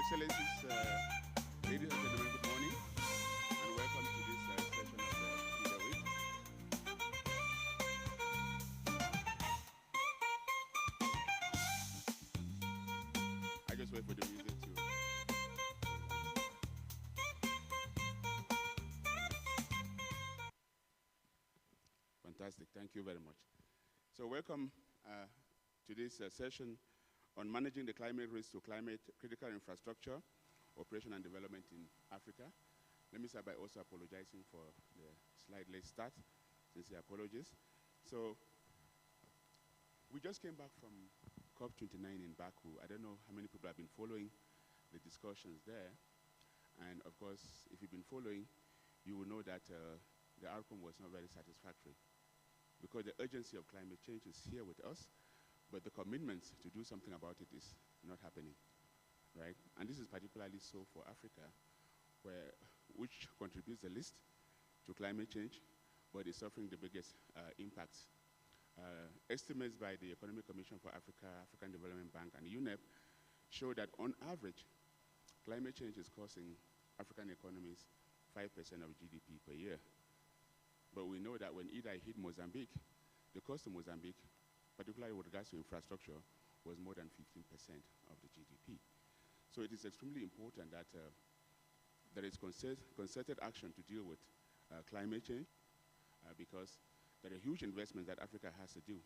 Excellencies, ladies and gentlemen, good morning, and welcome to this session of the PIDA Week. I just wait for the music to... Fantastic, thank you very much. So welcome to this session on managing the climate risk to climate critical infrastructure, operation and development in Africa. Let me start by also apologizing for the slight late start, sincere apologies. So we just came back from COP29 in Baku. I don't know how many people have been following the discussions there. And of course, if you've been following, you will know that the outcome was not very satisfactory, because the urgency of climate change is here with us, but the commitments to do something about it is not happening, right? And this is particularly so for Africa, which contributes the least to climate change, but is suffering the biggest impacts. Estimates by the Economic Commission for Africa, African Development Bank, and UNEP show that on average, climate change is costing African economies 5% of GDP per year. But we know that when PIDA hit Mozambique, the cost to Mozambique, particularly with regards to infrastructure, was more than 15% of the GDP. So it is extremely important that there is concerted action to deal with climate change, because there are huge investments that Africa has to do,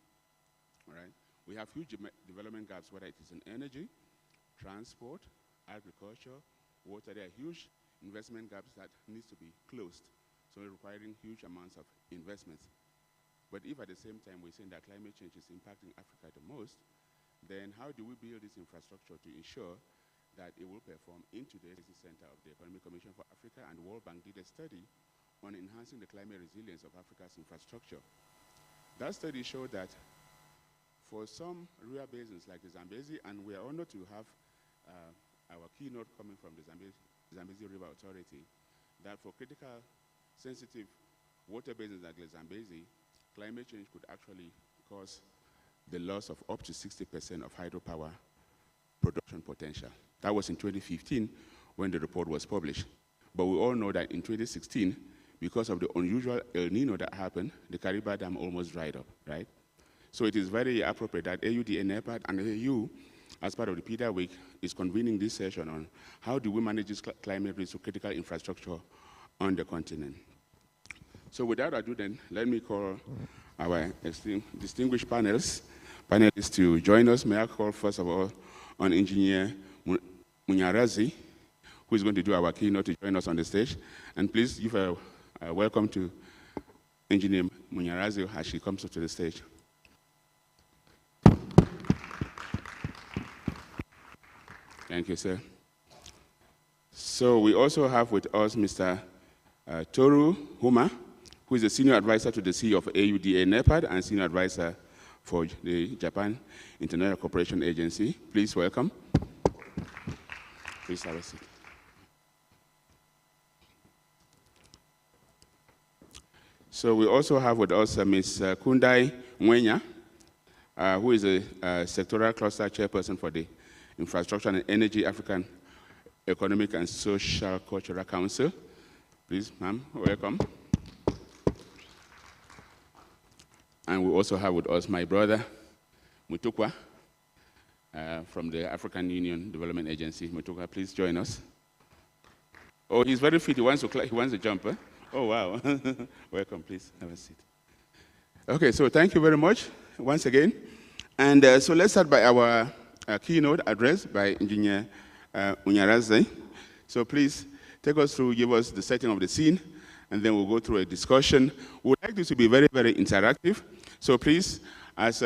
all right? We have huge development gaps, whether it is in energy, transport, agriculture, water. There are huge investment gaps that need to be closed, so requiring huge amounts of investments. But if at the same time we're saying that climate change is impacting Africa the most, then how do we build this infrastructure to ensure that it will perform in today's center of the Economic Commission for Africa, and the World Bank did a study on enhancing the climate resilience of Africa's infrastructure. That study showed that for some river basins like the Zambezi, and we are honored to have our keynote coming from the Zambezi River Authority, that for critical sensitive water basins like the Zambezi, climate change could actually cause the loss of up to 60% of hydropower production potential. That was in 2015 when the report was published. But we all know that in 2016, because of the unusual El Nino that happened, the Kariba Dam almost dried up, right? So it is very appropriate that AUD, NEPAD, and AU, as part of the PIDA Week, is convening this session on how do we manage this climate risk to critical infrastructure on the continent. So without ado then, let me call our distinguished panelists to join us. May I call first of all on Engineer Munyarazi, who is going to do our keynote, to join us on the stage. And please give a welcome to Engineer Munyarazi as she comes up to the stage. Thank you, sir. So we also have with us Mr. Toru Huma, who is a senior advisor to the CEO of AUDA NEPAD and senior advisor for the Japan International Cooperation Agency. Please welcome. Please have a seat. So we also have with us Ms. Kundai Mwenya, who is a sectoral cluster chairperson for the Infrastructure and Energy African Economic and Social Cultural Council. Please, ma'am, welcome. And we also have with us my brother, Mutukwa, from the African Union Development Agency. Mutukwa, please join us. Oh, he's very fit. He wants to jump. Huh? Oh, wow. Welcome, please. Have a seat. Okay, so thank you very much once again. And so let's start by our keynote address by Engineer Munyarazi. So please take us through, give us the setting of the scene, and then we'll go through a discussion. We would like this to be very, very interactive. So please, as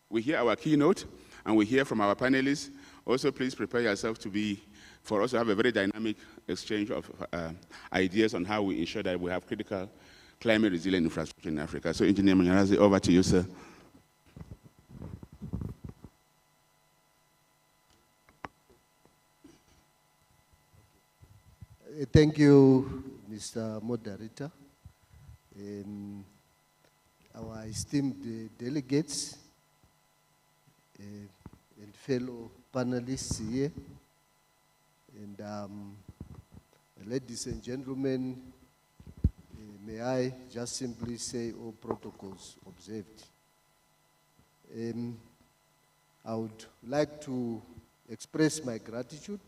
we hear our keynote and we hear from our panelists, also please prepare yourself for us to have a very dynamic exchange of ideas on how we ensure that we have critical climate resilient infrastructure in Africa. So Engineer Munyarazi, over to you, sir. Thank you, Mr. Moderator. Our esteemed delegates and fellow panelists here, And ladies and gentlemen, may I just simply say all protocols observed. I would like to express my gratitude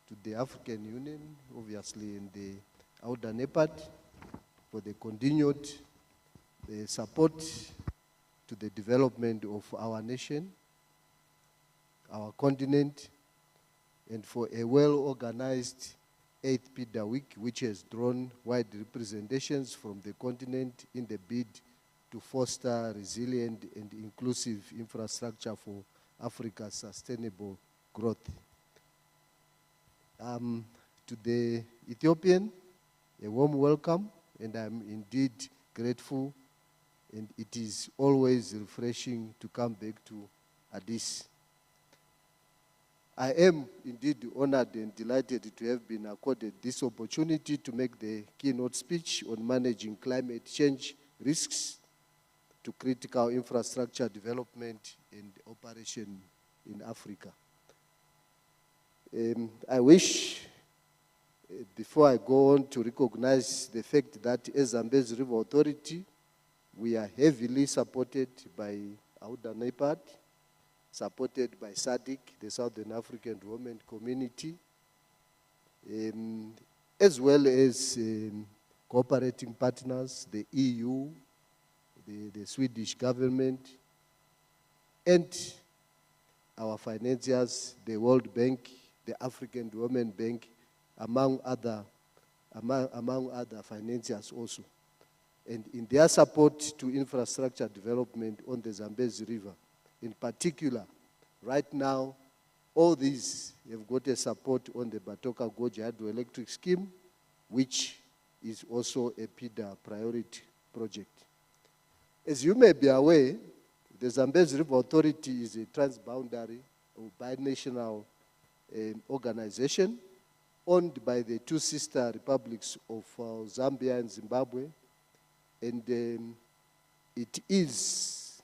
to the African Union, obviously, and the outer NEPAD for the continued support to the development of our nation, our continent, and for a well-organized 8th PIDA week, which has drawn wide representations from the continent in the bid to foster resilient and inclusive infrastructure for Africa's sustainable growth. To the Ethiopian, a warm welcome, and I'm indeed grateful, and it is always refreshing to come back to Addis. I am indeed honored and delighted to have been accorded this opportunity to make the keynote speech on managing climate change risks to critical infrastructure development and operation in Africa. I wish, before I go on, to recognize the fact that as Zambezi River Authority, we are heavily supported by Auda NEPAD, supported by SADC, the Southern African Women Community, as well as cooperating partners, the EU, the Swedish government, and our financiers, the World Bank, the African Development Bank, among other financiers also. And in their support to infrastructure development on the Zambezi River, in particular, right now, all these have got a support on the Batoka Gorge hydroelectric scheme, which is also a PIDA priority project. As you may be aware, the Zambezi River Authority is a transboundary or binational organization owned by the two sister republics of Zambia and Zimbabwe, and it is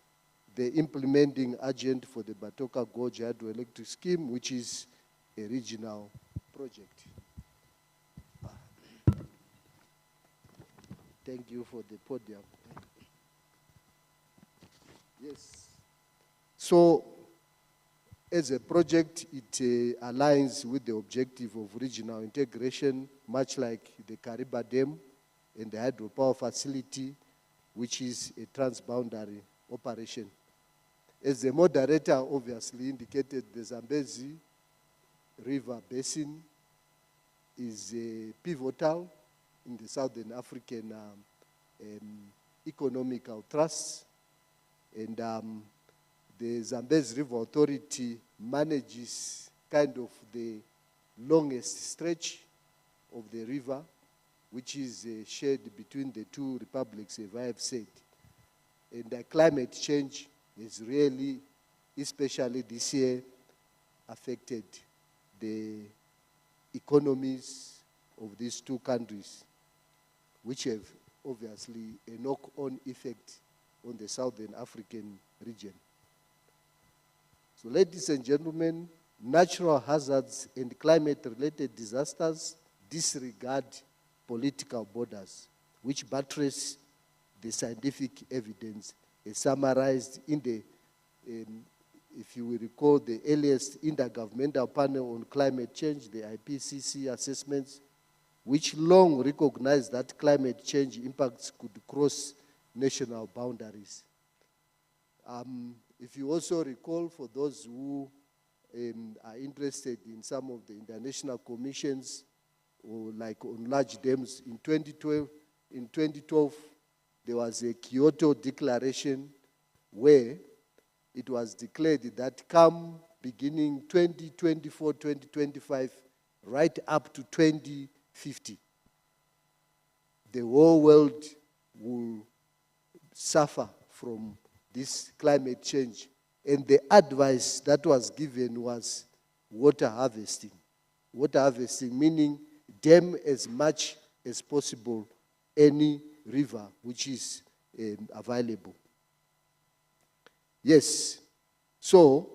the implementing agent for the Batoka Gorge hydroelectric scheme, which is a regional project. Thank you for the podium. Yes. So, as a project, it aligns with the objective of regional integration, much like the Kariba Dam and the hydropower facility, which is a transboundary operation. As the moderator obviously indicated, the Zambezi River Basin is pivotal in the Southern African economical thrust, and the Zambezi River Authority manages kind of the longest stretch of the river, which is shared between the two republics, as I have said. And climate change is really, especially this year, affected the economies of these two countries, which have obviously a knock-on effect on the Southern African region. So, ladies and gentlemen, natural hazards and climate-related disasters disregard political borders, which buttress the scientific evidence is summarized in the, if you will recall, the earliest intergovernmental panel on climate change, the IPCC assessments, which long recognized that climate change impacts could cross national boundaries. If you also recall, for those who are interested in some of the international commissions, or like on large dams, in 2012, there was a Kyoto Declaration where it was declared that come beginning 2024, 2025, right up to 2050, the whole world will suffer from this climate change. And the advice that was given was water harvesting. Water harvesting meaning dam as much as possible any river which is available. Yes, so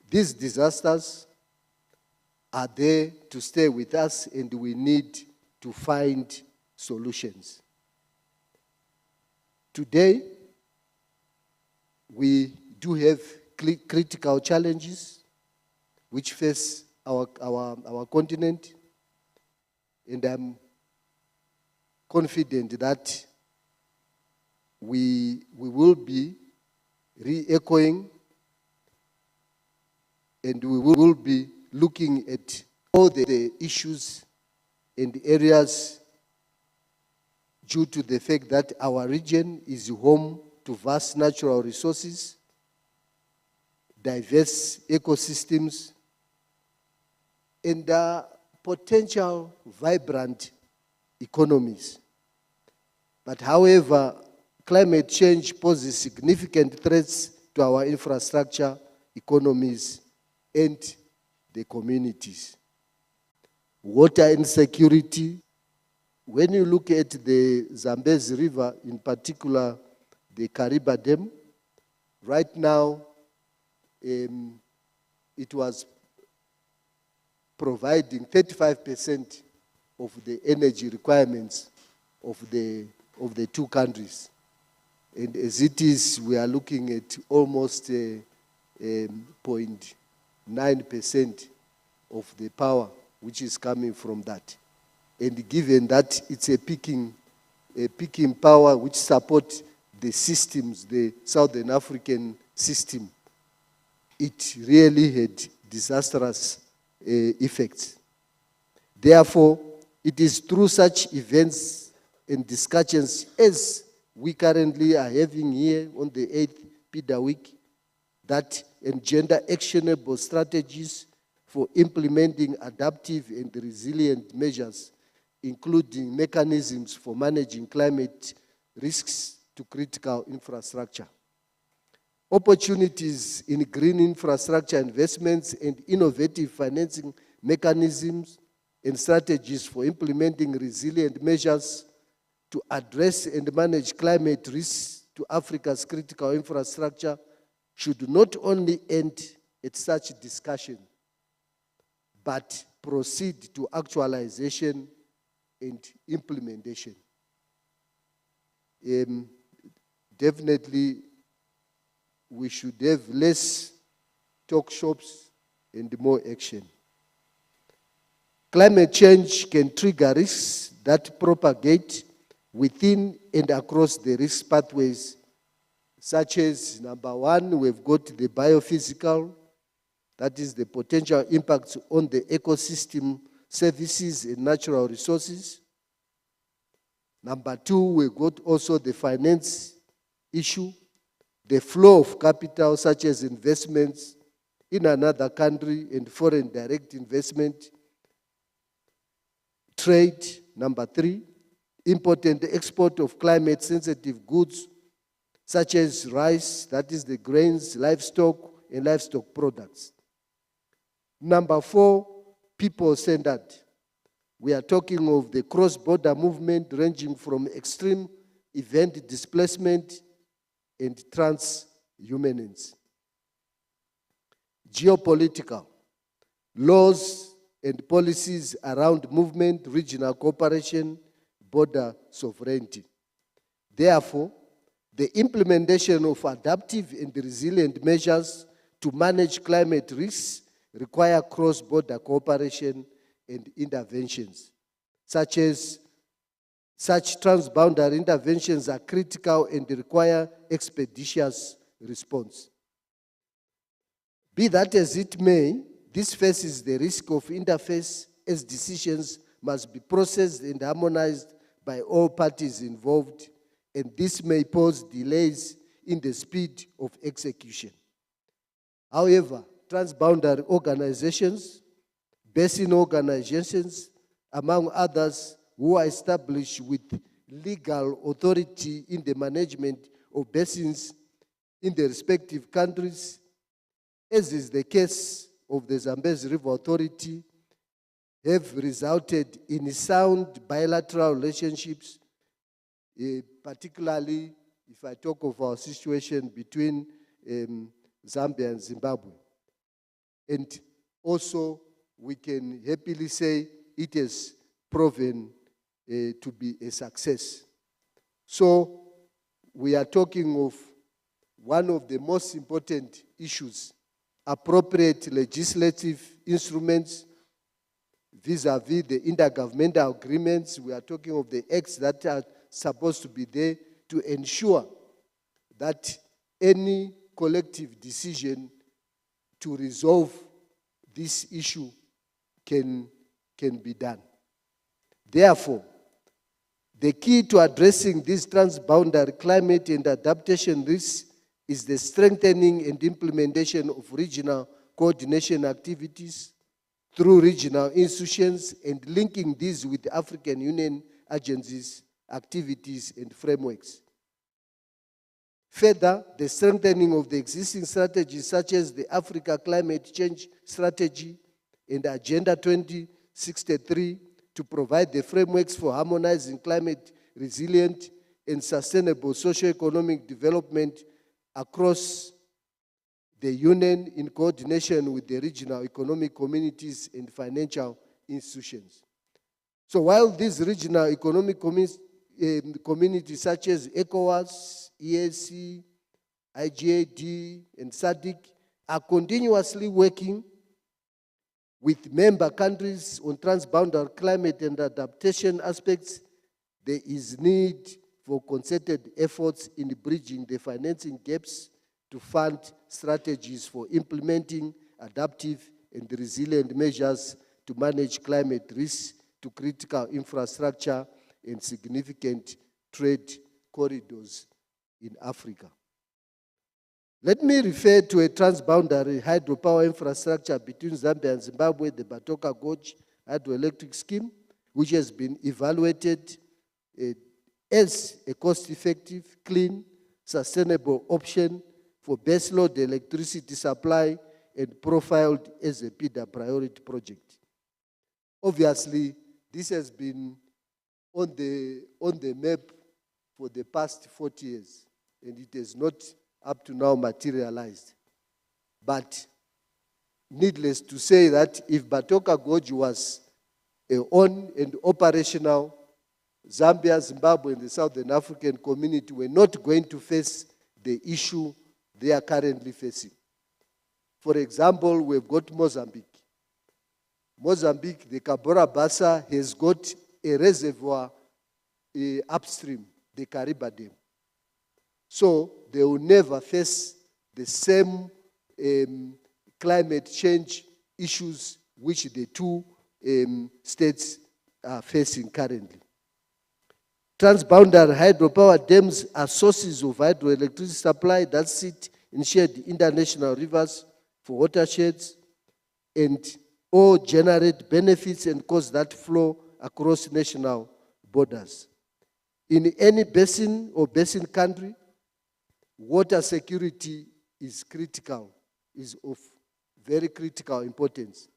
these disasters are there to stay with us, and we need to find solutions. Today, we do have critical challenges which face our continent, and I'm confident that we will be re-echoing, and we will be looking at all the issues and areas due to the fact that our region is home to vast natural resources, diverse ecosystems, and potential vibrant economies. But however, climate change poses significant threats to our infrastructure, economies, and the communities. Water insecurity. When you look at the Zambezi River, in particular the Kariba Dam, right now it was providing 35% of the energy requirements of the two countries. And as it is, we are looking at almost 0.9% of the power which is coming from that. And given that it's a peaking power which supports the systems, the Southern African system, it really had disastrous effects. Therefore, it is through such events and discussions as we currently are having here on the 8th PIDA week that engender actionable strategies for implementing adaptive and resilient measures, including mechanisms for managing climate risks to critical infrastructure. Opportunities in green infrastructure investments and innovative financing mechanisms and strategies for implementing resilient measures to address and manage climate risks to Africa's critical infrastructure should not only end at such discussion, but proceed to actualization and implementation. Definitely, we should have less talk shops and more action. Climate change can trigger risks that propagate within and across the risk pathways, such as, number one, we've got the biophysical, that is the potential impacts on the ecosystem, services, and natural resources. Number two, we've got also the finance issue, the flow of capital, such as investments in another country and foreign direct investment. Trade, number three, import and export of climate-sensitive goods, such as rice, that is the grains, livestock, and livestock products. Number four, people-centered. We are talking of the cross-border movement ranging from extreme event displacement and transhumanance. Geopolitical. Laws and policies around movement, regional cooperation, border sovereignty. Therefore, the implementation of adaptive and resilient measures to manage climate risks require cross-border cooperation and interventions, such transboundary interventions are critical and require expeditious response. Be that as it may, this faces the risk of interface as decisions must be processed and harmonized by all parties involved, and this may pose delays in the speed of execution. However, transboundary organizations, basin organizations, among others, who are established with legal authority in the management of basins in the respective countries, as is the case of the Zambezi River Authority, have resulted in sound bilateral relationships, particularly if I talk of our situation between Zambia and Zimbabwe. And also we can happily say it has proven to be a success. So we are talking of one of the most important issues, appropriate legislative instruments vis-a-vis the intergovernmental agreements. We are talking of the acts that are supposed to be there to ensure that any collective decision to resolve this issue can be done. Therefore, the key to addressing these transboundary climate and adaptation risks is the strengthening and implementation of regional coordination activities through regional institutions and linking these with the African Union agencies, activities, and frameworks. Further, the strengthening of the existing strategies such as the Africa Climate Change Strategy and Agenda 2063 to provide the frameworks for harmonizing climate resilient and sustainable socio-economic development across the Union in coordination with the regional economic communities and financial institutions. So while these regional economic communities such as ECOWAS, EAC, IGAD, and SADC are continuously working with member countries on transboundary climate and adaptation aspects, there is need for concerted efforts in bridging the financing gaps to fund strategies for implementing adaptive and resilient measures to manage climate risks to critical infrastructure and significant trade corridors in Africa. Let me refer to a transboundary hydropower infrastructure between Zambia and Zimbabwe, the Batoka Gorge hydroelectric scheme, which has been evaluated as a cost-effective, clean, sustainable option for baseload electricity supply and profiled as a PIDA priority project. Obviously, this has been on the map for the past 40 years, and it has not up to now materialized. But needless to say that if Batoka Gorge was on and operational, Zambia, Zimbabwe, and the Southern African community were not going to face the issue they are currently facing. For example, we've got Mozambique. Mozambique, the Cabora Bassa, has got a reservoir upstream, the Kariba Dam. So they will never face the same climate change issues which the two states are facing currently. Transboundary hydropower dams are sources of hydroelectricity supply that sit in shared international rivers for watersheds and or generate benefits and costs that flow across national borders. In any basin or basin country, water security is critical, is of very critical importance.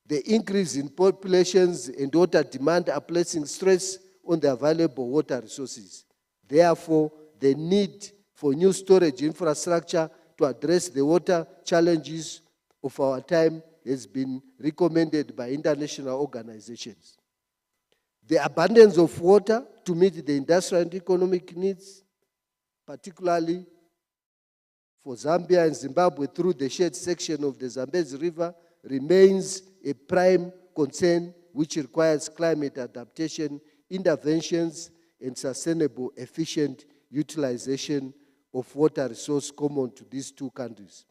The increase in populations and water demand are placing stress on the available water resources. Therefore, the need for new storage infrastructure to address the water challenges of our time has been recommended by international organizations. The abundance of water to meet the industrial and economic needs, particularly for Zambia and Zimbabwe through the shared section of the Zambezi River, remains a prime concern which requires climate adaptation, interventions, and sustainable, efficient utilization of water resource common to these two countries.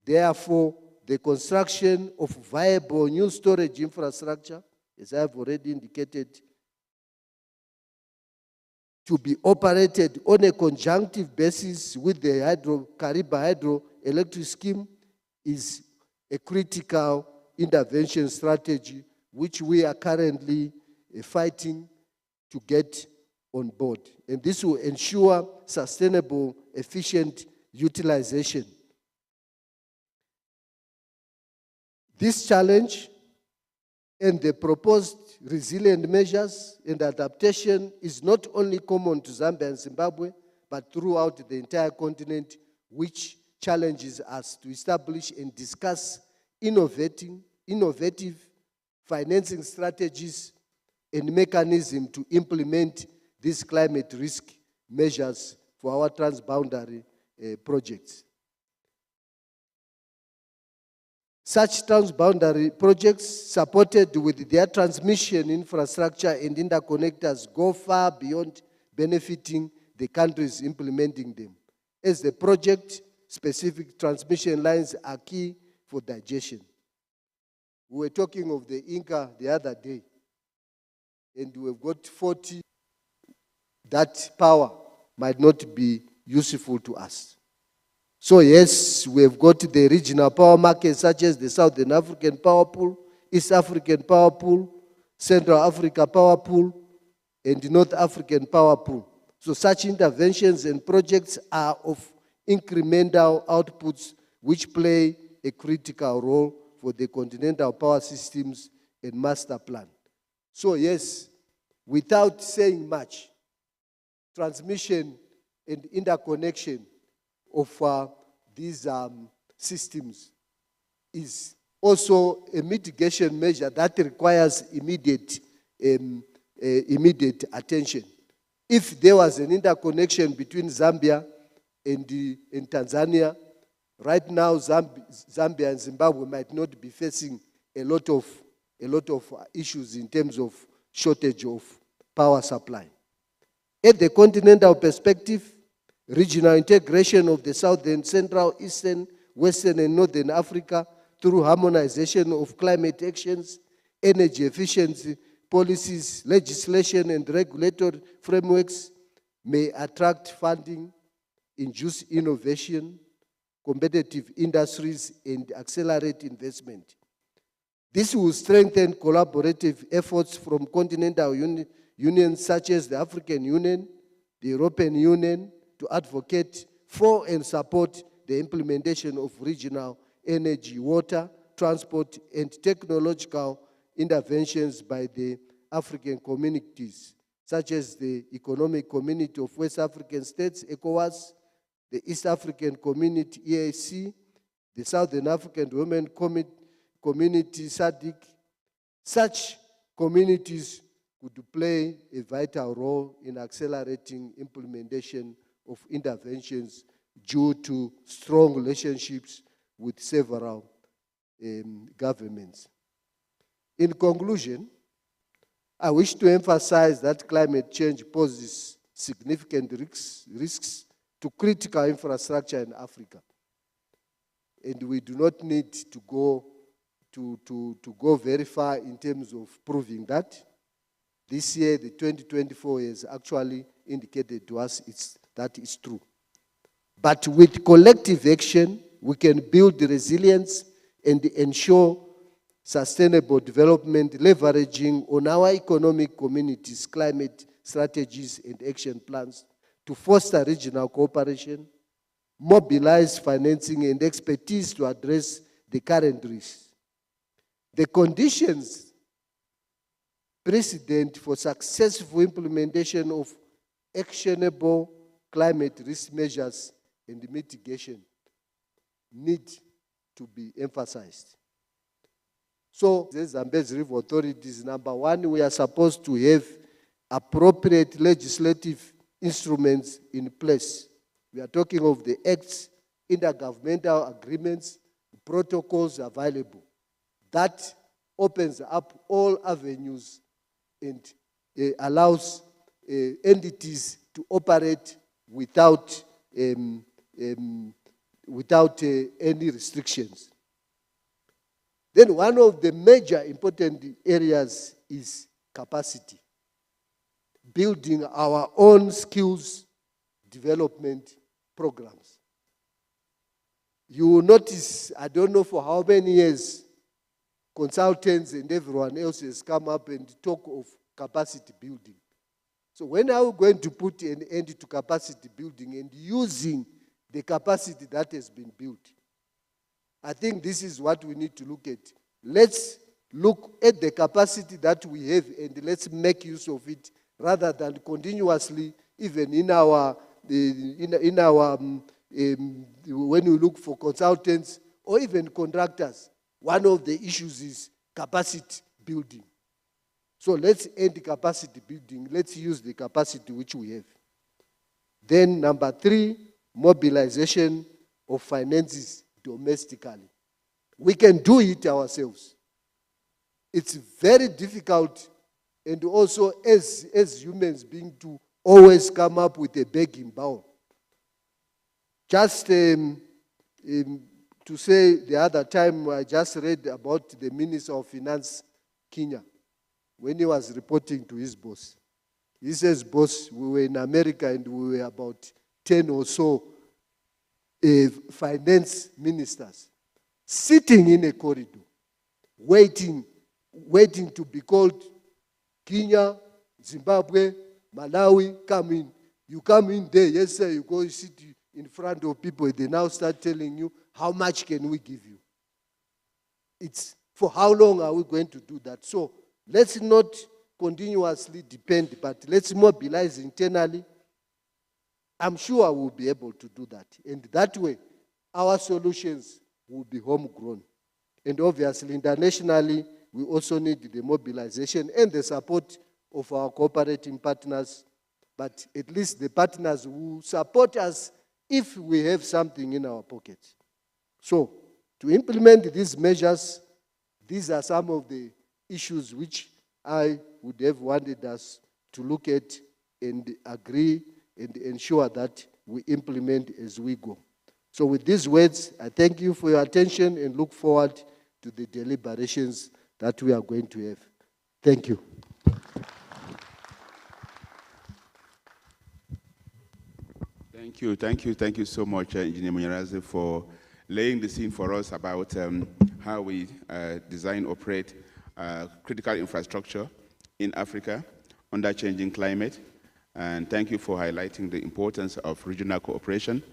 Therefore, the construction of viable new storage infrastructure, as I have already indicated, to be operated on a conjunctive basis with the Kariba hydroelectric scheme is a critical intervention strategy which we are currently fighting to get on board. And this will ensure sustainable, efficient utilization. This challenge and the proposed resilient measures and adaptation is not only common to Zambia and Zimbabwe, but throughout the entire continent, which challenges us to establish and discuss innovating innovative financing strategies and mechanisms to implement these climate risk measures for our transboundary projects. Such transboundary projects, supported with their transmission infrastructure and interconnectors, go far beyond benefiting the countries implementing them, as the project-specific transmission lines are key for digestion. We were talking of the Inca the other day, and we've got 40. That power might not be useful to us. So yes, we've got the regional power markets such as the Southern African Power Pool, East African Power Pool, Central Africa Power Pool, and North African Power Pool. So such interventions and projects are of incremental outputs which play a critical role for the continental power systems and master plan. So yes, without saying much, transmission and interconnection of these systems is also a mitigation measure that requires immediate attention. If there was an interconnection between Zambia and Tanzania, right now Zambia and Zimbabwe might not be facing a lot of issues in terms of shortage of power supply. At the continental perspective, regional integration of the Southern, Central, Eastern, Western, and Northern Africa through harmonization of climate actions, energy efficiency policies, legislation, and regulatory frameworks may attract funding, induce innovation, competitive industries, and accelerate investment. This will strengthen collaborative efforts from continental unions such as the African Union, the European Union, to advocate for and support the implementation of regional energy, water, transport, and technological interventions by the African communities, such as the Economic Community of West African States, ECOWAS, the East African Community, EAC, the Southern African Women Community, SADC. Such communities could play a vital role in accelerating implementation of interventions due to strong relationships with several governments. In conclusion, I wish to emphasize that climate change poses significant risks to critical infrastructure in Africa. And we do not need to go very far in terms of proving that. This year, the 2024 has actually indicated to us that is true. But with collective action, we can build resilience and ensure sustainable development, leveraging on our economic communities, climate strategies, and action plans to foster regional cooperation, mobilize financing and expertise to address the current risks. The conditions precedent for successful implementation of actionable climate risk measures and mitigation need to be emphasized. So, the Zambezi River authorities, number one, we are supposed to have appropriate legislative instruments in place. We are talking of the acts, intergovernmental agreements, protocols available. That opens up all avenues and allows entities to operate without any restrictions. Then one of the major important areas is capacity. Building our own skills development programs. You will notice, I don't know for how many years, consultants and everyone else has come up and talk of capacity building. So when are we going to put an end to capacity building and using the capacity that has been built? I think this is what we need to look at. Let's look at the capacity that we have and let's make use of it rather than continuously, even when we look for consultants or even contractors, one of the issues is capacity building. So let's end capacity building. Let's use the capacity which we have. Then number 3, mobilization of finances domestically. We can do it ourselves. It's very difficult, and also as humans being to always come up with a begging bowl. Just to say the other time, I just read about the Minister of Finance, Kenya, when he was reporting to his boss. He says, boss, we were in America and we were about 10 or so finance ministers sitting in a corridor, waiting to be called. Kenya, Zimbabwe, Malawi, come in. You come in there, yes sir, you go sit in front of people, they now start telling you, how much can we give you? It's, for how long are we going to do that? So let's not continuously depend, but let's mobilize internally. I'm sure we'll be able to do that. And that way, our solutions will be homegrown. And obviously, internationally, we also need the mobilization and the support of our cooperating partners, but at least the partners who support us if we have something in our pockets. So, to implement these measures, these are some of the issues which I would have wanted us to look at and agree and ensure that we implement as we go. So with these words, I thank you for your attention and look forward to the deliberations that we are going to have. Thank you. Thank you so much, Engineer Munyarazi, for laying the scene for us about how we design, operate critical infrastructure in Africa under changing climate. And thank you for highlighting the importance of regional cooperation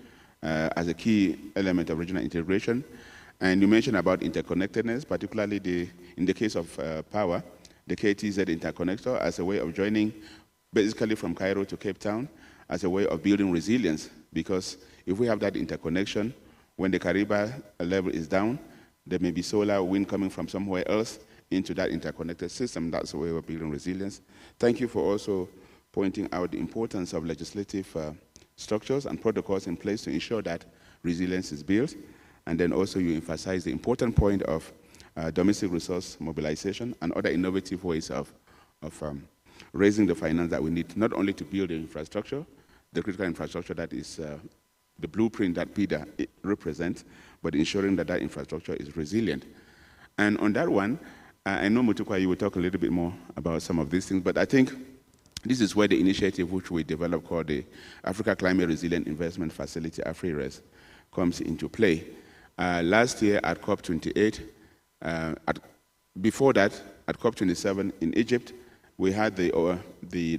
as a key element of regional integration. And you mentioned about interconnectedness, particularly in the case of power, the KTZ interconnector as a way of joining basically from Cairo to Cape Town as a way of building resilience. Because if we have that interconnection, when the Kariba level is down, there may be solar wind coming from somewhere else into that interconnected system. That's the way we're building resilience. Thank you for also pointing out the importance of legislative structures and protocols in place to ensure that resilience is built. And then also you emphasize the important point of domestic resource mobilization and other innovative ways of raising the finance that we need, not only to build the infrastructure, the critical infrastructure that is the blueprint that PIDA represents, but ensuring that that infrastructure is resilient. And on that one, I know Mutukwa, you will talk a little bit more about some of these things, but I think this is where the initiative which we developed called the Africa Climate Resilient Investment Facility, AFRIRES, comes into play. Last year at COP28, before that, at COP27 in Egypt, we had the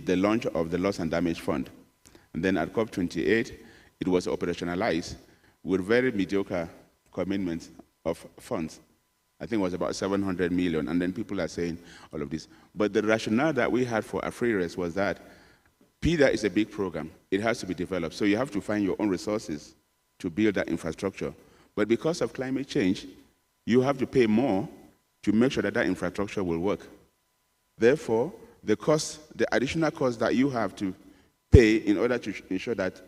launch of the Loss and Damage Fund. And then at COP28, it was operationalized with very mediocre commitments of funds. I think it was about 700 million, and then people are saying all of this. But the rationale that we had for AFRIRES was that PIDA is a big program. It has to be developed. So you have to find your own resources to build that infrastructure. But because of climate change, you have to pay more to make sure that that infrastructure will work. Therefore, the additional cost that you have to pay in order to ensure that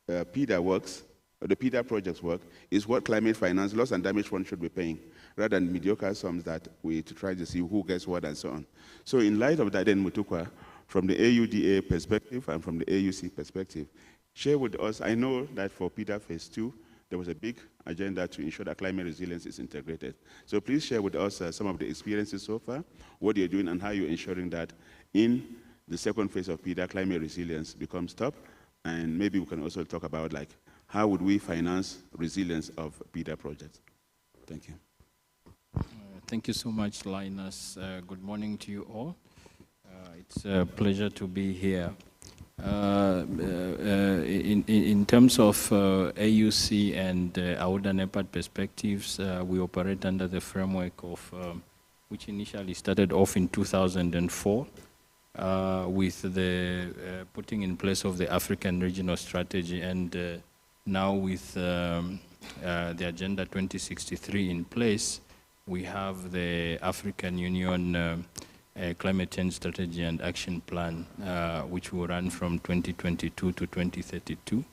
PIDA works, or the PIDA projects work, is what climate finance, loss and damage fund should be paying, rather than mediocre sums that to try to see who gets what and so on. So in light of that, then Mutukwa, from the AUDA perspective and from the AUC perspective, share with us, I know that for PIDA Phase 2, there was a big agenda to ensure that climate resilience is integrated. So please share with us some of the experiences so far, what you're doing and how you're ensuring that in the second phase of PIDA, climate resilience becomes top. And maybe we can also talk about like, how would we finance resilience of PIDA projects? Thank you. Thank you so much, Linus. Good morning to you all. It's a pleasure to be here. In terms of AUC and AUDA NEPAD perspectives, we operate under the framework of, which initially started off in 2004 with the putting in place of the African Regional Strategy, and now with the Agenda 2063 in place, we have the African Union Climate Change Strategy and Action Plan, which will run from 2022 to 2032.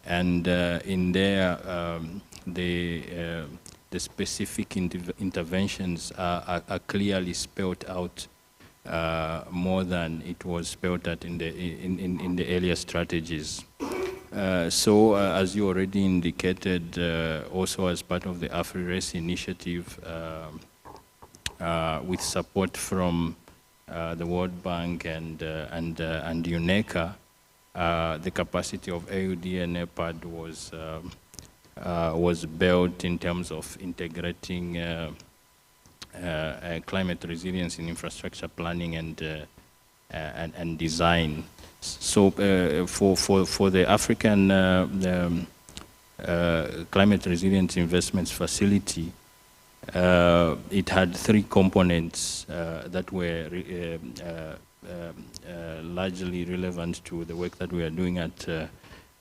And in there, the specific interventions are clearly spelled out more than it was spelled out in the earlier strategies. So as you already indicated, also as part of the AfriRace initiative, with support from the World Bank and UNECA, the capacity of AUD and NEPAD was built in terms of integrating climate resilience in infrastructure planning and design. So for the African Climate Resilience Investments Facility, it had three components that were largely relevant to the work that we are doing at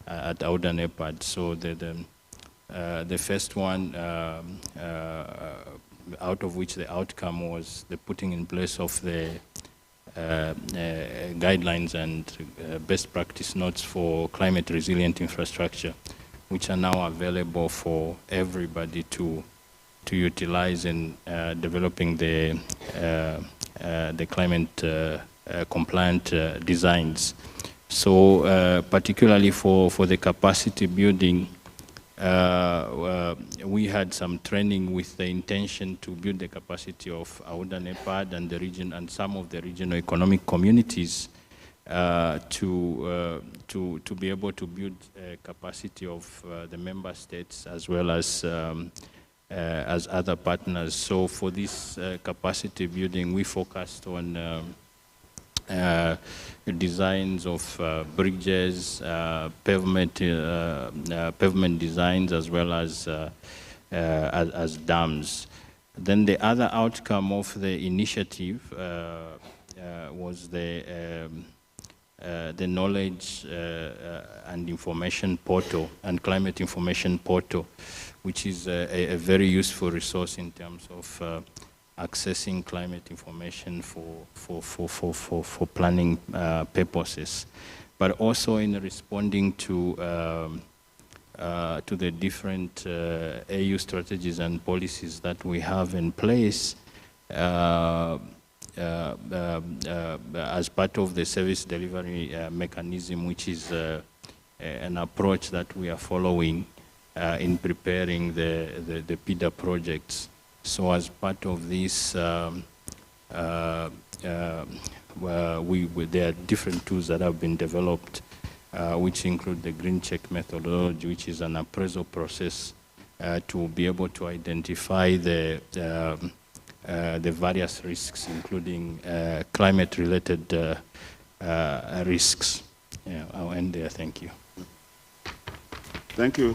AUDA NEPAD. So the first one, out of which the outcome was the putting in place of the guidelines and best practice notes for climate resilient infrastructure, which are now available for everybody to utilize in developing the climate compliant designs. So particularly for the capacity building, we had some training with the intention to build the capacity of AUDA NEPAD and the region and some of the regional economic communities to be able to build capacity of the member states as well as other partners. So for this capacity building, we focused on designs of bridges, pavement designs, as well as dams. Then the other outcome of the initiative was the knowledge and information portal and climate information portal, which is a very useful resource in terms of accessing climate information for planning purposes, but also in responding to the different AU strategies and policies that we have in place as part of the service delivery mechanism, which is an approach that we are following in preparing the PIDA projects. So as part of this, there are different tools that have been developed, which include the green check methodology, which is an appraisal process to be able to identify the various risks, including climate-related risks. Yeah, I'll end there. Thank you. Thank you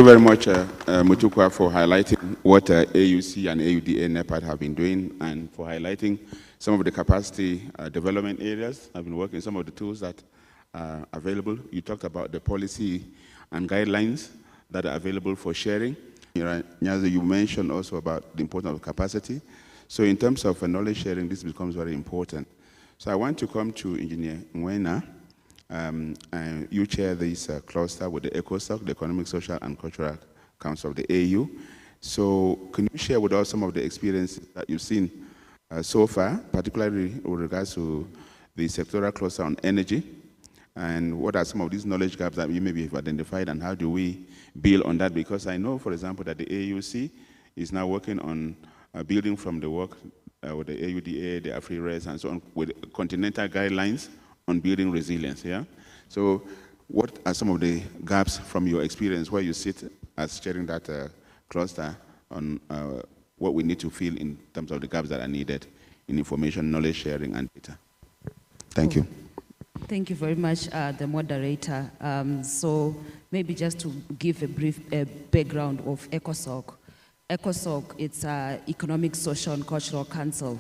very much, Mutukwa, for highlighting what AUC and AUDA NEPAD have been doing and for highlighting some of the capacity development areas. I've been working some of the tools that are available. You talked about the policy and guidelines that are available for sharing. Nyazi, you mentioned also about the importance of capacity. So in terms of knowledge sharing, this becomes very important. So I want to come to Engineer Mwena. You chair this cluster with the ECOSOC, the Economic, Social, and Cultural Council of the AU. So can you share with us some of the experiences that you've seen so far, particularly with regards to the sectoral cluster on energy? And what are some of these knowledge gaps that you maybe have identified, and how do we build on that? Because I know, for example, that the AUC is now working on building from the work with the AUDA, the AfriRace, and so on, with continental guidelines on building resilience, yeah? So what are some of the gaps from your experience where you sit as chairing that cluster on what we need to fill in terms of the gaps that are needed in information, knowledge sharing, and data? Thank you. Thank you very much, the moderator. So maybe just to give a brief background of ECOSOC. ECOSOC, it's an Economic, Social, and Cultural Council,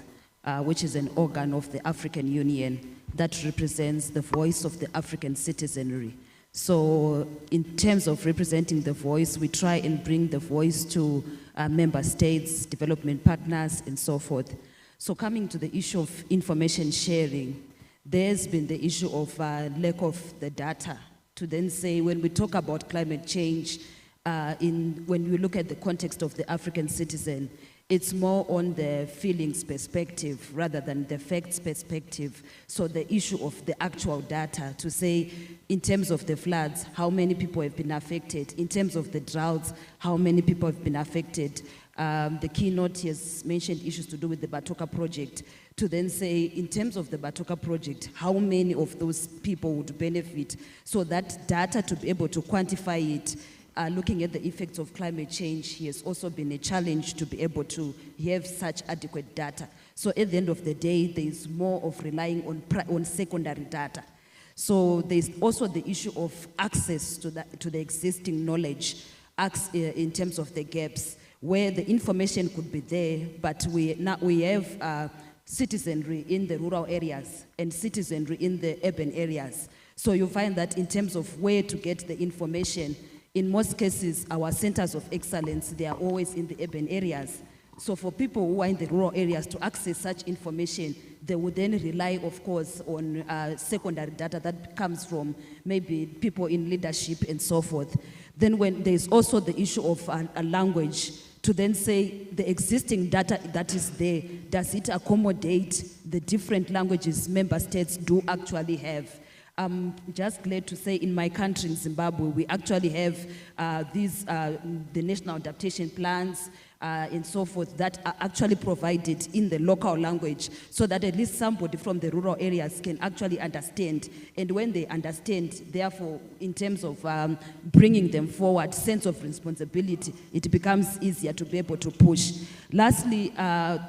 which is an organ of the African Union that represents the voice of the African citizenry. So in terms of representing the voice, we try and bring the voice to member states, development partners, and so forth. So coming to the issue of information sharing, there's been the issue of lack of the data to then say when we talk about climate change, when we look at the context of the African citizen, it's more on the feelings perspective rather than the facts perspective. So the issue of the actual data to say, in terms of the floods, how many people have been affected? In terms of the droughts, how many people have been affected? The keynote has mentioned issues to do with the Batoka project, to then say, in terms of the Batoka project, how many of those people would benefit? So that data, to be able to quantify it, looking at the effects of climate change has also been a challenge to be able to have such adequate data. So at the end of the day, there's more of relying on secondary data. So there's also the issue of access to the existing knowledge in terms of the gaps, where the information could be there, but we have citizenry in the rural areas and citizenry in the urban areas. So you find that in terms of where to get the information, in most cases, our centers of excellence, they are always in the urban areas. So for people who are in the rural areas to access such information, they would then rely, of course, on secondary data that comes from maybe people in leadership and so forth. Then when there's also the issue of a language, to then say the existing data that is there, does it accommodate the different languages member states do actually have? I'm just glad to say in my country, in Zimbabwe, we actually have the national adaptation plans and so forth that are actually provided in the local language so that at least somebody from the rural areas can actually understand. And when they understand, therefore, in terms of bringing them forward, sense of responsibility, it becomes easier to be able to push. Lastly,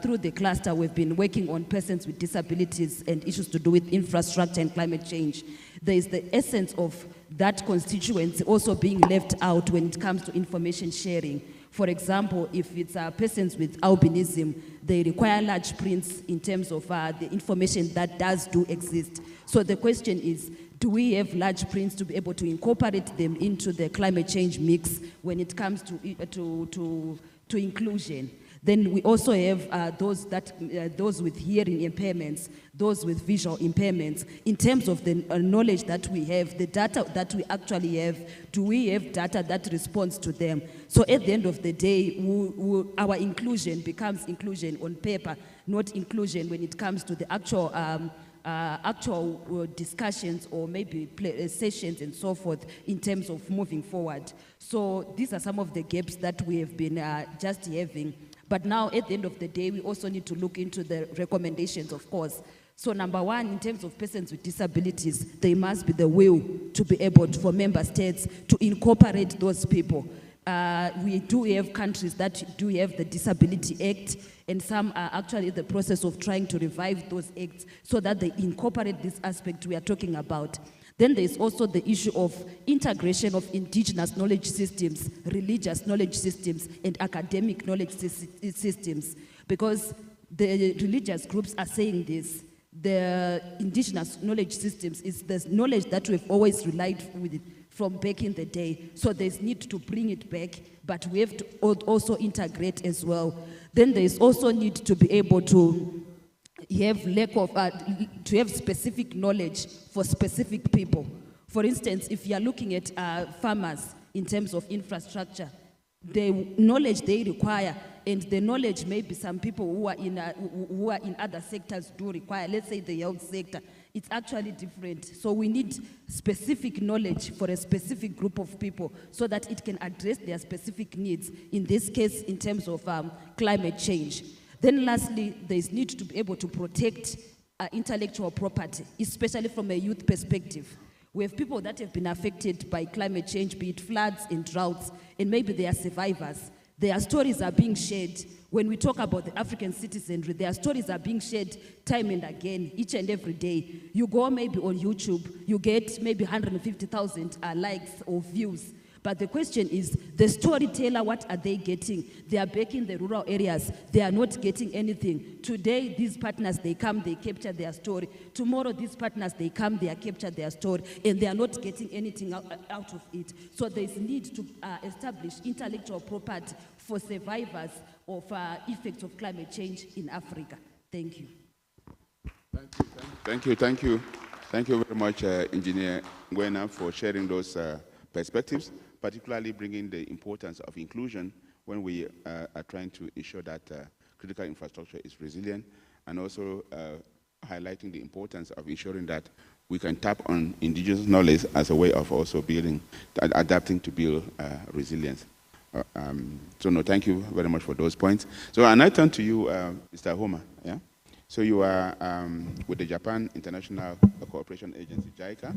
through the cluster, we've been working on persons with disabilities and issues to do with infrastructure and climate change. There is the essence of that constituency also being left out when it comes to information sharing. For example, if it's persons with albinism, they require large prints in terms of the information that does exist. So the question is, do we have large prints to be able to incorporate them into the climate change mix when it comes to inclusion? Then we also have those with hearing impairments, those with visual impairments. In terms of the knowledge that we have, the data that we actually have, do we have data that responds to them? So at the end of the day, our inclusion becomes inclusion on paper, not inclusion when it comes to the actual discussions or maybe sessions and so forth in terms of moving forward. So these are some of the gaps that we have been just having. But now, at the end of the day, we also need to look into the recommendations, of course. So number one, in terms of persons with disabilities, there must be the will to be able to, for member states to incorporate those people. We do have countries that do have the Disability Act, and some are actually in the process of trying to revive those acts so that they incorporate this aspect we are talking about. Then there's also the issue of integration of indigenous knowledge systems, religious knowledge systems, and academic knowledge systems. Because the religious groups are saying this, the indigenous knowledge systems is the knowledge that we've always relied with from back in the day. So there's need to bring it back, but we have to also integrate as well. Then there's also need to be able to have specific knowledge for specific people. For instance, if you are looking at farmers in terms of infrastructure, the knowledge they require and the knowledge maybe some people who are in other sectors do require, let's say the health sector, it's actually different. So we need specific knowledge for a specific group of people so that it can address their specific needs, in this case in terms of climate change. Then lastly, there is need to be able to protect intellectual property, especially from a youth perspective. We have people that have been affected by climate change, be it floods and droughts, and maybe they are survivors. Their stories are being shared. When we talk about the African citizenry, their stories are being shared time and again, each and every day. You go maybe on YouTube, you get maybe 150,000 likes or views. But the question is, the storyteller, what are they getting? They are back in the rural areas. They are not getting anything. Today, these partners, they come, they capture their story. Tomorrow, these partners, they come, they capture their story, and they are not getting anything out of it. So there is need to establish intellectual property for survivors of effects of climate change in Africa. Thank you. Thank you very much, Engineer Ngwena, for sharing those perspectives, particularly bringing the importance of inclusion when we are trying to ensure that critical infrastructure is resilient, and also highlighting the importance of ensuring that we can tap on indigenous knowledge as a way of also adapting to build resilience. So no, thank you very much for those points. So I now turn to you, Mr. Homa. Yeah? So you are with the Japan International Cooperation Agency, JICA,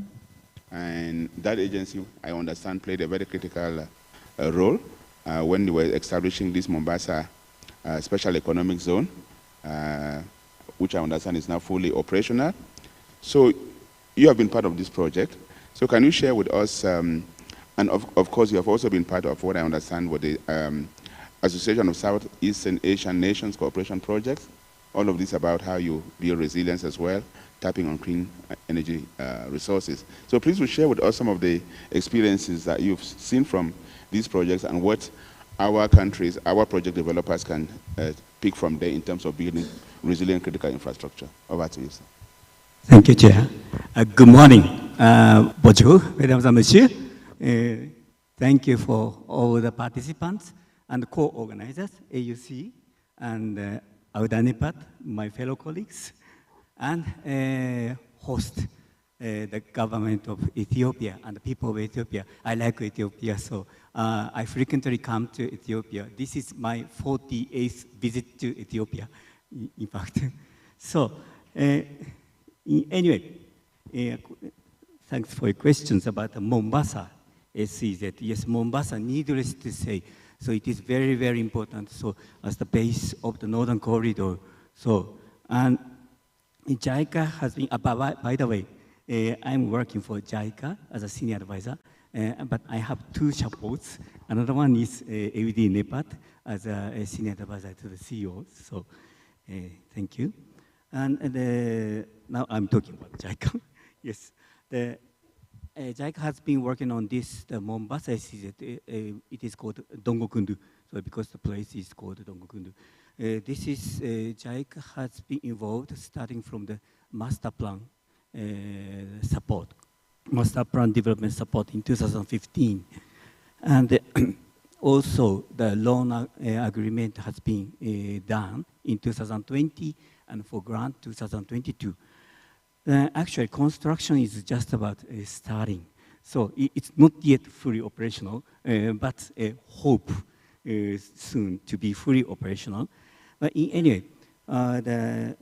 and that agency, I understand, played a very critical role when they were establishing this Mombasa Special Economic Zone, which I understand is now fully operational. So you have been part of this project. So can you share with us, and of course you have also been part of what I understand with the Association of Southeastern Asian Nations Cooperation Projects, all of this about how you build resilience as well, tapping on clean energy resources. So please will share with us some of the experiences that you've seen from these projects and what our countries, our project developers can pick from there in terms of building resilient critical infrastructure. Over to you, sir. Thank you, Chair. Good morning. Bonjour, mesdames et messieurs. Thank you for all the participants and co-organizers, AUC and Audanepat, my fellow colleagues, and host, the government of Ethiopia and the people of Ethiopia. I like Ethiopia, so I frequently come to Ethiopia. This is my 48th visit to Ethiopia, in fact. So, anyway, thanks for your questions about Mombasa SEZ. Yes, Mombasa, needless to say, so it is very, very important. So as the base of the Northern Corridor. So, and JICA has been, by the way, I'm working for JICA as a senior advisor, but I have two chaperones. Another one is AUD Nepat as a senior advisor to the CEO. So thank you. And now I'm talking about JICA. Yes, JICA has been working on this, the Mombasa SEZ. It is called Dongokundu, so because the place is called Dongokundu. This is, JICA has been involved starting from the master plan support, master plan development support in 2015. And also the loan agreement has been done in 2020 and for grant 2022. Actually, construction is just about starting. So it's not yet fully operational, but hope soon to be fully operational. But anyway, the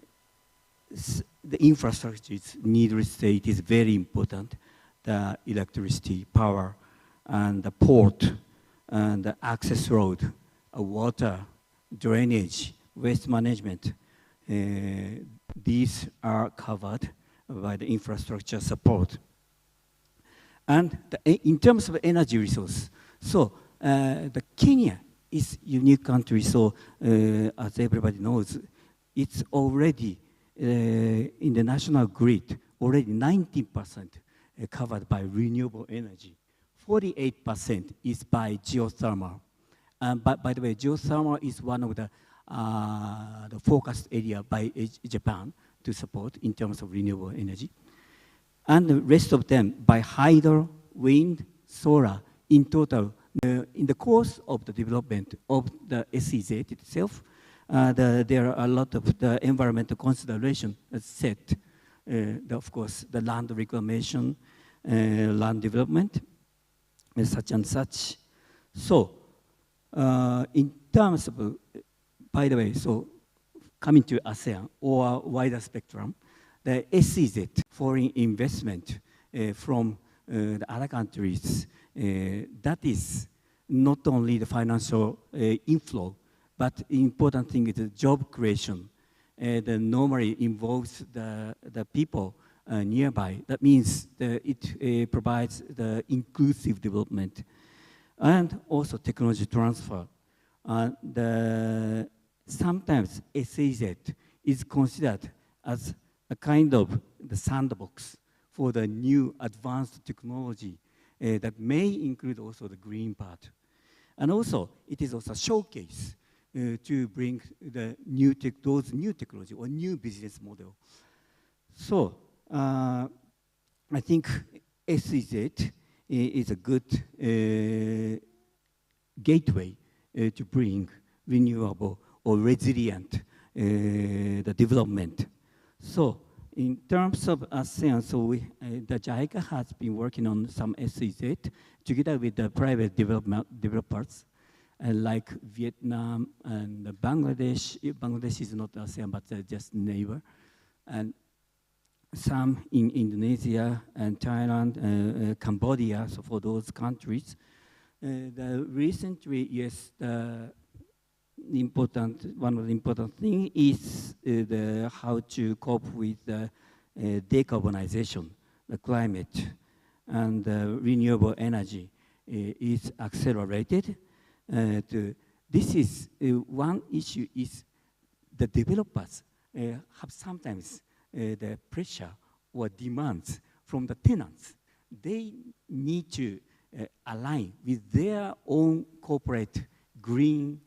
infrastructure is, needless to say, it is very important. The electricity, power, and the port, and the access road, water, drainage, waste management. These are covered by the infrastructure support. And in terms of energy resource, so the Kenya is a unique country, so as everybody knows, it's already in the national grid, already 19% covered by renewable energy. 48% is by geothermal. But by the way, geothermal is one of the focused area by Japan to support in terms of renewable energy. And the rest of them by hydro, wind, solar. In total, in the course of the development of the SEZ itself, there are a lot of the environmental consideration set. Of course, the land reclamation, land development, such and such. So, in terms of, by the way, so coming to ASEAN or wider spectrum, the SEZ, foreign investment from the other countries, that is not only the financial inflow, but important thing is the job creation. That normally involves the people nearby. That means it provides the inclusive development and also technology transfer. Sometimes SEZ is considered as a kind of the sandbox for the new advanced technology that may include also the green part. And also, it is also a showcase to bring the those new technology or new business model. So I think SEZ is a good gateway to bring renewable or resilient the development. So in terms of ASEAN, so the JICA has been working on some SEZ together with the private developers like Vietnam and Bangladesh. Bangladesh is not ASEAN, but just neighbor. And some in Indonesia and Thailand, Cambodia, so for those countries. Recently, yes, one of the important things is how to cope with decarbonization, the climate, and renewable energy is accelerated. This is one issue is the developers have sometimes the pressure or demands from the tenants. They need to align with their own corporate green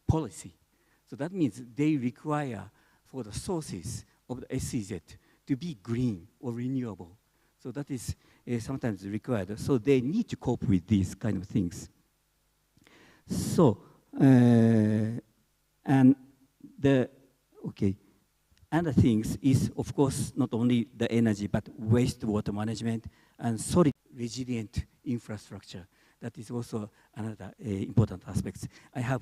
policy. So that means they require for the sources of the SEZ to be green or renewable. So that is sometimes required. So they need to cope with these kind of things. So, and other things is, of course, not only the energy, but wastewater management and solid resilient infrastructure. That is also another important aspect. I have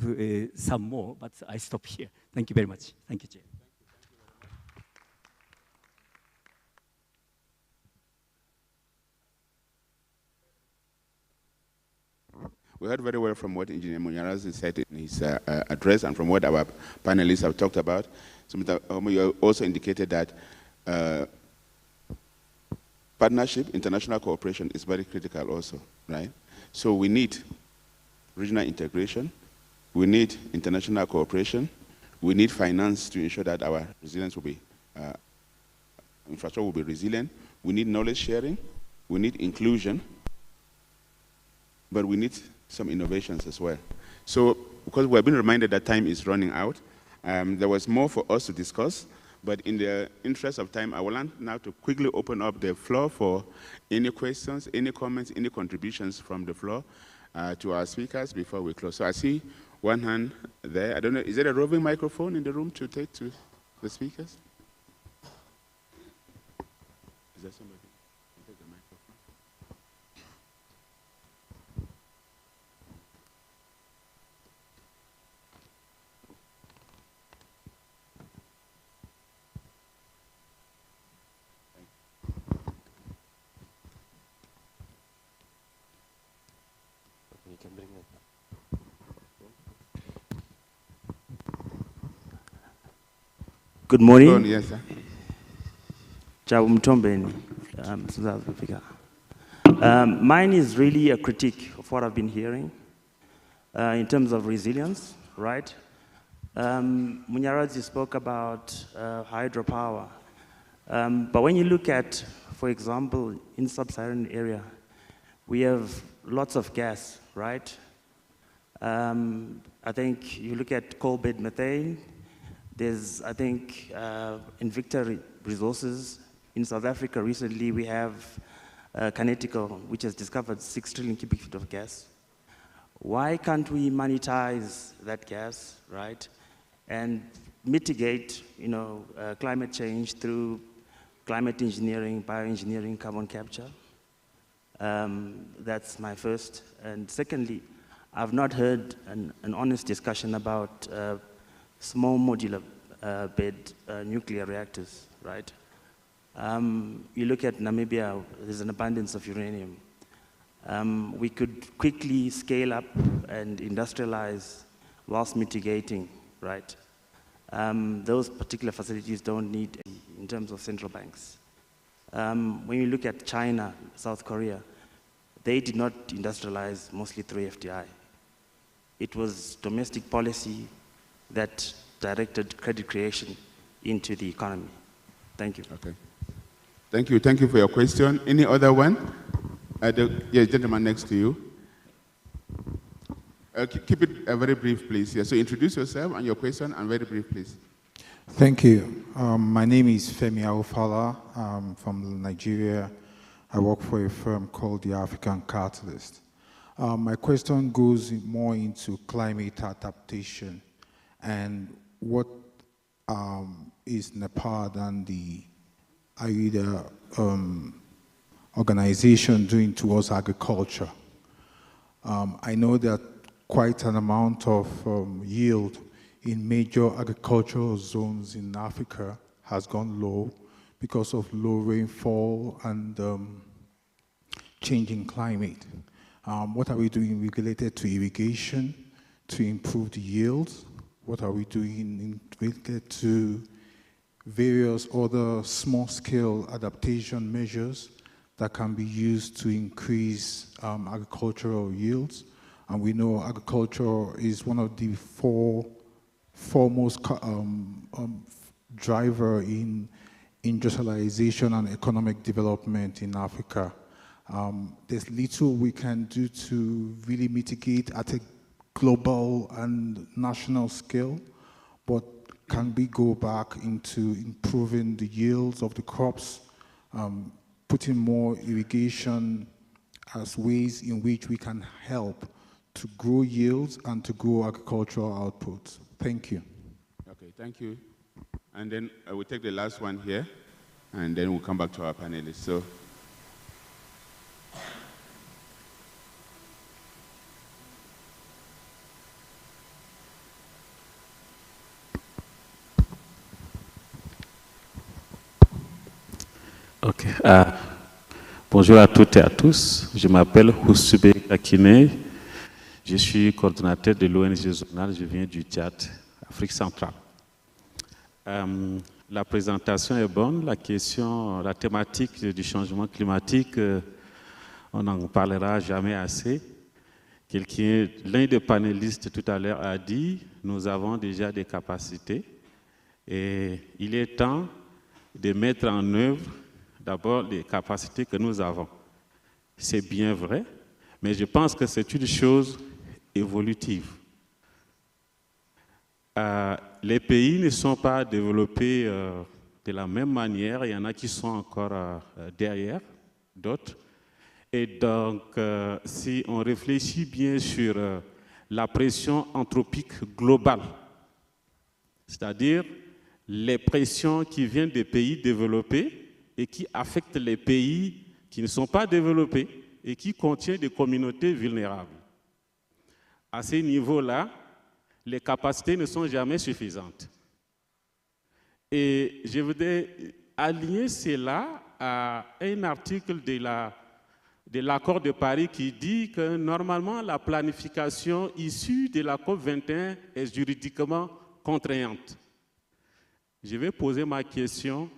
some more, but I stop here. Thank you very much. Thank you, Chair. We heard very well from what Engineer Munyarazi said in his address and from what our panelists have talked about. So Mr. Omo also indicated that partnership, international cooperation is very critical also, right? So we need regional integration, we need international cooperation, we need finance to ensure that our resilience will be, infrastructure will be resilient, we need knowledge sharing, we need inclusion, but we need some innovations as well. So, because we've been reminded that time is running out, there was more for us to discuss, but in the interest of time, I would like now to quickly open up the floor for any questions, any comments, any contributions from the floor to our speakers before we close. So I see one hand there. I don't know, is there a roving microphone in the room to take to the speakers? Is there somebody? Take the microphone. You can bring it. Good morning. Yes, sir. Jabu Mtombeni, South Africa. Mine is really a critique of what I've been hearing in terms of resilience, right? Munyarazi spoke about hydropower. But when you look at, for example, in sub-Saharan area, we have lots of gas, right? I think you look at coal bed methane, there's, I think, Invicta Resources in South Africa recently, we have Canetico, which has discovered 6 trillion cubic feet of gas. Why can't we monetize that gas, right? And mitigate, climate change through climate engineering, bioengineering, carbon capture? That's my first. And secondly, I've not heard an honest discussion about small modular bed nuclear reactors, right? You look at Namibia, there's an abundance of uranium. We could quickly scale up and industrialize whilst mitigating, right? Those particular facilities don't need in terms of central banks. When you look at China, South Korea, they did not industrialize mostly through FDI. It was domestic policy that directed credit creation into the economy. Thank you. Okay. Thank you. Thank you for your question. Any other one? Yes, gentleman next to you. Keep it very brief, please. Yeah, so introduce yourself and your question, and very brief, please. Thank you. My name is Femi Awofala. I'm from Nigeria. I work for a firm called the African Catalyst. My question goes more into climate adaptation and what is NEPAD and the PIDA organization doing towards agriculture. I know that quite an amount of yield in major agricultural zones in Africa has gone low because of low rainfall and changing climate. What are we doing related to irrigation to improve the yields? What are we doing related to various other small-scale adaptation measures that can be used to increase agricultural yields? And we know agriculture is one of the foremost driver in industrialization and economic development in Africa. There's little we can do to really mitigate at a global and national scale, but can we go back into improving the yields of the crops, putting more irrigation as ways in which we can help to grow yields and to grow agricultural outputs? Thank you. Okay, thank you. And then we'll take the last one here, and then we'll come back to our panelists. So. Ok. Bonjour à toutes et à tous. Je m'appelle Houssube Kakine. Je suis coordonnateur de l'ONG zonale. Je viens du Tchad, Afrique centrale. La présentation est bonne. La thématique du changement climatique, on n'en parlera jamais assez. L'un des panélistes tout à l'heure a dit, nous avons déjà des capacités et il est temps de mettre en œuvre d'abord les capacités que nous avons. C'est bien vrai, mais je pense que c'est une chose évolutive. Les pays ne sont pas développés de la même manière, il y en a qui sont encore derrière d'autres. Et donc, si on réfléchit bien sur la pression anthropique globale, c'est-à-dire les pressions qui viennent des pays développés et qui affectent les pays qui ne sont pas développés et qui contiennent des communautés vulnérables. À ces niveaux-là, les capacités ne sont jamais suffisantes. Et je voudrais aligner cela à un article de l'accord de Paris qui dit que normalement la planification issue de la COP21 est juridiquement contraignante. Je vais poser ma question.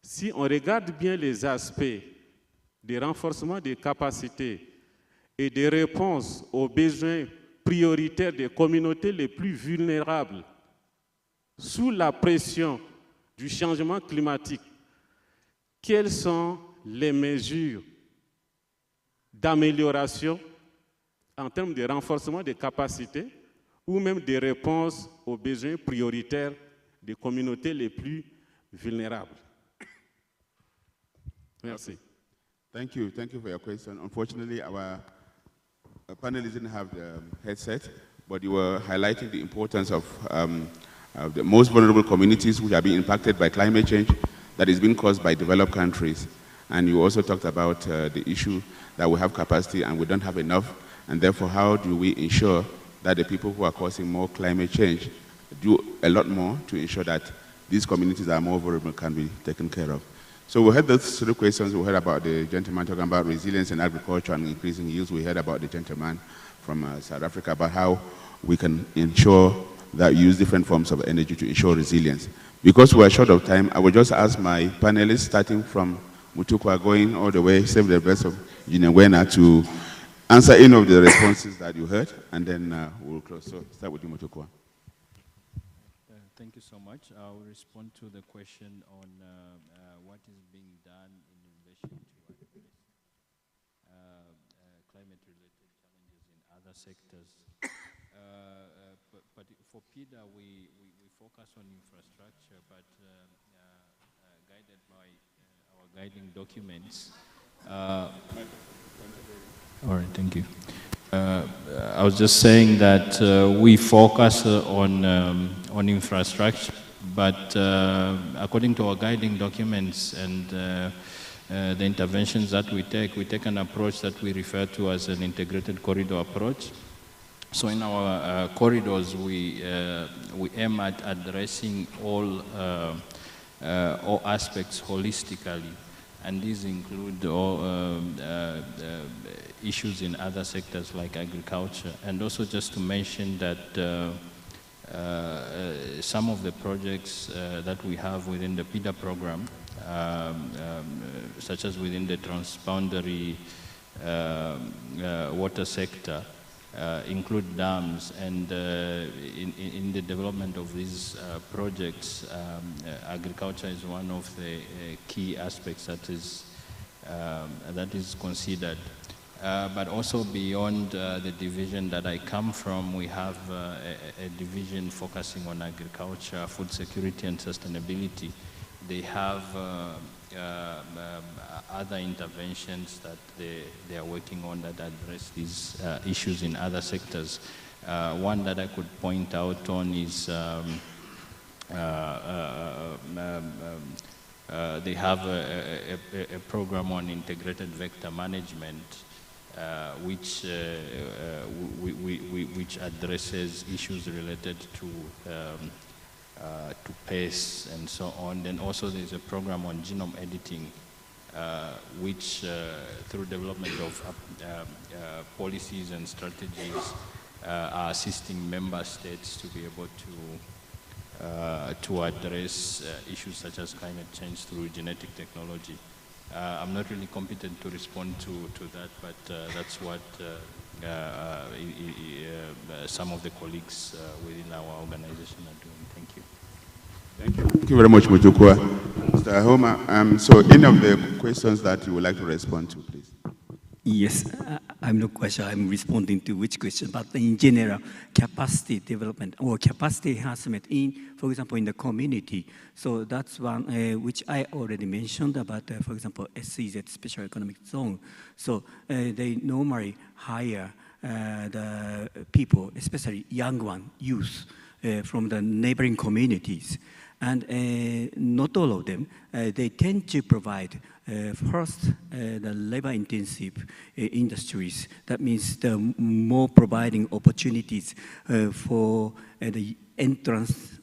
Si on regarde bien les aspects de renforcement des capacités et de réponse aux besoins prioritaires des communautés les plus vulnérables sous la pression du changement climatique, quelles sont les mesures d'amélioration en termes de renforcement des capacités ou même de réponse aux besoins prioritaires des communautés les plus vulnérables? Merci. Thank you for your question. Unfortunately, our panelists didn't have the headset, but you were highlighting the importance of the most vulnerable communities which are being impacted by climate change that is being caused by developed countries. And you also talked about the issue that we have capacity and we don't have enough, and therefore how do we ensure that the people who are causing more climate change do a lot more to ensure that these communities that are more vulnerable can be taken care of. So we heard those three questions. We heard about the gentleman talking about resilience in agriculture and increasing yields. We heard about the gentleman from South Africa about how we can ensure that we use different forms of energy to ensure resilience. Because we are short of time, I will just ask my panelists, starting from Mutukwa, going all the way, save the best of Jinewena, to answer any of the responses that you heard, and then we'll close. So start with you, Mutukwa. Thank you so much. I will respond to the question on what is being done in relation to climate-related challenges in other sectors. But for PIDA, we focus on infrastructure, but guided by our guiding documents. All right, thank you. I was just saying that we focus on infrastructure, but according to our guiding documents and the interventions that we take an approach that we refer to as an integrated corridor approach. So in our corridors, we aim at addressing all aspects holistically, and these include all issues in other sectors like agriculture. And also just to mention that some of the projects that we have within the PIDA program, such as within the transboundary water sector, include dams, and in the development of these projects, agriculture is one of the key aspects that is considered. But also beyond the division that I come from, we have a division focusing on agriculture, food security and sustainability. They have other interventions that they are working on that address these issues in other sectors. One that I could point out on is they have a program on integrated vector management, which addresses issues related to pests and so on. Then also there's a program on genome editing, which through development of policies and strategies are assisting member states to be able to address issues such as climate change through genetic technology. I'm not really competent to respond to that, but that's what some of the colleagues within our organization are doing. Thank you. Thank you. Thank you very much, Mutukwa. Mr. Homa, so any of the questions that you would like to respond to, please? Yes, I'm not quite sure I'm responding to which question, but in general, capacity development or capacity enhancement in, for example, in the community. So that's one which I already mentioned about, for example, SEZ, Special Economic Zone. So they normally hire the people, especially young one, youth, from the neighboring communities. And not all of them, they tend to provide first the labor-intensive industries. That means the more providing opportunities for the entrance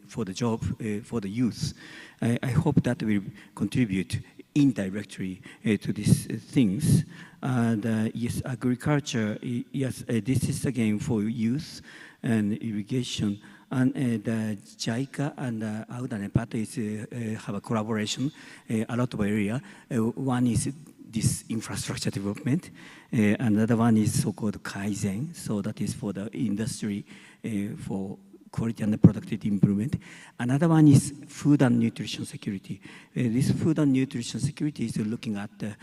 for the job for the youth. I hope that will contribute indirectly to these things. And yes, agriculture, yes, this is again for youth and irrigation. And the JICA and Auda have a collaboration, a lot of area. One is this infrastructure development. Another one is so-called Kaizen. So that is for the industry, for quality and productivity improvement. Another one is food and nutrition security. This food and nutrition security is looking at the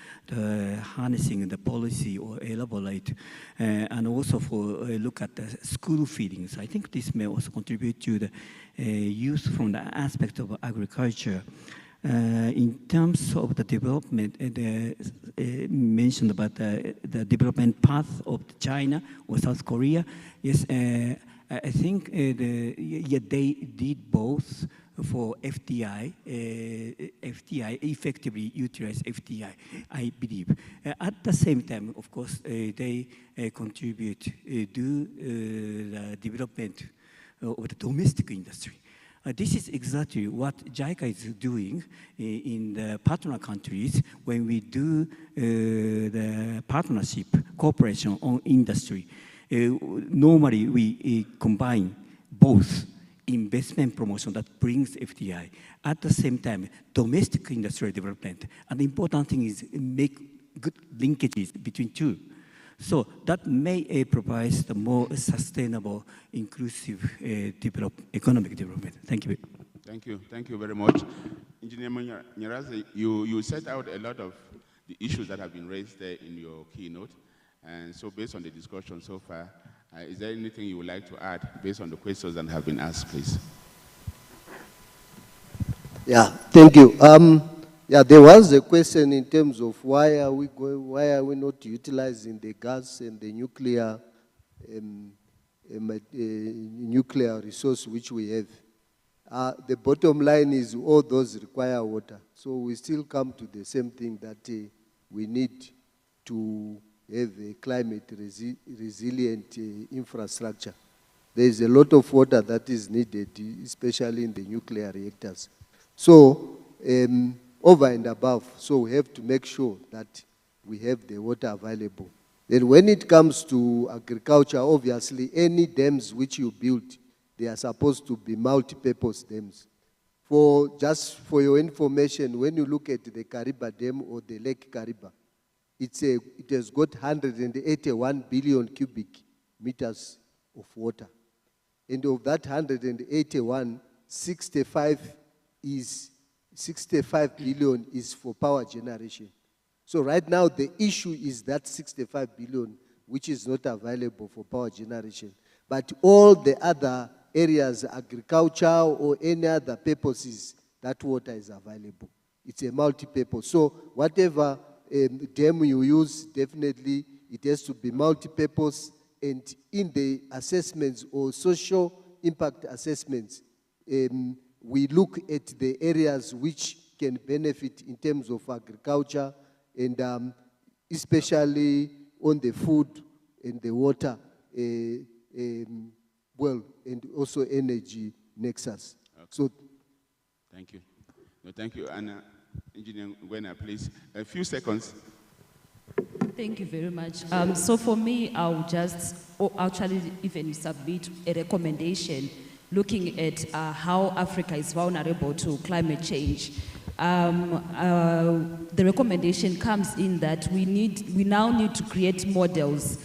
harnessing the policy or elaborate, and also for look at the school feedings. I think this may also contribute to the use from the aspect of agriculture. In terms of the development, mentioned about the development path of China or South Korea. Yes, I think they did both for FDI, effectively utilize FDI, I believe. At the same time, of course, they contribute to the development of the domestic industry. This is exactly what JICA is doing in the partner countries when we do the partnership, cooperation on industry. Normally, we combine both investment promotion that brings FDI, at the same time, domestic industrial development. And the important thing is make good linkages between two. So that may provide the more sustainable, inclusive economic development. Thank you. Thank you. Thank you very much. Engineer Nyirazi, you set out a lot of the issues that have been raised there in your keynote. And so based on the discussion so far, is there anything you would like to add based on the questions that have been asked, please? Yeah, thank you. Yeah, there was a question in terms of why are we not utilizing the gas and the nuclear nuclear resource which we have. The bottom line is all those require water. So we still come to the same thing that we need to have a climate resilient infrastructure. There is a lot of water that is needed, especially in the nuclear reactors. So over and above, so we have to make sure that we have the water available. Then when it comes to agriculture, obviously any dams which you build, they are supposed to be multi-purpose dams. Just for your information, when you look at the Kariba Dam or the Lake Kariba, it has got 181 billion cubic meters of water. And of that 181, 65 billion is for power generation. So right now the issue is that 65 billion which is not available for power generation. But all the other areas, agriculture or any other purposes, that water is available. It's a multi-purpose. So whatever dam you use, definitely it has to be multi-purpose, and in the assessments or social impact assessments, we look at the areas which can benefit in terms of agriculture and especially on the food and the water, well, and also energy nexus. Okay. So, thank you. No, thank you. And Engineer Gwena, please, a few seconds. Thank you very much. So for me, I'll just actually even submit a recommendation looking at how Africa is vulnerable to climate change. The recommendation comes in that we now need to create models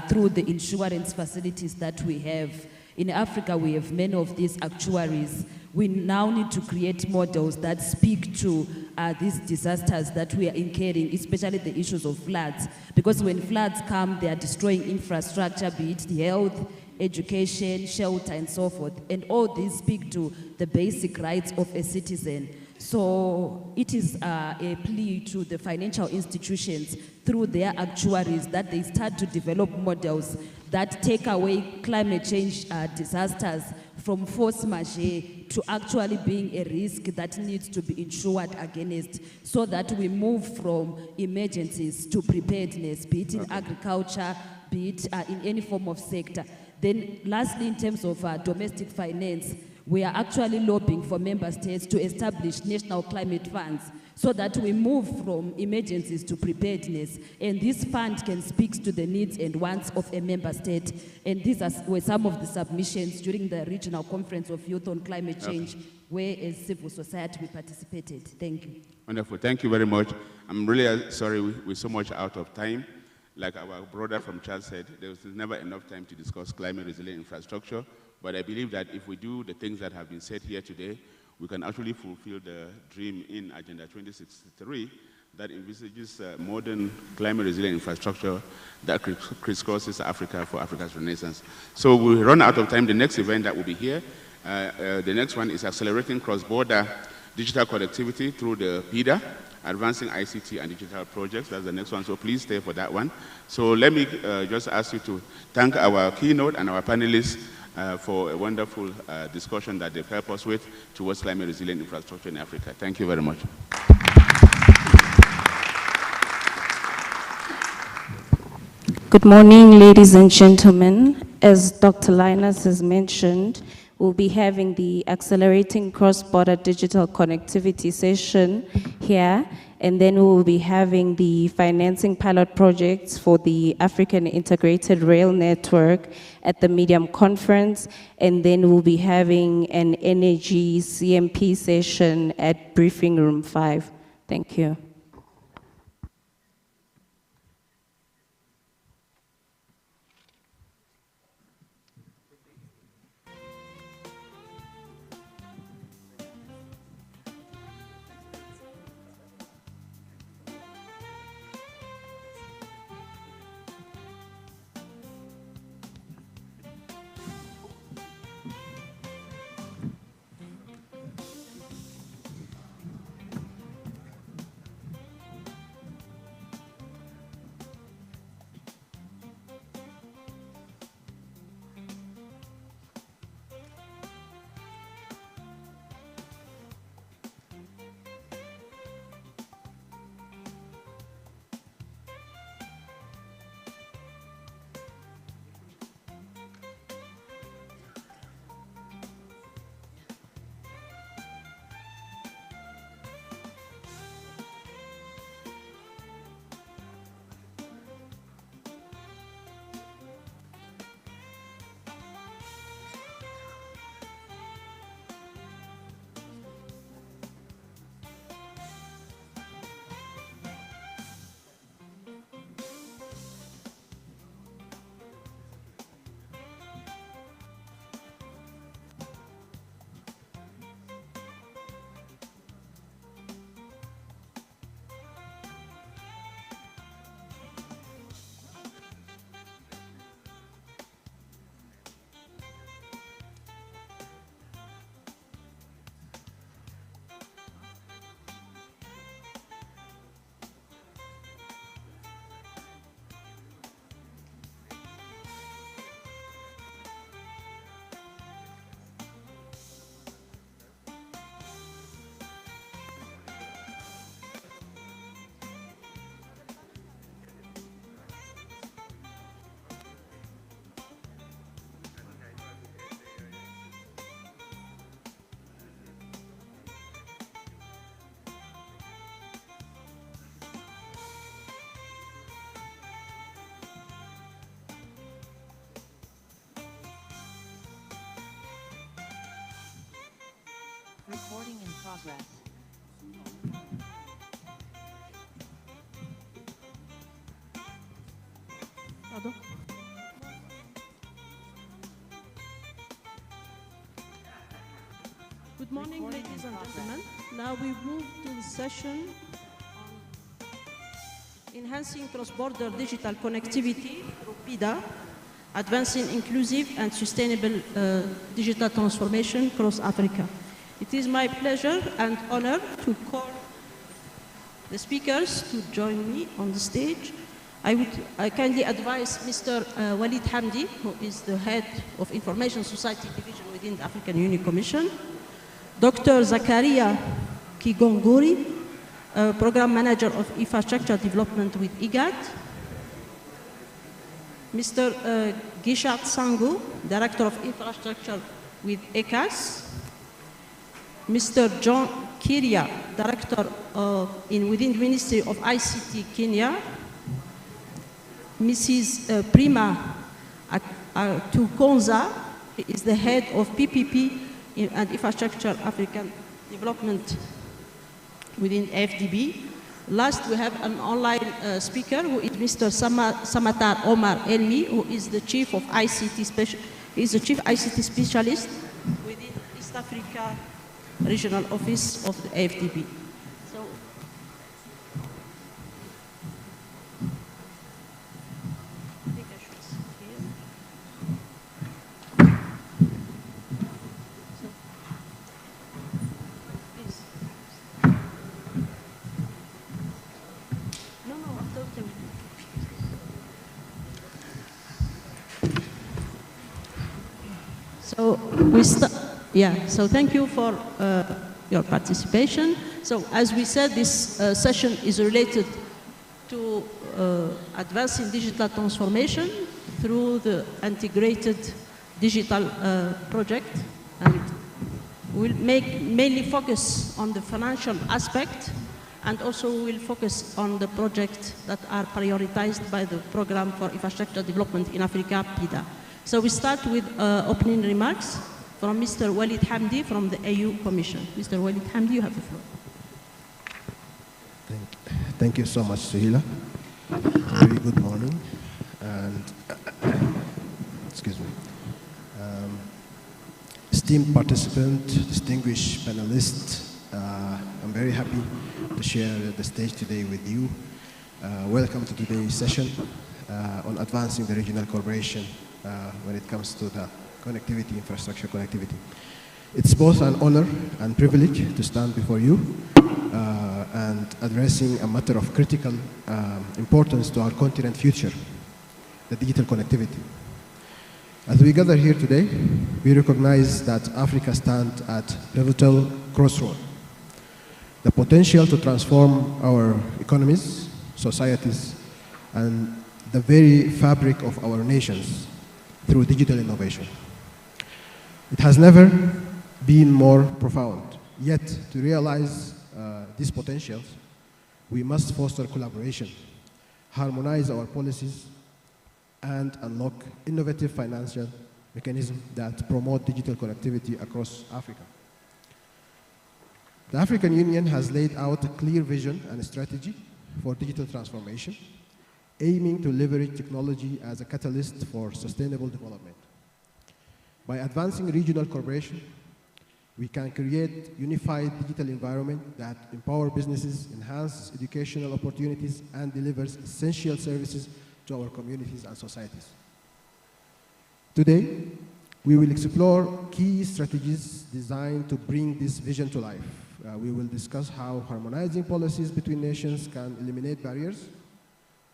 through the insurance facilities that we have. In Africa, we have many of these actuaries. We now need to create models that speak to these disasters that we are incurring, especially the issues of floods. Because when floods come, they are destroying infrastructure, be it health, education, shelter, and so forth. And all these speak to the basic rights of a citizen. So it is a plea to the financial institutions through their actuaries that they start to develop models that take away climate change disasters from force majeure to actually being a risk that needs to be insured against, so that we move from emergencies to preparedness, be it in agriculture, be it in any form of sector. Then lastly, in terms of domestic finance, we are actually lobbying for member states to establish national climate funds so that we move from emergencies to preparedness. And this fund can speak to the needs and wants of a member state. And these were some of the submissions during the regional conference of youth on climate change, where as civil society we participated. Thank you. Wonderful. Thank you very much. I'm really sorry we're so much out of time. Like our brother from Chad said, there was never enough time to discuss climate resilient infrastructure. But I believe that if we do the things that have been said here today, we can actually fulfill the dream in Agenda 2063 that envisages modern climate resilient infrastructure that crisscrosses Africa for Africa's renaissance. So we run out of time. The next event that will be here, the next one is accelerating cross-border digital connectivity through the PIDA, advancing ICT and digital projects. That's the next one, so please stay for that one. So let me just ask you to thank our keynote and our panelists for a wonderful discussion that they've helped us with towards climate resilient infrastructure in Africa. Thank you very much. Good morning, ladies and gentlemen. As Dr. Linus has mentioned, we'll be having the Accelerating Cross-Border Digital Connectivity session here, and then we will be having the financing pilot projects for the African Integrated Rail Network at the Medium Conference, and then we'll be having an energy CMP session at Briefing Room 5. Thank you. progress. Pardon? Good morning, ladies and gentlemen. Now we move to the session on enhancing cross-border digital connectivity through PIDA, advancing inclusive and sustainable digital transformation across Africa. It is my pleasure and honor to call the speakers to join me on the stage. I kindly advise Mr. Walid Hamdi, who is the head of Information Society Division within the African Union Commission, Dr. Zakaria Kigonguri, Program Manager of Infrastructure Development with IGAD, Mr. Gishat Sangu, Director of Infrastructure with ECAS, Mr. John Kiria, Director within the Ministry of ICT Kenya, Mrs. Prima Tukonza, who is the head of PPP and Infrastructure African Development within FDB. Last, we have an online speaker who is Mr. Samatar Omar Elmi, who is the Chief of ICT Specialist within East Africa Regional Office of the FDB. So, I think I should sit here. So, please. No, after them. So we start. Yeah, so thank you for your participation. So as we said, this session is related to advancing digital transformation through the integrated digital project, and we'll mainly focus on the financial aspect, and also we'll focus on the projects that are prioritized by the Program for Infrastructure Development in Africa, PIDA. So we start with opening remarks from Mr. Walid Hamdi from the AU Commission. Mr. Walid Hamdi, you have the floor. Thank you so much, Suhila. Very good morning, and excuse me. Esteemed participant, distinguished panelists, I'm very happy to share the stage today with you. Welcome to today's session on advancing the regional cooperation when it comes to the connectivity, infrastructure connectivity. It's both an honor and privilege to stand before you and addressing a matter of critical importance to our continent future, the digital connectivity. As we gather here today, we recognize that Africa stands at pivotal crossroads. The potential to transform our economies, societies, and the very fabric of our nations through digital innovation. It has never been more profound. Yet, to realize these potentials, we must foster collaboration, harmonize our policies, and unlock innovative financial mechanisms that promote digital connectivity across Africa. The African Union has laid out a clear vision and strategy for digital transformation, aiming to leverage technology as a catalyst for sustainable development. By advancing regional cooperation, we can create a unified digital environment that empowers businesses, enhances educational opportunities, and delivers essential services to our communities and societies. Today, we will explore key strategies designed to bring this vision to life. We will discuss how harmonizing policies between nations can eliminate barriers,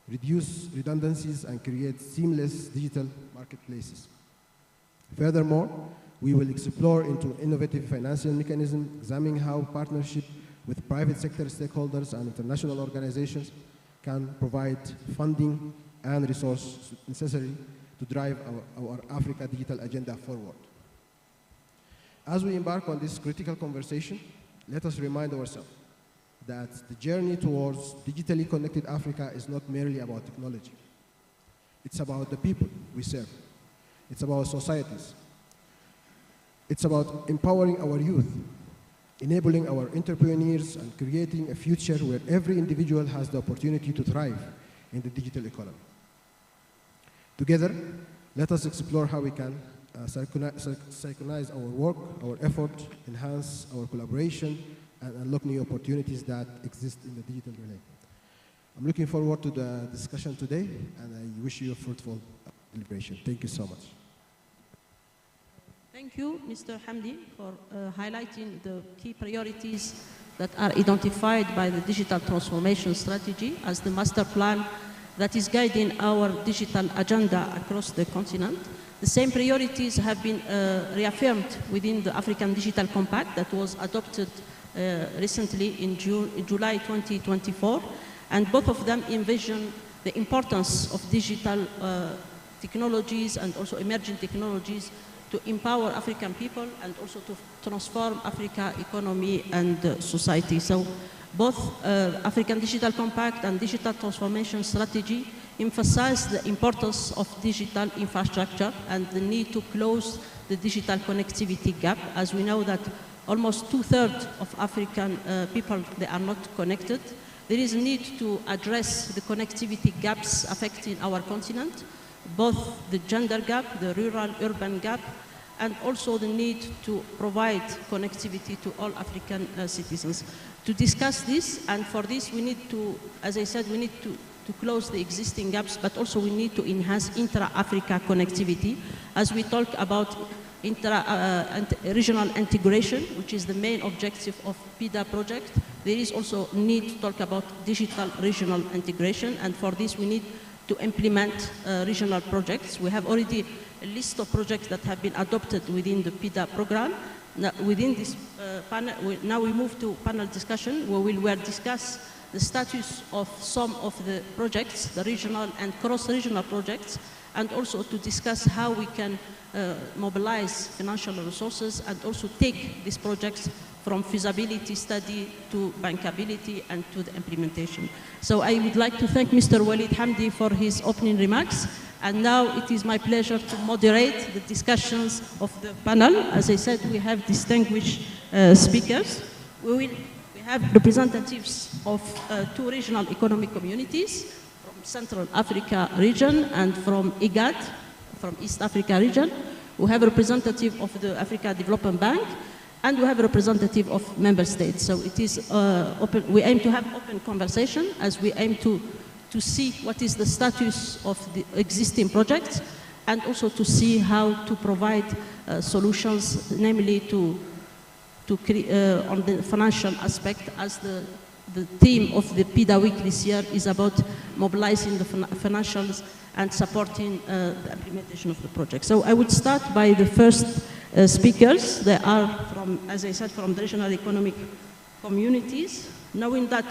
reduce redundancies, and create seamless digital marketplaces. Furthermore, we will explore into innovative financial mechanisms, examining how partnership with private sector stakeholders and international organizations can provide funding and resources necessary to drive our Africa digital agenda forward. As we embark on this critical conversation, let us remind ourselves that the journey towards digitally connected Africa is not merely about technology. It's about the people we serve. It's about societies. It's about empowering our youth enabling our entrepreneurs and creating a future where every individual has the opportunity to thrive in the digital economy. Together, let us explore how we can synchronize our work, our effort, enhance our collaboration, and unlock new opportunities that exist in the digital relay. I'm looking forward to the discussion today, and I wish you a fruitful deliberation. Thank you so much. Thank you, Mr. Hamdi, for highlighting the key priorities that are identified by the digital transformation strategy as the master plan that is guiding our digital agenda across the continent. The same priorities have been reaffirmed within the African Digital Compact that was adopted recently in July 2024, and both of them envision the importance of digital technologies and also emerging technologies to empower African people and also to transform Africa economy and society. So both African Digital Compact and Digital Transformation Strategy emphasize the importance of digital infrastructure and the need to close the digital connectivity gap, as we know that almost 2/3 of African people, they are not connected. There is a need to address the connectivity gaps affecting our continent, both the gender gap, the rural-urban gap, and also the need to provide connectivity to all African citizens. To discuss this, and for this we need to, as I said, we need to close the existing gaps, but also we need to enhance intra-Africa connectivity as we talk about regional integration, which is the main objective of PIDA project. There is also need to talk about digital regional integration, and for this we need to implement regional projects. We have already a list of projects that have been adopted within the PIDA program. Now, within this panel, now we move to panel discussion, where we will discuss the status of some of the projects, the regional and cross-regional projects, and also to discuss how we can mobilize financial resources and also take these projects from feasibility study to bankability and to the implementation. So I would like to thank Mr. Walid Hamdi for his opening remarks. And now it is my pleasure to moderate the discussions of the panel. As I said, we have distinguished speakers. We have representatives of 2 regional economic communities from Central Africa region and from IGAD, from East Africa region. We have a representative of the Africa Development Bank, and we have a representative of member states. So it is open. We aim to have open conversation as we aim to see what is the status of the existing projects, and also to see how to provide solutions, namely on the financial aspect, as the theme of the PIDA week this year is about mobilizing the financials and supporting the implementation of the project. So I would start by the first speakers. They are from, as I said, from the regional economic communities, knowing that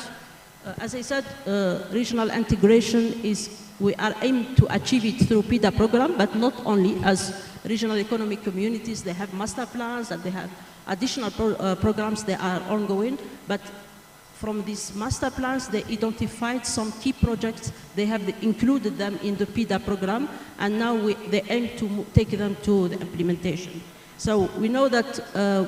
as I said, regional integration we are aimed to achieve it through PIDA program, but not only. As regional economic communities, they have master plans and they have additional programs that are ongoing, but from these master plans, they identified some key projects. They have included them in the PIDA program, and now they aim to take them to the implementation. So we know that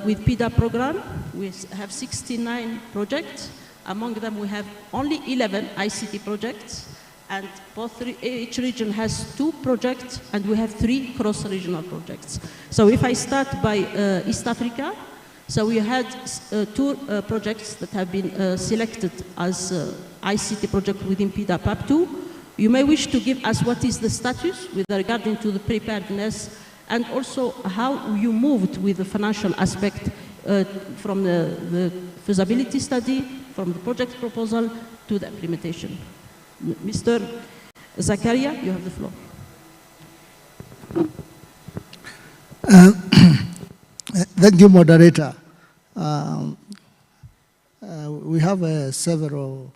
with PIDA program, we have 69 projects. Among them, we have only 11 ICT projects, and each region has 2 projects, and we have 3 cross-regional projects. So if I start by East Africa, so we had 2 projects that have been selected as ICT project within PIDA PAP2. You may wish to give us what is the status with regarding to the preparedness, and also how you moved with the financial aspect from the feasibility study, from the project proposal to the implementation. Mr. Zakaria, you have the floor. Thank you, moderator. We have several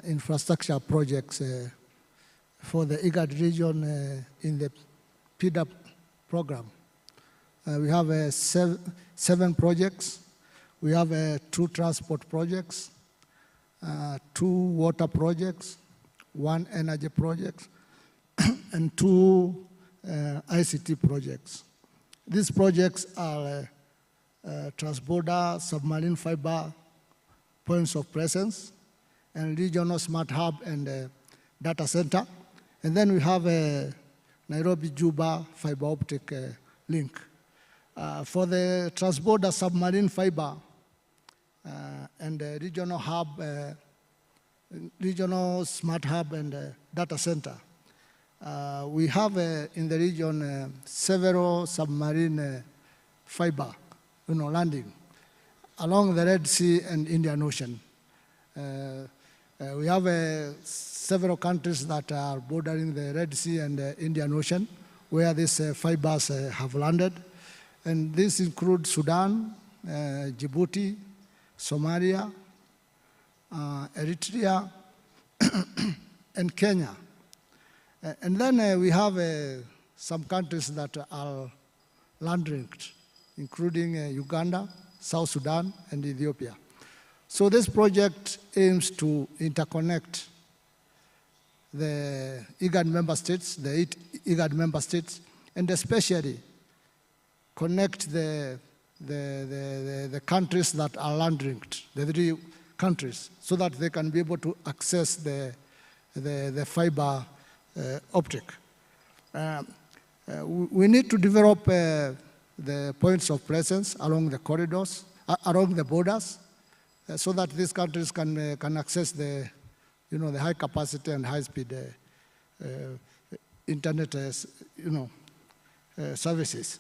infrastructure projects for the IGAD region in the PIDA program. We have 7 projects. We have 2 transport projects, 2 water projects, 1 energy project, and 2 ICT projects. These projects are transborder submarine fiber points of presence, and regional smart hub and data center. And then we have a Nairobi-Juba fiber optic link. For the transborder submarine fiber and regional hub, regional smart hub and data center, we have in the region several submarine fiber, landing along the Red Sea and Indian Ocean. We have several countries that are bordering the Red Sea and the Indian Ocean where these fibers have landed. And this includes Sudan, Djibouti, Somalia, Eritrea, and Kenya. And then we have some countries that are land-linked, including Uganda, South Sudan, and Ethiopia. So this project aims to interconnect the IGAD member states, the 8 IGAD member states, and especially connect the countries that are land-linked, the 3 countries, so that they can be able to access the fiber optic. We need to develop the points of presence along the corridors, along the borders, so that these countries can access the high capacity and high speed internet services.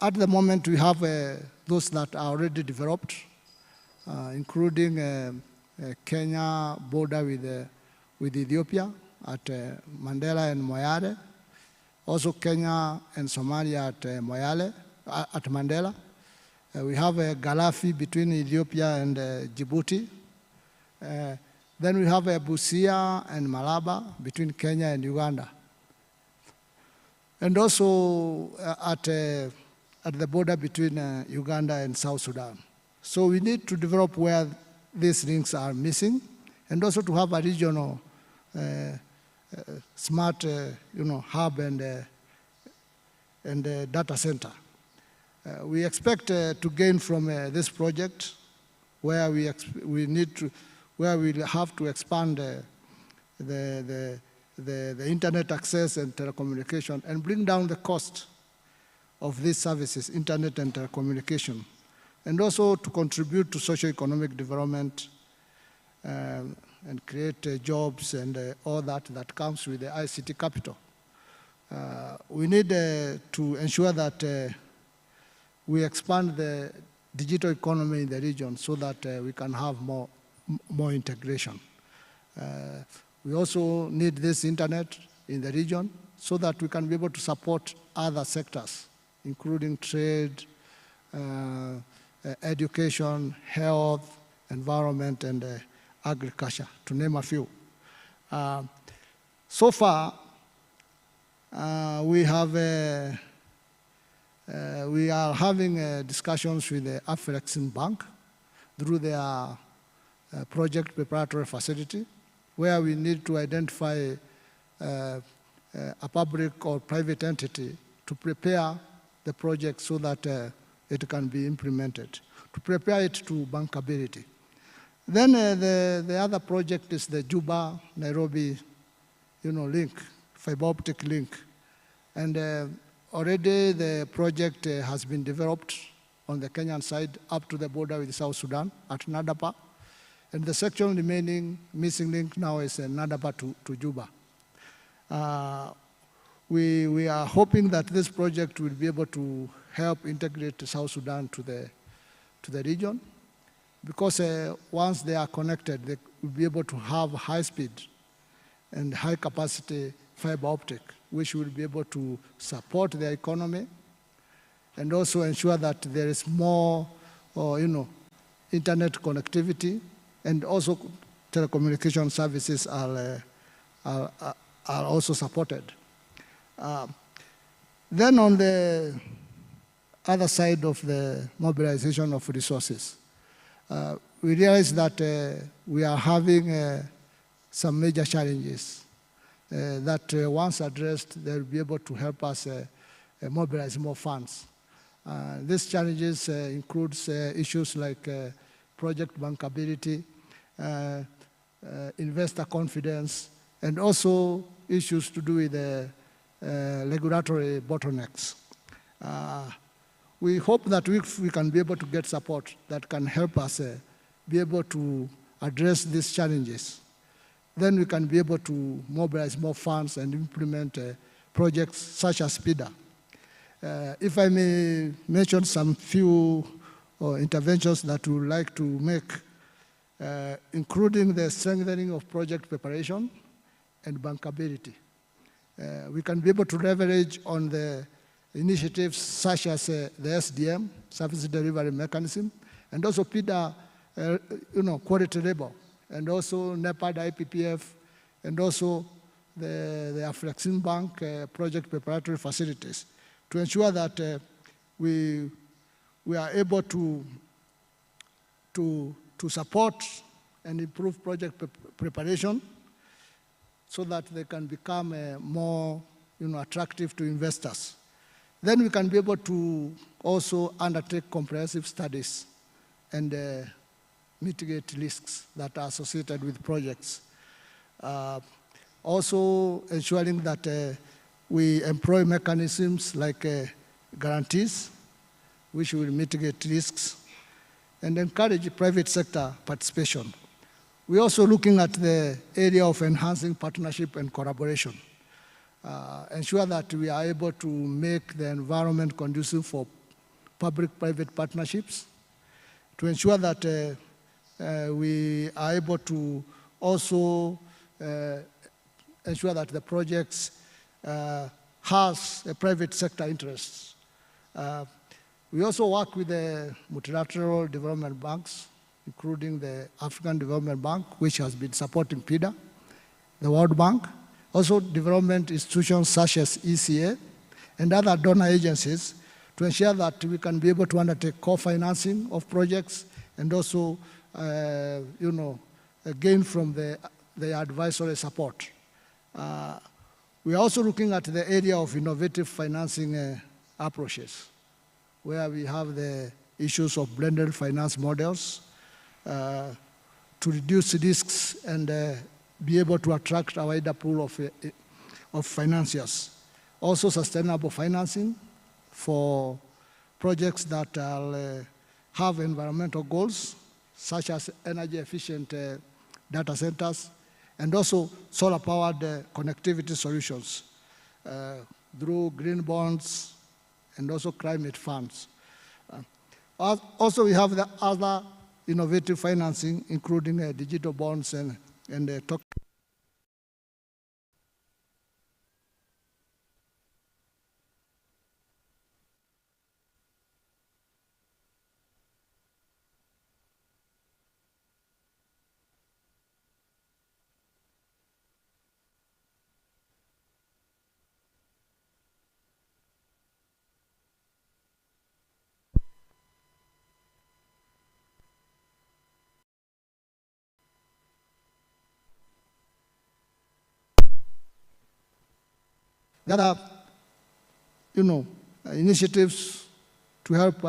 At the moment, we have those that are already developed, including Kenya border with Ethiopia at Mandela and Moyale, also Kenya and Somalia at Moyale, at Mandela. We have a Galafi between Ethiopia and Djibouti. Then we have a Busia and Malaba between Kenya and Uganda. And also at the border between Uganda and South Sudan. So we need to develop where these links are missing, and also to have a regional smart hub and data center. We expect to gain from this project where we have to expand the internet access and telecommunication and bring down the cost of these services, internet and telecommunication, and also to contribute to socio-economic development and create jobs and all that comes with the ICT capital. We need to ensure that we expand the digital economy in the region so that we can have more integration. We also need this internet in the region so that we can be able to support other sectors, including trade, education, health, environment, and agriculture, to name a few. So far, we are having discussions with the Afrexim Bank through their project preparatory facility, where we need to identify a public or private entity to prepare the project so that it can be implemented, to prepare it to bankability. Then the other project is the Juba-Nairobi link, fiber optic link. And already the project has been developed on the Kenyan side up to the border with South Sudan at Nadapa. And the section remaining missing link now is Nadapa to Juba. We are hoping that this project will be able to help integrate South Sudan to the region, because once they are connected, they will be able to have high speed and high capacity fiber optic, which will be able to support their economy and also ensure that there is more, internet connectivity, and also telecommunication services are also supported. Then on the other side of the mobilization of resources, we realize that we are having some major challenges that once addressed, they will be able to help us mobilize more funds. These challenges includes issues like project bankability, investor confidence, and also issues to do with regulatory bottlenecks. We hope that we can be able to get support that can help us be able to address these challenges. Then we can be able to mobilize more funds and implement projects such as PIDA. If I may mention some few interventions that we would like to make, including the strengthening of project preparation and bankability. We can be able to leverage on the initiatives such as the SDM, Service Delivery Mechanism, and also PIDA, quality label, and also NEPAD IPPF, and also the Afrexim Bank project preparatory facilities to ensure that we are able to support and improve project preparation so that they can become more attractive to investors. Then we can be able to also undertake comprehensive studies and mitigate risks that are associated with projects. Also ensuring that we employ mechanisms like guarantees, which will mitigate risks, and encourage private sector participation. We're also looking at the area of enhancing partnership and collaboration. Ensure that we are able to make the environment conducive for public-private partnerships, to ensure that we are able to also ensure that the projects has a private sector interests. We also work with the multilateral development banks, including the African Development Bank, which has been supporting PIDA, the World Bank, also development institutions such as ECA and other donor agencies to ensure that we can be able to undertake co-financing of projects and also, gain from the advisory support. We are also looking at the area of innovative financing approaches, where we have the issues of blended finance models to reduce risks and be able to attract a wider pool of financiers. Also sustainable financing for projects that have environmental goals, such as energy efficient data centers, and also solar-powered connectivity solutions through green bonds and also climate funds. Also, we have the other innovative financing, including digital bonds and token. The other, initiatives to help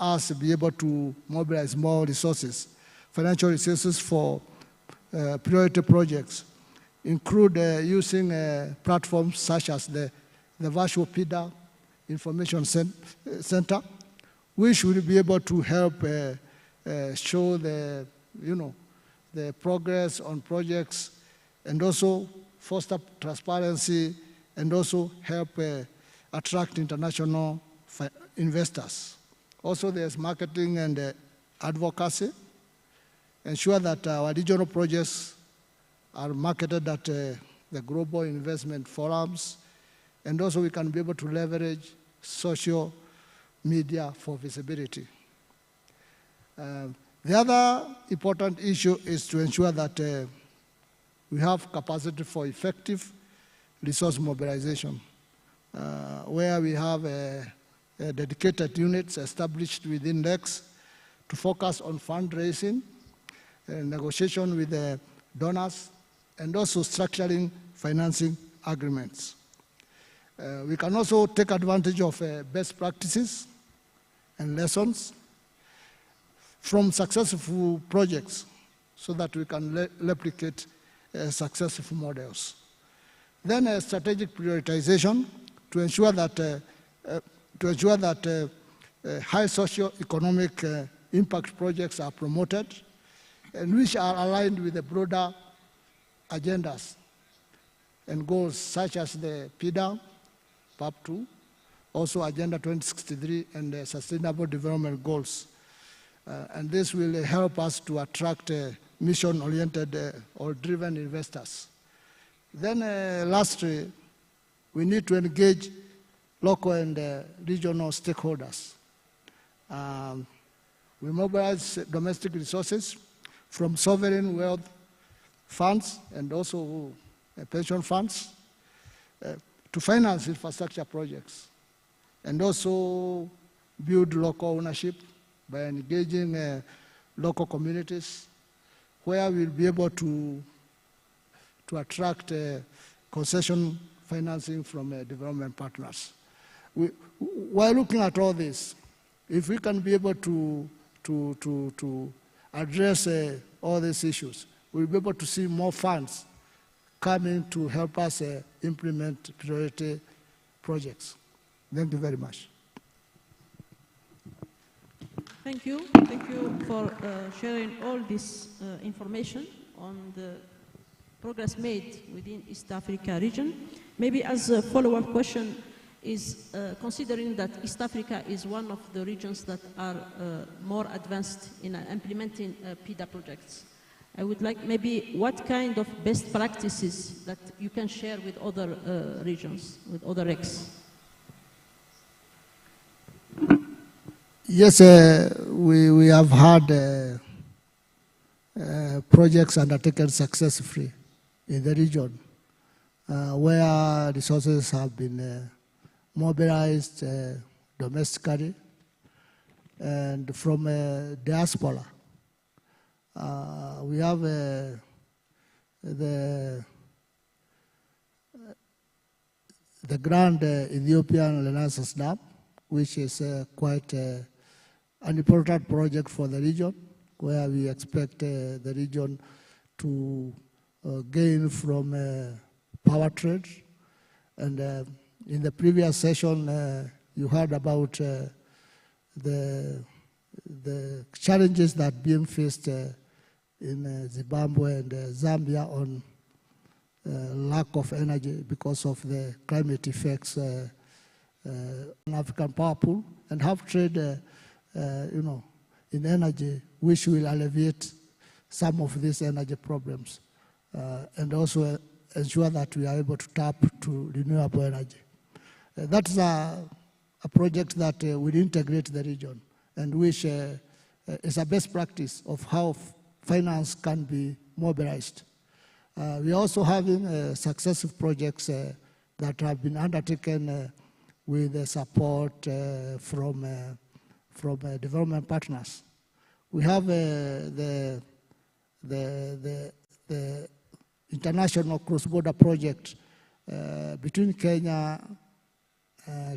us be able to mobilize more resources, financial resources for priority projects, include using platforms such as the virtual PIDA Information Center, which will be able to help show the progress on projects and also foster transparency and also help attract international investors. Also, there's marketing and advocacy. Ensure that our regional projects are marketed at the global investment forums, and also we can be able to leverage social media for visibility. The other important issue is to ensure that we have capacity for effective resource mobilization, where we have dedicated units established within NEX to focus on fundraising, negotiation with the donors, and also structuring financing agreements. We can also take advantage of best practices and lessons from successful projects so that we can replicate successful models. Then a strategic prioritization to ensure that high socio-economic impact projects are promoted and which are aligned with the broader agendas and goals such as the PIDA, PAP2, also Agenda 2063 and the Sustainable Development Goals. And this will help us to attract mission-oriented or driven investors. Then lastly, we need to engage local and regional stakeholders. We mobilize domestic resources from sovereign wealth funds and also pension funds to finance infrastructure projects and also build local ownership by engaging local communities where we'll be able to attract concession financing from development partners. While looking at all this, if we can be able to address all these issues, we'll be able to see more funds coming to help us implement priority projects. Thank you very much. Thank you. Thank you for sharing all this information on the progress made within East Africa region. Maybe as a follow-up question is considering that East Africa is one of the regions that are more advanced in implementing PIDA projects. I would like maybe what kind of best practices that you can share with other regions, with other RECs? Yes, we have had projects undertaken successfully in the region where resources have been mobilized domestically and from diaspora. We have the Grand Ethiopian Renaissance Dam, which is quite an important project for the region, where we expect the region to gain from power trade. And in the previous session, you heard about the challenges that being faced in Zimbabwe and Zambia on lack of energy because of the climate effects on African power pool, and have trade, in energy, which will alleviate some of these energy problems, and also ensure that we are able to tap to renewable energy. That's a project that will integrate the region, and which is a best practice of how finance can be mobilized. We're also having successive projects that have been undertaken with support from development partners. We have the international cross-border project between Kenya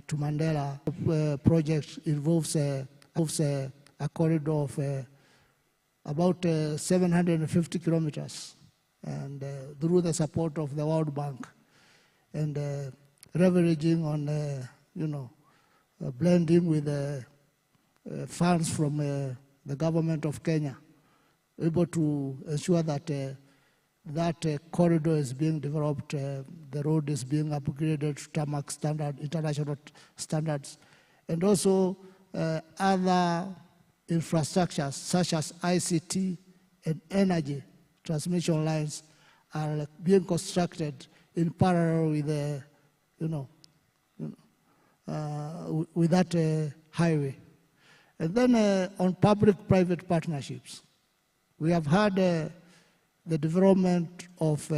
to Mandela. Project involves a corridor of about 750 kilometers, and through the support of the World Bank, and leveraging on, blending with funds from the government of Kenya, able to ensure that that corridor is being developed, the road is being upgraded to tarmac standard, international standards, and also other infrastructures such as ICT and energy transmission lines are being constructed in parallel with with that highway. And then on public-private partnerships, we have had the development of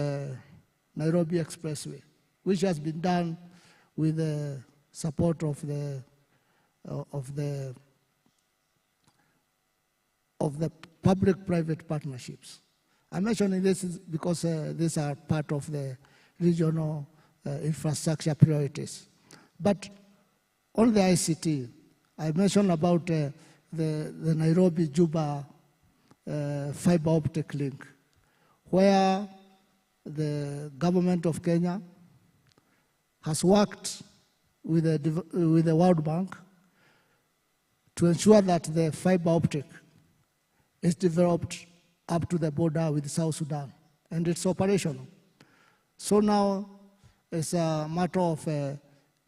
Nairobi Expressway, which has been done with the support of the public-private partnerships. I'm mentioning this because these are part of the regional infrastructure priorities. But on the ICT, I mentioned about the Nairobi-Juba fiber optic link, where the government of Kenya has worked with the World Bank to ensure that the fiber optic is developed up to the border with South Sudan, and it's operational. So now it's a matter of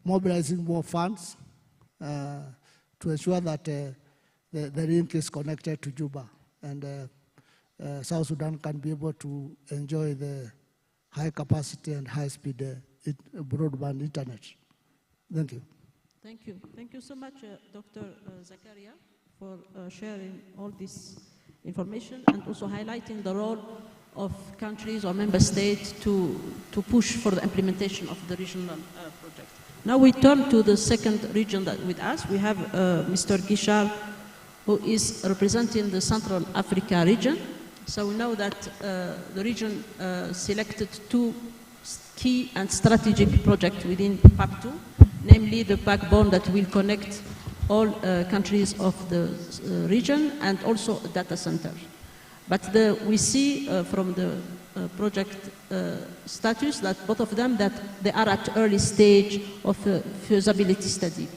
mobilizing more funds to ensure that the link is connected to Juba, and South Sudan can be able to enjoy the high capacity and high speed broadband internet. Thank you. Thank you. Thank you so much, Dr. Zakaria, for sharing all this information and also highlighting the role of countries or member states to push for the implementation of the regional project. Now we turn to the second region that with us. We have Mr. Gishar, who is representing the Central Africa region. So we know that the region selected two key and strategic projects within PAP2, namely the backbone that will connect all countries of the region and also a data center. But we see from the project status that both of them that they are at early stage of feasibility study.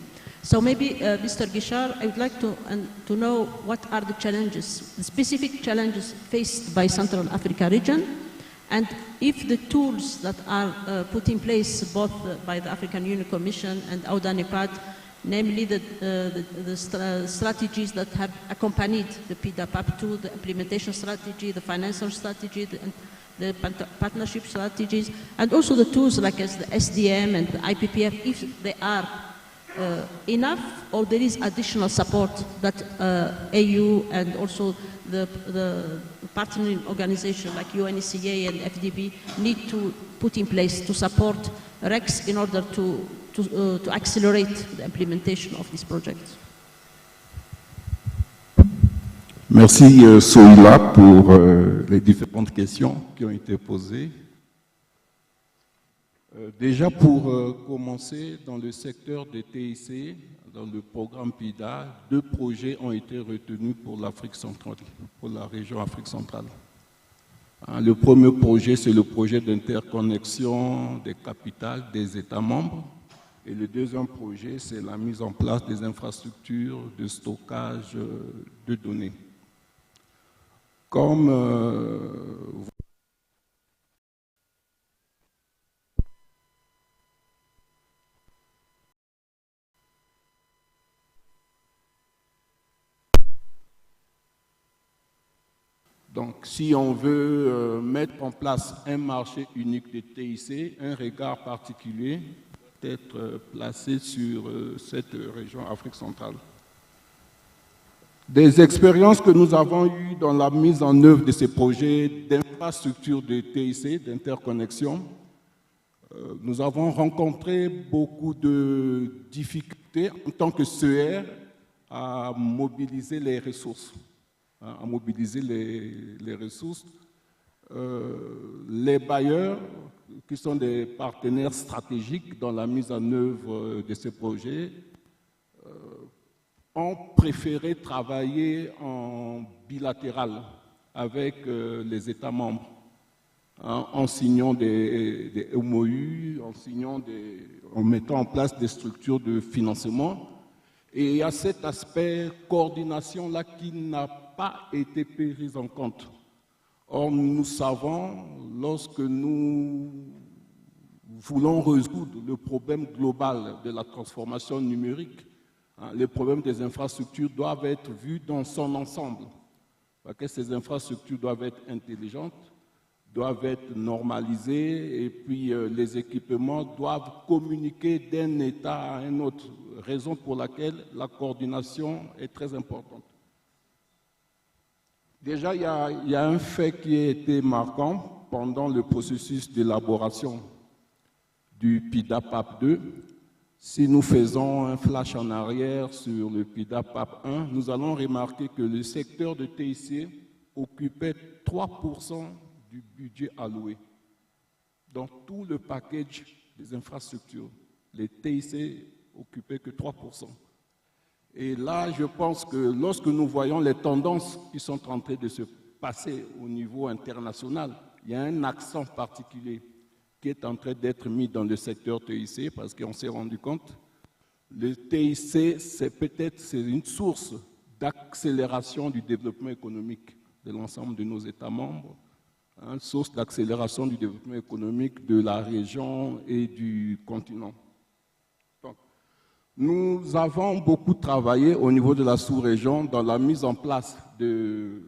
So maybe, Mr. Gishar, I would like to know what are the challenges, the specific challenges faced by Central Africa region, and if the tools that are put in place both by the African Union Commission and AUDA-NEPAD, namely the strategies that have accompanied the PIDA PAP2, the implementation strategy, the financial strategy, the partnership strategies, and also the tools like as the SDM and the IPPF, if they are enough, or there is additional support that AU and also the partnering organization like UNECA and FDB need to put in place to support REX in order to accelerate the implementation of this project. Merci Soila pour les différentes questions qui ont été posées. Déjà pour commencer, dans le secteur des TIC, dans le programme PIDA, 2 projets ont été retenus pour l'Afrique centrale, pour la région Afrique centrale. Le premier projet, c'est le projet d'interconnexion des capitales des États membres. Et le deuxième projet, c'est la mise en place des infrastructures de stockage de données. Comme donc, si on veut mettre en place un marché unique de TIC, un regard particulier doit être placé sur cette région Afrique centrale. Des expériences que nous avons eues dans la mise en œuvre de ces projets d'infrastructure de TIC, d'interconnexion, nous avons rencontré beaucoup de difficultés en tant que CER à mobiliser les ressources. Les bailleurs, qui sont des partenaires stratégiques dans la mise en œuvre de ces projets, ont préféré travailler en bilatéral avec les États membres, en signant des MOU, en mettant en place des structures de financement. Et il y a cet aspect coordination-là qui n'a pas été pris en compte. Or, nous savons, lorsque nous voulons résoudre le problème global de la transformation numérique, les problèmes des infrastructures doivent être vus dans son ensemble. Parce que ces infrastructures doivent être intelligentes, doivent être normalisées, et puis les équipements doivent communiquer d'un État à un autre, raison pour laquelle la coordination est très importante. Déjà, il y a un fait qui a été marquant pendant le processus d'élaboration du PIDA PAP2. Si nous faisons un flash en arrière sur le PIDA PAP1, nous allons remarquer que le secteur de TIC occupait 3% du budget alloué. Dans tout le package des infrastructures, les TIC occupaient que 3%. Et là, je pense que lorsque nous voyons les tendances qui sont en train de se passer au niveau international, il y a un accent particulier qui est en train d'être mis dans le secteur TIC, parce qu'on s'est rendu compte, le TIC, c'est une source d'accélération du développement économique de l'ensemble de nos États membres, une source d'accélération du développement économique de la région et du continent. Donc, nous avons beaucoup travaillé au niveau de la sous-région dans la mise en place de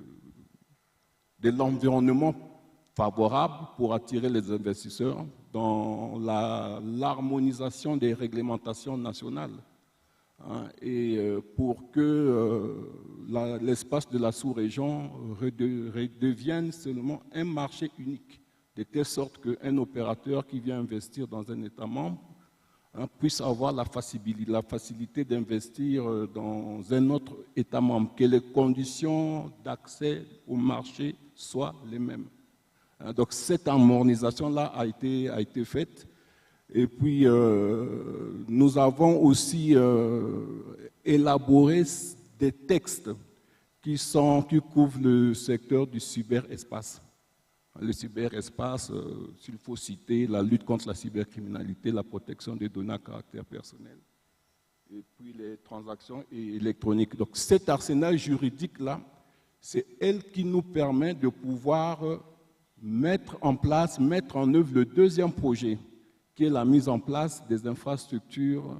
l'environnement favorable pour attirer les investisseurs, dans l'harmonisation des réglementations nationales, et pour que l'espace de la sous-région redevienne seulement un marché unique, de telle sorte qu'un opérateur qui vient investir dans un État membre puisse avoir la facilité d'investir dans un autre État membre, que les conditions d'accès au marché soient les mêmes. Donc cette harmonisation-là a été faite. Et puis nous avons aussi élaboré des textes qui couvrent le secteur du cyberespace. Le cyberespace, s'il faut citer, la lutte contre la cybercriminalité, la protection des données à caractère personnel, et puis les transactions électroniques. Donc cet arsenal juridique-là, c'est elle qui nous permet de pouvoir mettre en œuvre le deuxième projet, qui est la mise en place des infrastructures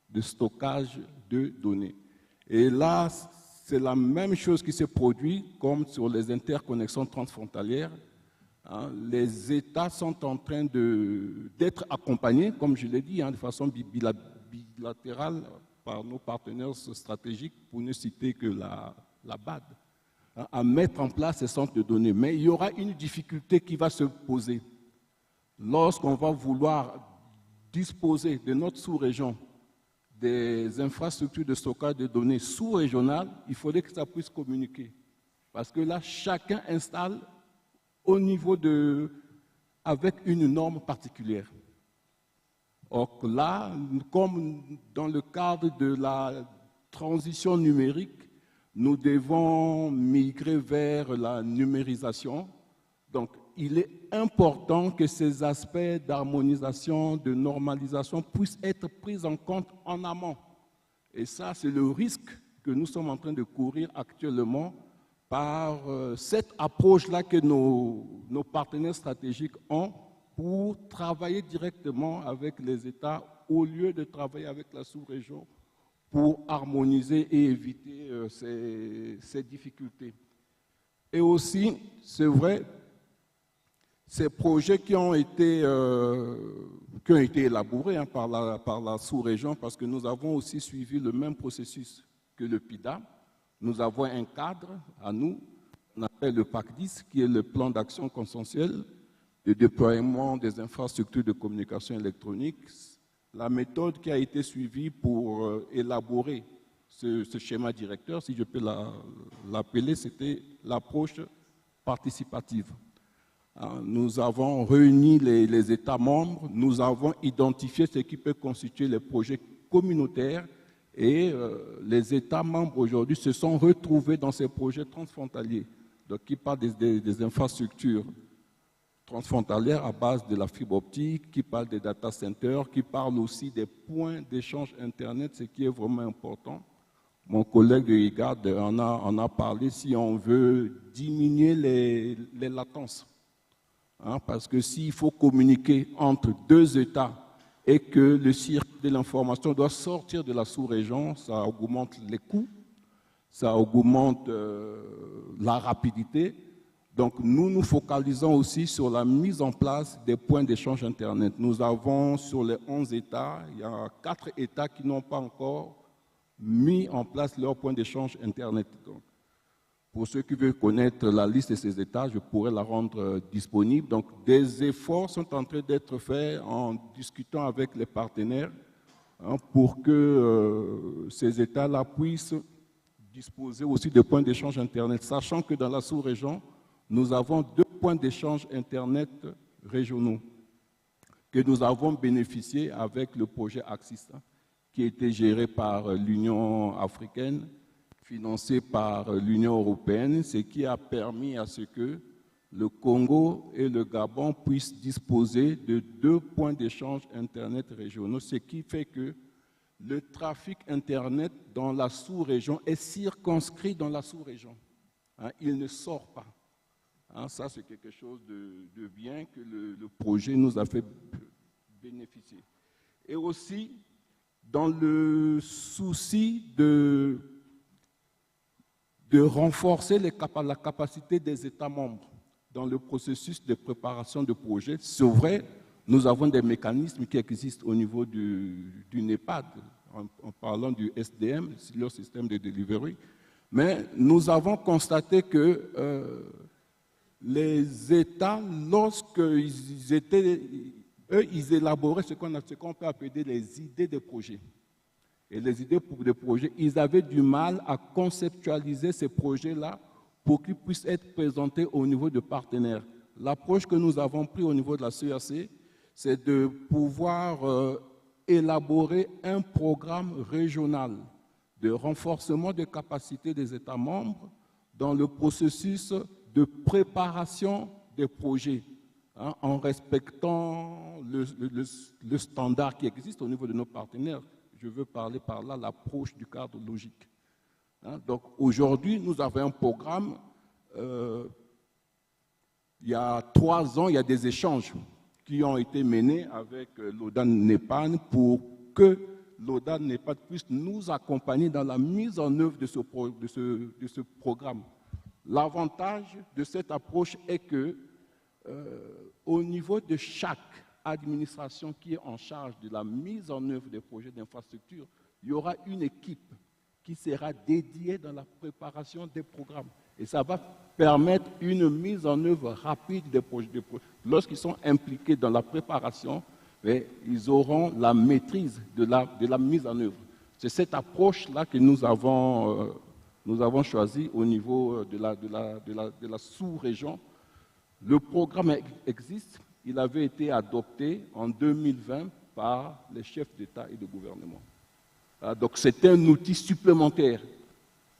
de stockage de données. Et là, c'est la même chose qui s'est produite comme sur les interconnexions transfrontalières. Les États sont en train d'être accompagnés, comme je l'ai dit, de façon bilatérale par nos partenaires stratégiques, pour ne citer que la BAD, à mettre en place ces centres de données. Mais il y aura une difficulté qui va se poser. Lorsqu'on va vouloir disposer de notre sous-région des infrastructures de stockage de données sous-régionales, il faudrait que ça puisse communiquer. Parce que là, chacun installe au niveau avec une norme particulière. Or là, comme dans le cadre de la transition numérique, nous devons migrer vers la numérisation. Donc, il est important que ces aspects d'harmonisation, de normalisation puissent être pris en compte en amont. Et ça, c'est le risque que nous sommes en train de courir actuellement par cette approche-là que nos partenaires stratégiques ont pour travailler directement avec les États au lieu de travailler avec la sous-région pour harmoniser et éviter ces difficultés. Et aussi, c'est vrai, ces projets qui ont été élaborés par la sous-région, parce que nous avons aussi suivi le même processus que le PIDA. Nous avons un cadre à nous, on appelle le PAC 10, qui est le plan d'action consensuel de déploiement des infrastructures de communication électronique. La méthode qui a été suivie pour élaborer ce schéma directeur, si je peux l'appeler, c'était l'approche participative. Nous avons réuni les États membres, nous avons identifié ce qui peut constituer les projets communautaires et les États membres aujourd'hui se sont retrouvés dans ces projets transfrontaliers, donc qui parlent des infrastructures transfrontalières à base de la fibre optique, qui parlent des data centers, qui parlent aussi des points d'échange Internet, ce qui est vraiment important. Mon collègue de IGAD en a parlé, si on veut diminuer les latences. Parce que s'il faut communiquer entre deux États et que le circuit de l'information doit sortir de la sous-région, ça augmente les coûts, ça augmente la rapidité. Donc nous nous focalisons aussi sur la mise en place des points d'échange Internet. Nous avons sur les 11 États, il y a 4 États qui n'ont pas encore mis en place leur point d'échange Internet. Donc, pour ceux qui veulent connaître la liste de ces États, je pourrais la rendre disponible. Donc, des efforts sont en train d'être faits en discutant avec les partenaires pour que ces États-là puissent disposer aussi de points d'échange Internet, sachant que dans la sous-région, nous avons 2 points d'échange Internet régionaux que nous avons bénéficié avec le projet Axis, qui était géré par l'Union africaine, financé par l'Union européenne, ce qui a permis à ce que le Congo et le Gabon puissent disposer de 2 points d'échange Internet régionaux, ce qui fait que le trafic Internet dans la sous-région est circonscrit dans la sous-région. Hein, il ne sort pas. Hein, ça, c'est quelque chose de bien que le projet nous a fait bénéficier. Et aussi, dans le souci de renforcer la capacité des États membres dans le processus de préparation de projets. C'est vrai, nous avons des mécanismes qui existent au niveau du NEPAD, en parlant du SDM, leur système de delivery, mais nous avons constaté que les États, lorsqu'ils étaient, eux, ils élaboraient ce qu'on peut appeler les idées de projets. Et les idées de projets, ils avaient du mal à conceptualiser ces projets-là pour qu'ils puissent être présentés au niveau de partenaires. L'approche que nous avons prise au niveau de la CEAC, c'est de pouvoir élaborer un programme régional de renforcement des capacités des États membres dans le processus de préparation des projets, hein, en respectant le standard qui existe au niveau de nos partenaires. Je veux parler par là l'approche du cadre logique. Hein, donc aujourd'hui, nous avons un programme, il y a 3 ans, il y a des échanges qui ont été menés avec l'ODAN-NEPAD pour que l'ODAN-NEPAD puisse nous accompagner dans la mise en œuvre de ce programme. L'avantage de cette approche est que au niveau de chaque administration qui est en charge de la mise en œuvre des projets d'infrastructure, il y aura une équipe qui sera dédiée dans la préparation des programmes. Et ça va permettre une mise en œuvre rapide des projets. Lorsqu'ils sont impliqués dans la préparation, ils auront la maîtrise de la mise en œuvre. C'est cette approche-là que nous avons choisie au niveau de la sous-région. Le programme existe. Il avait été adopté en 2020 par les chefs d'État et de gouvernement. Donc c'est un outil supplémentaire,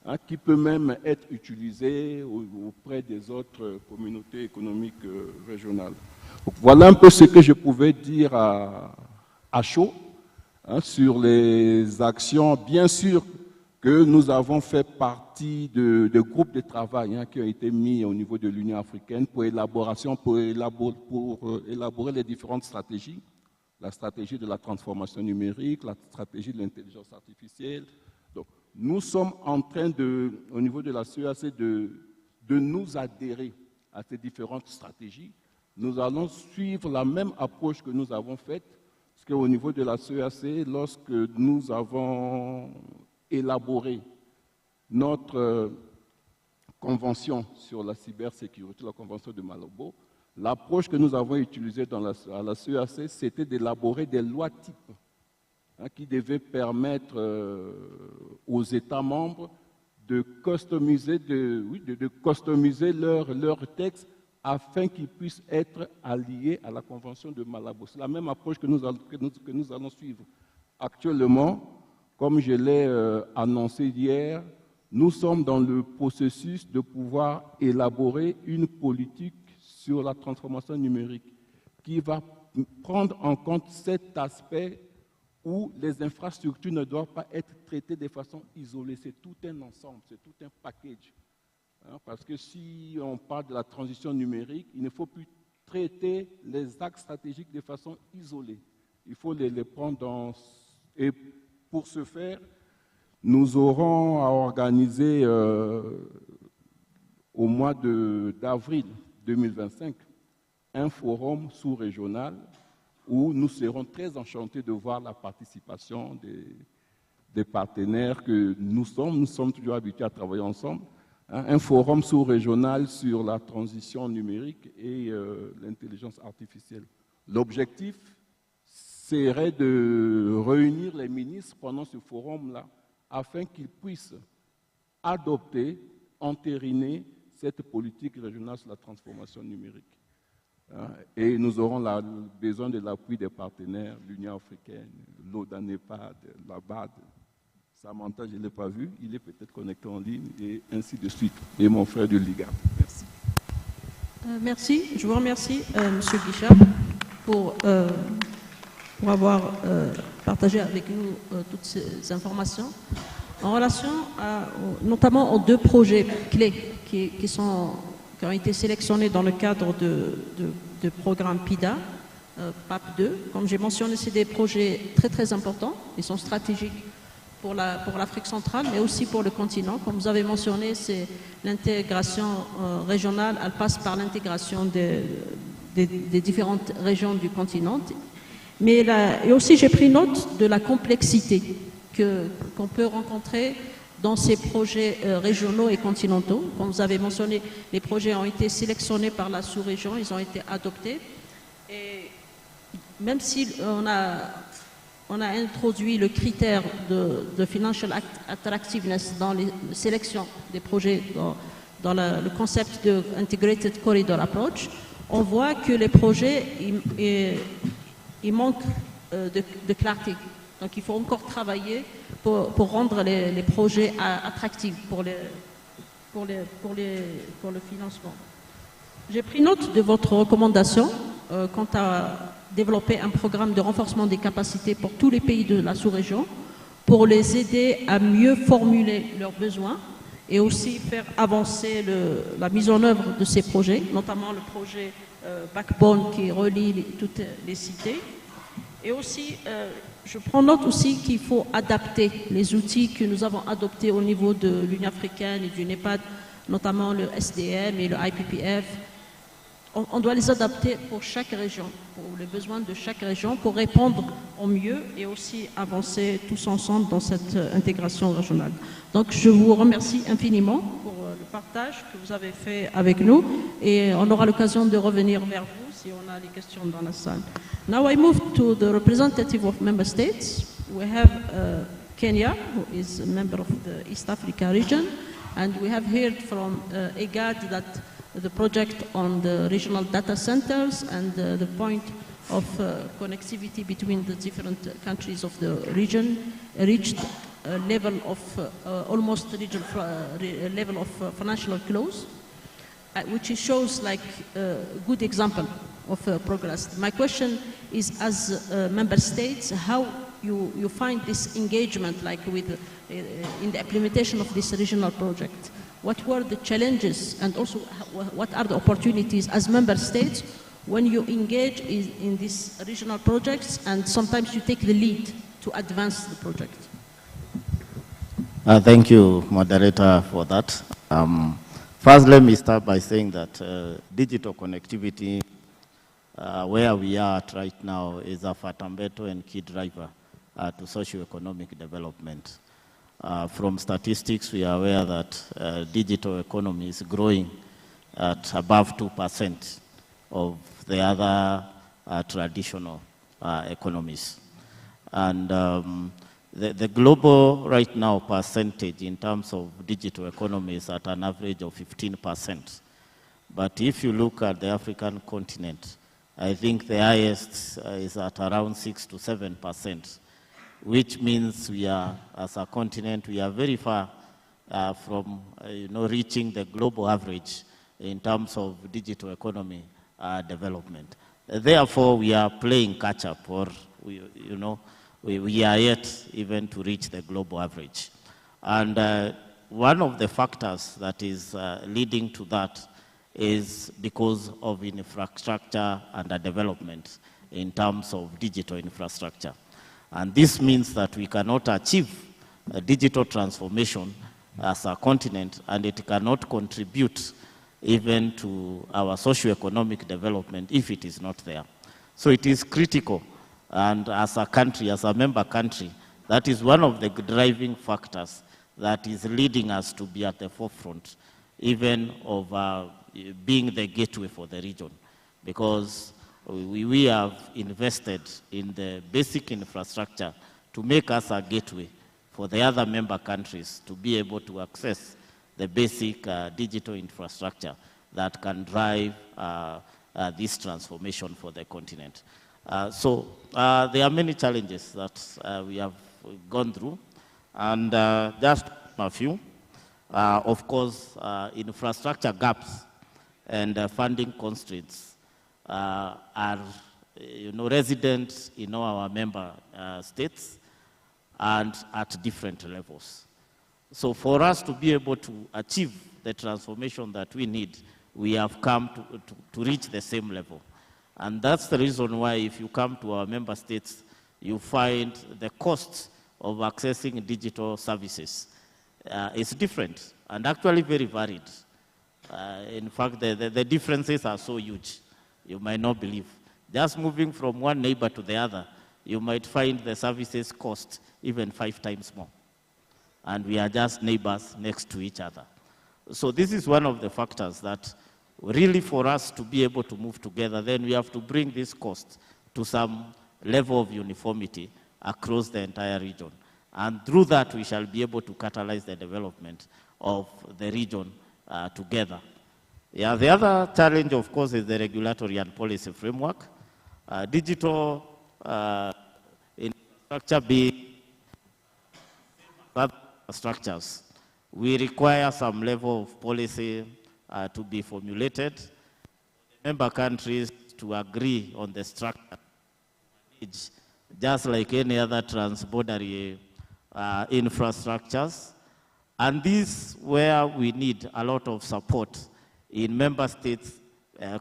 hein, qui peut même être utilisé auprès des autres communautés économiques régionales. Donc, voilà un peu ce que je pouvais dire à chaud, hein, sur les actions. Bien sûr que nous avons fait partie de groupes de travail, hein, qui ont été mis au niveau de l'Union africaine pour élaborer les différentes stratégies. La stratégie de la transformation numérique, la stratégie de l'intelligence artificielle. Donc, nous sommes en train, au niveau de la CEAC, de nous adhérer à ces différentes stratégies. Nous allons suivre la même approche que nous avons faite, parce qu'au niveau de la CEAC, lorsque nous avons élaboré notre convention sur la cybersécurité, la convention de Malabo, l'approche que nous avons utilisée à la CEAC, c'était d'élaborer des lois types, hein, qui devaient permettre aux États membres de customiser, leur texte afin qu'ils puissent être alliés à la convention de Malabo. C'est la même approche que nous allons suivre. Actuellement, comme je l'ai annoncé hier, nous sommes dans le processus de pouvoir élaborer une politique sur la transformation numérique qui va prendre en compte cet aspect où les infrastructures ne doivent pas être traitées de façon isolée. C'est tout un ensemble, c'est tout un package. Hein, parce que si on parle de la transition numérique, il ne faut plus traiter les axes stratégiques de façon isolée. Il faut les prendre Et pour ce faire, nous aurons à organiser au mois d'avril 2025 un forum sous-régional où nous serons très enchantés de voir la participation des partenaires que nous sommes toujours habitués à travailler ensemble. Un forum sous-régional sur la transition numérique et l'intelligence artificielle. L'objectif serait de réunir les ministres pendant ce forum-là afin qu'ils puissent adopter, entériner cette politique régionale sur la transformation numérique. Et nous aurons besoin de l'appui des partenaires, l'Union africaine, l'ODA-NEPAD, la BAD. Samantha, je ne l'ai pas vu, il est peut-être connecté en ligne, et ainsi de suite. Et mon frère du Liga. Merci. Merci, je vous remercie, M. Guichard, pour avoir partagé avec nous toutes ces informations en relation notamment aux deux projets clés qui ont été sélectionnés dans le cadre de programme PIDA, PAP 2. Comme j'ai mentionné, c'est des projets très très importants, ils sont stratégiques pour l'Afrique centrale, mais aussi pour le continent. Comme vous avez mentionné, c'est l'intégration régionale, elle passe par l'intégration des différentes régions du continent. Mais et aussi, j'ai pris note de la complexité qu'on peut rencontrer dans ces projets régionaux et continentaux. Comme vous avez mentionné, les projets ont été sélectionnés par la sous-région, ils ont été adoptés. Et même si on a introduit le critère de financial attractiveness dans les sélections des projets, dans le concept de Integrated Corridor Approach, on voit que les projets, il manque de clarté. Donc il faut encore travailler pour rendre les projets attractifs pour le financement. J'ai pris note de votre recommandation quant à développer un programme de renforcement des capacités pour tous les pays de la sous-région pour les aider à mieux formuler leurs besoins et aussi faire avancer la mise en œuvre de ces projets, notamment le projet Backbone qui relie toutes les cités. Et aussi, je prends note aussi qu'il faut adapter les outils que nous avons adoptés au niveau de l'Union africaine et du NEPAD, notamment le SDM et le IPPF. On doit les adapter pour chaque région, pour les besoins de chaque région, pour répondre au mieux et aussi avancer tous ensemble dans cette intégration régionale. Donc je vous remercie infiniment pour le partage que vous avez fait avec nous et on aura l'occasion de revenir vers vous si on a des questions dans la salle. Now I move to the representative of member states. We have Kenya, who is a member of the East Africa region, and we have heard from IGAD that the project on the regional data centers and the point of connectivity between the different countries of the region reached a level of almost level of financial close, which shows like a good example of progress. My question is, as member states, how you find this engagement like with in the implementation of this regional project? What were the challenges and also what are the opportunities as member states when you engage in these regional projects and sometimes you take the lead to advance the project? Thank you, moderator, for that. First, let me start by saying that digital connectivity, where we are at right now, is a fundamental and key driver to socio-economic development. From statistics, we are aware that digital economy is growing at above 2% of the other traditional economies. And the global right now percentage in terms of digital economy is at an average of 15%. But if you look at the African continent, I think the highest is at around 6 to 7%. Which means we are, as a continent, we are very far from reaching the global average in terms of digital economy development. Therefore, we are playing catch-up, or we are yet even to reach the global average. And one of the factors that is leading to that is because of infrastructure and development in terms of digital infrastructure. And this means that we cannot achieve a digital transformation as a continent, and it cannot contribute even to our socio-economic development if it is not there. So it is critical, and as a country, as a member country, that is one of the driving factors that is leading us to be at the forefront, even of being the gateway for the region, because we have invested in the basic infrastructure to make us a gateway for the other member countries to be able to access the basic digital infrastructure that can drive this transformation for the continent. So there are many challenges that we have gone through, and just a few. Of course, infrastructure gaps and funding constraints are resident in all our member states and at different levels. So for us to be able to achieve the transformation that we need, we have come to reach the same level. And that's the reason why if you come to our member states, you find the cost of accessing digital services is different and actually very varied. In fact, the differences are so huge, you might not believe. Just moving from one neighbor to the other, you might find the services cost even 5 times more. And we are just neighbors next to each other. So this is one of the factors that really for us to be able to move together, then we have to bring this cost to some level of uniformity across the entire region. And through that, we shall be able to catalyze the development of the region together. Yeah, the other challenge, of course, is the regulatory and policy framework. Digital infrastructure being structures. We require some level of policy to be formulated. Member countries to agree on the structure, just like any other transboundary infrastructures. And this where we need a lot of support in member states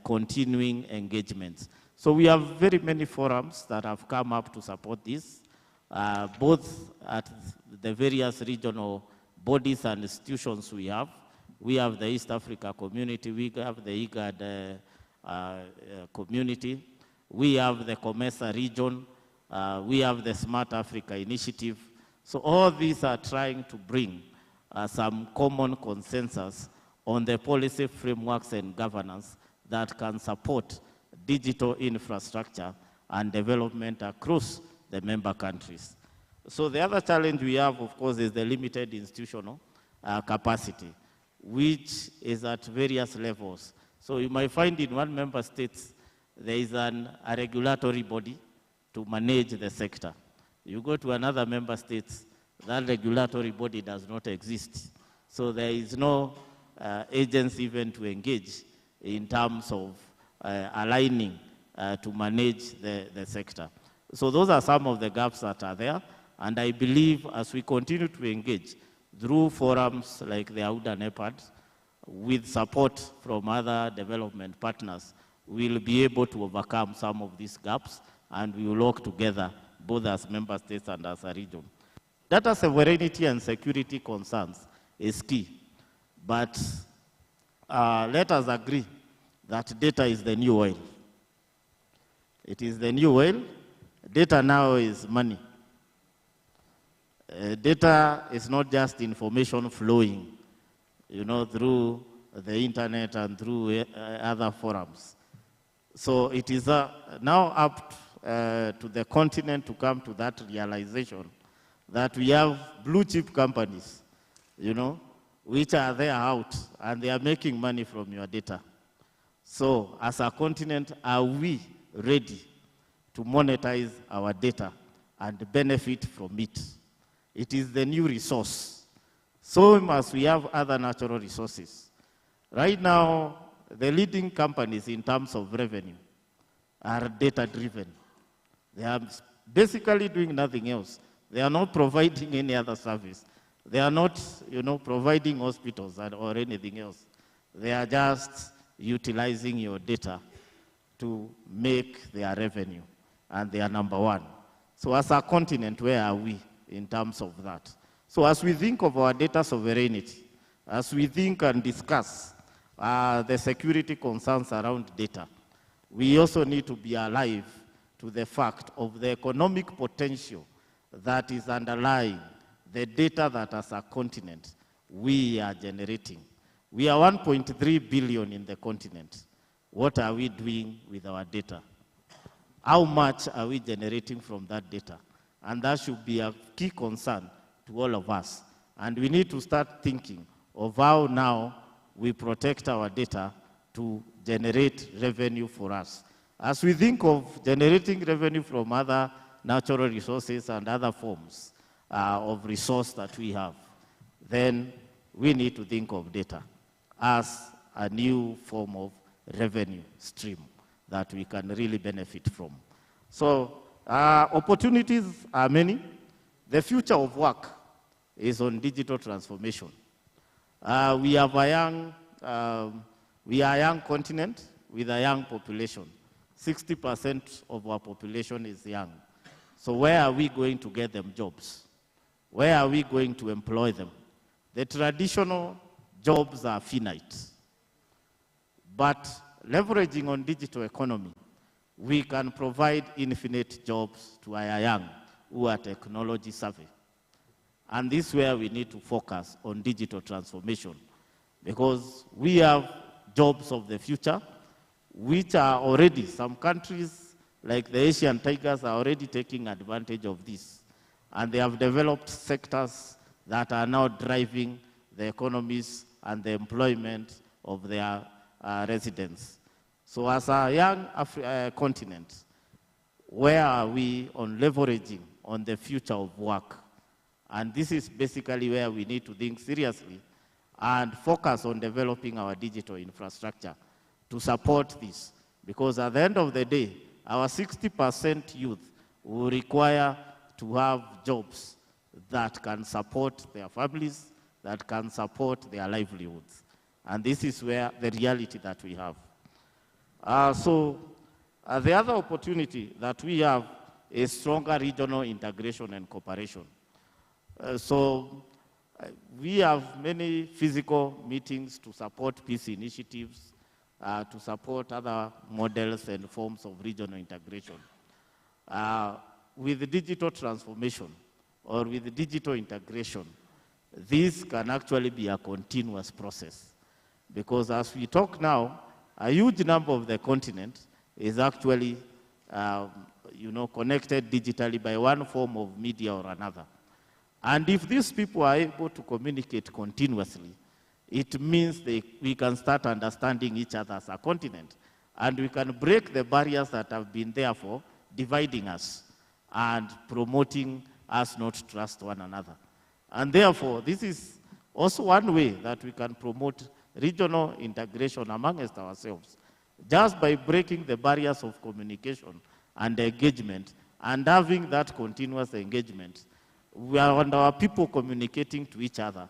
continuing engagements. So we have very many forums that have come up to support this, both at the various regional bodies and institutions we have. We have the East Africa community, we have the IGAD community, we have the COMESA region, we have the Smart Africa initiative. So all these are trying to bring some common consensus on the policy frameworks and governance that can support digital infrastructure and development across the member countries. So the other challenge we have, of course, is the limited institutional capacity, which is at various levels. So you might find in one member state, there is a regulatory body to manage the sector. You go to another member state, that regulatory body does not exist. So there is no agency even to engage in terms of aligning to manage the sector. So those are some of the gaps that are there. And I believe as we continue to engage through forums like the AUDA NEPAD, with support from other development partners, we'll be able to overcome some of these gaps, and we will work together, both as member states and as a region. Data sovereignty and security concerns is key, but let us agree that data is the new oil. It is the new oil. Data now is money. Data is not just information flowing, through the internet and through other forums. So it is now up to the continent to come to that realization that we have blue chip companies, which are there out and they are making money from your data. So as a continent, are we ready to monetize our data and benefit from it? It is the new resource. So must we have other natural resources. Right now, the leading companies in terms of revenue are data-driven. They are basically doing nothing else. They are not providing any other service. They are not, providing hospitals or anything else. They are just utilizing your data to make their revenue, and they are number one. So as a continent, where are we in terms of that? So as we think of our data sovereignty, as we think and discuss the security concerns around data, we also need to be alive to the fact of the economic potential that is underlying the data that as a continent we are generating. We are 1.3 billion in the continent. What are we doing with our data? How much are we generating from that data? And that should be a key concern to all of us. And we need to start thinking of how now we protect our data to generate revenue for us. As we think of generating revenue from other natural resources and other forms of resource that we have, then we need to think of data as a new form of revenue stream that we can really benefit from. So opportunities are many. The future of work is on digital transformation. We are a young continent with a young population. 60% of our population is young. So where are we going to get them jobs? Where are we going to employ them? The traditional jobs are finite. But leveraging on digital economy, we can provide infinite jobs to our young who are technology savvy. And this is where we need to focus on digital transformation, because we have jobs of the future, which are already, some countries like the Asian tigers are already taking advantage of this. And they have developed sectors that are now driving the economies and the employment of their residents. So as a young continent, where are we on leveraging on the future of work? And this is basically where we need to think seriously and focus on developing our digital infrastructure to support this. Because at the end of the day, our 60% youth will require to have jobs that can support their families, that can support their livelihoods. And this is where the reality that we have. The other opportunity that we have is stronger regional integration and cooperation. We have many physical meetings to support peace initiatives, to support other models and forms of regional integration. With the digital transformation or with the digital integration, this can actually be a continuous process. Because as we talk now, a huge number of the continent is actually connected digitally by one form of media or another. And if these people are able to communicate continuously, it means we can start understanding each other as a continent. And we can break the barriers that have been there for dividing us and promoting us not to trust one another. And therefore, this is also one way that we can promote regional integration amongst ourselves, just by breaking the barriers of communication and engagement and having that continuous engagement. We are on our people communicating to each other,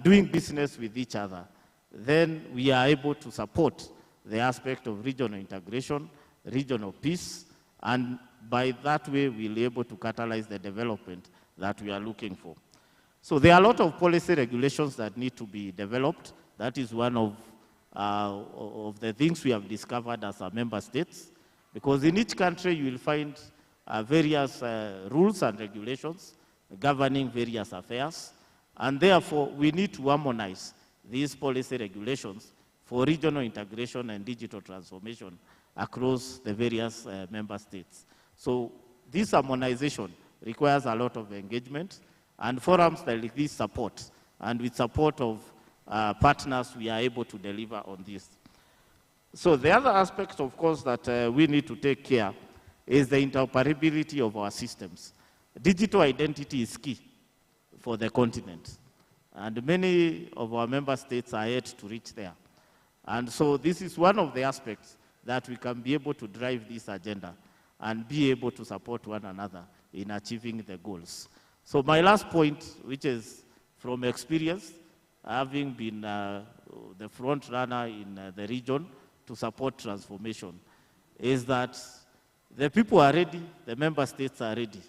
doing business with each other, then we are able to support the aspect of regional integration, regional peace, and by that way we'll be able to catalyze the development that we are looking for. So there are a lot of policy regulations that need to be developed. That is one of the things we have discovered as our member states, because in each country you will find various rules and regulations governing various affairs, and therefore we need to harmonize these policy regulations for regional integration and digital transformation across the various member states. So this harmonization requires a lot of engagement, and forums like this support, and with support of partners, we are able to deliver on this. So the other aspect, of course, that we need to take care is the interoperability of our systems. Digital identity is key for the continent, and many of our member states are yet to reach there. And so this is one of the aspects that we can be able to drive this agenda and be able to support one another in achieving the goals. So my last point, which is from experience, having been the front runner in the region to support transformation, is that the people are ready, the member states are ready,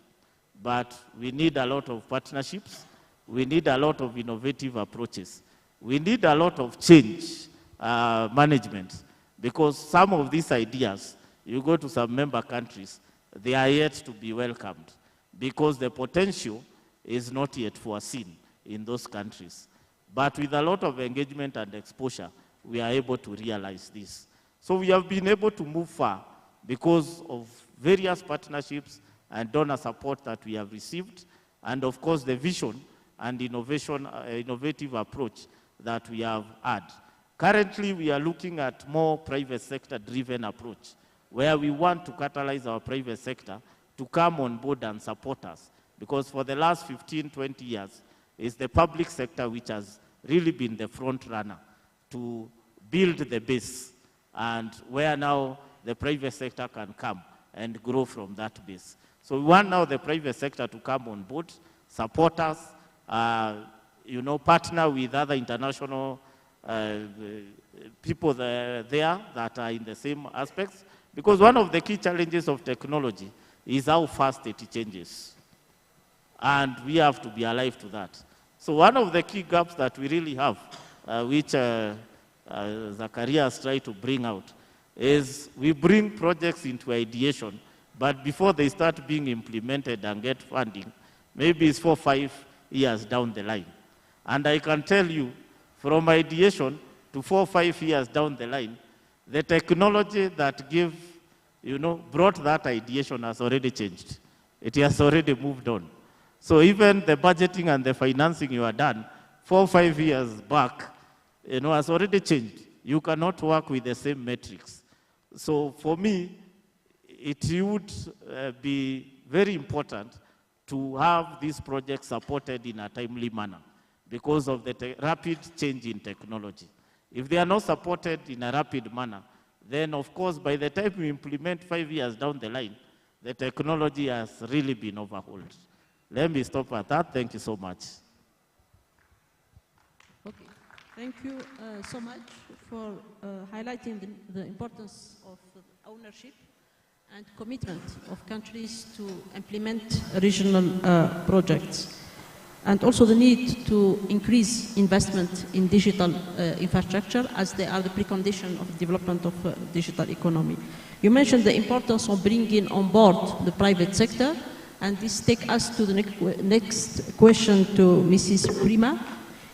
but we need a lot of partnerships, we need a lot of innovative approaches, we need a lot of change management, because some of these ideas, you go to some member countries, they are yet to be welcomed, because the potential is not yet foreseen in those countries. But with a lot of engagement and exposure, we are able to realize this. So we have been able to move far because of various partnerships and donor support that we have received, and of course the vision and innovative approach that we have had. Currently, we are looking at more private sector-driven approach, where we want to catalyze our private sector to come on board and support us. Because for the last 15, 20 years, it's the public sector which has really been the front runner to build the base, and where now the private sector can come and grow from that base. So we want now the private sector to come on board, support us, you know, partner with other international people there that are in the same aspects. Because one of the key challenges of technology is how fast it changes. And we have to be alive to that. So one of the key gaps that we really have, which Zakaria has tried to bring out, is we bring projects into ideation, but before they start being implemented and get funding, maybe it's 4 or 5 years down the line. And I can tell you, from ideation to 4 or 5 years down the line, the technology that brought that ideation has already changed. It has already moved on. So even the budgeting and the financing you are done 4 or 5 years back, has already changed. You cannot work with the same metrics. So for me, it would be very important to have these projects supported in a timely manner because of the rapid change in technology. If they are not supported in a rapid manner, then of course by the time we implement 5 years down the line, the technology has really been overhauled. Let me stop at that. Thank you so much. Okay. Thank you so much for highlighting the importance of ownership and commitment of countries to implement regional projects, and also the need to increase investment in digital infrastructure as they are the precondition of the development of digital economy. You mentioned the importance of bringing on board the private sector, and this takes us to the next question to Mrs. Prima,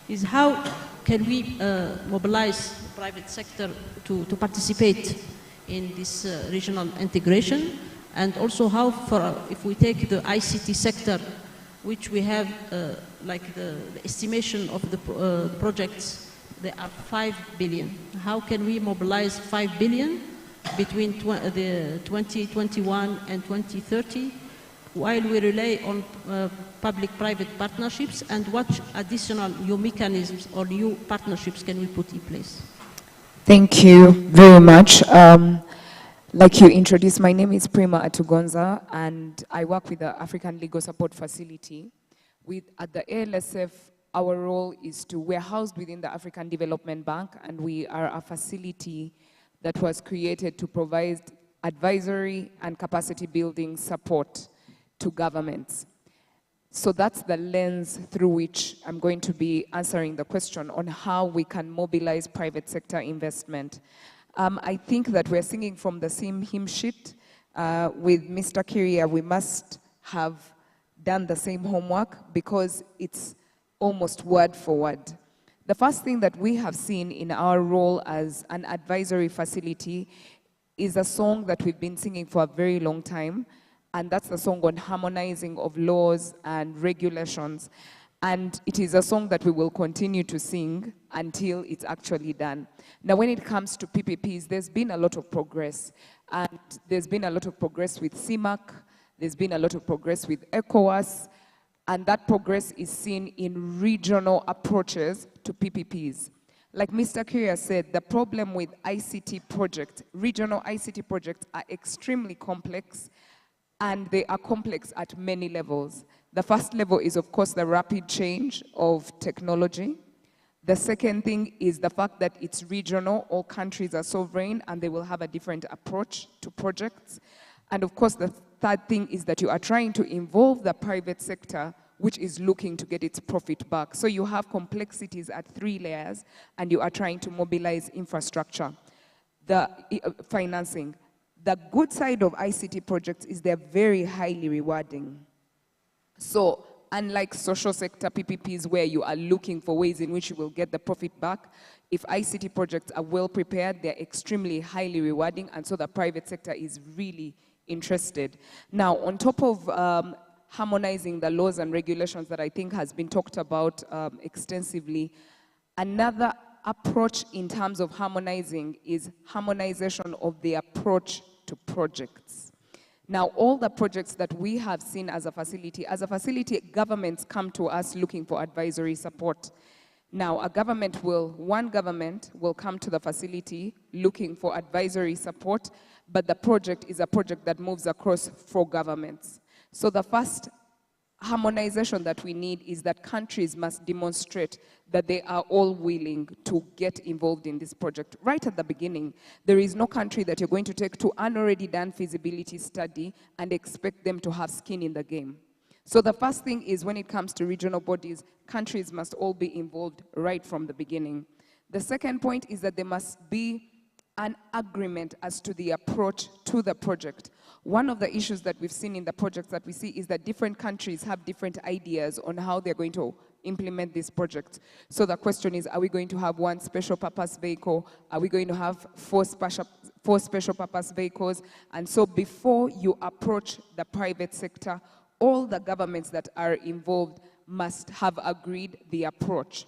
is how can we mobilize the private sector to participate in this regional integration, and also how, if we take the ICT sector, which we have like the estimation of the projects, there are 5 billion. How can we mobilize 5 billion between the 2021 and 2030, while we rely on public-private partnerships, and what additional new mechanisms or new partnerships can we put in place? Thank you very much. Like you introduced, my name is Prima Atugonza, and I work with the African Legal Support Facility. At the ALSF, our role is we're housed within the African Development Bank, and we are a facility that was created to provide advisory and capacity building support to governments. So that's the lens through which I'm going to be answering the question on how we can mobilize private sector investment. I think that we're singing from the same hymn sheet. With Mr. Kiria, we must have done the same homework because it's almost word for word. The first thing that we have seen in our role as an advisory facility is a song that we've been singing for a very long time, and that's the song on harmonizing of laws and regulations. And it is a song that we will continue to sing until it's actually done. Now, when it comes to PPPs, there's been a lot of progress. And there's been a lot of progress with CIMAC, there's been a lot of progress with ECOWAS, and that progress is seen in regional approaches to PPPs. Like Mr. Kiria said, the problem with ICT projects, regional ICT projects, are extremely complex, and they are complex at many levels. The first level is, of course, the rapid change of technology. The second thing is the fact that it's regional, all countries are sovereign, and they will have a different approach to projects. And of course, the third thing is that you are trying to involve the private sector, which is looking to get its profit back. So you have complexities at 3 layers, and you are trying to mobilize infrastructure. The financing. The good side of ICT projects is they're very highly rewarding. So unlike social sector PPPs where you are looking for ways in which you will get the profit back, if ICT projects are well prepared, they're extremely highly rewarding, and so the private sector is really interested. Now, on top of harmonizing the laws and regulations that I think has been talked about extensively, another approach in terms of harmonizing is harmonization of the approach to projects. Now, all the projects that we have seen as a facility, governments come to us looking for advisory support. Now, one government will come to the facility looking for advisory support, but the project is a project that moves across 4 governments. So the first harmonization that we need is that countries must demonstrate that they are all willing to get involved in this project. Right at the beginning, there is no country that you're going to take to an already done feasibility study and expect them to have skin in the game. So the first thing is, when it comes to regional bodies, countries must all be involved right from the beginning. The second point is that there must be an agreement as to the approach to the project. One of the issues that we've seen in the projects that we see is that different countries have different ideas on how they're going to implement this project. So the question is, are we going to have one special purpose vehicle? Are we going to have four special purpose vehicles? And so before you approach the private sector, all the governments that are involved must have agreed the approach.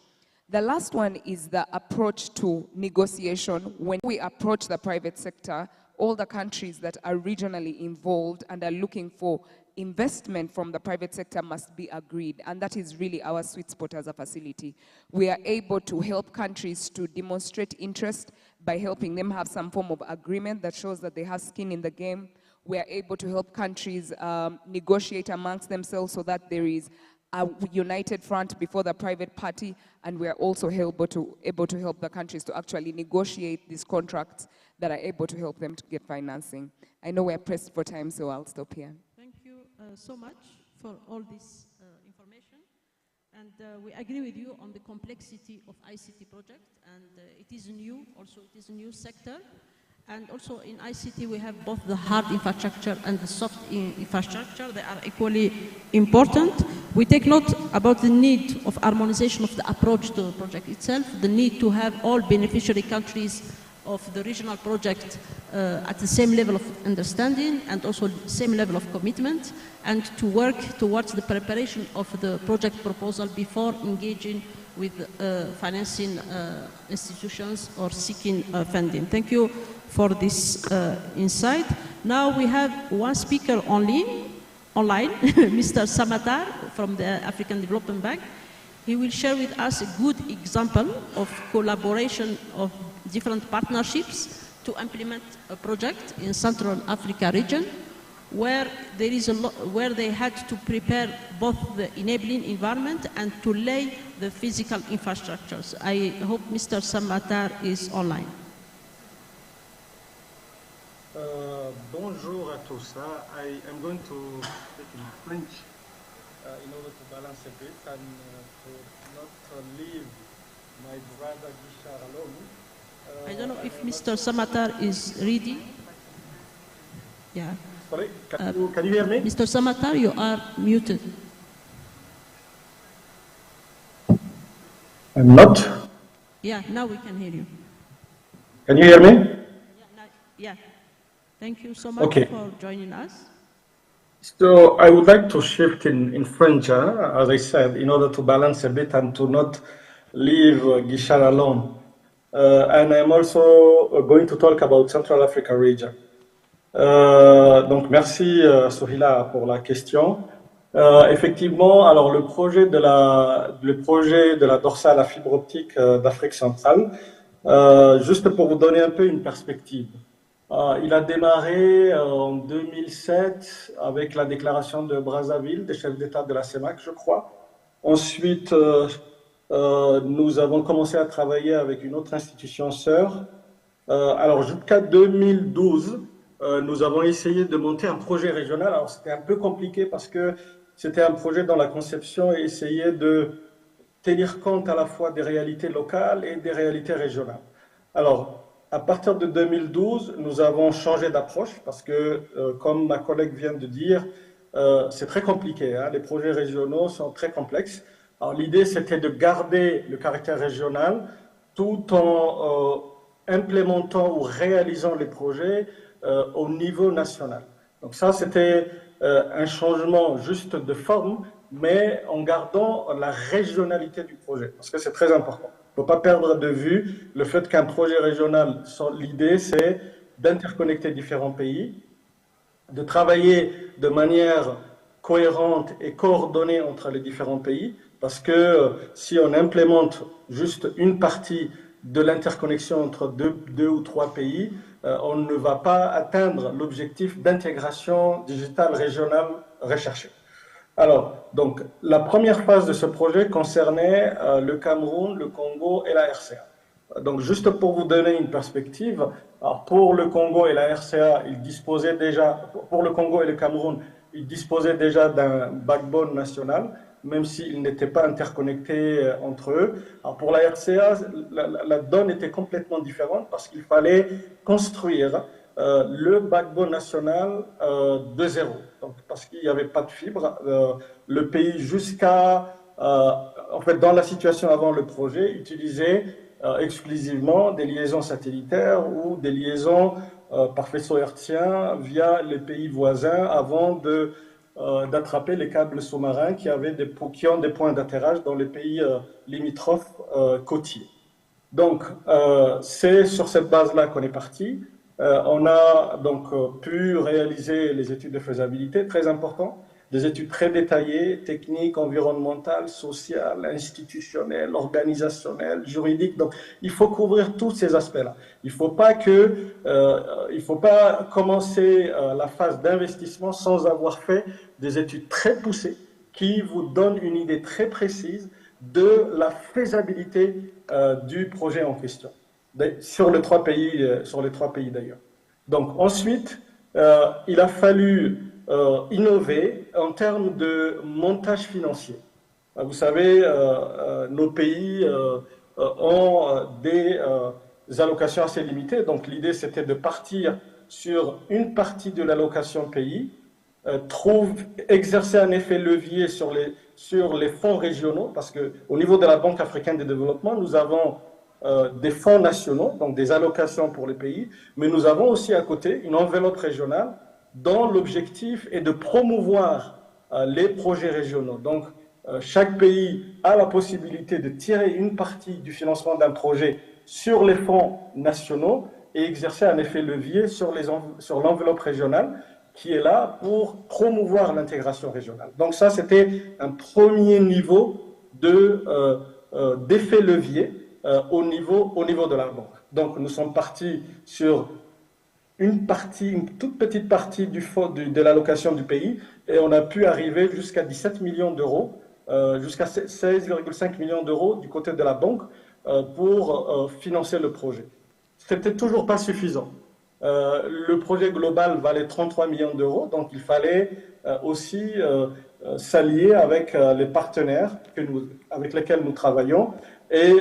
The last one is the approach to negotiation. When we approach the private sector, all the countries that are regionally involved and are looking for investment from the private sector must be agreed, and that is really our sweet spot as a facility. We are able to help countries to demonstrate interest by helping them have some form of agreement that shows that they have skin in the game. We are able to help countries negotiate amongst themselves so that there is a united front before the private party, and we are also able to help the countries to actually negotiate these contracts that are able to help them to get financing. I know we're pressed for time, so I'll stop here. Thank you so much for all this information. And we agree with you on the complexity of ICT project, and it is new, also it is a new sector. And also in ICT, we have both the hard infrastructure and the soft infrastructure. They are equally important. We take note about the need of harmonization of the approach to the project itself, the need to have all beneficiary countries of the regional project at the same level of understanding and also same level of commitment, and to work towards the preparation of the project proposal before engaging with financing institutions or seeking funding. Thank you for this insight. Now we have one speaker online, Mr. Samatar from the African Development Bank. He will share with us a good example of collaboration of different partnerships to implement a project in Central Africa region, where there is where they had to prepare both the enabling environment and to lay the physical infrastructures. I hope Mr. Samatar is online. Bonjour à tous. I am going to speak in French in order to balance a bit and to not leave my brother Guichard alone. I don't know if Mr. Samatar is ready. Yeah. Sorry, can you hear me? Mr. Samatar, you are muted. I'm not? Yeah, now we can hear you. Can you hear me? Yeah. Thank you so much for joining us. So I would like to shift in French, as I said, in order to balance a bit and to not leave Guichard alone. And I'm also going to talk about Central Africa region. Donc merci Sohila pour la question. Effectivement, alors le projet de la dorsale à fibre optique d'Afrique centrale, juste pour vous donner un peu une perspective. Il a démarré en 2007 avec la déclaration de Brazzaville, des chefs d'État de la CEMAC, je crois. Ensuite, nous avons commencé à travailler avec une autre institution sœur. Alors jusqu'à 2012, nous avons essayé de monter un projet régional. Alors c'était un peu compliqué parce que c'était un projet dont la conception essayait de tenir compte à la fois des réalités locales et des réalités régionales. Alors, à partir de 2012, nous avons changé d'approche parce que, comme ma collègue vient de dire, c'est très compliqué. Hein, les projets régionaux sont très complexes. Alors, l'idée, c'était de garder le caractère régional tout en implémentant ou réalisant les projets au niveau national. Donc ça, c'était un changement juste de forme, mais en gardant la régionalité du projet, parce que c'est très important. ne faut pas perdre de vue le fait qu'un projet régional, l'idée c'est d'interconnecter différents pays, de travailler de manière cohérente et coordonnée entre les différents pays, parce que si on implémente juste une partie de l'interconnexion entre deux ou trois pays, on ne va pas atteindre l'objectif d'intégration digitale régionale recherché. Alors, donc, la première phase de ce projet concernait le Cameroun, le Congo et la RCA. Donc, juste pour vous donner une perspective, alors pour le Congo et la RCA, ils disposaient déjà, pour le Congo et le Cameroun, ils disposaient déjà d'un backbone national, même s'ils n'étaient pas interconnectés entre eux. Alors pour la RCA, la donne était complètement différente parce qu'il fallait construire le backbone national de zéro. Donc, parce qu'il n'y avait pas de fibre, le pays jusqu'à, en fait, dans la situation avant le projet, utilisait exclusivement des liaisons satellitaires ou des liaisons par faisceau hertzien via les pays voisins avant d'attraper les câbles sous-marins qui ont des points d'atterrage dans les pays limitrophes côtiers. Donc, c'est sur cette base-là qu'on est parti. On a donc pu réaliser les études de faisabilité, très important, des études très détaillées, techniques, environnementales, sociales, institutionnelles, organisationnelles, juridiques. Donc, il faut couvrir tous ces aspects-là. Il ne faut pas commencer la phase d'investissement sans avoir fait des études très poussées qui vous donnent une idée très précise de la faisabilité du projet en question, sur les trois pays d'ailleurs. Donc ensuite, il a fallu innover en termes de montage financier. Vous savez, nos pays ont des allocations assez limitées, donc l'idée c'était de partir sur une partie de l'allocation pays, exercer un effet levier sur les fonds régionaux, parce qu'au niveau de la Banque africaine de développement, nous avons des fonds nationaux, donc des allocations pour les pays, mais nous avons aussi à côté une enveloppe régionale dont l'objectif est de promouvoir les projets régionaux. Donc, chaque pays a la possibilité de tirer une partie du financement d'un projet sur les fonds nationaux et exercer un effet levier sur l'enveloppe régionale qui est là pour promouvoir l'intégration régionale. Donc ça, c'était un premier niveau d'effet levier au niveau de la banque. Donc nous sommes partis sur une toute petite partie de l'allocation du pays et on a pu arriver jusqu'à 17 millions d'euros, jusqu'à 16,5 millions d'euros du côté de la banque pour financer le projet. C'était toujours pas suffisant. Le projet global valait 33 millions d'euros, donc il fallait aussi s'allier avec les partenaires avec lesquels nous travaillons. Et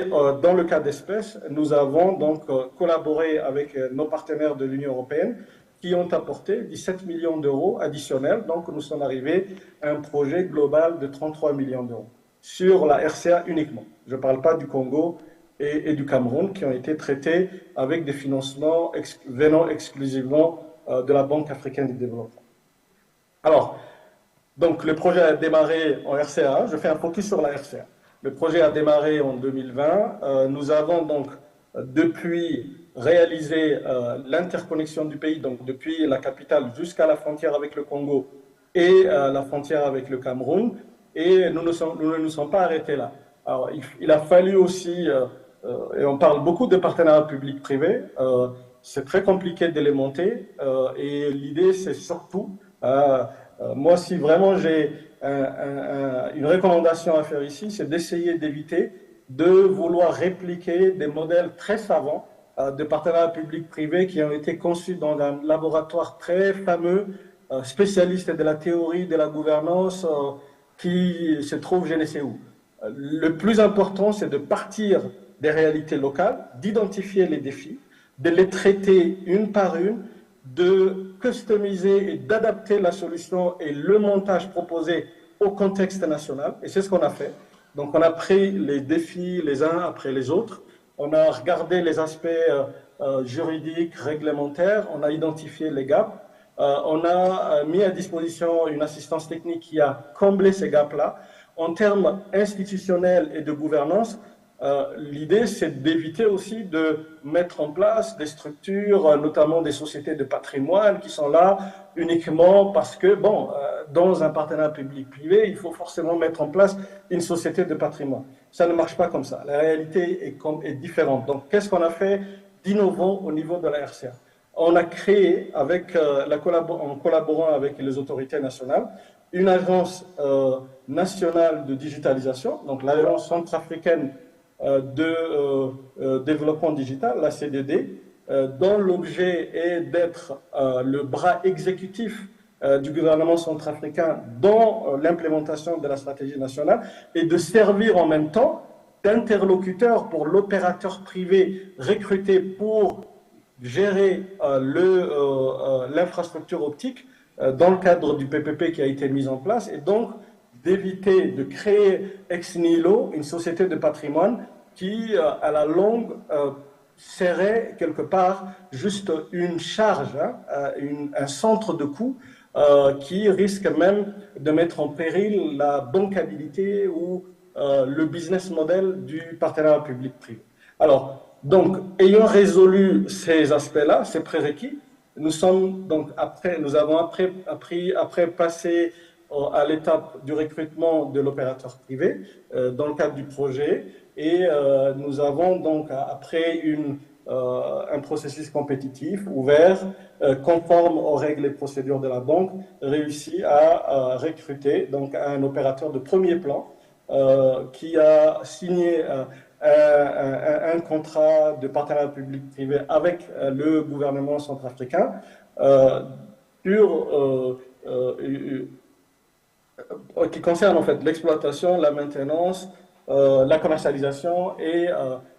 dans le cas d'espèce, nous avons donc collaboré avec nos partenaires de l'Union européenne qui ont apporté 17 millions d'euros additionnels. Donc nous sommes arrivés à un projet global de 33 millions d'euros sur la RCA uniquement. Je ne parle pas du Congo et du Cameroun qui ont été traités avec des financements venant exclusivement de la Banque africaine du développement. Alors, donc le projet a démarré en RCA. Je fais un focus sur la RCA. Le projet a démarré en 2020. Nous avons donc depuis réalisé l'interconnexion du pays, donc depuis la capitale jusqu'à la frontière avec le Congo et la frontière avec le Cameroun. Et nous ne nous sommes pas arrêtés là. Alors, il a fallu aussi, et on parle beaucoup de partenariats publics-privés, c'est très compliqué de les monter. Et l'idée, c'est surtout, moi, si vraiment j'ai une recommandation à faire ici, c'est d'essayer d'éviter de vouloir répliquer des modèles très savants de partenariats publics-privés qui ont été conçus dans un laboratoire très fameux, spécialiste de la théorie de la gouvernance, qui se trouve je ne sais où. Le plus important, c'est de partir des réalités locales, d'identifier les défis, de les traiter une par une, de customiser et d'adapter la solution et le montage proposé au contexte national. Et c'est ce qu'on a fait. Donc on a pris les défis les uns après les autres. On a regardé les aspects juridiques, réglementaires. On a identifié les gaps. On a mis à disposition une assistance technique qui a comblé ces gaps-là. En termes institutionnels et de gouvernance, l'idée, c'est d'éviter aussi de mettre en place des structures, notamment des sociétés de patrimoine, qui sont là uniquement parce que, bon, dans un partenariat public-privé, il faut forcément mettre en place une société de patrimoine. Ça ne marche pas comme ça. La réalité est différente. Donc, qu'est-ce qu'on a fait d'innovant au niveau de la RCA? On a créé, en collaborant avec les autorités nationales, une agence nationale de digitalisation, donc l'agence centrafricaine de développement digital, la CDD, dont l'objet est d'être le bras exécutif du gouvernement centrafricain dans l'implémentation de la stratégie nationale et de servir en même temps d'interlocuteur pour l'opérateur privé recruté pour gérer l'infrastructure optique dans le cadre du PPP qui a été mis en place, et donc d'éviter de créer ex nihilo une société de patrimoine qui, à la longue, serait quelque part juste une charge, un centre de coûts qui risque même de mettre en péril la bancabilité ou le business model du partenariat public-privé. Alors, donc, ayant résolu ces aspects-là, ces prérequis, nous avons après passé à l'étape du recrutement de l'opérateur privé dans le cadre du projet, et nous avons donc, après un processus compétitif ouvert, conforme aux règles et procédures de la banque, réussi à recruter donc un opérateur de premier plan qui a signé un contrat de partenariat public-privé avec le gouvernement centrafricain qui concerne en fait l'exploitation, la maintenance, la commercialisation et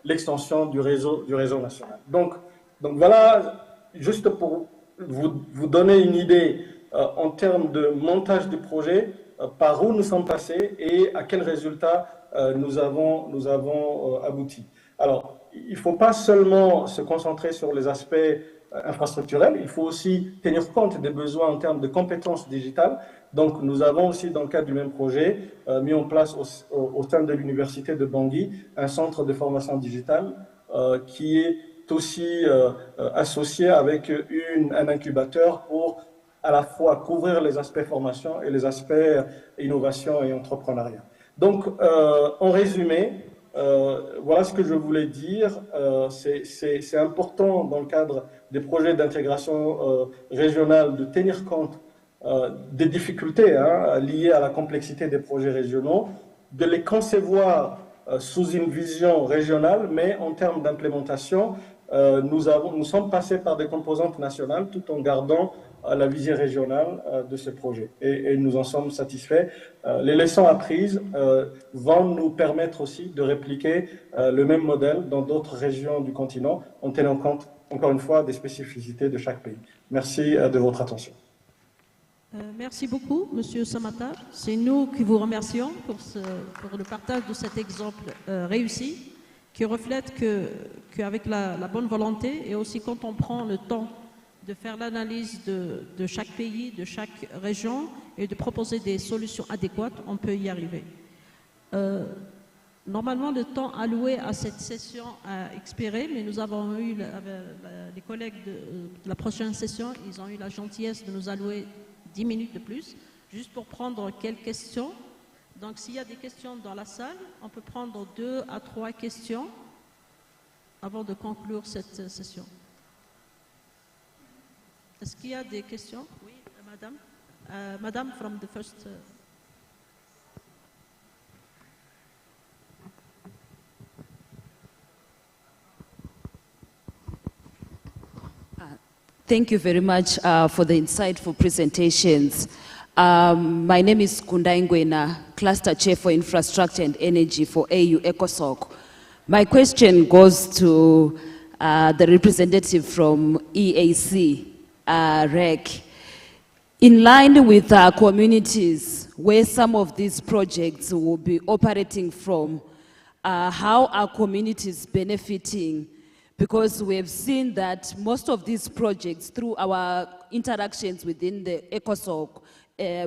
l'extension du réseau national. Donc voilà, juste pour vous donner une idée en termes de montage du projet, par où nous sommes passés et à quels résultats nous avons abouti. Alors, il ne faut pas seulement se concentrer sur les aspects infrastructurels, il faut aussi tenir compte des besoins en termes de compétences digitales. Donc, nous avons aussi, dans le cadre du même projet, mis en place au sein de l'université de Bangui un centre de formation digitale qui est aussi associé avec un incubateur pour à la fois couvrir les aspects formation et les aspects innovation et entrepreneuriat. Donc, en résumé, voilà ce que je voulais dire. C'est important dans le cadre des projets d'intégration régionale de tenir compte des difficultés liées à la complexité des projets régionaux, de les concevoir sous une vision régionale, mais en termes d'implémentation, nous sommes passés par des composantes nationales tout en gardant la visée régionale de ce projet. Et nous en sommes satisfaits. Les leçons apprises vont nous permettre aussi de répliquer le même modèle dans d'autres régions du continent en tenant compte, encore une fois, des spécificités de chaque pays. Merci de votre attention. Merci beaucoup, Monsieur Samata. C'est nous qui vous remercions pour le partage de cet exemple réussi, qui reflète qu'avec la bonne volonté et aussi quand on prend le temps de faire l'analyse de chaque pays, de chaque région et de proposer des solutions adéquates, on peut y arriver. Normalement, le temps alloué à cette session a expiré, mais nous avons eu, les collègues de la prochaine session, ils ont eu la gentillesse de nous allouer 10 minutes de plus, juste pour prendre quelques questions. Donc, s'il y a des questions dans la salle, on peut prendre 2 à 3 questions avant de conclure cette session. Est-ce qu'il y a des questions? Oui, madame. Madame, from the first. Thank you very much for the insightful presentations. My name is Kunda Ngwena, Cluster Chair for Infrastructure and Energy for AU ECOSOC. My question goes to the representative from EAC, REC. In line with our communities where some of these projects will be operating from, how are communities benefiting? Because we have seen that most of these projects, through our interactions within the ECOSOC,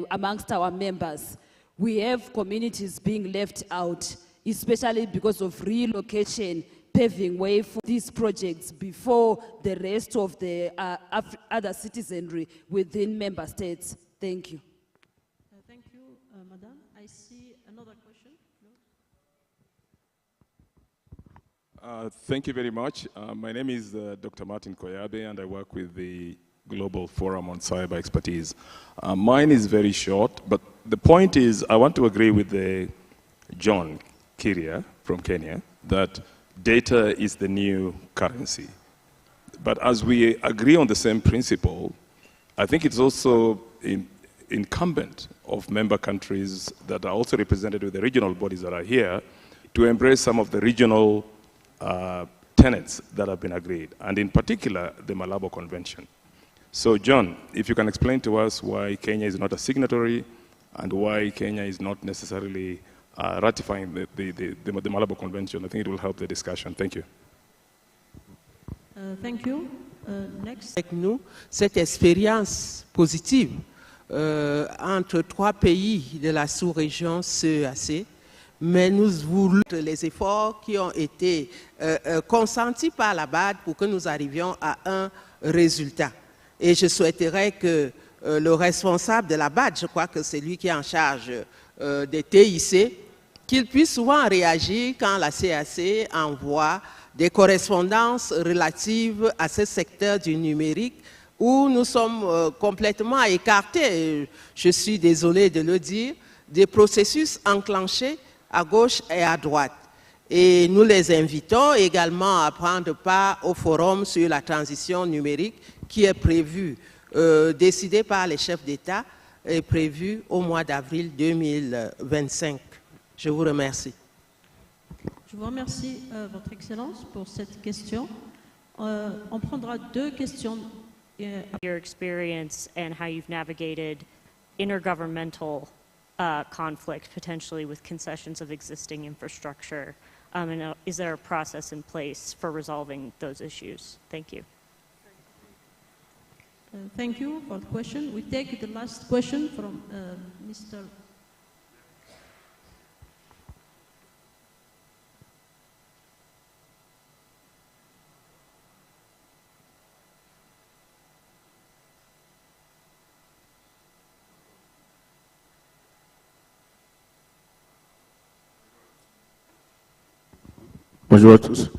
amongst our members, we have communities being left out especially because of relocation, paving way for these projects before the rest of the other citizenry within member states. Thank you. Thank you, Madam. I see another question. Thank you very much. My name is Dr. Martin Koyabe, and I work with the Global Forum on Cyber Expertise. Mine is very short, but the point is I want to agree with John Kiria from Kenya that data is the new currency. But as we agree on the same principle, I think it's also incumbent of member countries that are also represented with the regional bodies that are here to embrace some of the regional tenets that have been agreed, and in particular, the Malabo Convention. So, John, if you can explain to us why Kenya is not a signatory and why Kenya is not necessarily ratifying the Malabo Convention, I think it will help the discussion. Thank you. Thank you. Next. Avec nous, cette expérience positive entre 3 pays de la sous-région CEAC, mais nous voulons les efforts qui ont été consentis par la BAD pour que nous arrivions à un résultat. Et je souhaiterais que le responsable de la BAD, je crois que c'est lui qui est en charge des TIC, qu'il puisse souvent réagir quand la CAC envoie des correspondances relatives à ce secteur du numérique où nous sommes complètement écartés, je suis désolé de le dire, des processus enclenchés à gauche et à droite. Et nous les invitons également à prendre part au forum sur la transition numérique qui est prévu, décidé par les chefs d'État, et prévu au mois d'avril 2025. Je vous remercie. Je vous remercie, Votre Excellence, pour cette question. On prendra 2 questions. Your experience and how you've navigated intergovernmental conflict, potentially with concessions of existing infrastructure, and is there a process in place for resolving those issues? Thank you. Thank you for the question. We take the last question from Mr. Bonjour à tous.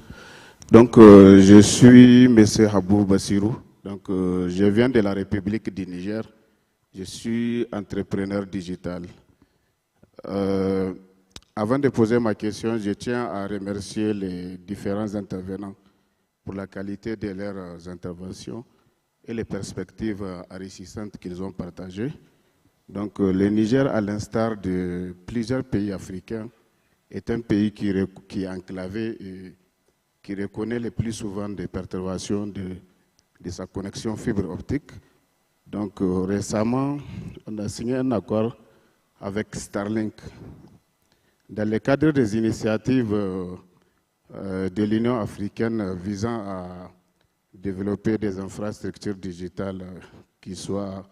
Donc, je suis M. Habou Bassirou. Donc, je viens de la République du Niger. Je suis entrepreneur digital. Avant de poser ma question, je tiens à remercier les différents intervenants pour la qualité de leurs interventions et les perspectives enrichissantes qu'ils ont partagées. Donc, le Niger, à l'instar de plusieurs pays africains, est un pays qui est enclavé et qui reconnaît le plus souvent des perturbations de sa connexion fibre optique. Donc récemment, on a signé un accord avec Starlink. Dans le cadre des initiatives de l'Union africaine visant à développer des infrastructures digitales qui soient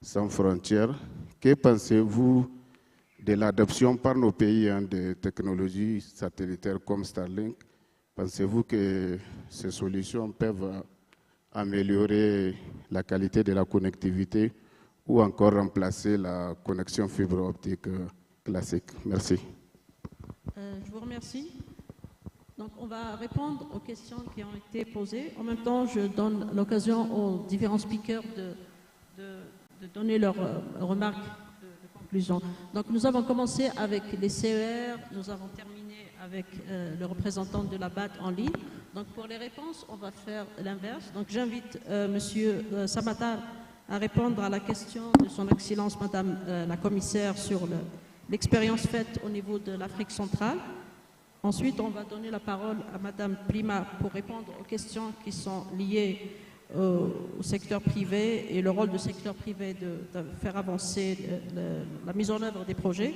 sans frontières, que pensez-vous de l'adoption par nos pays de technologies satellitaires comme Starlink? Pensez-vous que ces solutions peuvent améliorer la qualité de la connectivité ou encore remplacer la connexion fibre optique classique? Merci. Je vous remercie. Donc, on va répondre aux questions qui ont été posées. En même temps, je donne l'occasion aux différents speakers de donner leurs remarques de conclusion. Donc, nous avons commencé avec les CER, nous avons terminé avec le représentant de la BAD en ligne. Donc, pour les réponses, on va faire l'inverse. Donc, j'invite M. Samatar à répondre à la question de son Excellence, Madame la Commissaire, sur l'expérience faite au niveau de l'Afrique centrale. Ensuite, on va donner la parole à Madame Prima pour répondre aux questions qui sont liées au secteur privé et le rôle du secteur privé de faire avancer la mise en œuvre des projets.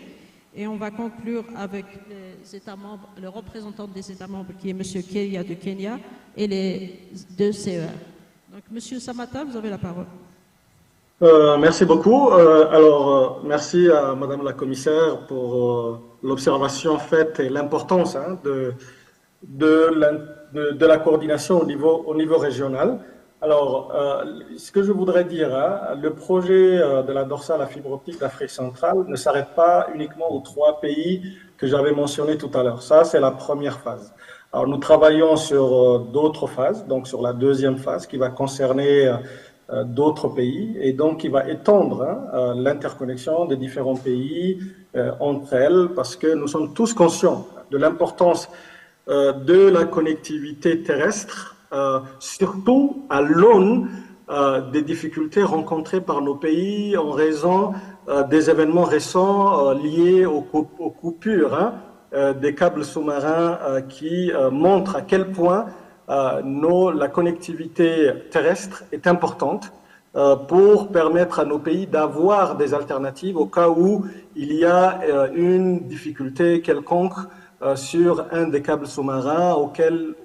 Et on va conclure avec les États membres, le représentant des États membres qui est M. Keria de Kenya et les 2 CER. Donc, M. Samata, vous avez la parole. Merci beaucoup. Merci à Madame la Commissaire pour l'observation faite et l'importance de la coordination au niveau régional. Alors, ce que je voudrais dire, le projet de la dorsale à fibre optique d'Afrique centrale ne s'arrête pas uniquement aux 3 pays que j'avais mentionnés tout à l'heure. Ça, c'est la première phase. Alors, nous travaillons sur d'autres phases, donc sur la deuxième phase qui va concerner d'autres pays et donc qui va étendre l'interconnexion des différents pays entre elles, parce que nous sommes tous conscients de l'importance de la connectivité terrestre, surtout à l'aune des difficultés rencontrées par nos pays en raison des événements récents liés aux coupures des câbles sous-marins qui montrent à quel point la connectivité terrestre est importante pour permettre à nos pays d'avoir des alternatives au cas où il y a une difficulté quelconque sur un des câbles sous-marins auxquels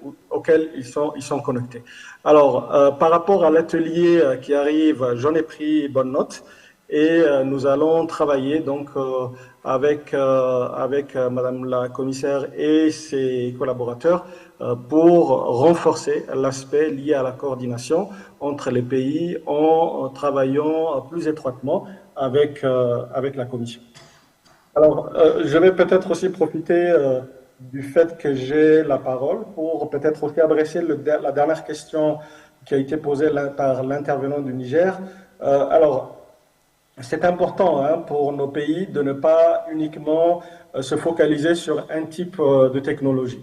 ils sont connectés. Alors, par rapport à l'atelier qui arrive, j'en ai pris bonne note et nous allons travailler donc avec Madame la Commissaire et ses collaborateurs pour renforcer l'aspect lié à la coordination entre les pays en travaillant plus étroitement avec la Commission. Alors, je vais peut-être aussi profiter du fait que j'ai la parole pour peut-être aussi adresser la dernière question qui a été posée par l'intervenant du Niger. Alors, c'est important pour nos pays de ne pas uniquement se focaliser sur un type de technologie.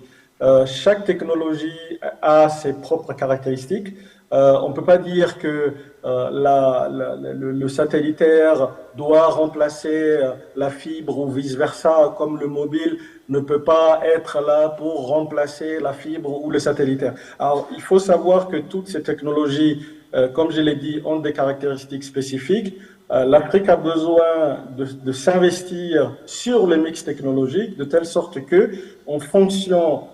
Chaque technologie a ses propres caractéristiques. On ne peut pas dire que le satellitaire doit remplacer la fibre ou vice-versa, comme le mobile ne peut pas être là pour remplacer la fibre ou le satellitaire. Alors, il faut savoir que toutes ces technologies, comme je l'ai dit, ont des caractéristiques spécifiques. L'Afrique a besoin de s'investir sur le mix technologique de telle sorte que, en fonction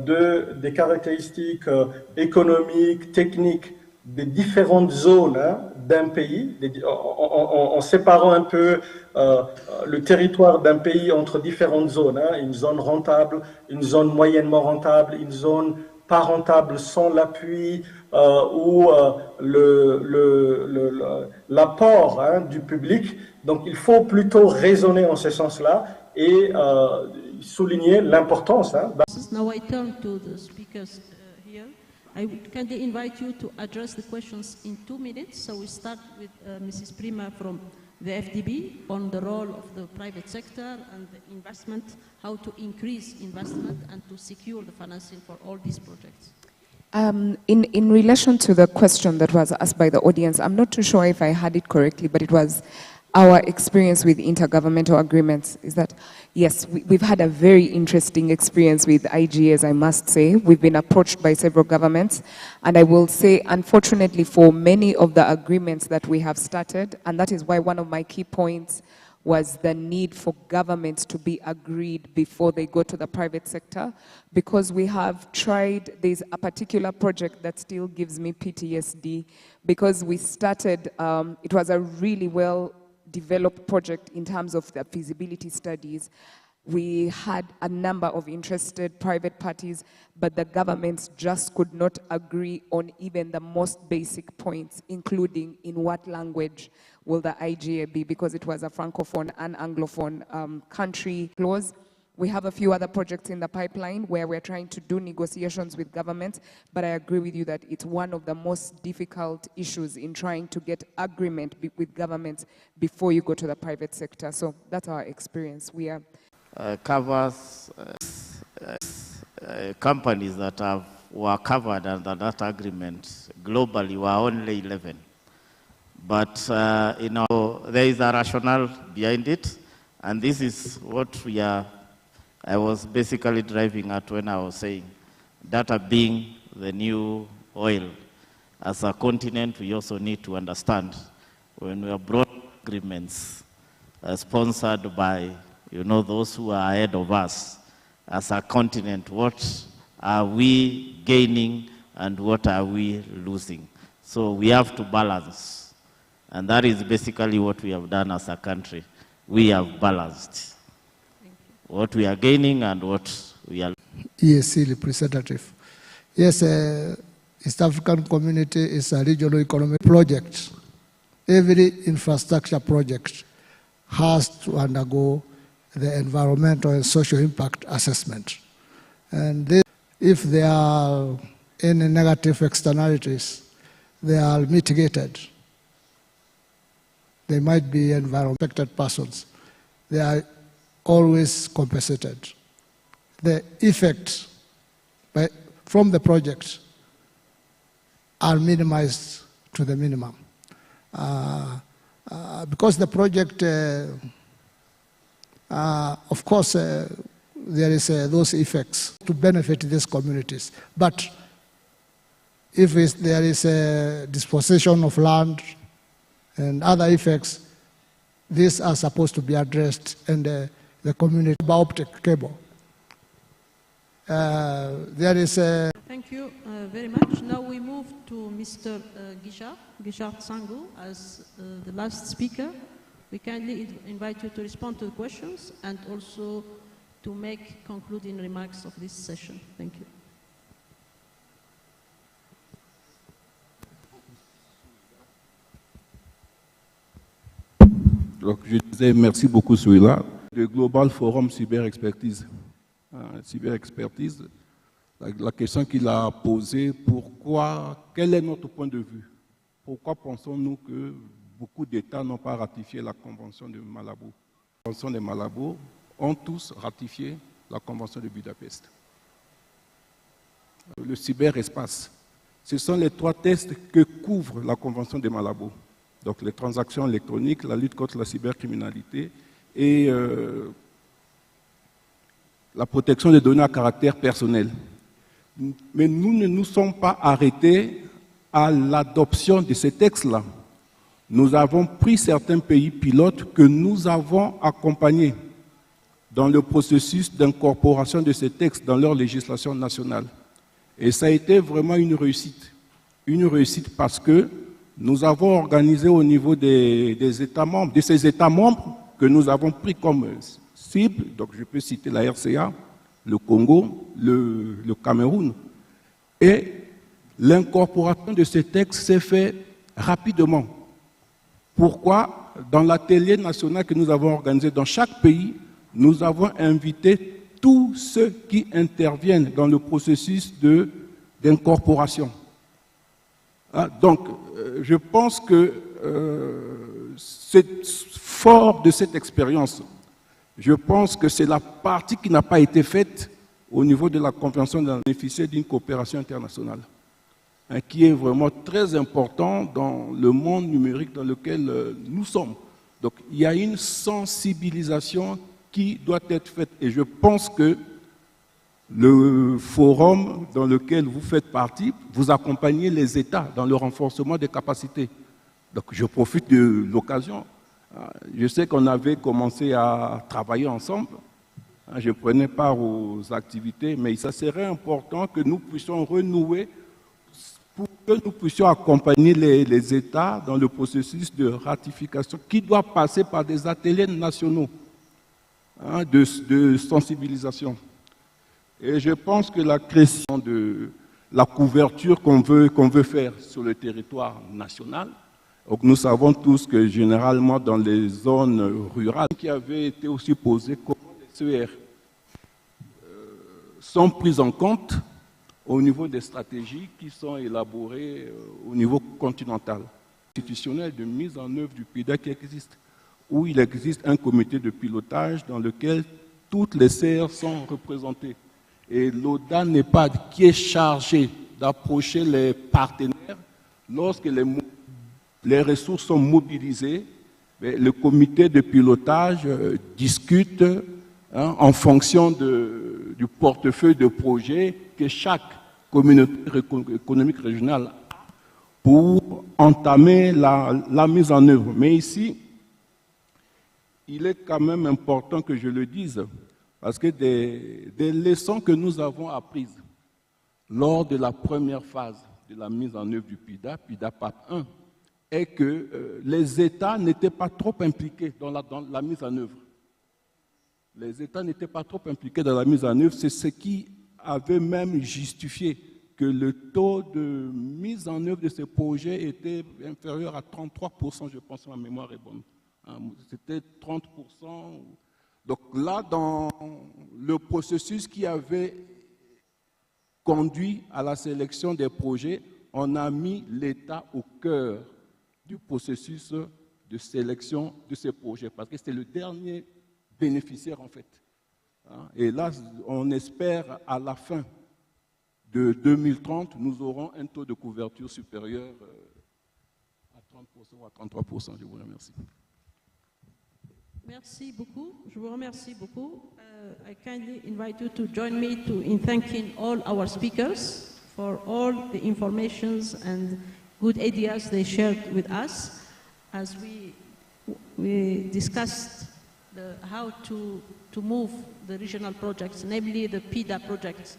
des caractéristiques économiques, techniques des différentes zones d'un pays, en séparant un peu le territoire d'un pays entre différentes zones, une zone rentable, une zone moyennement rentable, une zone pas rentable sans l'appui ou l'apport du public. Donc il faut plutôt raisonner en ce sens-là et souligner l'importance. Now I turn to the speakers here. I would kindly invite you to address the questions in 2 minutes. So we start with Mrs. Prima from the FDB on the role of the private sector and the investment, how to increase investment and to secure the financing for all these projects. In relation to the question that was asked by the audience, I'm not too sure if I had it correctly, but it was our experience with intergovernmental agreements. Is that, yes, we've had a very interesting experience with IGAs, I must say. We've been approached by several governments, and I will say, unfortunately, for many of the agreements that we have started, and that is why one of my key points was the need for governments to be agreed before they go to the private sector, because we have tried, there's a particular project that still gives me PTSD, because we started, it was a really well-developed project in terms of the feasibility studies. We had a number of interested private parties, but the governments just could not agree on even the most basic points, including in what language will the IGA be, because it was a Francophone and Anglophone country clause. We have a few other projects in the pipeline where we're trying to do negotiations with governments, but I agree with you that it's one of the most difficult issues in trying to get agreement with governments before you go to the private sector. So that's our experience. We are covers companies that were covered under that agreement globally were only 11. But there is a rationale behind it, and this is what I was basically driving at when I was saying data being the new oil. As a continent, we also need to understand when we are brought agreements sponsored by those who are ahead of us, as a continent, what are we gaining and what are we losing? So we have to balance And that is basically what we have done as a country. We have balanced what we are gaining and what we are. EAC representative. Yes, East African Community is a regional economic project. Every infrastructure project has to undergo the environmental and social impact assessment. And this, if there are any negative externalities, they are mitigated. They might be environmentally affected persons. They are always compensated. The effects from the project are minimized to the minimum. Because the project, of course, there is those effects to benefit these communities. But if there is a dispossession of land and other effects, these are supposed to be addressed, and the community optic cable. There is a... Thank you very much. Now we move to Mr. Gishard Sangu as the last speaker. We kindly invite you to respond to the questions and also to make concluding remarks of this session. Thank you. Donc, je disais merci beaucoup, celui-là. Le Global Forum Cyber-Expertise. Cyber-Expertise, la question qu'il a posée, quel est notre point de vue? Pourquoi pensons-nous que beaucoup d'États n'ont pas ratifié la Convention de Malabo? La Convention de Malabo ont tous ratifié la Convention de Budapest. Le cyberespace, ce sont les 3 tests que couvre la Convention de Malabo. Donc les transactions électroniques, la lutte contre la cybercriminalité et la protection des données à caractère personnel. Mais nous ne nous sommes pas arrêtés à l'adoption de ces textes-là. Nous avons pris certains pays pilotes que nous avons accompagnés dans le processus d'incorporation de ces textes dans leur législation nationale. Et ça a été vraiment une réussite. Une réussite parce que nous avons organisé au niveau des États membres, de ces États membres que nous avons pris comme cible, donc je peux citer la RCA, le Congo, le Cameroun. Et l'incorporation de ces textes s'est faite rapidement. Pourquoi? Dans l'atelier national que nous avons organisé dans chaque pays, nous avons invité tous ceux qui interviennent dans le processus d'incorporation. Donc, je pense que c'est fort de cette expérience. Je pense que c'est la partie qui n'a pas été faite au niveau de la Convention de bénéficier d'une coopération internationale, qui est vraiment très important dans le monde numérique dans lequel nous sommes. Donc, il y a une sensibilisation qui doit être faite. Et je pense que le forum dans lequel vous faites partie, vous accompagnez les États dans le renforcement des capacités. Donc je profite de l'occasion. Je sais qu'on avait commencé à travailler ensemble. Je prenais part aux activités, mais ça serait important que nous puissions renouer pour que nous puissions accompagner les États dans le processus de ratification qui doit passer par des ateliers nationaux de sensibilisation. Et je pense que la question de la couverture qu'on veut faire sur le territoire national, donc nous savons tous que généralement dans les zones rurales, qui avaient été aussi posées, comment les CER sont prises en compte au niveau des stratégies qui sont élaborées au niveau continental, institutionnel de mise en œuvre du PIDA qui existe, où il existe un comité de pilotage dans lequel toutes les CER sont représentées. Et l'ODA n'est pas qui est chargé d'approcher les partenaires lorsque les ressources sont mobilisées. Le comité de pilotage discute en fonction du portefeuille de projet que chaque communauté économique régionale a pour entamer la mise en œuvre. Mais ici, il est quand même important que je le dise, parce que des leçons que nous avons apprises lors de la première phase de la mise en œuvre du PIDA, PIDA PAP 1, est que les États n'étaient pas trop impliqués dans la mise en œuvre. Les États n'étaient pas trop impliqués dans la mise en œuvre, c'est ce qui avait même justifié que le taux de mise en œuvre de ces projets était inférieur à 33%, je pense que ma mémoire est bonne. C'était 30%. Donc là, dans le processus qui avait conduit à la sélection des projets, on a mis l'État au cœur du processus de sélection de ces projets, parce que c'est le dernier bénéficiaire en fait. Et là, on espère à la fin de 2030, nous aurons un taux de couverture supérieur à 30% ou à 33%. Je vous remercie. Merci beaucoup. Je vous remercie beaucoup. I kindly invite you to join me in thanking all our speakers for all the informations and good ideas they shared with us as we discussed how to move the regional projects, namely the PIDA projects,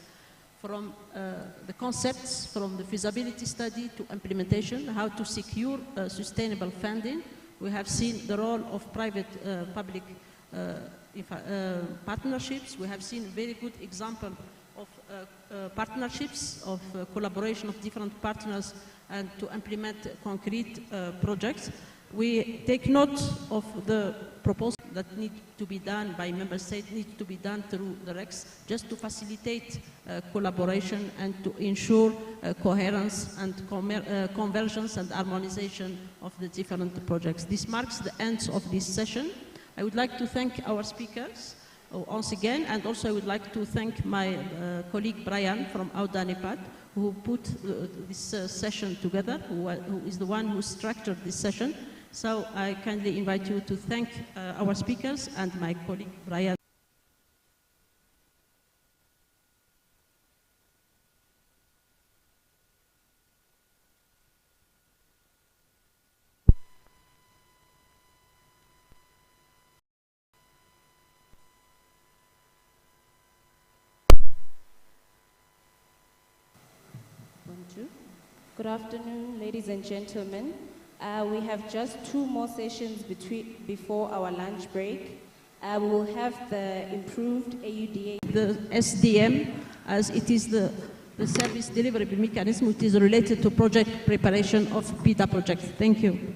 from the concepts, from the feasibility study to implementation, how to secure sustainable funding. We have seen the role of private-public partnerships. We have seen a very good example of partnerships, of collaboration of different partners and to implement concrete projects. We take note of the proposals that need to be done by member states, need to be done through the RECs, just to facilitate collaboration and to ensure coherence and convergence and harmonization of the different projects. This marks the end of this session. I would like to thank our speakers once again, and also I would like to thank my colleague Brian from Auda NEPAD, who put this session together, who is the one who structured this session. So I kindly invite you to thank our speakers and my colleague Brian. Good afternoon, ladies and gentlemen. We have just 2 more sessions before our lunch break. We will have the improved AUDA. The SDM, as it is the service delivery mechanism, which is related to project preparation of PIDA projects. Thank you.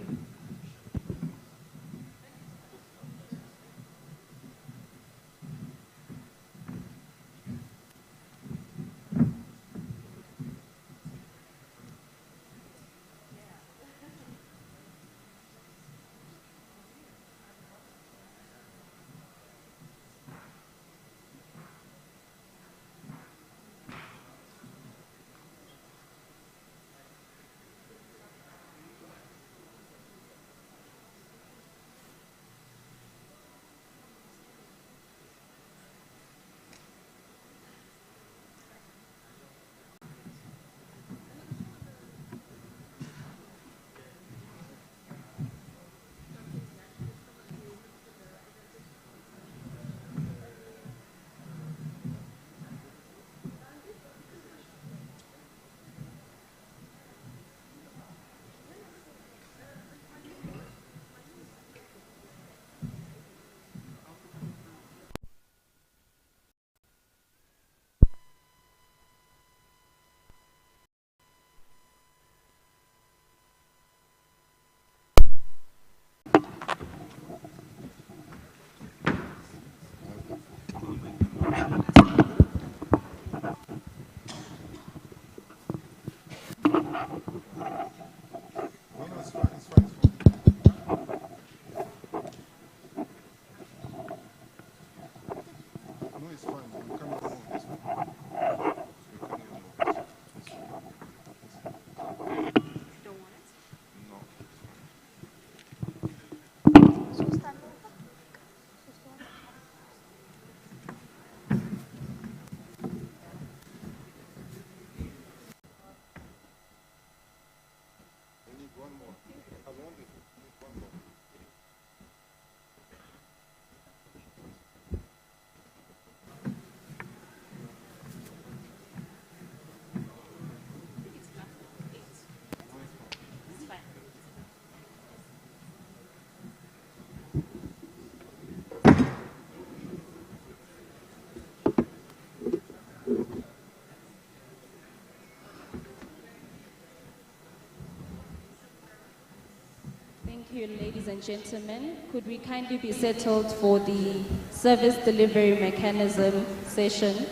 you, ladies and gentlemen. Could we kindly be settled for the service delivery mechanism session?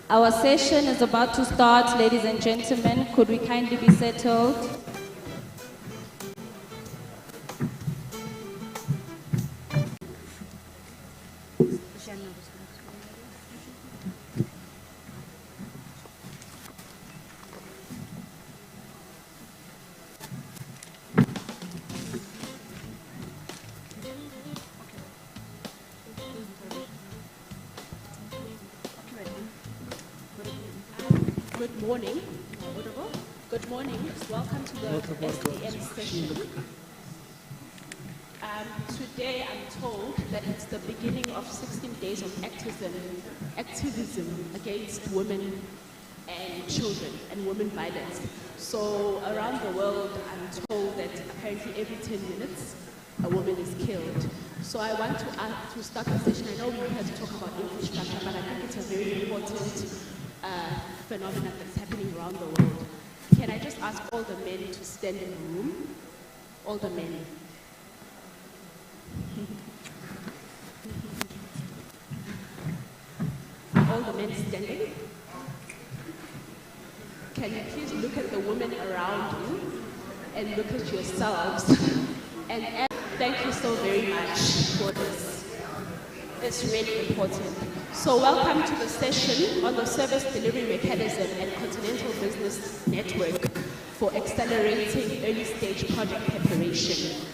Our session is about to start, ladies and gentlemen. Could we kindly be settled? Good morning. Good morning. Welcome to the SDM session. Today I'm told that it's the beginning of 16 days of activism against women and children and women violence. So around the world, I'm told that apparently every 10 minutes a woman is killed. So I want to start the session. I know we had to talk about infrastructure, but I think it's a very important phenomenon that's happening around the world. Can I just ask all the men to stand in the room? All the men. All the men standing. Can you please look at the women around you and look at yourselves? And thank you so very much for this. It's really important. So welcome to the session on the service delivery mechanism and continental business network for accelerating early stage project preparation.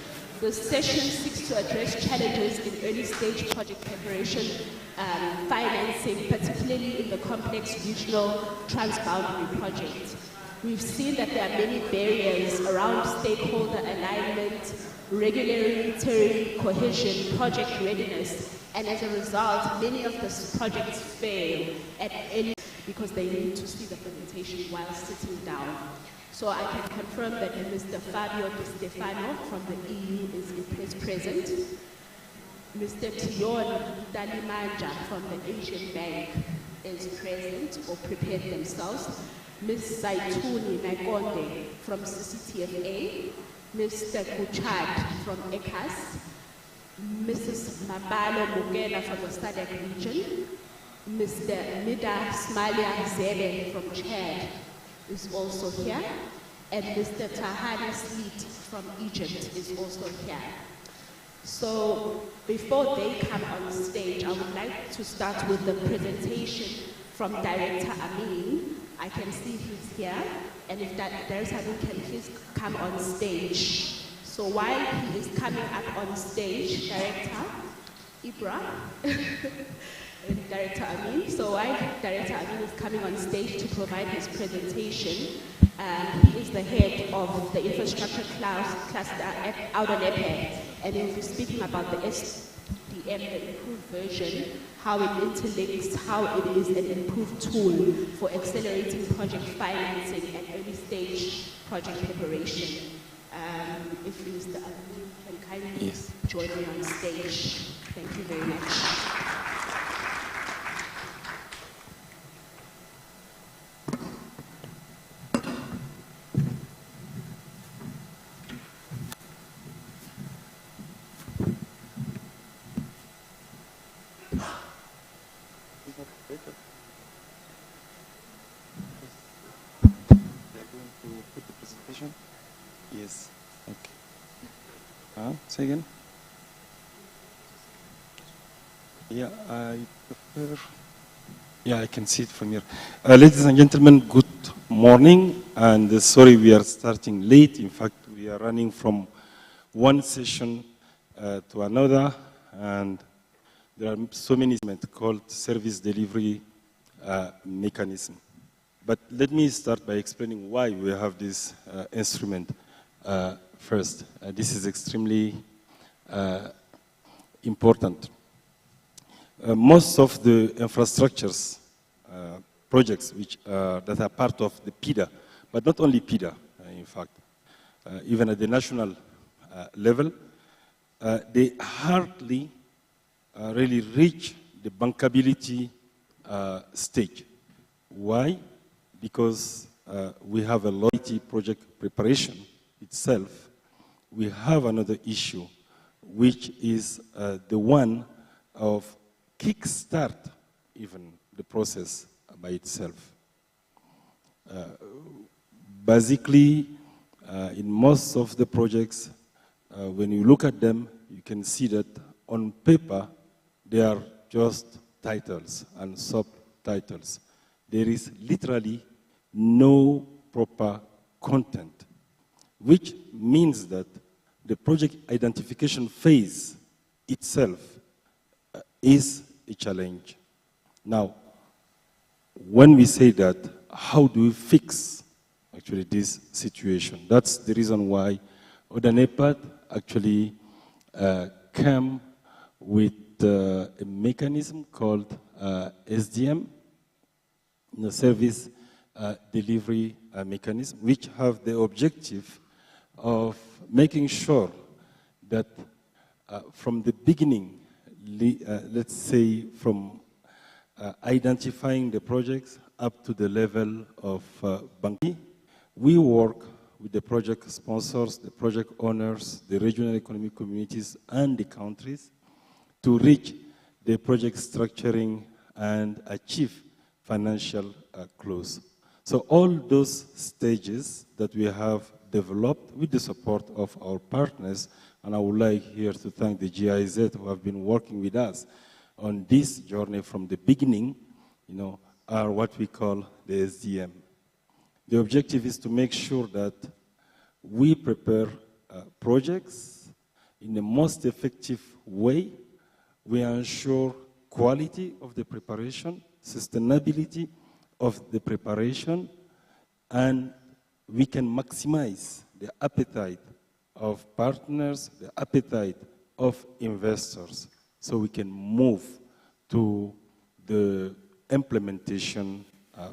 The session seeks to address challenges in early stage project preparation, financing, particularly in the complex regional transboundary projects. We've seen that there are many barriers around stakeholder alignment, regulatory cohesion, project readiness, and as a result, many of the projects fail at early because they need to see the presentation while sitting down. So I can confirm that Mr. Fabio Di Stefano from the EU is present. Mr. Tion Dalimanja from the Asian Bank is present or prepared themselves. Ms. Zaituni Nagonde from CCTFA. Mr. Kuchad from ECAS. Mrs. Mabalo Mugela from the SADC region. Mr. Mida Smalia Zebe from Chad is also here. And Mr. Tahani Sleet from Egypt is also here. So before they come on stage, I would like to start with the presentation from Director Amin. I can see he's here. And if Director Amin can please come on stage. So while he is coming up on stage, Director Ibra, and Director Amin, so while Director Amin is coming on stage to provide his presentation, he is the head of the infrastructure cluster at Oudanepe, and he will be speaking about the SDM, the improved version, how it interlinks, how it is an improved tool for accelerating project financing and early stage project preparation. If Mr. Amin can kindly join me on stage. Thank you very much. Yes. Okay. Say again. Yeah, I prefer. Yeah, I can see it from here. Ladies and gentlemen, good morning. And sorry, we are starting late. In fact, we are running from one session to another, and there are so many instruments called service delivery mechanism. But let me start by explaining why we have this instrument first. This is extremely important. Most of the infrastructures projects that are part of the PIDA, but not only PIDA, in fact, even at the national level, they hardly really reach the bankability stage, Why? Because we have a loyalty project preparation itself. We have another issue, which is the one of kickstart even the process by itself. Basically, in most of the projects, when you look at them, you can see that on paper, they are just titles and subtitles. There is literally no proper content, which means that the project identification phase itself is a challenge. Now, when we say that, how do we fix actually this situation? That's the reason why ODA-NEPAD actually came with a mechanism called SDM, the Service Delivery Mechanism, which have the objective of making sure that from the beginning, let's say from identifying the projects up to the level of banking, we work with the project sponsors, the project owners, the regional economic communities, and the countries to reach the project structuring and achieve financial close. So all those stages that we have developed with the support of our partners, and I would like here to thank the GIZ who have been working with us on this journey from the beginning, are what we call the SDM. The objective is to make sure that we prepare projects in the most effective way. We ensure quality of the preparation, sustainability of the preparation, and we can maximize the appetite of partners, the appetite of investors, so we can move to the implementation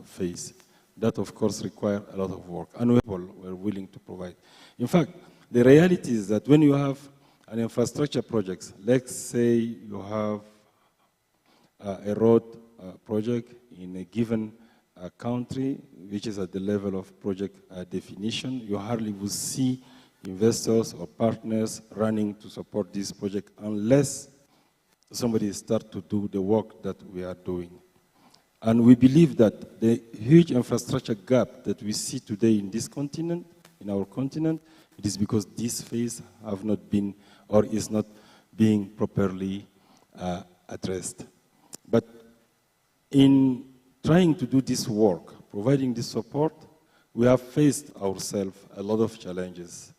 phase. That, of course, requires a lot of work, and we're willing to provide. In fact, the reality is that when you have an infrastructure project, let's say you have a road project in a given country, which is at the level of project definition, you hardly will see investors or partners running to support this project unless somebody starts to do the work that we are doing. And we believe that the huge infrastructure gap that we see today in this continent, in our continent, it is because this phase have not been or is not being properly addressed. But in trying to do this work, providing this support, we have faced ourselves a lot of challenges.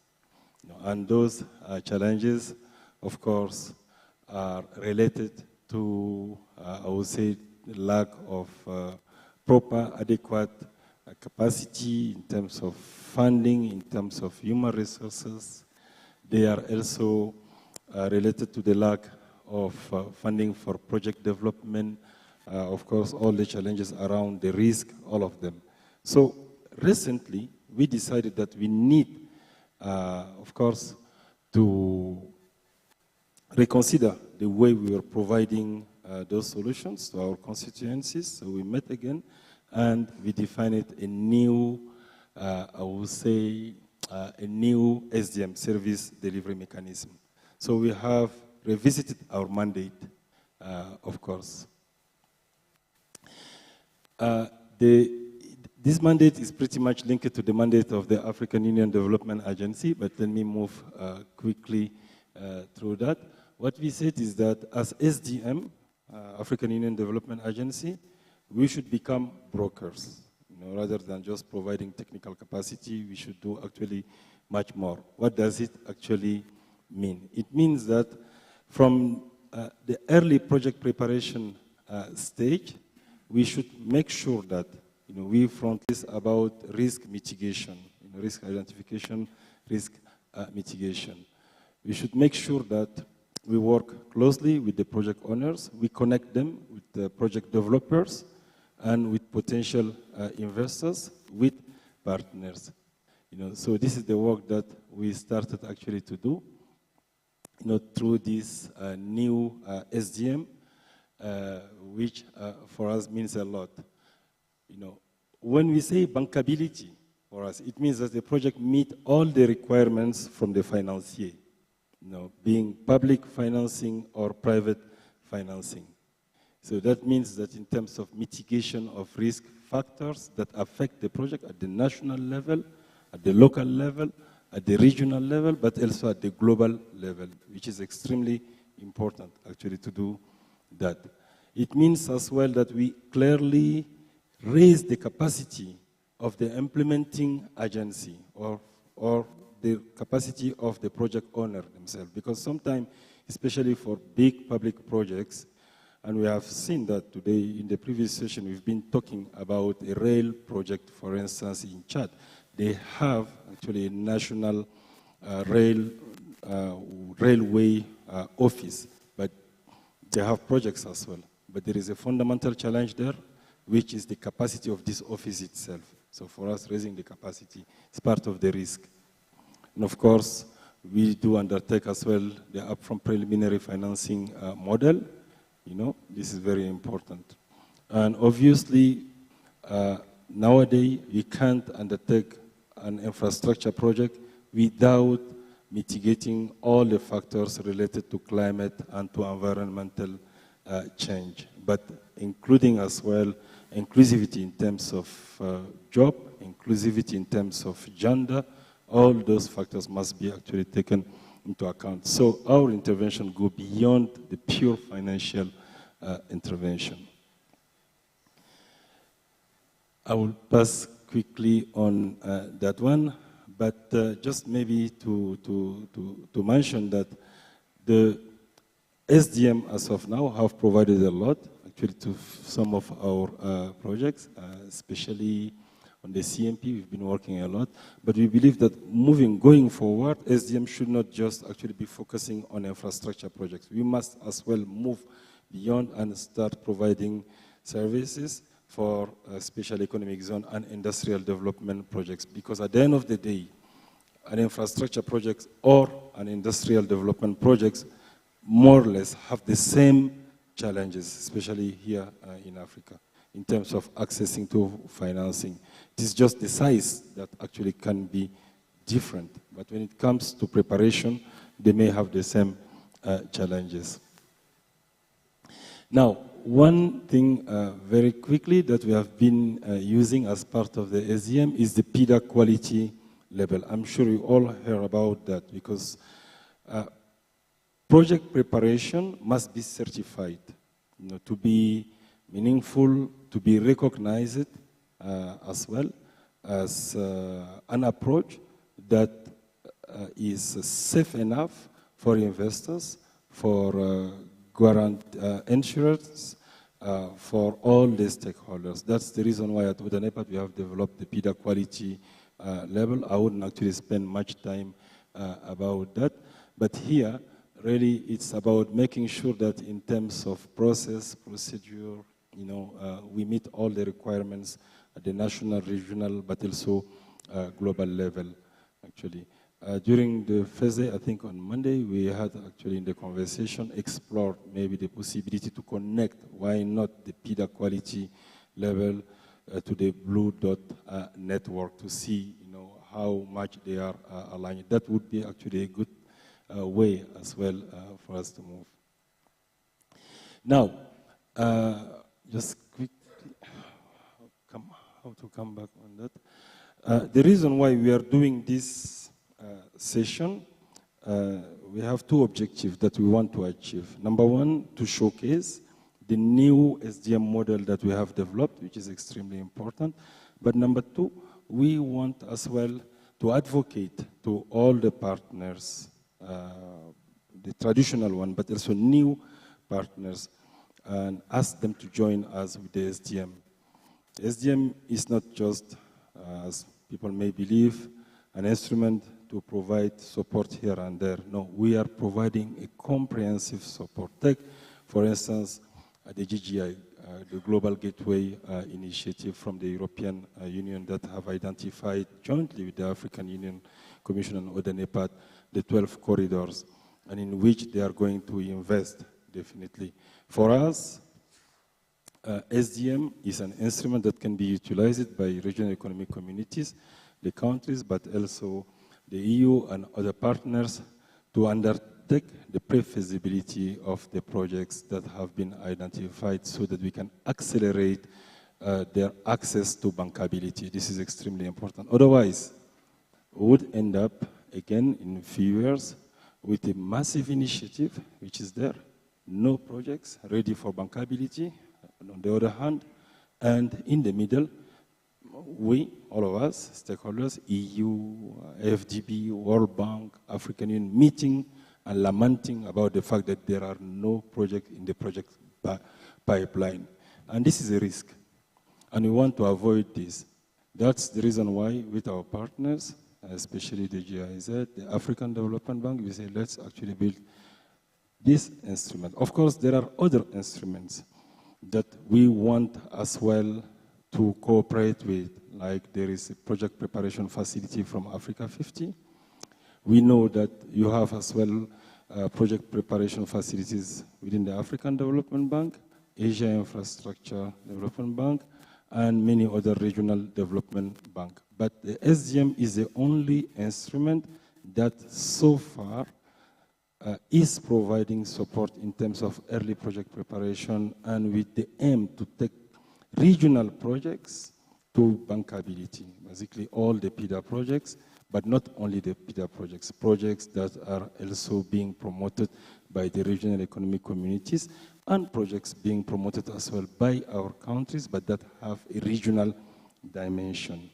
And those challenges, of course, are related to, I would say, the lack of proper, adequate capacity in terms of funding, in terms of human resources. They are also related to the lack of funding for project development, of course, all the challenges around the risk, all of them. So recently, we decided that we need, of course, to reconsider the way we were providing those solutions to our constituencies. So we met again, and we defined a new, I would say, a new SDM, Service Delivery Mechanism. So we have revisited our mandate, of course. This mandate is pretty much linked to the mandate of the African Union Development Agency, but let me move quickly through that. What we said is that as SDM, African Union Development Agency, we should become brokers. Rather than just providing technical capacity, we should do actually much more. What does it actually mean? It means that from the early project preparation stage, we should make sure that we front this about risk mitigation, risk identification, risk mitigation. We should make sure that we work closely with the project owners. We connect them with the project developers and with potential investors, with partners. So this is the work that we started actually to do, through this new SDM, which for us means a lot. When we say bankability for us, it means that the project meets all the requirements from the financier, being public financing or private financing. So that means that in terms of mitigation of risk factors that affect the project at the national level, at the local level, at the regional level, but also at the global level, which is extremely important actually to do that. It means as well that we clearly raise the capacity of the implementing agency or the capacity of the project owner themselves, because sometimes, especially for big public projects, and we have seen that today in the previous session, we've been talking about a rail project, for instance, in Chad. They have actually a national railway office, but they have projects as well. But there is a fundamental challenge there, which is the capacity of this office itself. So for us, raising the capacity is part of the risk. And of course, we do undertake as well the upfront preliminary financing model. This is very important. And obviously, nowadays, we can't undertake an infrastructure project without mitigating all the factors related to climate and to environmental change, but including as well inclusivity in terms of job, inclusivity in terms of gender. All those factors must be actually taken into account. So our intervention go beyond the pure financial intervention. I will pass quickly on that one, but just maybe to mention that the SDM as of now have provided a lot actually to some of our projects, especially on the CMP, we've been working a lot, but we believe that going forward, SDM should not just actually be focusing on infrastructure projects. We must as well move beyond and start providing services for special economic zone and industrial development projects, because at the end of the day, an infrastructure project or an industrial development project more or less have the same challenges, especially here in Africa, in terms of accessing to financing. It is just the size that actually can be different, but when it comes to preparation, they may have the same challenges. Now, one thing very quickly that we have been using as part of the SDM is the PIDA quality level. I'm sure you all heard about that, because project preparation must be certified, to be meaningful, to be recognized as well as an approach that is safe enough for investors, for insurance, for all the stakeholders. That's the reason why at UDANEPAD we have developed the PIDA quality level. I wouldn't actually spend much time about that, but here, really, it's about making sure that in terms of process, procedure, we meet all the requirements at the national, regional, but also global level, actually. During the first day, I think on Monday, we had actually in the conversation explored maybe the possibility to connect, why not the PIDA quality level to the Blue Dot network to see, how much they are aligned. That would be actually a good way as well for us to move. Now, just quickly, how to come back on that. The reason why we are doing this session, we have two objectives that we want to achieve. Number one, to showcase the new SDM model that we have developed, which is extremely important. But number two, we want as well to advocate to all the partners, the traditional one, but also new partners, and ask them to join us with the SDM. The SDM is not just, as people may believe, an instrument to provide support here and there. No, we are providing a comprehensive support. Take, for instance, the GGI, the Global Gateway Initiative from the European Union that have identified jointly with the African Union Commission and UDANEPAD the 12 corridors, and in which they are going to invest, definitely. For us, SDM is an instrument that can be utilized by regional economic communities, the countries, but also the EU and other partners to undertake the pre-feasibility of the projects that have been identified so that we can accelerate their access to bankability. This is extremely important. Otherwise, we would end up, again, in a few years, with a massive initiative, which is there, no projects ready for bankability, on the other hand, and in the middle, we, all of us, stakeholders, EU, FDB, World Bank, African Union, meeting and lamenting about the fact that there are no projects in the project pipeline. And this is a risk, and we want to avoid this. That's the reason why, with our partners, especially the GIZ, the African Development Bank, we say, let's actually build this instrument. Of course, there are other instruments that we want as well to cooperate with, like there is a project preparation facility from Africa 50. We know that you have as well project preparation facilities within the African Development Bank, Asia Infrastructure Development Bank, and many other regional development banks. But the SDM is the only instrument that so far is providing support in terms of early project preparation and with the aim to take regional projects to bankability, basically all the PIDA projects, but not only the PIDA projects, projects that are also being promoted by the regional economic communities and projects being promoted as well by our countries, but that have a regional dimension.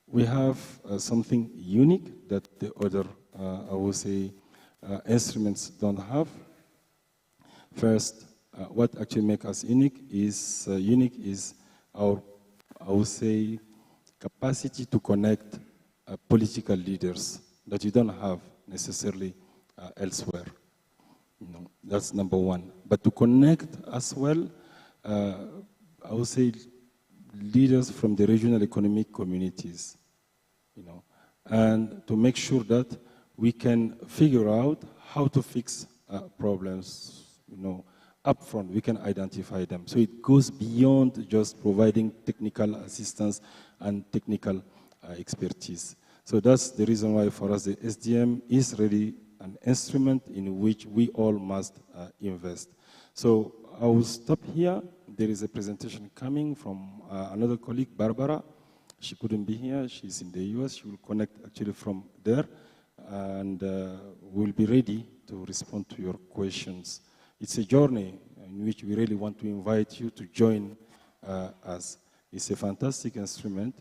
We have something unique that the other, I would say, instruments don't have. First, what actually makes us unique is our, I would say, capacity to connect political leaders that you don't have necessarily elsewhere. You know, that's number one. But to connect as well, I would say, leaders from the regional economic communities, you know, and to make sure that we can figure out how to fix problems, you know, upfront. We can identify them. So it goes beyond just providing technical assistance and technical expertise. So that's the reason why for us the SDM is really an instrument in which we all must invest. So I will stop here. There is a presentation coming from another colleague, Barbara. She couldn't be here. She's in the US. She will connect actually from there. And we'll be ready to respond to your questions. It's a journey in which we really want to invite you to join us. It's a fantastic instrument,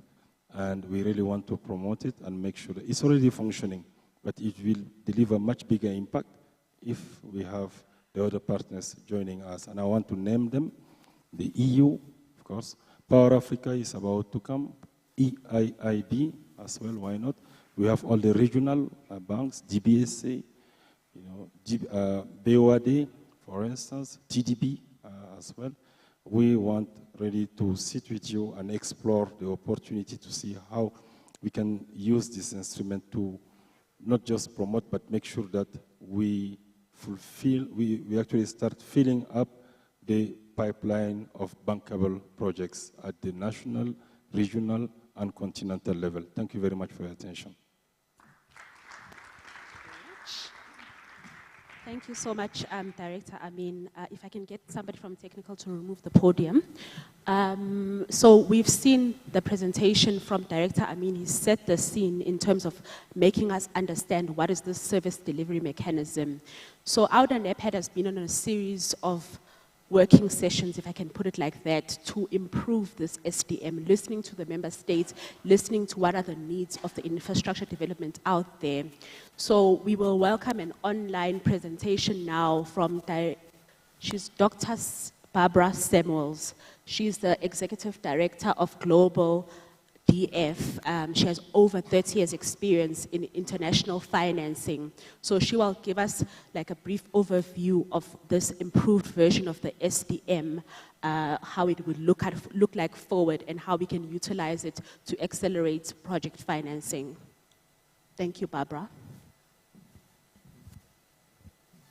and we really want to promote it and make sure that it's already functioning, but it will deliver much bigger impact if we have the other partners joining us. And I want to name them: the EU, of course, Power Africa is about to come, EIIB as well, why not? We have all the regional banks, DBSA, you know, BOAD, for instance, TDB as well. We want really to sit with you and explore the opportunity to see how we can use this instrument to not just promote, but make sure that we fulfill, we actually start filling up the pipeline of bankable projects at the national, regional, and continental level. Thank you very much for your attention. Thank you so much, Director Amin. If I can get somebody from technical to remove the podium. So we've seen the presentation from Director Amin. He set the scene in terms of making us understand what is the service delivery mechanism. So AUDA NEPAD has been on a series of working sessions, if I can put it like that, to improve this SDM, listening to the member states, listening to what are the needs of the infrastructure development out there. So we will welcome an online presentation now from she's Dr. Barbara Samuels. She's the Executive Director of Global DF. She has over 30 years experience in international financing. So she will give us like a brief overview of this improved version of the SDM, how it would look like forward and how we can utilize it to accelerate project financing. Thank you, Barbara.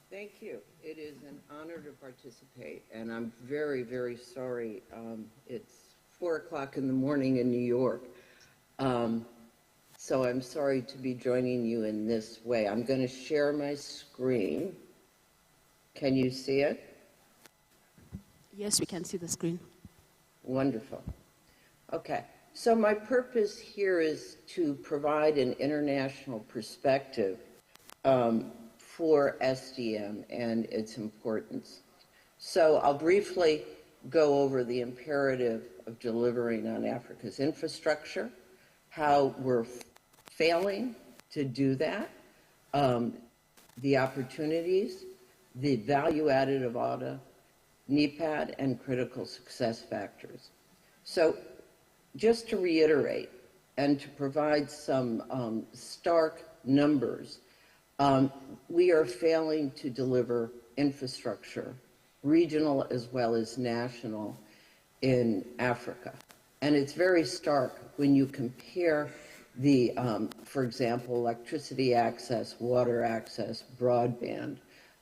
Thank you. It is an honor to participate, and I'm very, very sorry. It's 4 o'clock in the morning in New York. So I'm sorry to be joining you in this way. I'm going to share my screen. Can you see it? Yes, we can see the screen. Wonderful. Okay. So my purpose here is to provide an international perspective for SDM and its importance. So I'll briefly go over the imperative of delivering on Africa's infrastructure, how we're failing to do that, the opportunities, the value added of AUDA, NEPAD, and critical success factors. So just to reiterate and to provide some stark numbers, we are failing to deliver infrastructure, regional as well as national, in Africa. And it's very stark when you compare the, for example, electricity access, water access, broadband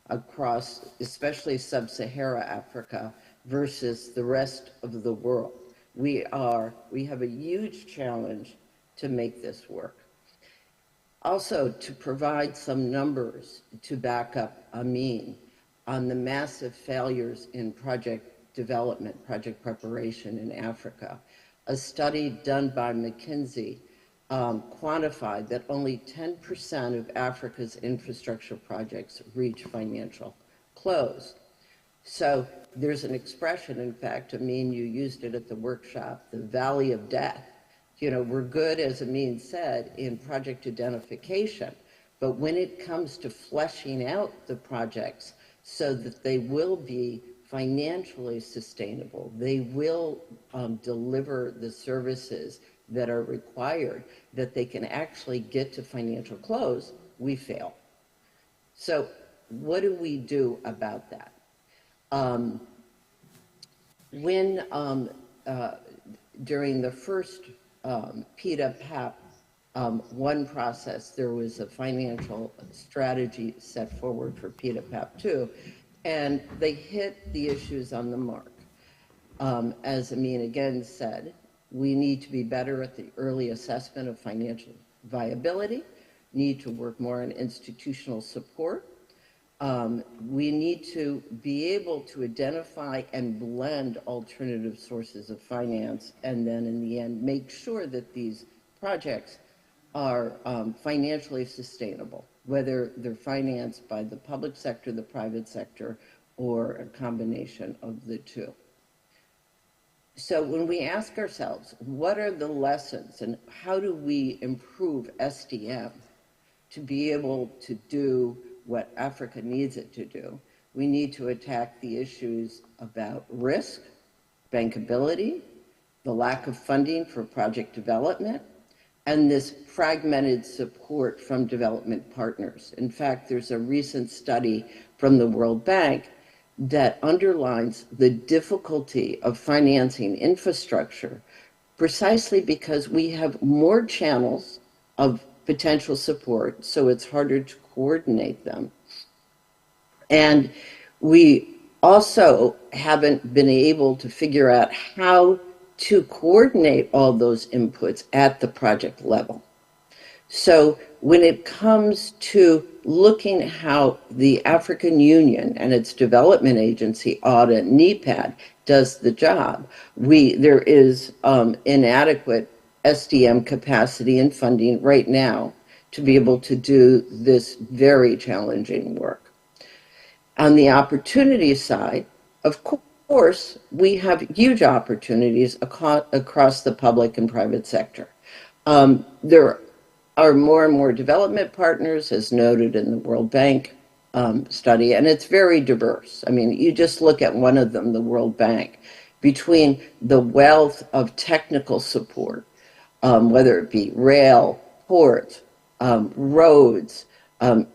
across, especially sub-Saharan Africa versus the rest of the world. We have a huge challenge to make this work. Also, to provide some numbers to back up Amin on the massive failures in project development, project preparation in Africa. A study done by McKinsey quantified that only 10% of Africa's infrastructure projects reach financial close. So there's an expression, in fact, Amin, you used it at the workshop, the valley of death. You know, we're good, as Amin said, in project identification, but when it comes to fleshing out the projects so that they will be financially sustainable, they will deliver the services that are required, that they can actually get to financial close, we fail. So what do we do about that? During the first PIDA PAP 1 process, there was a financial strategy set forward for PIDA PAP 2, and they hit the issues on the mark. As Amin again said, we need to be better at the early assessment of financial viability, need to work more on institutional support. We need to be able to identify and blend alternative sources of finance, and then in the end, make sure that these projects are financially sustainable, whether they're financed by the public sector, the private sector, or a combination of the two. So when we ask ourselves, what are the lessons and how do we improve SDM to be able to do what Africa needs it to do, we need to attack the issues about risk, bankability, the lack of funding for project development, and this fragmented support from development partners. In fact, there's a recent study from the World Bank that underlines the difficulty of financing infrastructure precisely because we have more channels of potential support, so it's harder to coordinate them. And we also haven't been able to figure out how to coordinate all those inputs at the project level. So when it comes to looking at how the African Union and its development agency, AUDA, NEPAD, does the job, there is inadequate SDM capacity and funding right now to be able to do this very challenging work. On the opportunity side, of course, we have huge opportunities across the public and private sector. There are more and more development partners, as noted in the World Bank study, and it's very diverse. I mean, you just look at one of them, the World Bank, between the wealth of technical support, whether it be rail, ports, roads,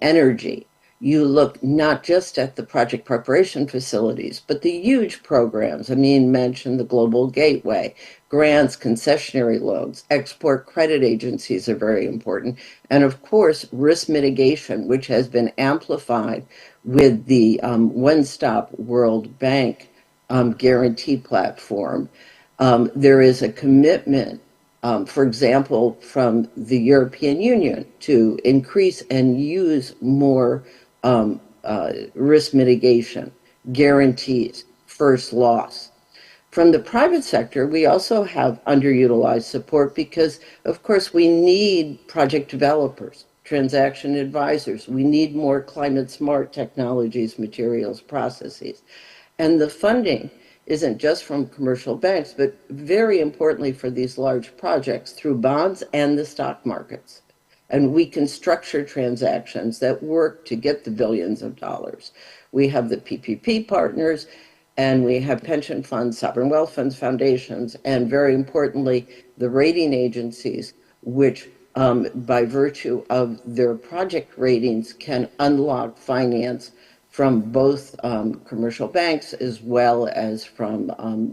energy. You look not just at the project preparation facilities, but the huge programs. Amin mentioned the Global Gateway, grants, concessionary loans, export credit agencies are very important, and of course, risk mitigation, which has been amplified with the One Stop World Bank guarantee platform. There is a commitment, for example, from the European Union to increase and use more risk mitigation, guarantees, first loss. From the private sector, we also have underutilized support because, of course, we need project developers, transaction advisors. We need more climate smart technologies, materials, processes. And the funding isn't just from commercial banks, but very importantly for these large projects through bonds and the stock markets. And we can structure transactions that work to get the billions of dollars. We have the PPP partners, and we have pension funds, sovereign wealth funds, foundations, and very importantly, the rating agencies, which by virtue of their project ratings can unlock finance from both commercial banks as well as from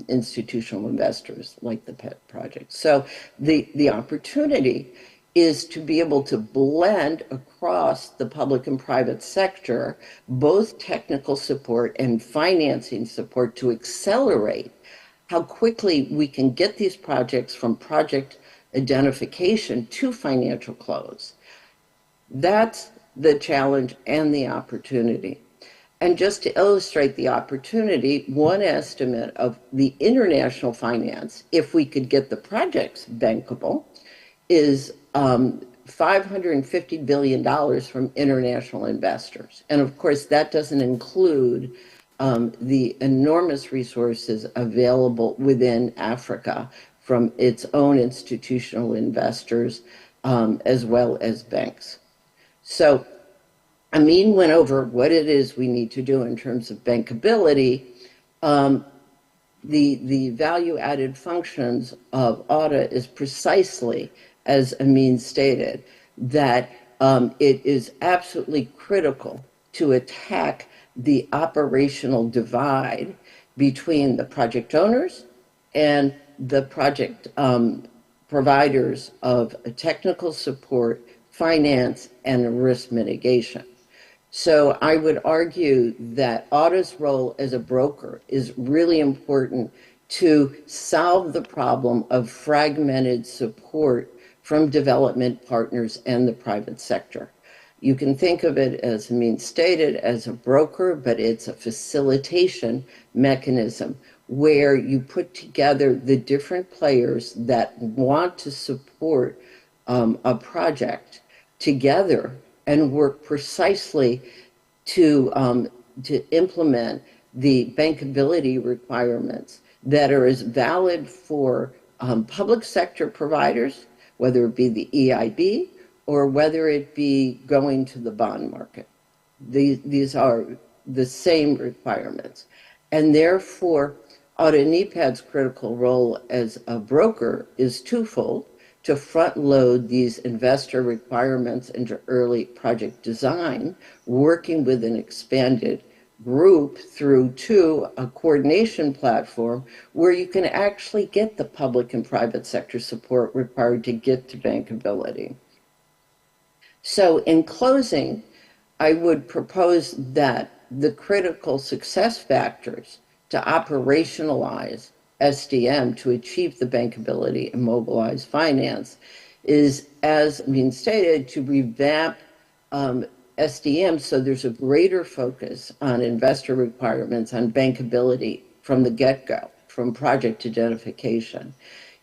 institutional investors like the PET project. So the opportunity is to be able to blend across the public and private sector both technical support and financing support to accelerate how quickly we can get these projects from project identification to financial close. That's the challenge and the opportunity. And just to illustrate the opportunity, one estimate of the international finance, if we could get the projects bankable, is $550 billion from international investors. And of course, that doesn't include the enormous resources available within Africa from its own institutional investors as well as banks. So Amin went over what it is we need to do in terms of bankability. The value-added functions of AUDA is precisely, as Amin stated, that it is absolutely critical to attack the operational divide between the project owners and the project providers of technical support, finance, and risk mitigation. So I would argue that AUDA's role as a broker is really important to solve the problem of fragmented support from development partners and the private sector. You can think of it, as Amin stated, as a broker, but it's a facilitation mechanism where you put together the different players that want to support a project together and work precisely to implement the bankability requirements that are as valid for public sector providers, whether it be the EIB or whether it be going to the bond market. These are the same requirements. And therefore, AUDA NEPAD's critical role as a broker is twofold: to front load these investor requirements into early project design, working with an expanded group through to a coordination platform where you can actually get the public and private sector support required to get to bankability. So in closing, I would propose that the critical success factors to operationalize SDM to achieve the bankability and mobilize finance is, as Amin stated, to revamp SDM so there's a greater focus on investor requirements, on bankability from the get-go, from project identification,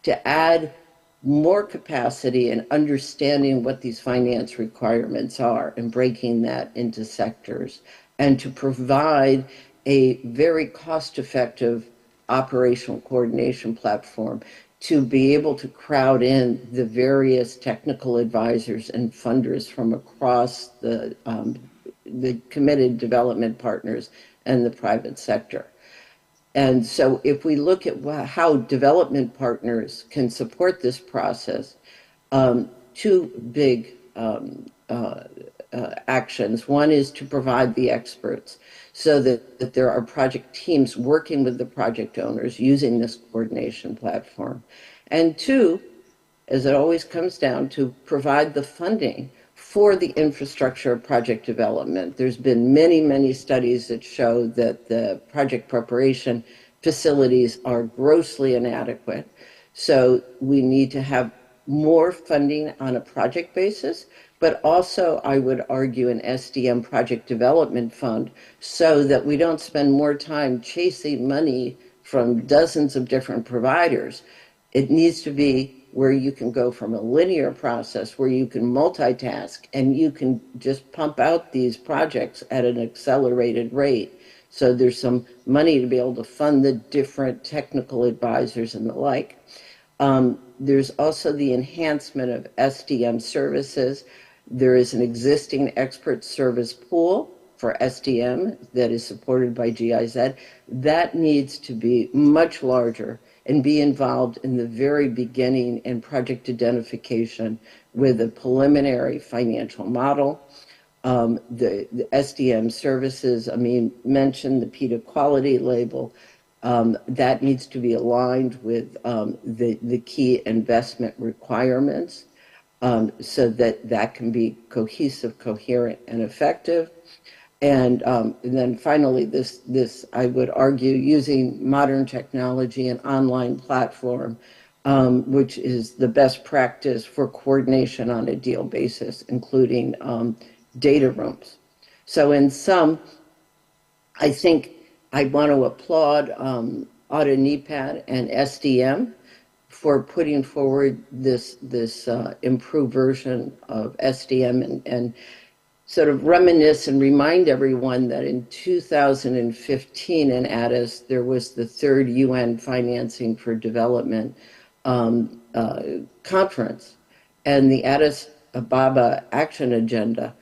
to add more capacity in understanding what these finance requirements are and breaking that into sectors, and to provide a very cost-effective operational coordination platform to be able to crowd in the various technical advisors and funders from across the committed development partners and the private sector. And so if we look at how development partners can support this process, two big actions. One is to provide the experts so that there are project teams working with the project owners using this coordination platform. And two, as it always comes down to, provide the funding for the infrastructure project development. There's been many, many studies that show that the project preparation facilities are grossly inadequate. So we need to have more funding on a project basis, but also I would argue an SDM project development fund so that we don't spend more time chasing money from dozens of different providers. It needs to be where you can go from a linear process where you can multitask and you can just pump out these projects at an accelerated rate. So there's some money to be able to fund the different technical advisors and the like. There's also the enhancement of SDM services. There is an existing expert service pool for SDM that is supported by GIZ. That needs to be much larger and be involved in the very beginning and project identification with a preliminary financial model. The SDM services, I mean, mentioned the PIDA quality label. That needs to be aligned with the key investment requirements so that that can be cohesive, coherent, and effective. And then finally, this I would argue, using modern technology and online platform, which is the best practice for coordination on a deal basis, including data rooms. So in sum, I think I want to applaud Auto NEPAD and SDM for putting forward this improved version of SDM and sort of reminisce and remind everyone that in 2015 in Addis, there was the third UN Financing for Development conference. And the Addis Ababa Action Agenda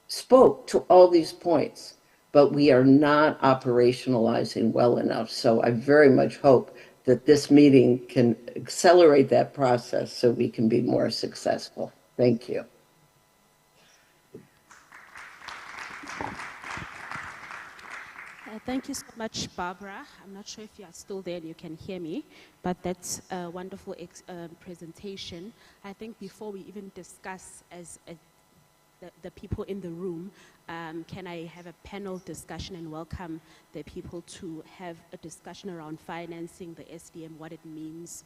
spoke to all these points, but we are not operationalizing well enough. So I very much hope that this meeting can accelerate that process so we can be more successful. Thank you. Thank you so much, Barbara. I'm not sure if you are still there and you can hear me, but that's a wonderful presentation. I think before we even discuss as the people in the room, can I have a panel discussion and welcome the people to have a discussion around financing the SDM, what it means,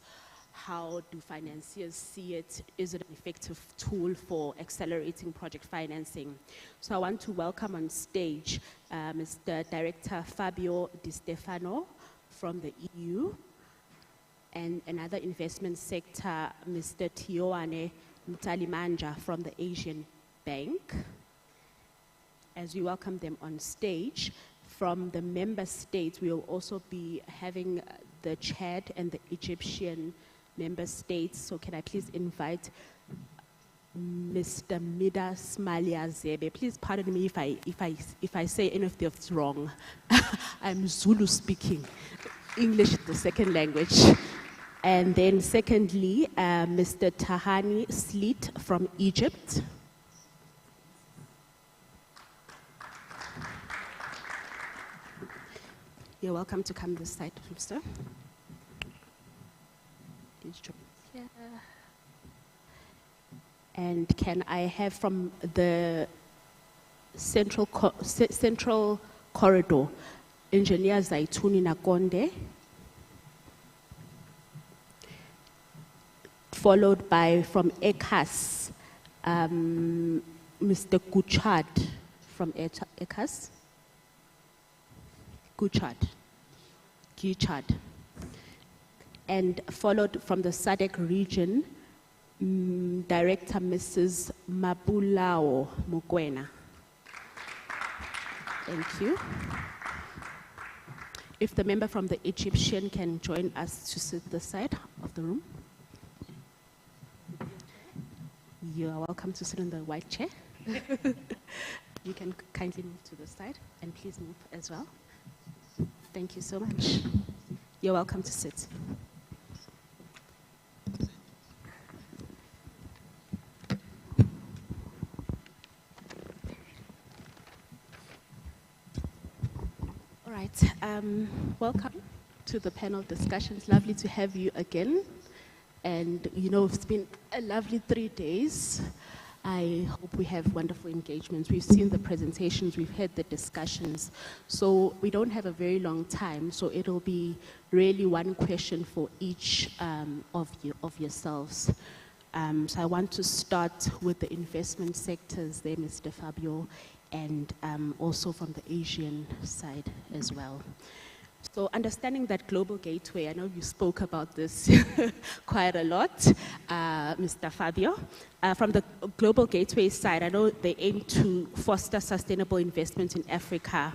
how do financiers see it, is it an effective tool for accelerating project financing? So I want to welcome on stage Mr. Director Fabio Di Stefano from the EU, and another investment sector, Mr. Tioane Mtalimanja from the Asian Bank. As we welcome them on stage, from the member states, we will also be having the Chad and the Egyptian member states. So can I please invite Mr. Midas Maliazebe? Please pardon me if I say any of this wrong. I'm Zulu speaking. English is the second language. And then secondly, Mr. Tahani Sleet from Egypt. You're welcome to come this side, Mr. Yeah. And can I have from the central corridor, Engineer Zaituni Nakonde, followed by from ECAS, Mr. Guchard from ECAS. Guchard. And followed from the SADC region, Director Mrs. Mabulao Mukwena. Thank you. If the member from the Egyptian can join us to sit this side of the room. You are welcome to sit in the white chair. You can kindly move to the side, and please move as well. Thank you so much. You're welcome to sit. All right, welcome to the panel discussion. It's lovely to have you again. And you know, it's been a lovely 3 days. I hope we have wonderful engagements. We've seen the presentations, we've heard the discussions. So we don't have a very long time, so it'll be really one question for each of yourselves. So I want to start with the investment sectors there, Mr. Fabio, and also from the Asian side as well. So understanding that Global Gateway, I know you spoke about this quite a lot, Mr. Fabio. From the Global Gateway side, I know they aim to foster sustainable investment in Africa,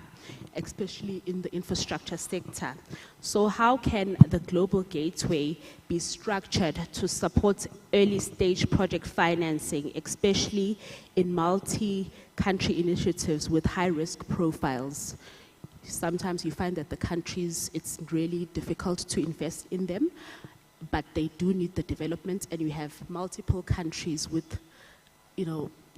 especially in the infrastructure sector. So how can the Global Gateway be structured to support early stage project financing, especially in multi-country initiatives with high risk profiles? Sometimes you find that the countries, it's really difficult to invest in them, but they do need the development, and you have multiple countries with,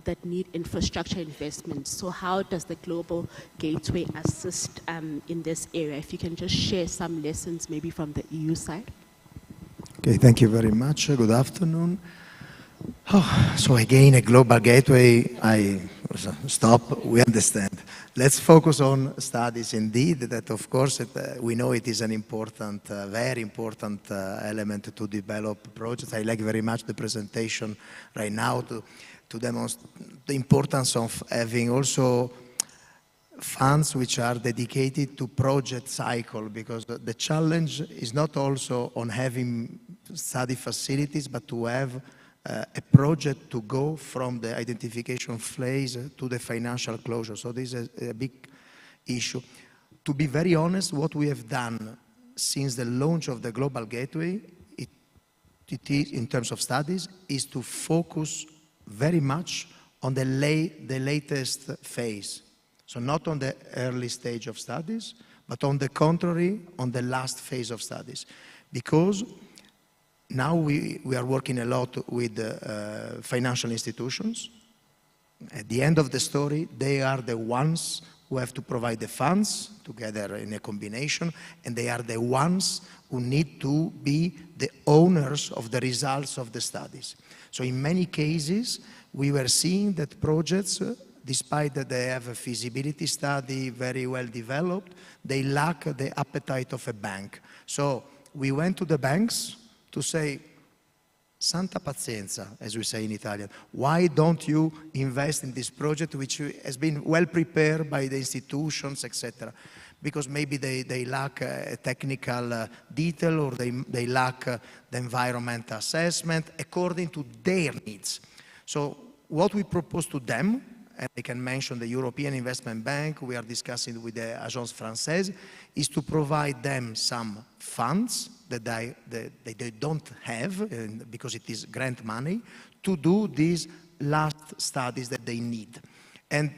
that need infrastructure investment. So how does the Global Gateway assist in this area? If you can just share some lessons maybe from the EU side. Okay, thank you very much. Good afternoon. So again, a Global Gateway, stop, we understand. Let's focus on studies indeed, that of course we know it is an important, very important element to develop projects. I like very much the presentation right now to demonstrate the importance of having also funds which are dedicated to project cycle, because the challenge is not also on having study facilities, but to have a project to go from the identification phase to the financial closure. So this is a big issue. To be very honest, what we have done since the launch of the Global Gateway, it is, in terms of studies, is to focus very much on the latest phase. So not on the early stage of studies, but on the contrary, on the last phase of studies. Because now we are working a lot with financial institutions. At the end of the story, they are the ones who have to provide the funds together in a combination, and they are the ones who need to be the owners of the results of the studies. So in many cases, we were seeing that projects, despite that they have a feasibility study very well developed, they lack the appetite of a bank. So we went to the banks to say, Santa pazienza, as we say in Italian, why don't you invest in this project which has been well prepared by the institutions, etc. Because maybe they lack a technical detail, or they lack the environmental assessment according to their needs. So what we propose to them, and I can mention the European Investment Bank, we are discussing with the Agence Française, is to provide them some funds that they don't have, because it is grant money, to do these last studies that they need. And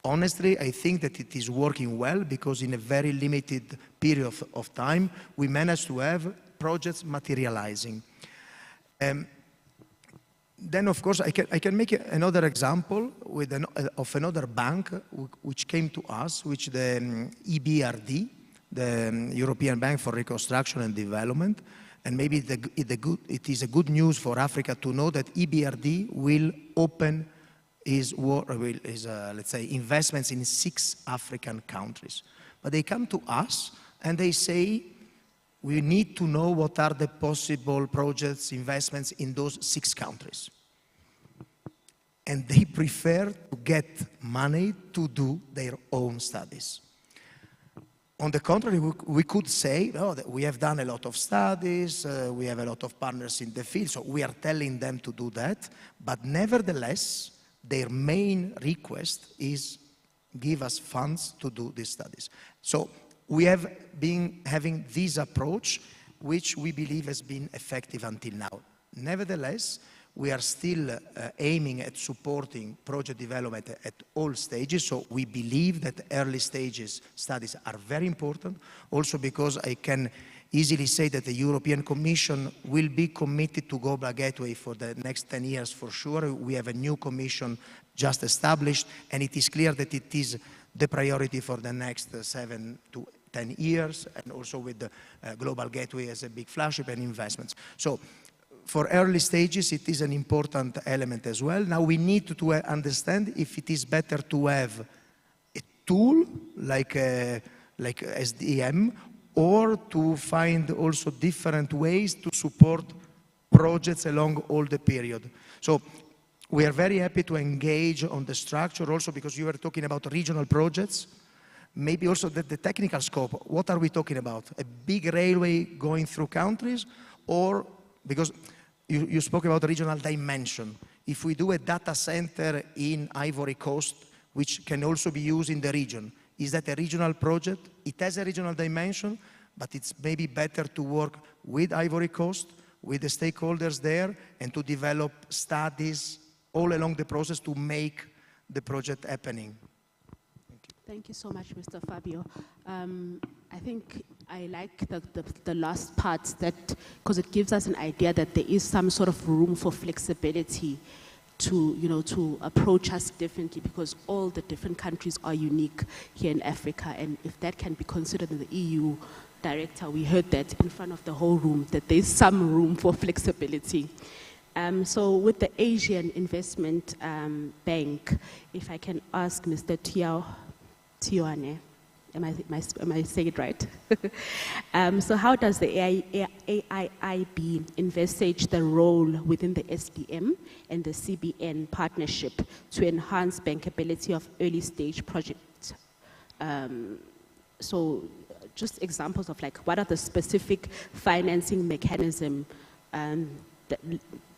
honestly, I think that it is working well, because in a very limited period of time, we managed to have projects materializing. Then, of course, I can make another example of another bank which came to us, which the EBRD, the European Bank for Reconstruction and Development, and maybe it is a good news for Africa to know that EBRD will open let's say, investments in 6 African countries. But they come to us and they say, we need to know what are the possible projects, investments in those 6 countries. And they prefer to get money to do their own studies. On the contrary, we could say, oh, that we have done a lot of studies, we have a lot of partners in the field, so we are telling them to do that, but nevertheless, their main request is give us funds to do these studies. So we have been having this approach, which we believe has been effective until now. Nevertheless, we are still aiming at supporting project development at all stages, so we believe that early stages studies are very important, also because I can easily say that the European Commission will be committed to Global Gateway for the next 10 years for sure. We have a new commission just established, and it is clear that it is the priority for the next 7 to 10 years, and also with the Global Gateway as a big flagship and investments. So for early stages, it is an important element as well. Now we need to understand if it is better to have a tool like SDM, or to find also different ways to support projects along all the period. So we are very happy to engage on the structure also because you were talking about regional projects. Maybe also the technical scope. What are we talking about? A big railway going through countries? Or, because you spoke about regional dimension. If we do a data center in Ivory Coast, which can also be used in the region, is that a regional project? It has a regional dimension, but it's maybe better to work with Ivory Coast, with the stakeholders there, and to develop studies all along the process to make the project happening. Thank you so much, Mr. Fabio. I think I like the last part, that because it gives us an idea that there is some sort of room for flexibility to approach us differently, because all the different countries are unique here in Africa, and if that can be considered in the EU director, we heard that in front of the whole room, that there's some room for flexibility. So with the Asian Investment Bank, if I can ask Mr. Tiwane, am I saying it right? So how does the AIIB envisage the role within the SDM and the CBN partnership to enhance bankability of early stage projects? So just examples of like, what are the specific financing mechanism,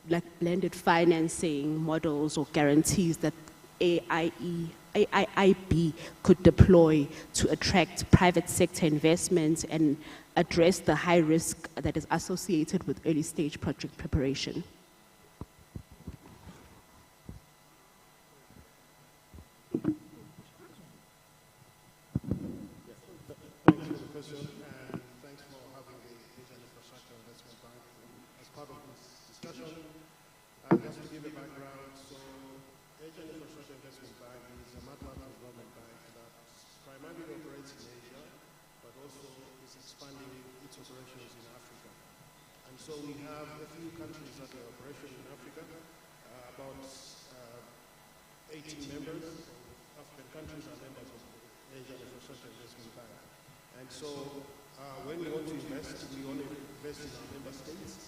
like blended financing models or guarantees that AIIB could deploy to attract private sector investments and address the high risk that is associated with early stage project preparation? Thanks for the question, and thanks for having the Asian Infrastructure Investment Bank as part of this discussion. Just to give a background, so Asian Infrastructure Investment Bank is a multilateral development bank that primarily operates in Asia, but also is expanding its operations in Africa. And so we have a few countries that are operating in Africa, about 18 members of African countries are members of the Asian Infrastructure Investment Bank. And so when we want to invest, we only invest in our member states.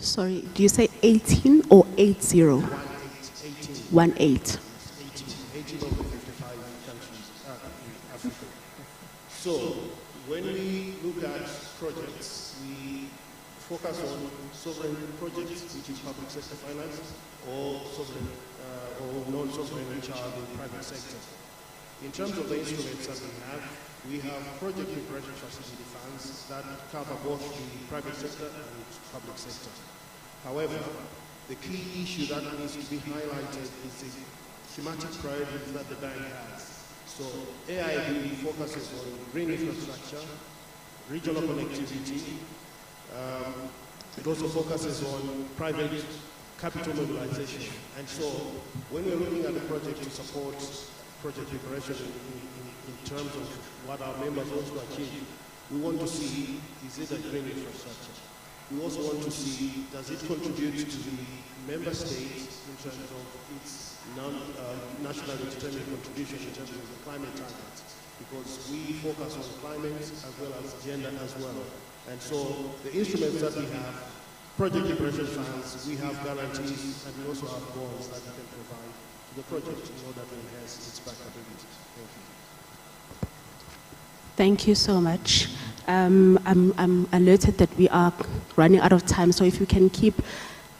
Sorry, do you say 18 or 80? 18. 18 of the 55 countries in Africa. So when we look at projects, we focus on sovereign projects, which is public sector finance, or sovereign or non-sovereign, which are the private sector. In terms of the instruments that we have project preparation facility funds that cover both the private sector and public sector. However, the key issue that needs to be highlighted is the thematic priorities that the bank has. So AIB focuses on green infrastructure, regional connectivity. It also focuses on private capital mobilization. And so when we're looking at the project to support project preparation in terms of what our members want to achieve, we want to see, is it a green infrastructure? We also want to see, does it contribute to the member states in terms of its nationally determined contribution in terms of the climate targets? Because we focus on climate as well as gender as well. And so the instruments that we have, project preparation funds, we have guarantees, and we also have bonds that we can provide to the project in order to enhance its bankability. Thank you. Thank you so much. I'm alerted that we are running out of time, so if you can keep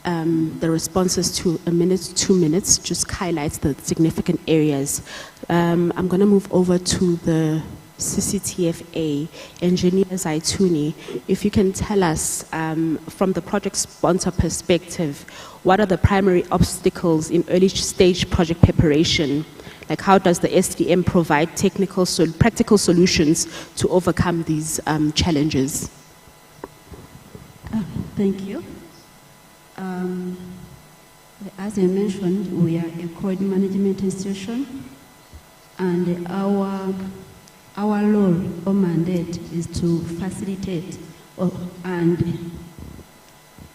the responses to a minute, 2 minutes, just highlight the significant areas. I'm going to move over to the CCTFA, Engineer Zaituni. If you can tell us, from the project sponsor perspective, what are the primary obstacles in early stage project preparation? Like, how does the SDM provide practical solutions to overcome these challenges? Thank you. As I mentioned, we are a code management institution, and our role or mandate is to facilitate and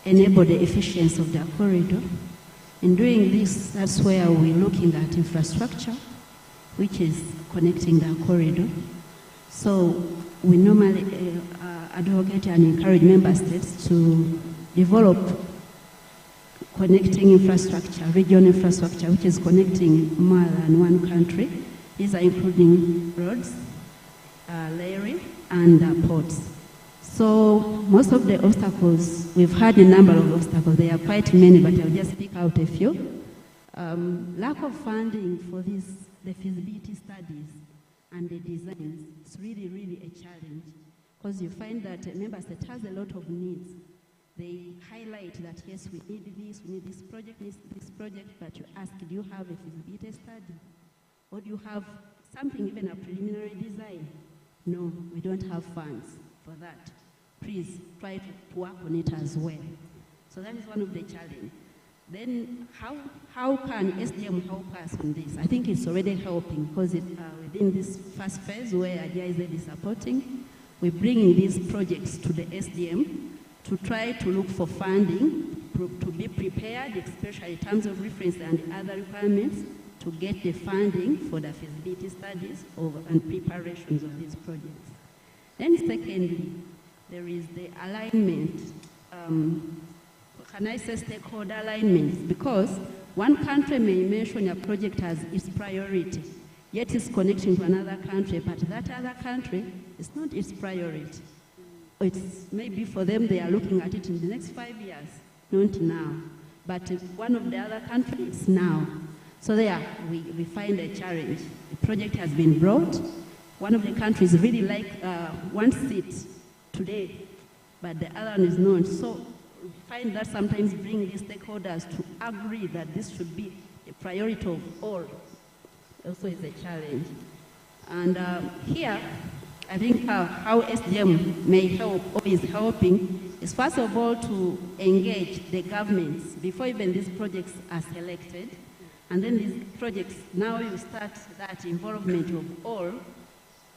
enable the efficiency of the corridor. In doing this, that's where we're looking at infrastructure, which is connecting the corridor. So we normally advocate and encourage member states to develop connecting infrastructure, regional infrastructure, which is connecting more than one country. These are including roads, layering, and ports. So most of the obstacles, we've had a number of obstacles. There are quite many, but I'll just pick out a few. Lack of funding for the feasibility studies and the designs is really, really a challenge, because you find that a member state has a lot of needs. They highlight that, yes, we need this project, but you ask, do you have a feasibility study? Or do you have something, even a preliminary design? No, we don't have funds for that. Please try to work on it as well. So that is one of the challenges. Then how can SDM help us on this? I think it's already helping, because within this first phase where GIZ is supporting, we're bringing these projects to the SDM to try to look for funding, to be prepared, especially in terms of reference and other requirements, to get the funding for the feasibility studies and preparations of these projects. Then secondly, there is the alignment. Can I say stakeholder alignment? Because one country may mention a project as its priority, yet it's connecting to another country, but that other country is not its priority. It's maybe for them they are looking at it in the next 5 years, not now. But one of the other countries is now. So there we find a challenge. The project has been brought. One of the countries really wants it today, but the other one is not. So we find that sometimes bring the stakeholders to agree that this should be a priority of all also is a challenge. And here, I think how SDM may help or is helping is first of all to engage the governments before even these projects are selected. And then these projects, now you start that involvement of all,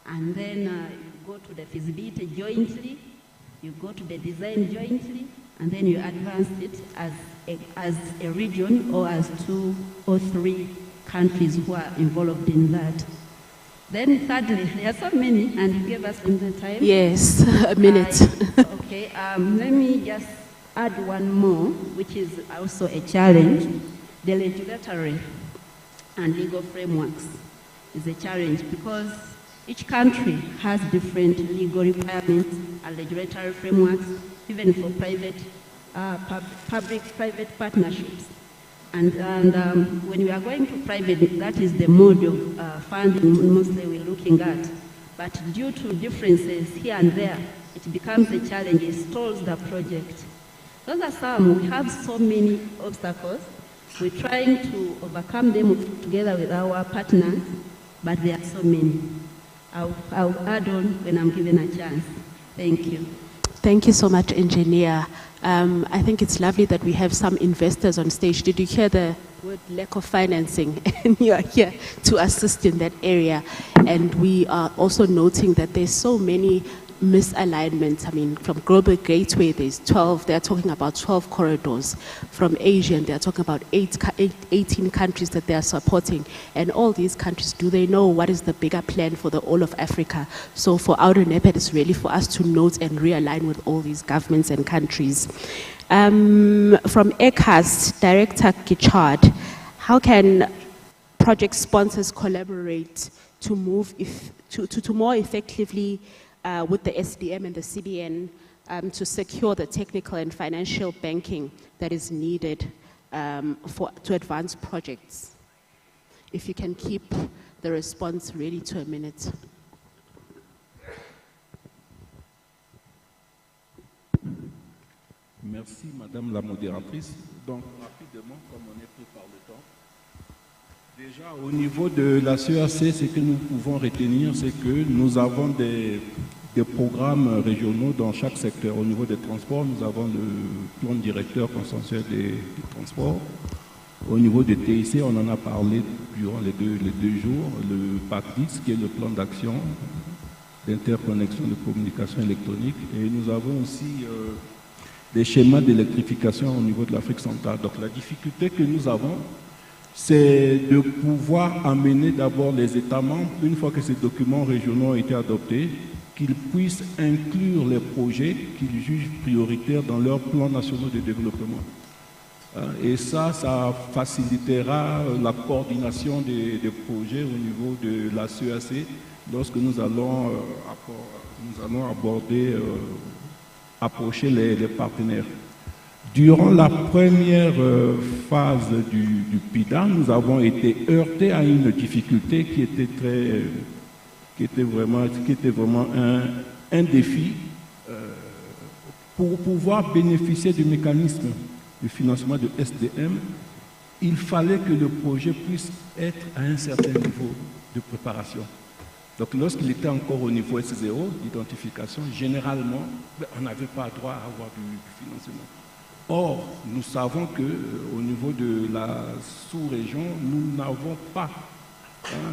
and then you go to the feasibility jointly, you go to the design jointly, and then you advance it as a region or as 2 or 3 countries who are involved in that. Then thirdly, there are so many, and you gave us the time. Yes, a minute. Okay, let me just add one more, which is also a challenge. The regulatory and legal frameworks is a challenge because each country has different legal requirements and regulatory frameworks, even for private, public-private partnerships. And when we are going to private, that is the mode of funding mostly we're looking at. But due to differences here and there, it becomes a challenge, it stalls the project. Those are some, we have so many obstacles. We're trying to overcome them together with our partners, but there are so many. I'll add on when I'm given a chance. Thank you. Thank you so much, Engineer. I think it's lovely that we have some investors on stage. Did you hear the word lack of financing? And you are here to assist in that area. And we are also noting that there's so many misalignments. I mean, from Global Gateway, there's 12, they're talking about 12 corridors. From Asia, they're talking about 18 countries that they're supporting. And all these countries, do they know what is the bigger plan for the all of Africa? So for Outer NEPED, it's really for us to note and realign with all these governments and countries. From ECAS, Director Gichard, how can project sponsors collaborate to move to more effectively with the SDM and the CBN to secure the technical and financial banking that is needed to advance projects? If you can keep the response really to a minute. Merci, Madame la modératrice. Donc, rapidement, comme on est pris par le temps. Déjà, au niveau de la CEAC, ce que nous pouvons retenir, c'est que nous avons des programmes régionaux dans chaque secteur. Au niveau des transports, nous avons le plan directeur consensuel des transports. Au niveau des TIC, on en a parlé durant les deux jours. Le PAC-10, qui est le plan d'action d'interconnexion de communication électronique. Et nous avons aussi des schémas d'électrification au niveau de l'Afrique centrale. Donc la difficulté que nous avons, c'est de pouvoir amener d'abord les États membres, une fois que ces documents régionaux ont été adoptés, qu'ils puissent inclure les projets qu'ils jugent prioritaires dans leurs plans nationaux de développement. Et ça facilitera la coordination des projets au niveau de la CEAC lorsque nous allons approcher les partenaires. Durant la première phase du PIDA, nous avons été heurtés à une difficulté qui était vraiment un défi pour pouvoir bénéficier du mécanisme de financement de SDM. Il fallait que le projet puisse être à un certain niveau de préparation. Donc lorsqu'il était encore au niveau S0, d'identification, généralement, on n'avait pas droit à avoir du financement. Or, nous savons qu'au niveau de la sous-région, nous n'avons pas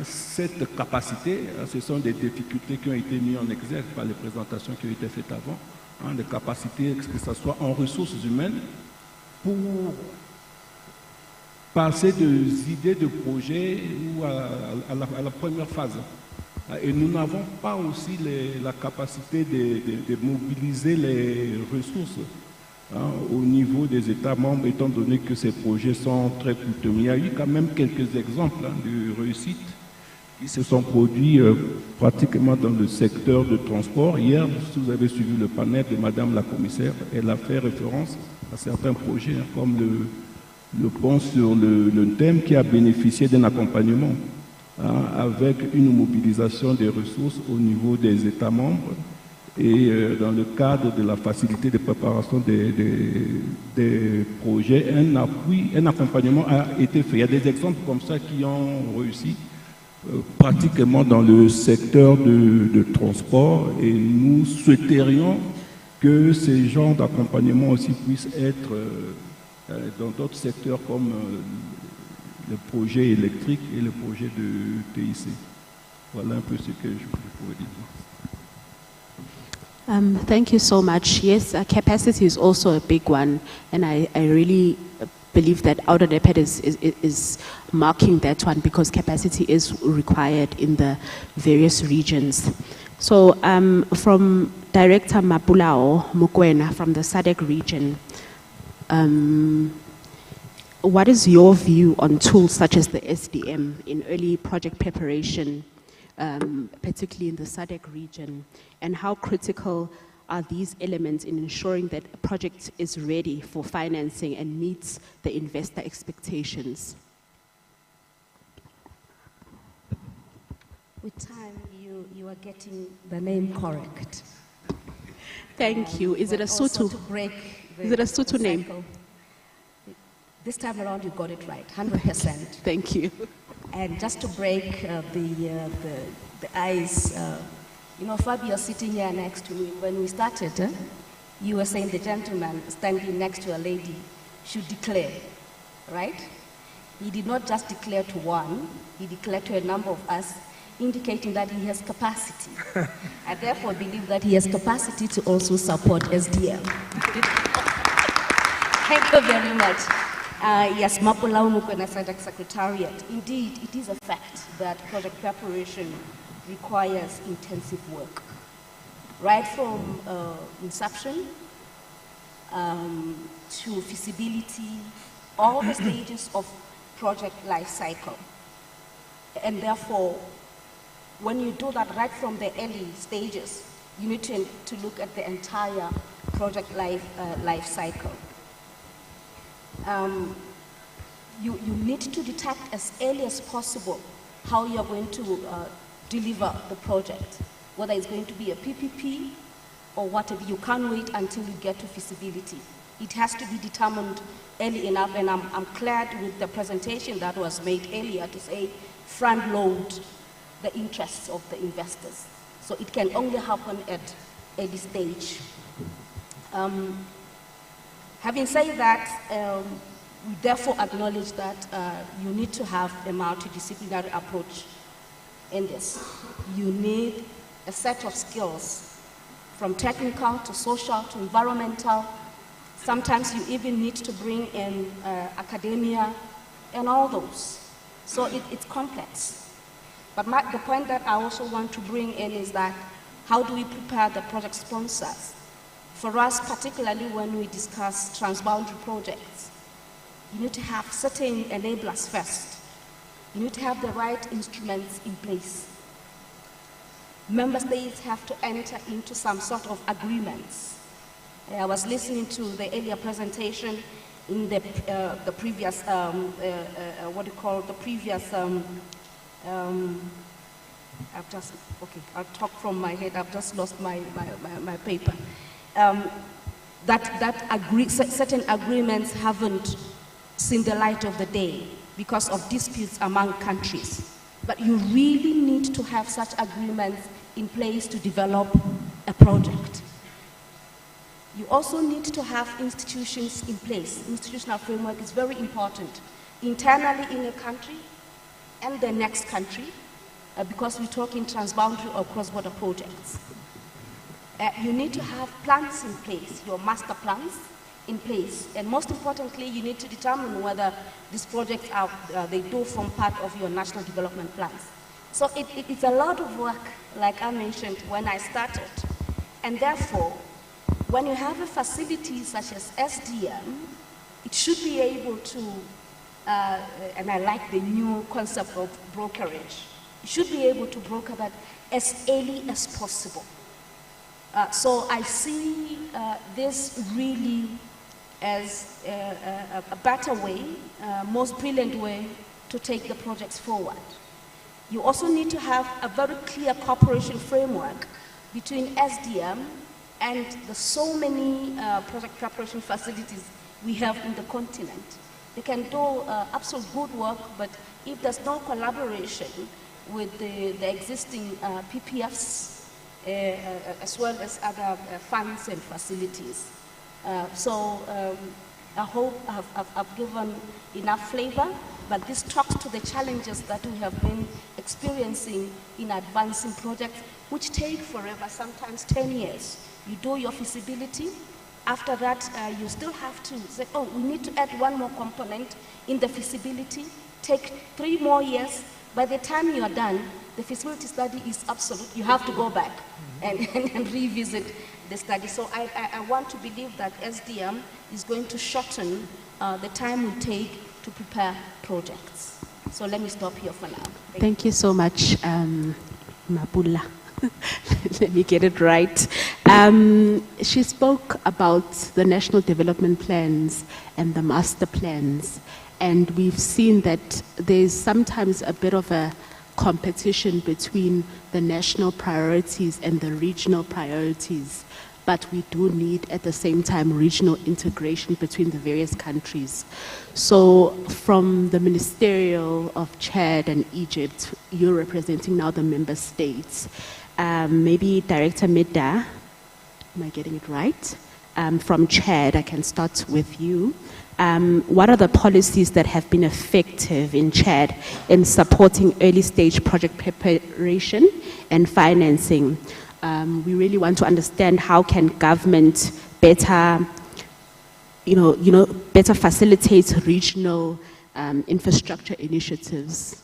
cette capacité. Ce sont des difficultés qui ont été mises en exergue par les présentations qui ont été faites avant, des capacités, que ce soit en ressources humaines, pour passer des idées de projet ou à la première phase. Et nous n'avons pas aussi la capacité de mobiliser les ressources au niveau des États membres, étant donné que ces projets sont très coûteux. Il y a eu quand même quelques exemples de réussite qui se sont produits pratiquement dans le secteur de transport. Hier, si vous avez suivi le panel de Madame la Commissaire, elle a fait référence à certains projets, comme le pont sur le thème qui a bénéficié d'un accompagnement avec une mobilisation des ressources au niveau des États membres et dans le cadre de la facilité de préparation des projets, un accompagnement a été fait. Il y a des exemples comme ça qui ont réussi pratiquement dans le secteur de transport et nous souhaiterions que ces genres d'accompagnement aussi puissent être dans d'autres secteurs comme le projet électrique et le projet de TIC. Voilà un peu ce que je pourrais dire. Thank you so much. Yes, capacity is also a big one, and I really believe that AutoDeped is marking that one because capacity is required in the various regions. So from Director Mapulao Mukwena from the SADC region, what is your view on tools such as the SDM in early project preparation, particularly in the SADC region, and how critical are these elements in ensuring that a project is ready for financing and meets the investor expectations? With time, you are getting the name correct. Thank you. Is it a Sotho? Is it a Sotho name? This time around, you got it right, 100%. Thank you. And just to break the ice, you know, Fabio sitting here next to me, when we started, you were saying the gentleman standing next to a lady should declare, right? He did not just declare to one, he declared to a number of us, indicating that he has capacity. I therefore believe that he has capacity to also support SDM. Thank you very much. Yes, Mapulao Mukwena SADC Secretariat. Indeed, it is a fact that project preparation requires intensive work. Right from inception to feasibility, all the stages of project life cycle. And therefore, when you do that right from the early stages, you need to look at the entire project life cycle. You need to detect as early as possible how you're going to deliver the project, whether it's going to be a PPP or whatever. You can't wait until you get to feasibility. It has to be determined early enough, and I'm glad with the presentation that was made earlier to say front load the interests of the investors. So it can only happen at early stage. Having said that, we therefore acknowledge that you need to have a multidisciplinary approach in this. You need a set of skills from technical to social to environmental Sometimes you even need to bring in academia and all those. So it's complex. But the point that I also want to bring in is that how do we prepare the project sponsors? For us, particularly when we discuss transboundary projects, you need to have certain enablers first. You need to have the right instruments in place. Member states have to enter into some sort of agreements. I was listening to the earlier presentation in the previous, I've just, okay, I'll talk from my head, I've just lost my paper. Certain agreements haven't seen the light of the day because of disputes among countries. But you really need to have such agreements in place to develop a project. You also need to have institutions in place. Institutional framework is very important, internally in a country and the next country, because we're talking transboundary or cross-border projects. You need to have plans in place, your master plans in place, and most importantly, you need to determine whether these projects are, they do form part of your national development plans. So it's a lot of work, like I mentioned when I started, and therefore, when you have a facility such as SDM, it should be able to, and I like the new concept of brokerage, you should be able to broker that as early as possible. So I see this really as a better way, most brilliant way to take the projects forward. You also need to have a very clear cooperation framework between SDM and the so many project preparation facilities we have in the continent. They can do absolute good work, but if there's no collaboration with the existing PPFs, as well as other funds and facilities. I hope I've given enough flavor, but this talks to the challenges that we have been experiencing in advancing projects, which take forever, sometimes 10 years. You do your feasibility. After that, you still have to say, oh, we need to add one more component in the feasibility, take 3 more years. By the time you are done, the feasibility study is absolute. You have to go back and revisit the study. So I want to believe that SDM is going to shorten the time we take to prepare projects. So let me stop here for now. Thank you so much, Mabula. Let me get it right. She spoke about the national development plans and the master plans. And we've seen that there's sometimes a bit of a competition between the national priorities and the regional priorities. But we do need, at the same time, regional integration between the various countries. So from the ministerial of Chad and Egypt, you're representing now the member states. Maybe Director Mida, am I getting it right? From Chad, I can start with you. What are the policies that have been effective in Chad in supporting early stage project preparation and financing? We really want to understand how can government better, better facilitate regional infrastructure initiatives.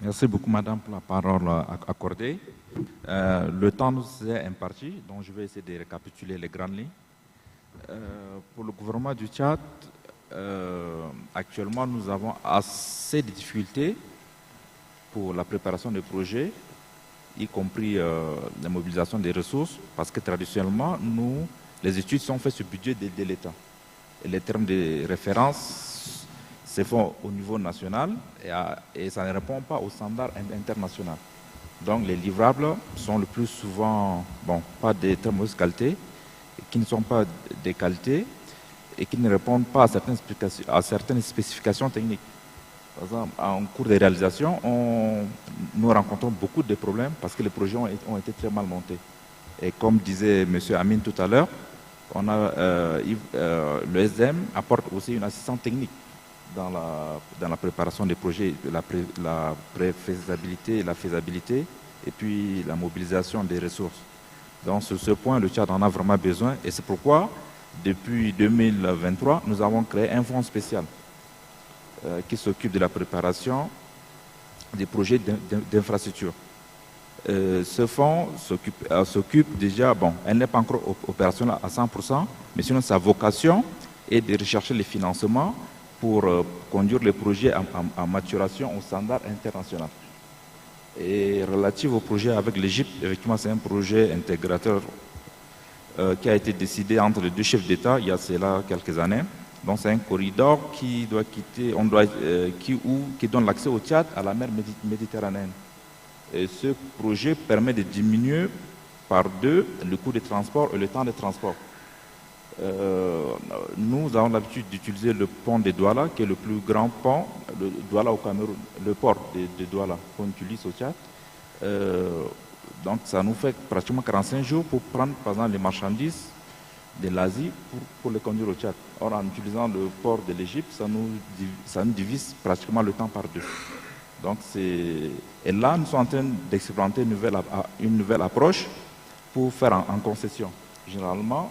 Merci beaucoup, Madame, pour la parole accordée. Le temps nous est imparti, donc je vais essayer de récapituler les grandes lignes. Pour le gouvernement du Tchad, actuellement, nous avons assez de difficultés pour la préparation des projets, y compris la mobilisation des ressources, parce que traditionnellement, les études sont faites sur le budget de l'État. Et les termes de référence se font au niveau national et ça ne répond pas aux standards internationaux. Donc les livrables sont le plus souvent, pas de très mauvaise qualité, qui ne sont pas de qualité et qui ne répondent pas à certaines spécifications techniques. Par exemple, en cours de réalisation, nous rencontrons beaucoup de problèmes parce que les projets ont été très mal montés. Et comme disait M. Amin tout à l'heure, le SDM apporte aussi une assistance technique. dans la préparation des projets, la préfaisabilité et la faisabilité, et puis la mobilisation des ressources. Donc sur ce point, le Tchad en a vraiment besoin, et c'est pourquoi, depuis 2023, nous avons créé un fonds spécial qui s'occupe de la préparation des projets d'infrastructure. Ce fonds s'occupe déjà, bon, elle n'est pas encore opérationnelle à 100%, mais sinon sa vocation est de rechercher les financements pour conduire les projets en maturation au standard international. Et relatif au projet avec l'Égypte, effectivement, c'est un projet intégrateur qui a été décidé entre les deux chefs d'État il y a cela quelques années. Donc c'est un corridor qui doit quitter, qui donne l'accès au Tchad à la mer Méditerranéenne. Et ce projet permet de diminuer par 2 le coût de transport et le temps de transport. Nous avons l'habitude d'utiliser le pont de Douala, qui est le plus grand pont, le Douala au Cameroun, le port de Douala qu'on utilise au Tchad. Donc ça nous fait pratiquement 45 jours pour prendre par exemple les marchandises de l'Asie pour les conduire au Tchad. Or en utilisant le port de l'Égypte, ça nous divise pratiquement le temps par 2. Donc et là nous sommes en train d'expérimenter une nouvelle approche pour faire en concession. Généralement,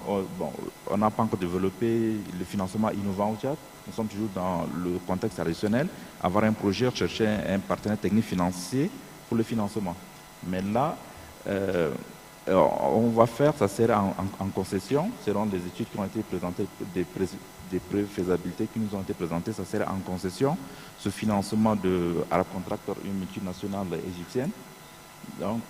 on n'a pas encore développé le financement innovant au Tchad. Nous sommes toujours dans le contexte traditionnel, avoir un projet, chercher un partenaire technique financier pour le financement. Mais là, on va faire, ça sera en concession, selon les études qui ont été présentées, des préfaisabilités qui nous ont été présentées, ça sera en concession, ce financement de Arab Contractor, une multinationale égyptienne. Donc,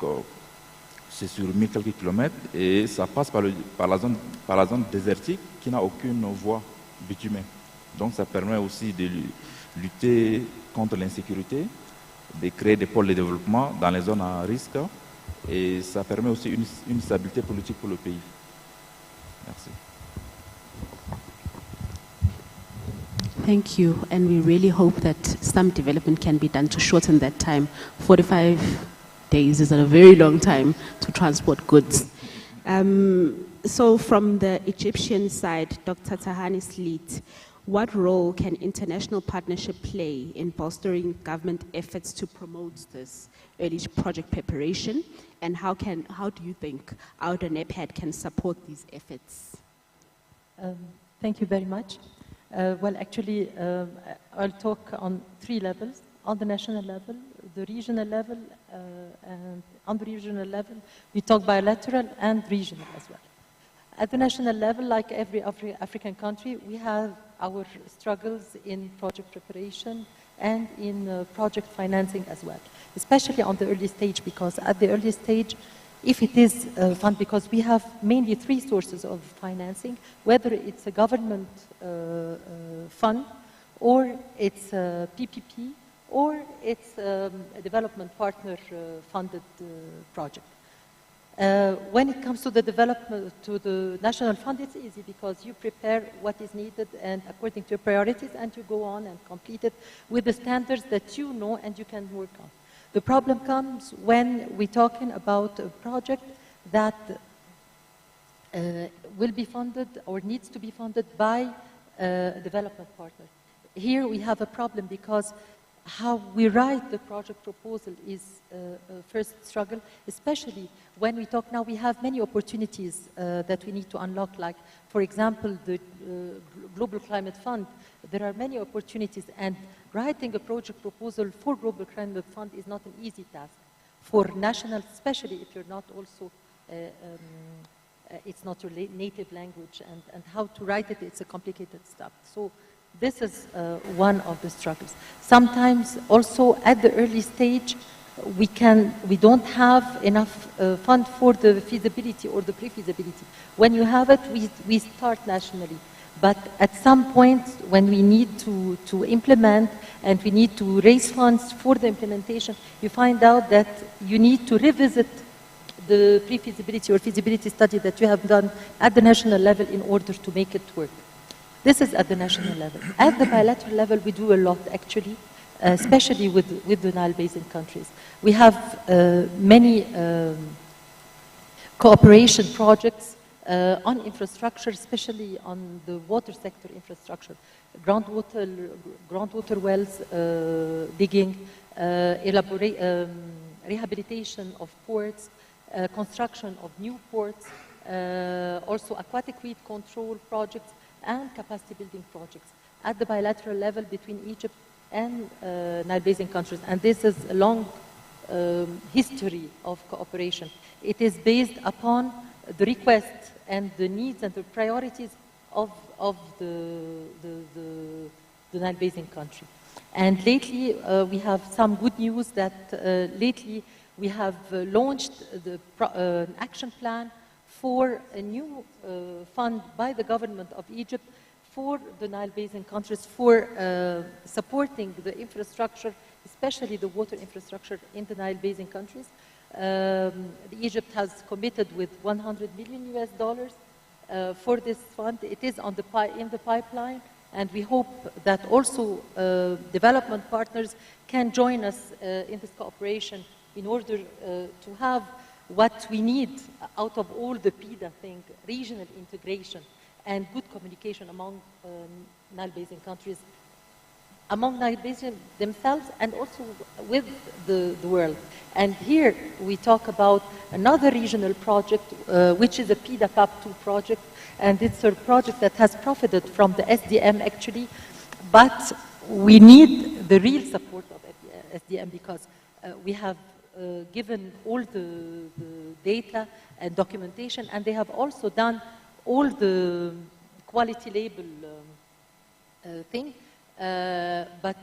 c'est sur 1000 quelques kilomètres et ça passe par la zone désertique qui n'a aucune voie bitumée. Donc ça permet aussi de lutter contre l'insécurité, de créer des pôles de développement dans les zones à risque et ça permet aussi une stabilité politique pour le pays. Merci. Thank you, and we really hope that some development can be done to shorten that time. 45 days is a very long time to transport goods. So from the Egyptian side, Dr. Tahani Sleet, what role can international partnership play in bolstering government efforts to promote this early project preparation? And how do you think outer NEPAD can support these efforts? Thank you very much. Well, actually, I'll talk on 3 levels. On the national level, the regional level, and on the regional level, we talk bilateral and regional as well. At the national level, like every African country, we have our struggles in project preparation and in project financing as well, especially on the early stage, because at the early stage, if it is fund, because we have mainly 3 sources of financing, whether it's a government fund, or it's a PPP, or it's a development partner funded project. When it comes to the development, to the national fund, it's easy because you prepare what is needed and according to your priorities, and you go on and complete it with the standards that you know and you can work on. The problem comes when we're talking about a project that will be funded or needs to be funded by a development partner. Here we have a problem because how we write the project proposal is a first struggle, especially when we talk now, we have many opportunities that we need to unlock, like, for example, the Global Climate Fund. There are many opportunities, and writing a project proposal for Global Climate Fund is not an easy task. For national, especially if you're not also, it's not your native language, and how to write it, it's a complicated stuff. So this is one of the struggles. Sometimes also at the early stage, we don't have enough fund for the feasibility or the pre-feasibility. When you have it, we start nationally. But at some point, when we need to implement and we need to raise funds for the implementation, you find out that you need to revisit the pre-feasibility or feasibility study that you have done at the national level in order to make it work. This is at the national level. At the bilateral level, we do a lot, actually, especially with the Nile Basin countries. We have many cooperation projects on infrastructure, especially on the water sector infrastructure, groundwater wells, digging, rehabilitation of ports, construction of new ports, also aquatic weed control projects and capacity building projects at the bilateral level between Egypt and Nile Basin countries. And this is a long history of cooperation. It is based upon the requests and the needs and the priorities of the Nile Basin country. And lately, we have some good news that lately we have launched an action plan for a new fund by the government of Egypt for the Nile Basin countries for supporting the infrastructure, especially the water infrastructure in the Nile Basin countries. Egypt has committed with $100 million for this fund. It is in the pipeline, and we hope that also development partners can join us in this cooperation in order to have what we need out of all the PIDA thing, regional integration and good communication among Nile Basin countries, among Nile Basin themselves and also with the world. And here we talk about another regional project, which is a PIDA PAP2 project, and it's a project that has profited from the SDM actually, but we need the real support of SDM because we have given all the data and documentation, and they have also done all the quality label thing. But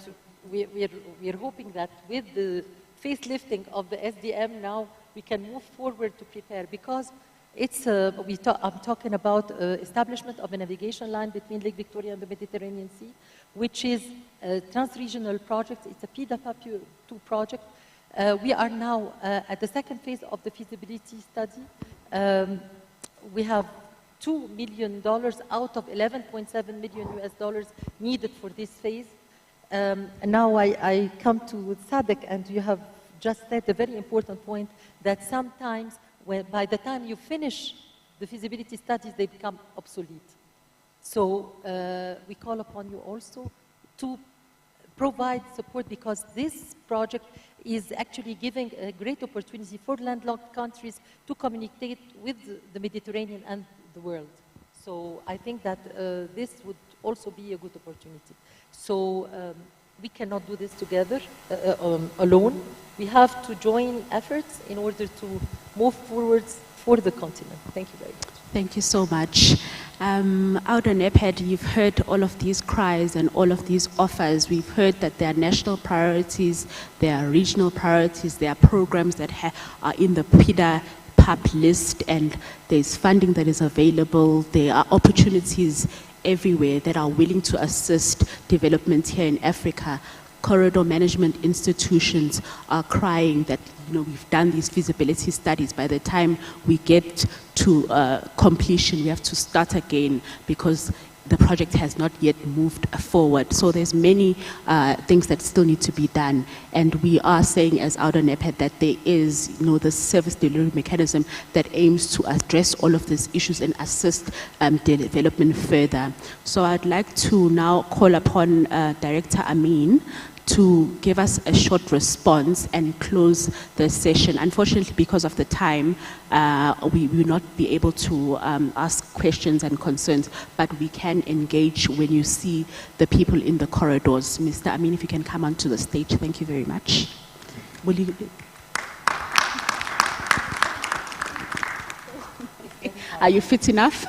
we're hoping that with the facelifting of the SDM now, we can move forward to prepare because it's, I'm talking about establishment of a navigation line between Lake Victoria and the Mediterranean Sea, which is a trans-regional project. It's a PIDA PAP2 project. We are now at the second phase of the feasibility study. We have $2 million out of $11.7 million needed for this phase. And now I come to SADC, and you have just said a very important point that sometimes by the time you finish the feasibility studies, they become obsolete. So we call upon you also to provide support because this project is actually giving a great opportunity for landlocked countries to communicate with the Mediterranean and the world. So I think that this would also be a good opportunity. So we cannot do this together alone. We have to join efforts in order to move forwards for the continent. Thank you very much. Thank you so much. Out on NEPAD, you've heard all of these cries and all of these offers. We've heard that there are national priorities, there are regional priorities, there are programs that are in the PIDA PAP list, and there's funding that is available. There are opportunities everywhere that are willing to assist development here in Africa. Corridor management institutions are crying that, you know, we've done these feasibility studies. By the time we get to completion, we have to start again because the project has not yet moved forward. So there's many things that still need to be done. And we are saying as Outer NEPAD that there is, you know, the service delivery mechanism that aims to address all of these issues and assist development further. So I'd like to now call upon Director Amin to give us a short response and close the session. Unfortunately, because of the time, we will not be able to ask questions and concerns, but we can engage when you see the people in the corridors. Mr. Amin, if you can come onto the stage, thank you very much. Will you? Are you fit enough?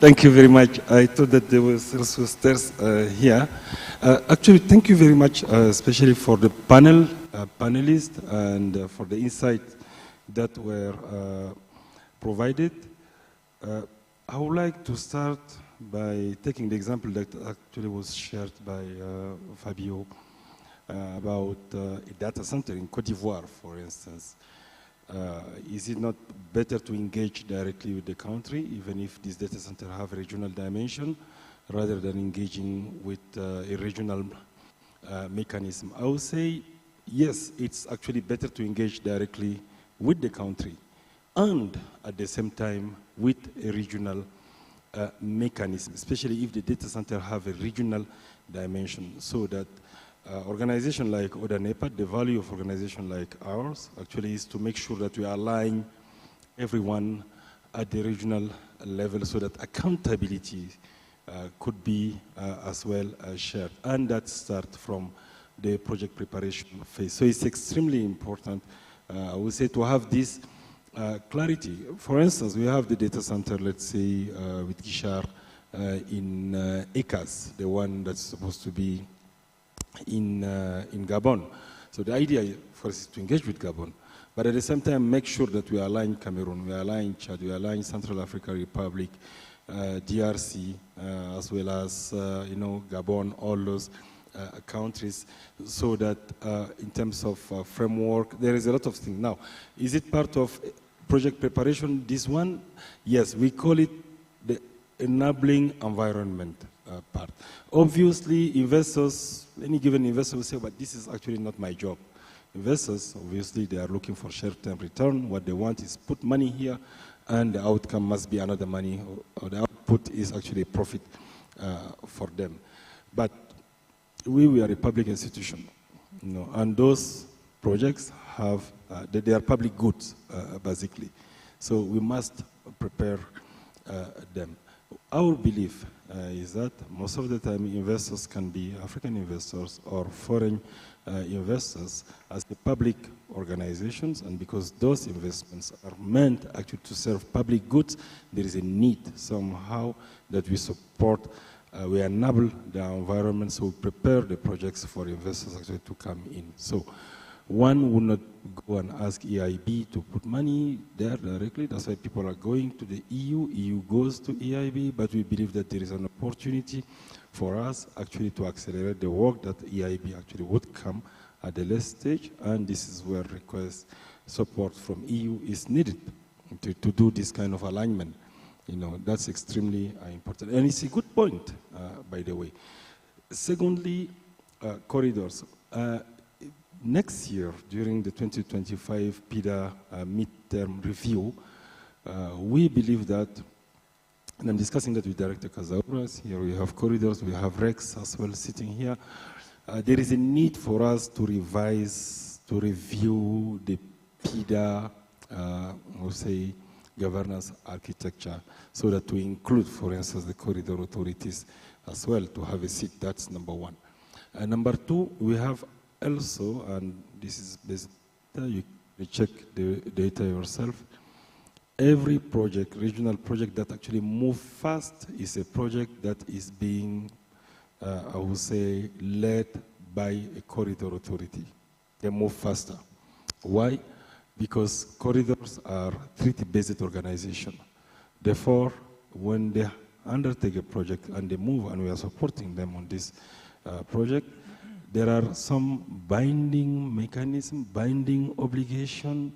Thank you very much. I thought that there was also stairs here. Actually, thank you very much, especially for the panelists and for the insights that were provided. I would like to start by taking the example that actually was shared by Fabio about a data center in Côte d'Ivoire, for instance. Is it not better to engage directly with the country, even if this data center have a regional dimension, rather than engaging with a regional mechanism? I would say, yes, it's actually better to engage directly with the country, and at the same time with a regional mechanism, especially if the data center have a regional dimension, so that organization like ODA-NEPAD, the value of organization like ours actually is to make sure that we align everyone at the regional level so that accountability could be as well shared. And that starts from the project preparation phase. So it's extremely important, I would say, to have this clarity. For instance, we have the data center, let's say, with Gishar in ECAS, the one that's supposed to be in Gabon. So the idea for us is to engage with Gabon, but at the same time make sure that we align Cameroon, we align Chad, we align Central African Republic, DRC, as well as Gabon, all those countries, so that in terms of framework, there is a lot of things. Now, is it part of project preparation, this one? Yes, we call it the enabling environment part. Obviously, investors, any given investor will say, but this is actually not my job. Investors, obviously, they are looking for short-term return. What they want is put money here, and the outcome must be another money, or the output is actually profit for them. But we are a public institution, and those projects have, they are public goods, basically. So we must prepare them. Our belief is that most of the time investors can be African investors or foreign investors as the public organizations, and because those investments are meant actually to serve public goods, there is a need somehow that we support, we enable the environment, so we prepare the projects for investors actually to come in. So one would not go and ask EIB to put money there directly. That's why people are going to the EU. EU goes to EIB, but we believe that there is an opportunity for us actually to accelerate the work that EIB actually would come at the last stage, and this is where request support from EU is needed to do this kind of alignment. That's extremely important. And it's a good point, by the way. Secondly, corridors. Next year, during the 2025 PIDA midterm review, we believe that, and I'm discussing that with Director Kazauras, here we have corridors, we have Rex as well sitting here. There is a need for us to revise, to review the PIDA, we'll say, governance architecture, so that to include, for instance, the corridor authorities as well, to have a seat. That's number one. Number two, we have also, and this is based, you check the data yourself, every project, regional project that actually moves fast is a project that is being, I would say, led by a corridor authority. They move faster. Why? Because corridors are treaty-based organization. Therefore, when they undertake a project and they move, and we are supporting them on this project, there are some binding mechanism, binding obligation,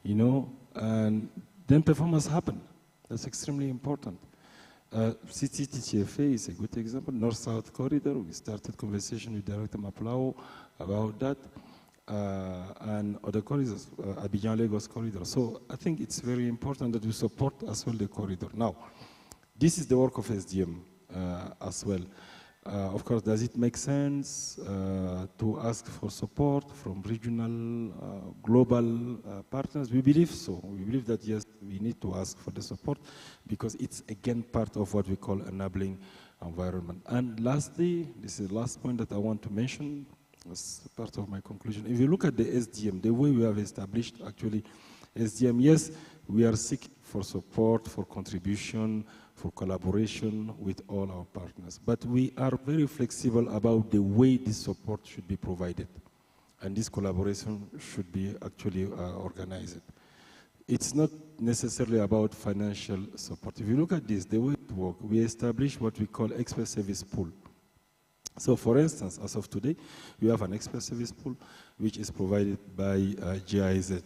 and then performance happen. That's extremely important. CCTTFA is a good example. North-South corridor, we started conversation with Director Maplao about that. And other corridors, Abidjan-Lagos corridor. So I think it's very important that we support as well the corridor. Now, this is the work of SDM as well. Of course, does it make sense to ask for support from regional, global partners? We believe so. We believe that, yes, we need to ask for the support because it's, again, part of what we call enabling environment. And lastly, this is the last point that I want to mention as part of my conclusion. If you look at the SDM, the way we have established, actually, SDM, yes, we are seeking for support, for contribution, for collaboration with all our partners. But we are very flexible about the way this support should be provided. And this collaboration should be actually organized. It's not necessarily about financial support. If you look at this, the way it works, we establish what we call expert service pool. So for instance, as of today, we have an expert service pool which is provided by GIZ.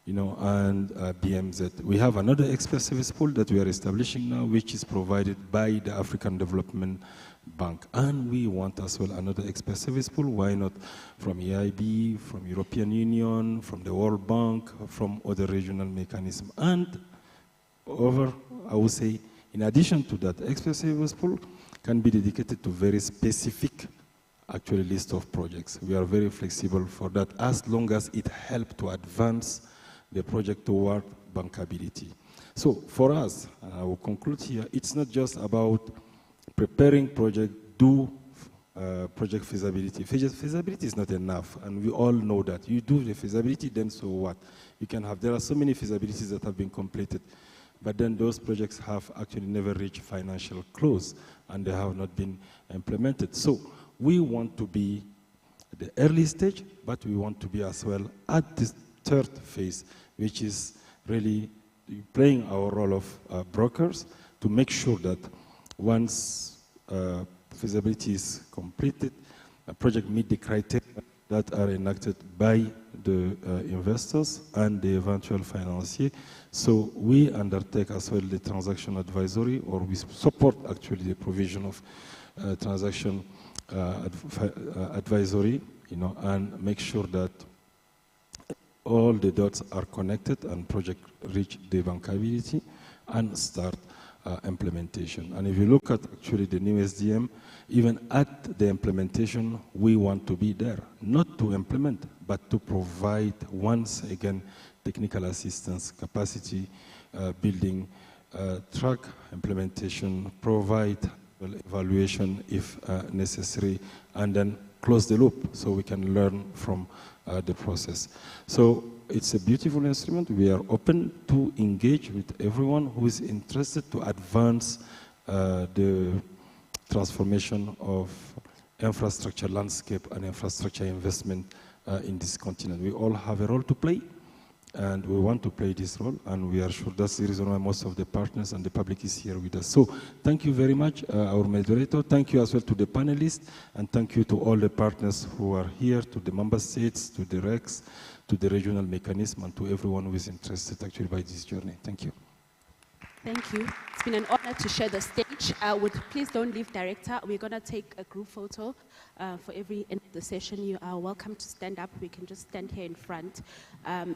and BMZ. We have another expert service pool that we are establishing now, which is provided by the African Development Bank. And we want as well another expert service pool. Why not from EIB, from European Union, from the World Bank, from other regional mechanisms. And I would say, in addition to that, expert service pool can be dedicated to very specific list of projects. We are very flexible for that as long as it helps to advance the project toward bankability. So for us, and I will conclude here, it's not just about preparing project, do project feasibility. Feasibility is not enough, and we all know that. You do the feasibility, then so what? You can have, there are so many feasibilities that have been completed, but then those projects have actually never reached financial close, and they have not been implemented. So we want to be at the early stage, but we want to be as well at this third phase, which is really playing our role of brokers to make sure that once feasibility is completed, a project meet the criteria that are enacted by the investors and the eventual financier. So we undertake as well the transaction advisory, or we support actually the provision of transaction advisory, and make sure that all the dots are connected and project reach the bankability and start implementation. And if you look at actually the new SDM, even at the implementation, we want to be there, not to implement, but to provide once again technical assistance, capacity building, track implementation, provide evaluation if necessary, and then close the loop so we can learn from the process. So it's a beautiful instrument. We are open to engage with everyone who is interested to advance the transformation of infrastructure landscape and infrastructure investment in this continent. We all have a role to play, and we want to play this role, and we are sure that's the reason why most of the partners and the public is here with us. So thank you very much, our moderator. Thank you as well to the panelists, and thank you to all the partners who are here, to the member states, to the RECs, to the regional mechanism, and to everyone who is interested actually by this journey. Thank you. Thank you. It's been an honor to share the stage. Please don't leave, Director. We're going to take a group photo for every end of the session. You are welcome to stand up. We can just stand here in front.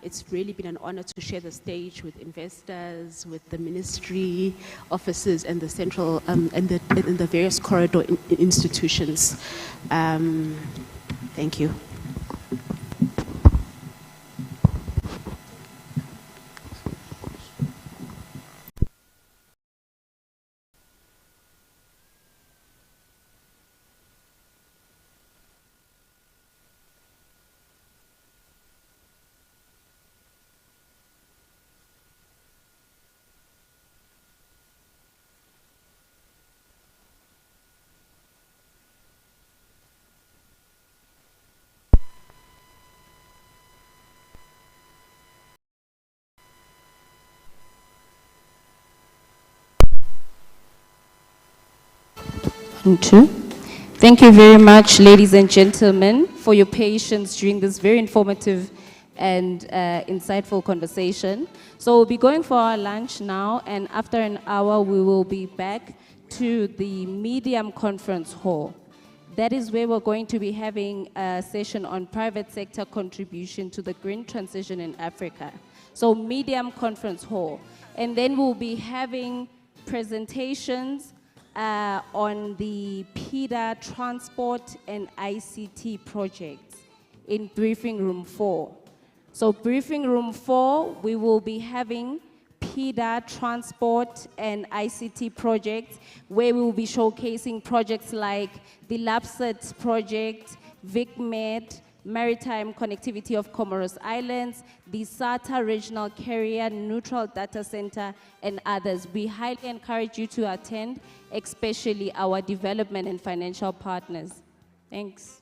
It's really been an honor to share the stage with investors, with the ministry offices, and the central and the various corridor institutions. Thank you. Thank you very much, ladies and gentlemen, for your patience during this very informative and insightful conversation. So we'll be going for our lunch now, and after an hour, we will be back to the Medium Conference Hall. That is where we're going to be having a session on private sector contribution to the green transition in Africa. So Medium Conference Hall. And then we'll be having presentations on the PIDA transport and ICT projects in briefing room 4. So briefing room 4, we will be having PIDA transport and ICT projects, where we will be showcasing projects like the LAPSET project, VicMed, Maritime Connectivity of Comoros Islands, the SATA Regional Carrier Neutral Data Center, and others. We highly encourage you to attend, especially our development and financial partners. Thanks.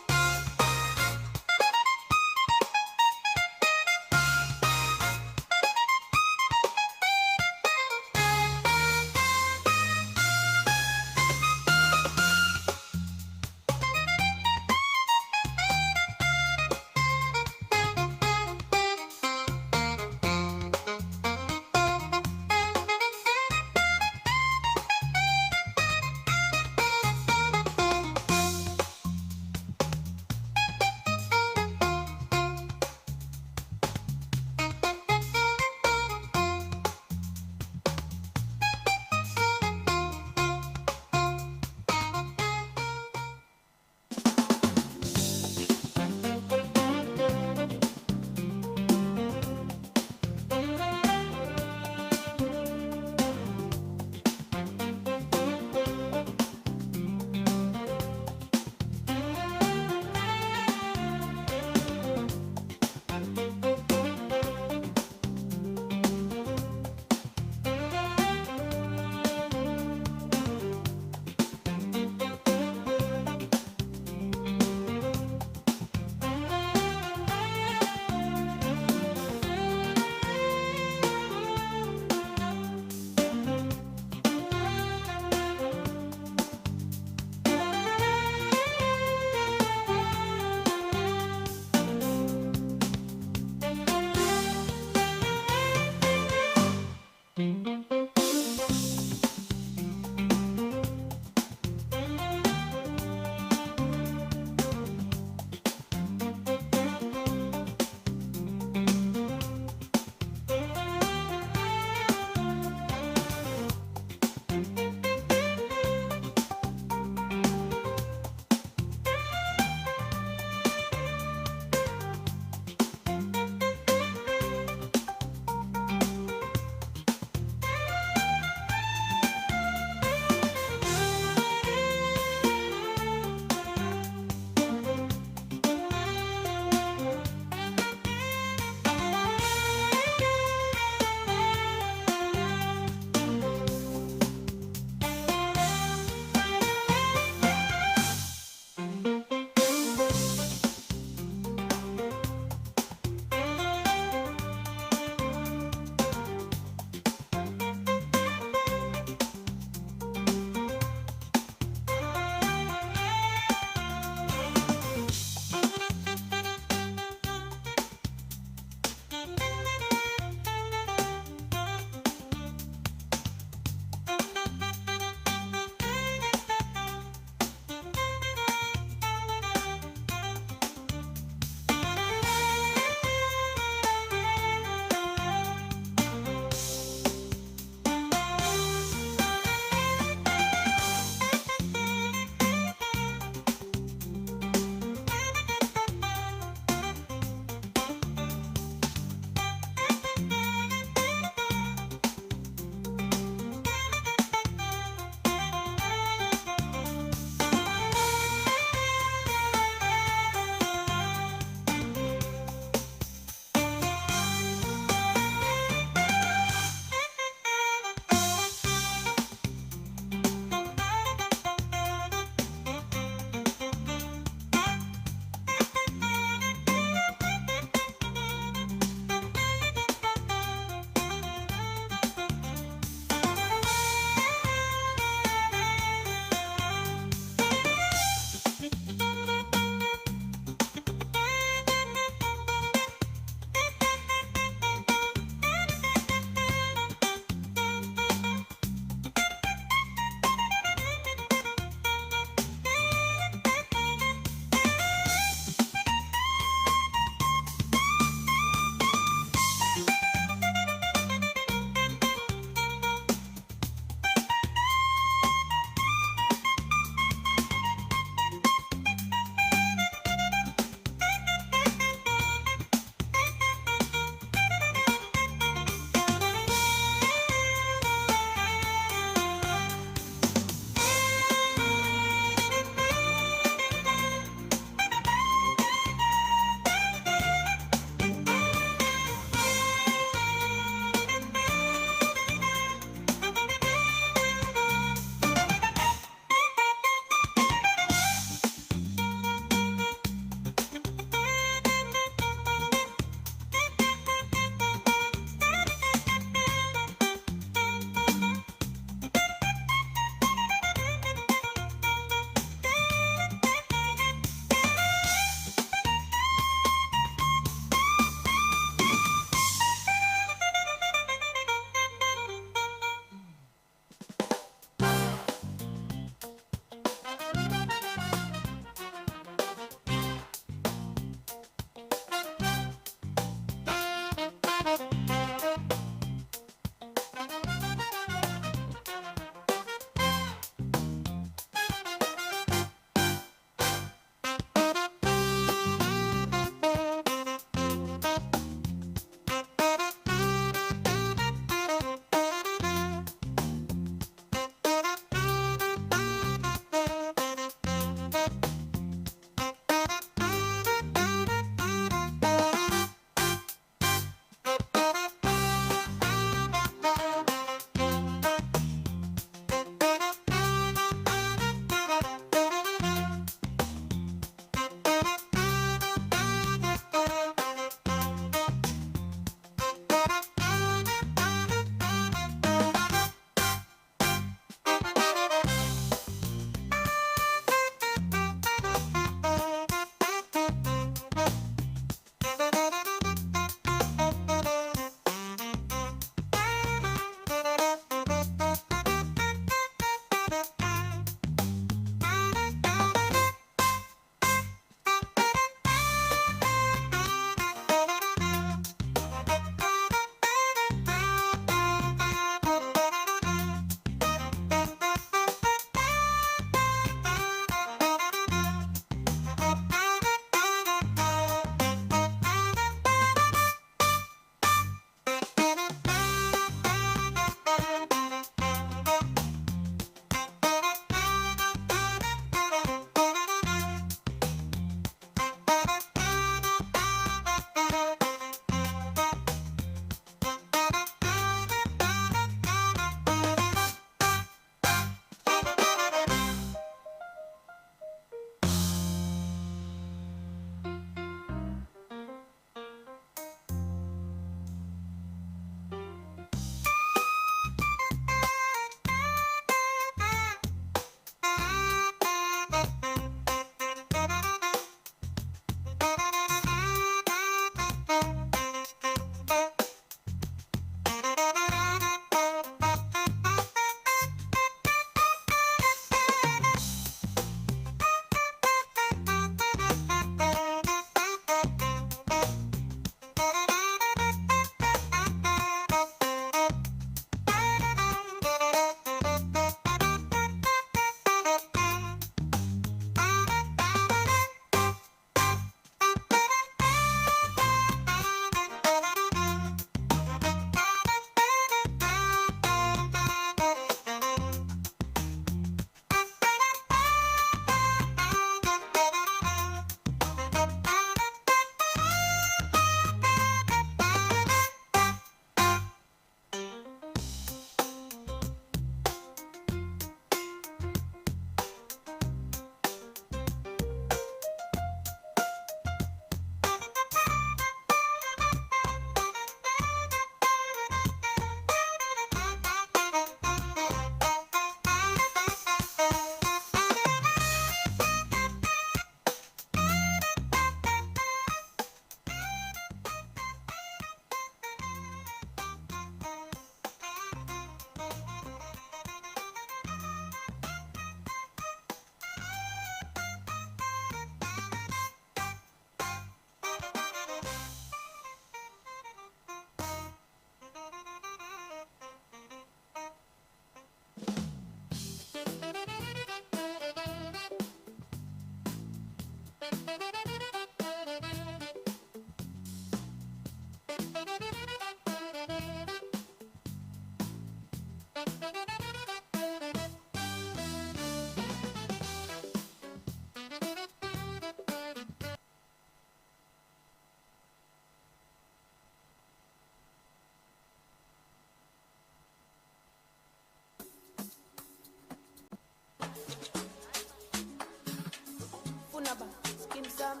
Naba, Skim Sam.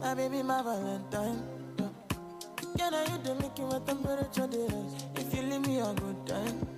My baby, my Valentine. Can I you to make you my temperature the rise? If you leave me a good time.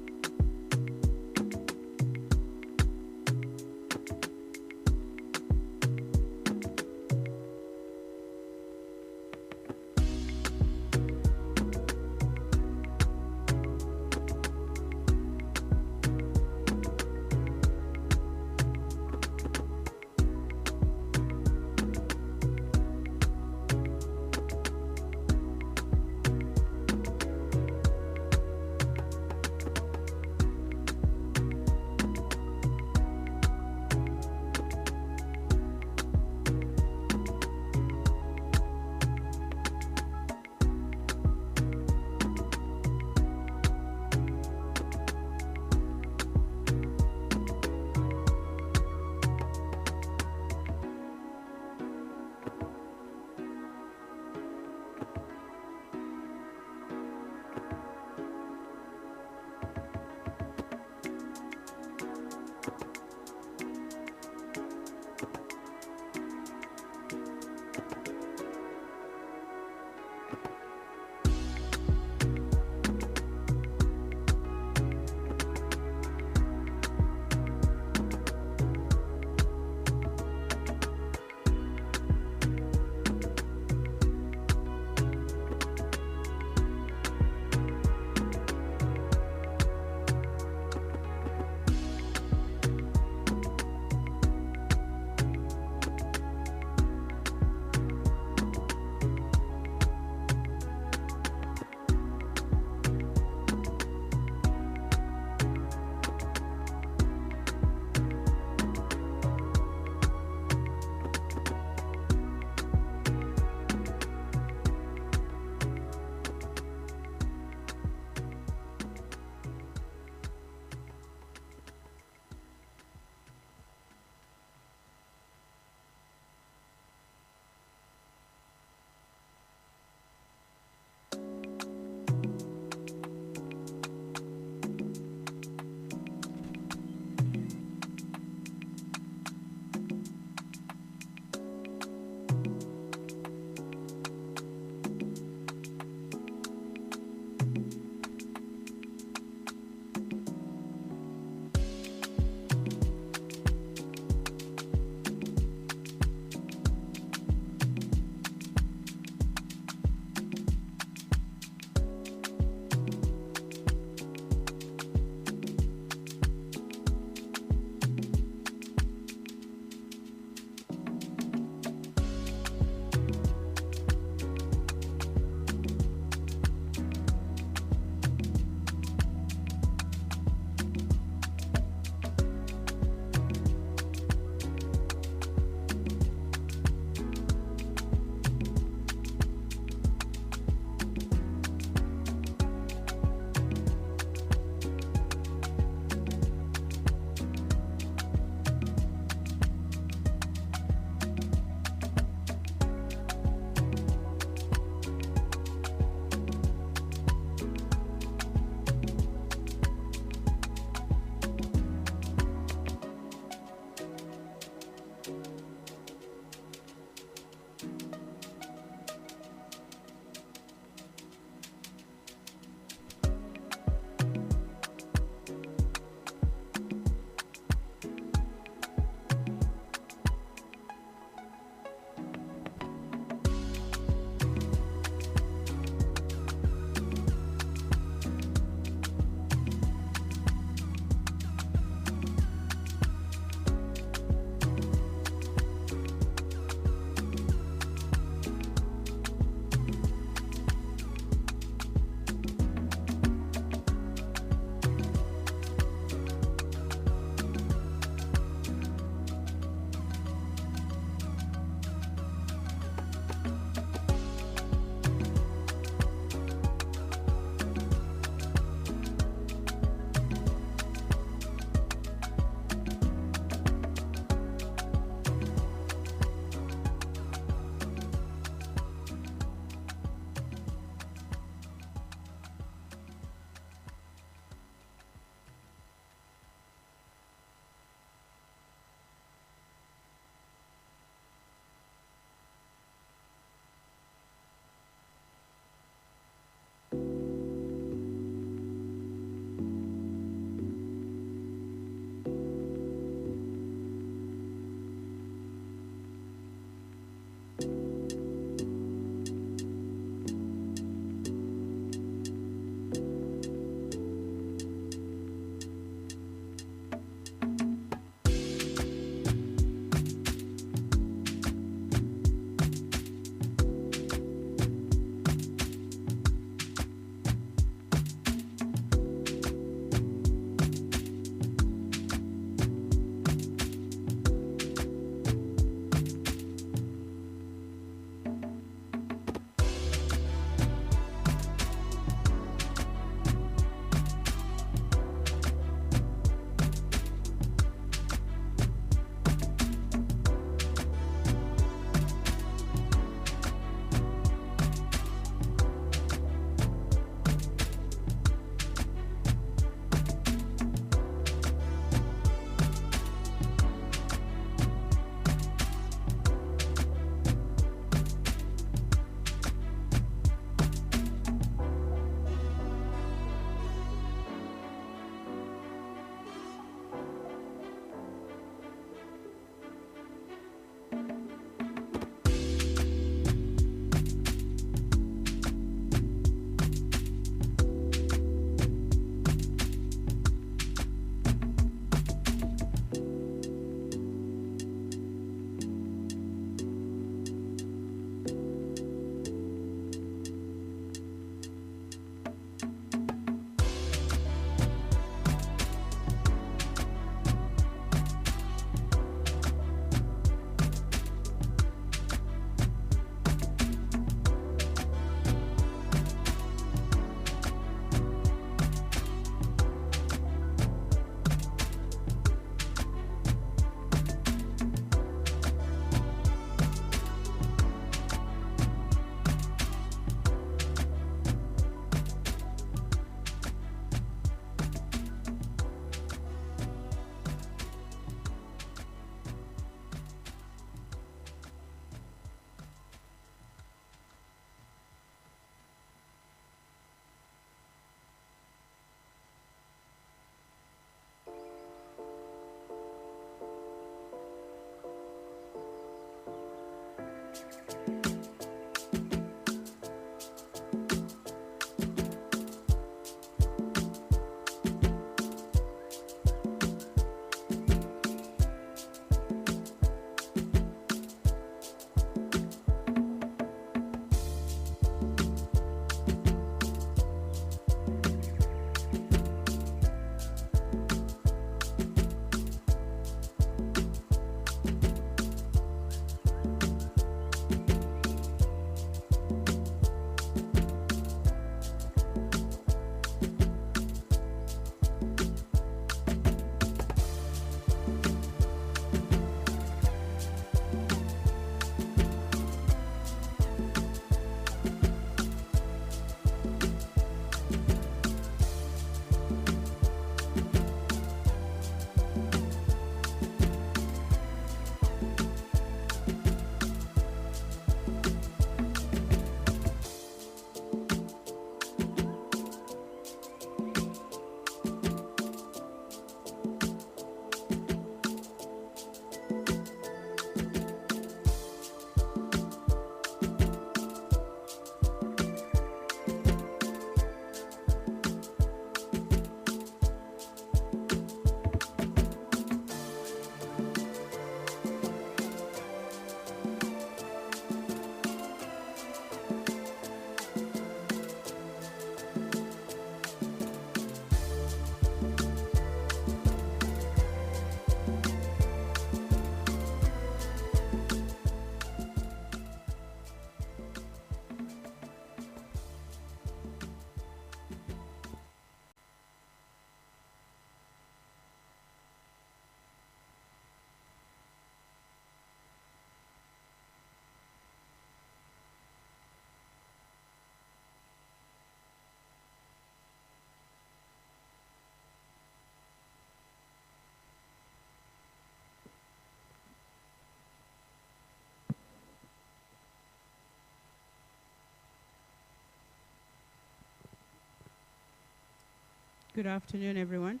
Good afternoon, everyone.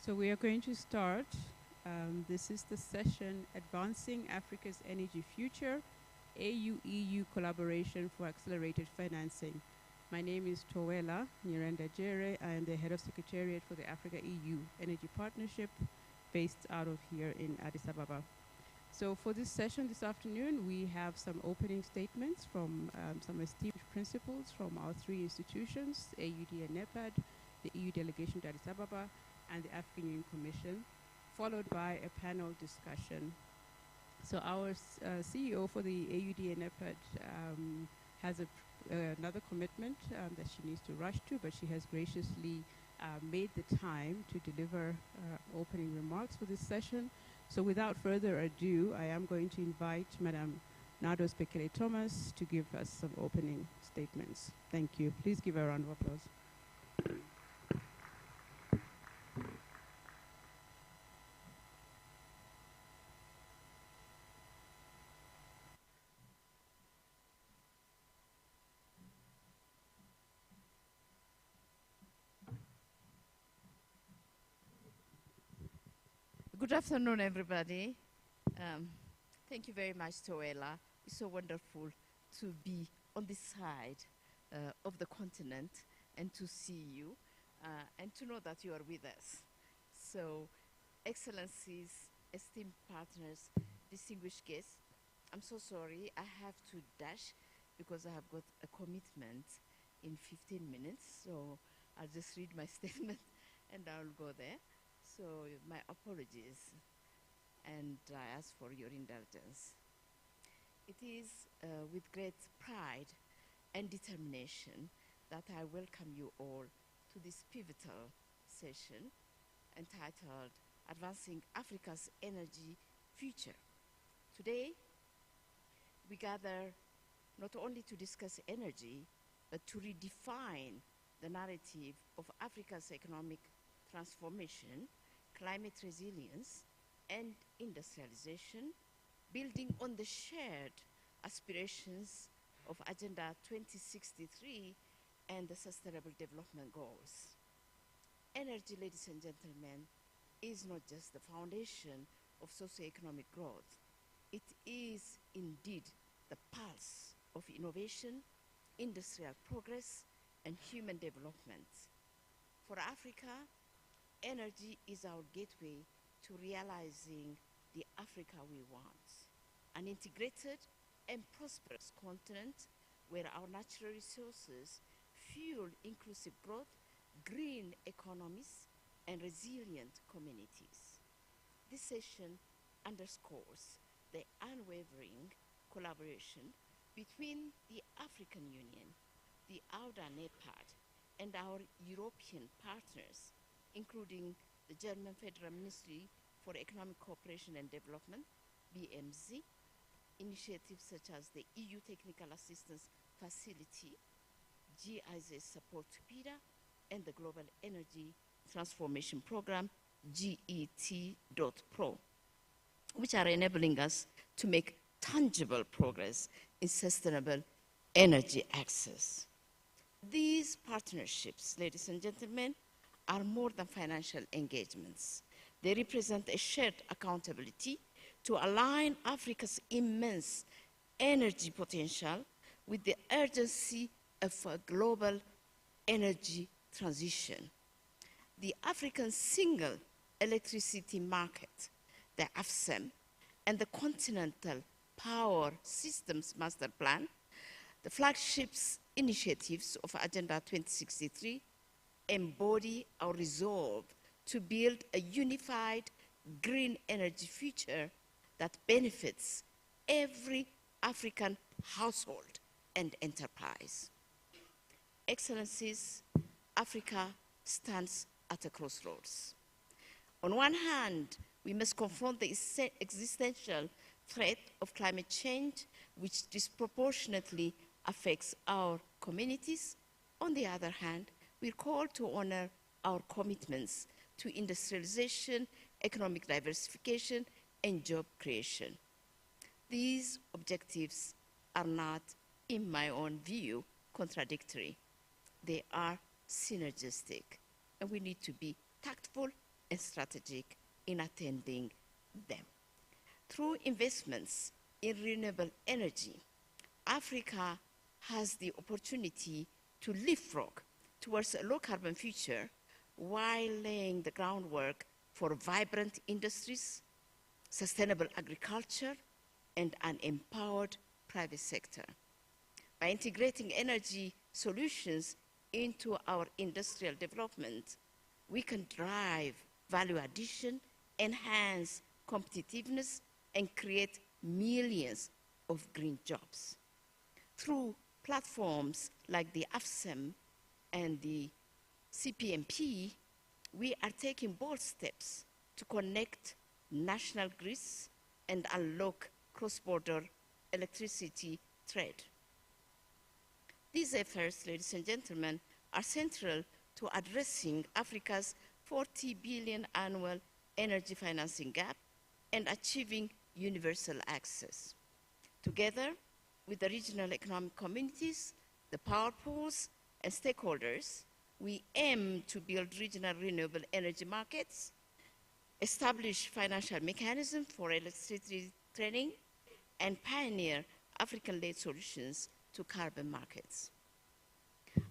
So we are going to start. This is the session, Advancing Africa's Energy Future, AU-EU Collaboration for Accelerated Financing. My name is Towela Nyirenda Jere. I am the Head of Secretariat for the Africa-EU Energy Partnership based out of here in Addis Ababa. So for this session this afternoon, we have some opening statements from some esteemed principals from our three institutions, AUD and NEPAD, the EU delegation to Addis Ababa, and the African Union Commission, followed by a panel discussion. So our CEO for the AUD and NEPAD has another commitment that she needs to rush to, but she has graciously made the time to deliver opening remarks for this session. So without further ado, I am going to invite Madam Nados Bekele Thomas to give us some opening statements. Thank you. Please give her a round of applause. Good afternoon, everybody. Thank you very much, Towela. It's so wonderful to be on this side of the continent and to see you and to know that you are with us. So, Excellencies, esteemed partners, distinguished guests, I'm so sorry, I have to dash because I have got a commitment in 15 minutes. So I'll just read my statement and I'll go there. So my apologies, and I ask for your indulgence. It is with great pride and determination that I welcome you all to this pivotal session entitled Advancing Africa's Energy Future. Today, we gather not only to discuss energy, but to redefine the narrative of Africa's economic transformation, climate resilience, and industrialization, building on the shared aspirations of Agenda 2063 and the Sustainable Development Goals. Energy, ladies and gentlemen, is not just the foundation of socioeconomic growth. It is indeed the pulse of innovation, industrial progress, and human development. For Africa, energy is our gateway to realizing the Africa we want, an integrated and prosperous continent where our natural resources fuel inclusive growth, green economies, and resilient communities. This session underscores the unwavering collaboration between the African Union, the AUDA NEPAD, and our European partners, including the German Federal Ministry for Economic Cooperation and Development, BMZ, initiatives such as the EU Technical Assistance Facility, GIZ support to PIDA, and the Global Energy Transformation Program, GET.pro, which are enabling us to make tangible progress in sustainable energy access. These partnerships, ladies and gentlemen, are more than financial engagements. They represent a shared accountability to align Africa's immense energy potential with the urgency of a global energy transition. The African Single Electricity Market, the AFSEM, and the Continental Power Systems Master Plan, the flagships initiatives of Agenda 2063, embody our resolve to build a unified green energy future that benefits every African household and enterprise. Excellencies, Africa stands at a crossroads. On one hand, we must confront the existential threat of climate change, which disproportionately affects our communities. On the other hand, we're called to honor our commitments to industrialization, economic diversification, and job creation. These objectives are not, in my own view, contradictory. They are synergistic, and we need to be tactful and strategic in attending them. Through investments in renewable energy, Africa has the opportunity to leapfrog towards a low-carbon future while laying the groundwork for vibrant industries, sustainable agriculture, and an empowered private sector. By integrating energy solutions into our industrial development, we can drive value addition, enhance competitiveness, and create millions of green jobs. Through platforms like the AFSEM and the CPMP, we are taking bold steps to connect national grids and unlock cross-border electricity trade. These efforts, ladies and gentlemen, are central to addressing Africa's 40 billion annual energy financing gap and achieving universal access. Together with the regional economic communities, the power pools, and stakeholders, we aim to build regional renewable energy markets, establish financial mechanisms for electricity trading, and pioneer African-led solutions to carbon markets.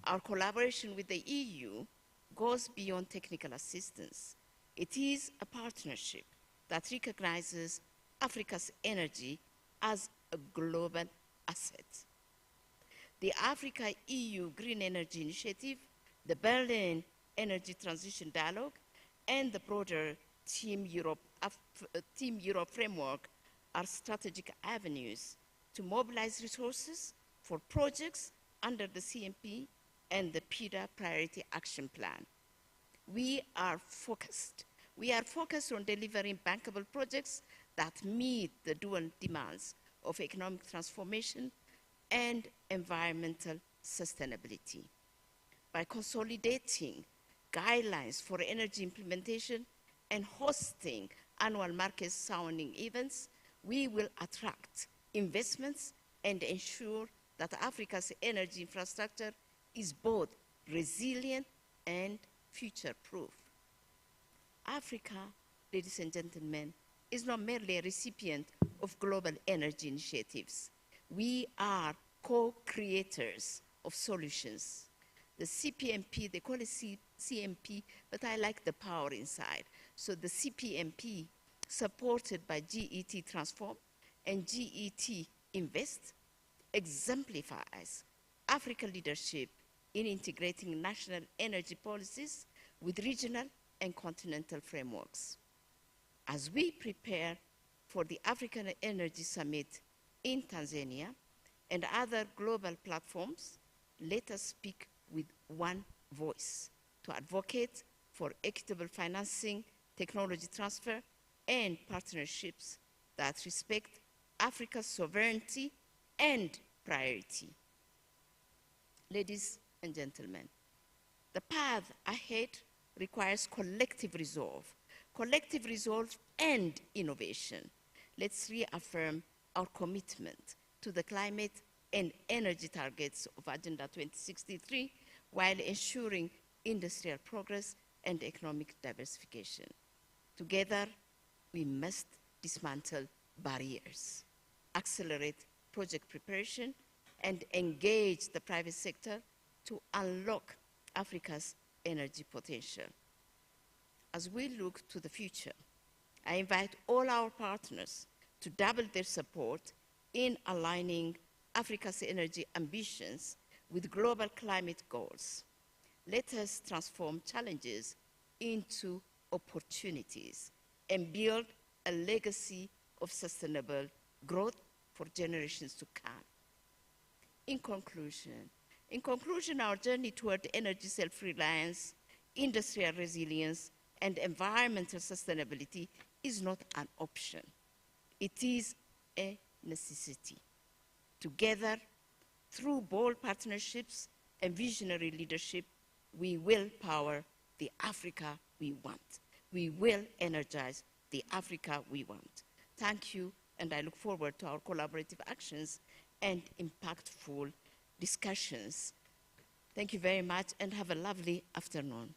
Our collaboration with the EU goes beyond technical assistance. It is a partnership that recognizes Africa's energy as a global asset. The Africa-EU Green Energy Initiative, the Berlin Energy Transition Dialogue, and the broader Team Europe framework are strategic avenues to mobilize resources for projects under the CMP and the PIDA Priority Action Plan. We are focused on delivering bankable projects that meet the dual demands of economic transformation and environmental sustainability. By consolidating guidelines for energy implementation and hosting annual market sounding events, we will attract investments and ensure that Africa's energy infrastructure is both resilient and future-proof. Africa, ladies and gentlemen, is not merely a recipient of global energy initiatives. We are co-creators of solutions. The CPMP, they call it CMP, but I like the power inside. So the CPMP, supported by GET Transform and GET Invest, exemplifies African leadership in integrating national energy policies with regional and continental frameworks. As we prepare for the African Energy Summit in Tanzania and other global platforms, let us speak with one voice to advocate for equitable financing, technology transfer, and partnerships that respect Africa's sovereignty and priority. Ladies and gentlemen, the path ahead requires collective resolve and innovation. Let's reaffirm our commitment to the climate and energy targets of Agenda 2063 while ensuring industrial progress and economic diversification. Together, we must dismantle barriers, accelerate project preparation, and engage the private sector to unlock Africa's energy potential. As we look to the future, I invite all our partners to double their support in aligning Africa's energy ambitions with global climate goals. Let us transform challenges into opportunities and build a legacy of sustainable growth for generations to come. In conclusion, our journey toward energy self-reliance, industrial resilience, and environmental sustainability is not an option. It is a necessity. Together, through bold partnerships and visionary leadership, we will power the Africa we want. We will energize the Africa we want. Thank you, and I look forward to our collaborative actions and impactful discussions. Thank you very much, and have a lovely afternoon.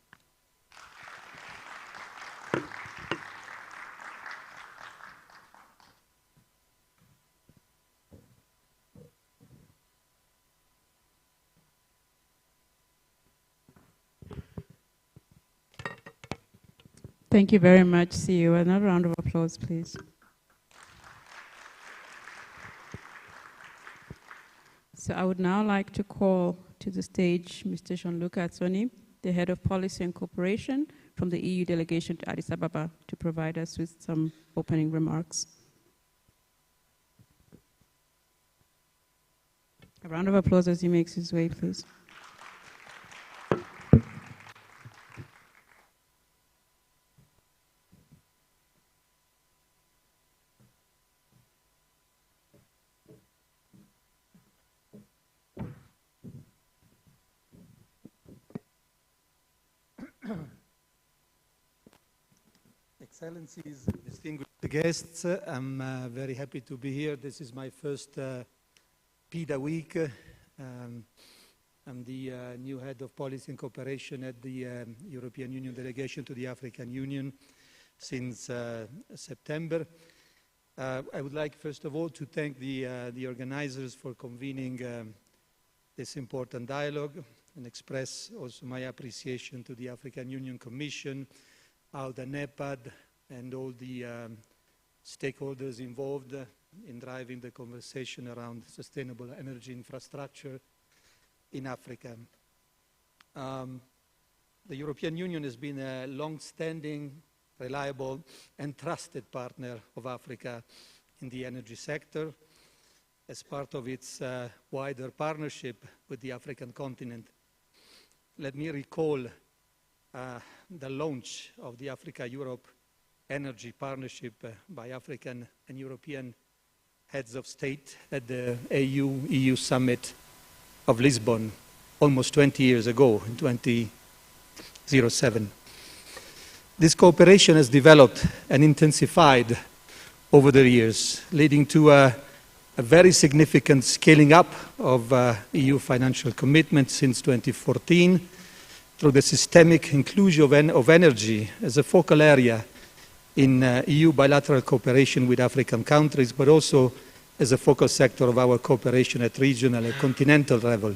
Thank you very much, CEO. Another round of applause, please. So I would now like to call to the stage Mr. Gianluca Azzoni, the Head of Policy and Cooperation from the EU delegation to Addis Ababa, to provide us with some opening remarks. A round of applause as he makes his way, please. Excellencies, distinguished guests, I'm very happy to be here. This is my first PIDA week. I'm the new head of policy and cooperation at the European Union delegation to the African Union since September. I would like, first of all, to thank the organizers for convening this important dialogue and express also my appreciation to the African Union Commission, AUDA, NEPAD, and all the stakeholders involved in driving the conversation around sustainable energy infrastructure in Africa. The European Union has been a long-standing, reliable, and trusted partner of Africa in the energy sector as part of its wider partnership with the African continent. Let me recall the launch of the Africa-Europe Energy Partnership by African and European heads of state at the AU-EU Summit of Lisbon almost 20 years ago, in 2007. This cooperation has developed and intensified over the years, leading to a very significant scaling up of EU financial commitments since 2014, through the systemic inclusion of energy as a focal area in EU bilateral cooperation with African countries, but also as a focal sector of our cooperation at regional and continental level.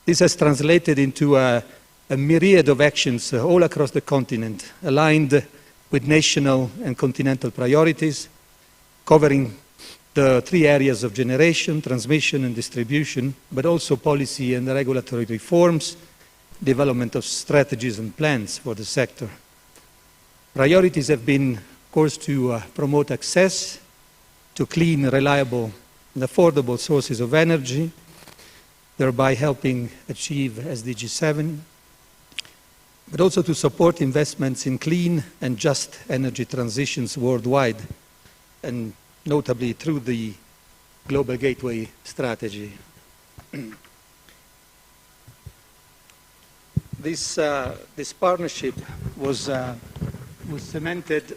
This has translated into a myriad of actions all across the continent, aligned with national and continental priorities, covering the three areas of generation, transmission, and distribution, but also policy and regulatory reforms, development of strategies and plans for the sector. Priorities have been, of course, to promote access to clean, reliable, and affordable sources of energy, thereby helping achieve SDG 7, but also to support investments in clean and just energy transitions worldwide, and notably through the Global Gateway strategy. This partnership was cemented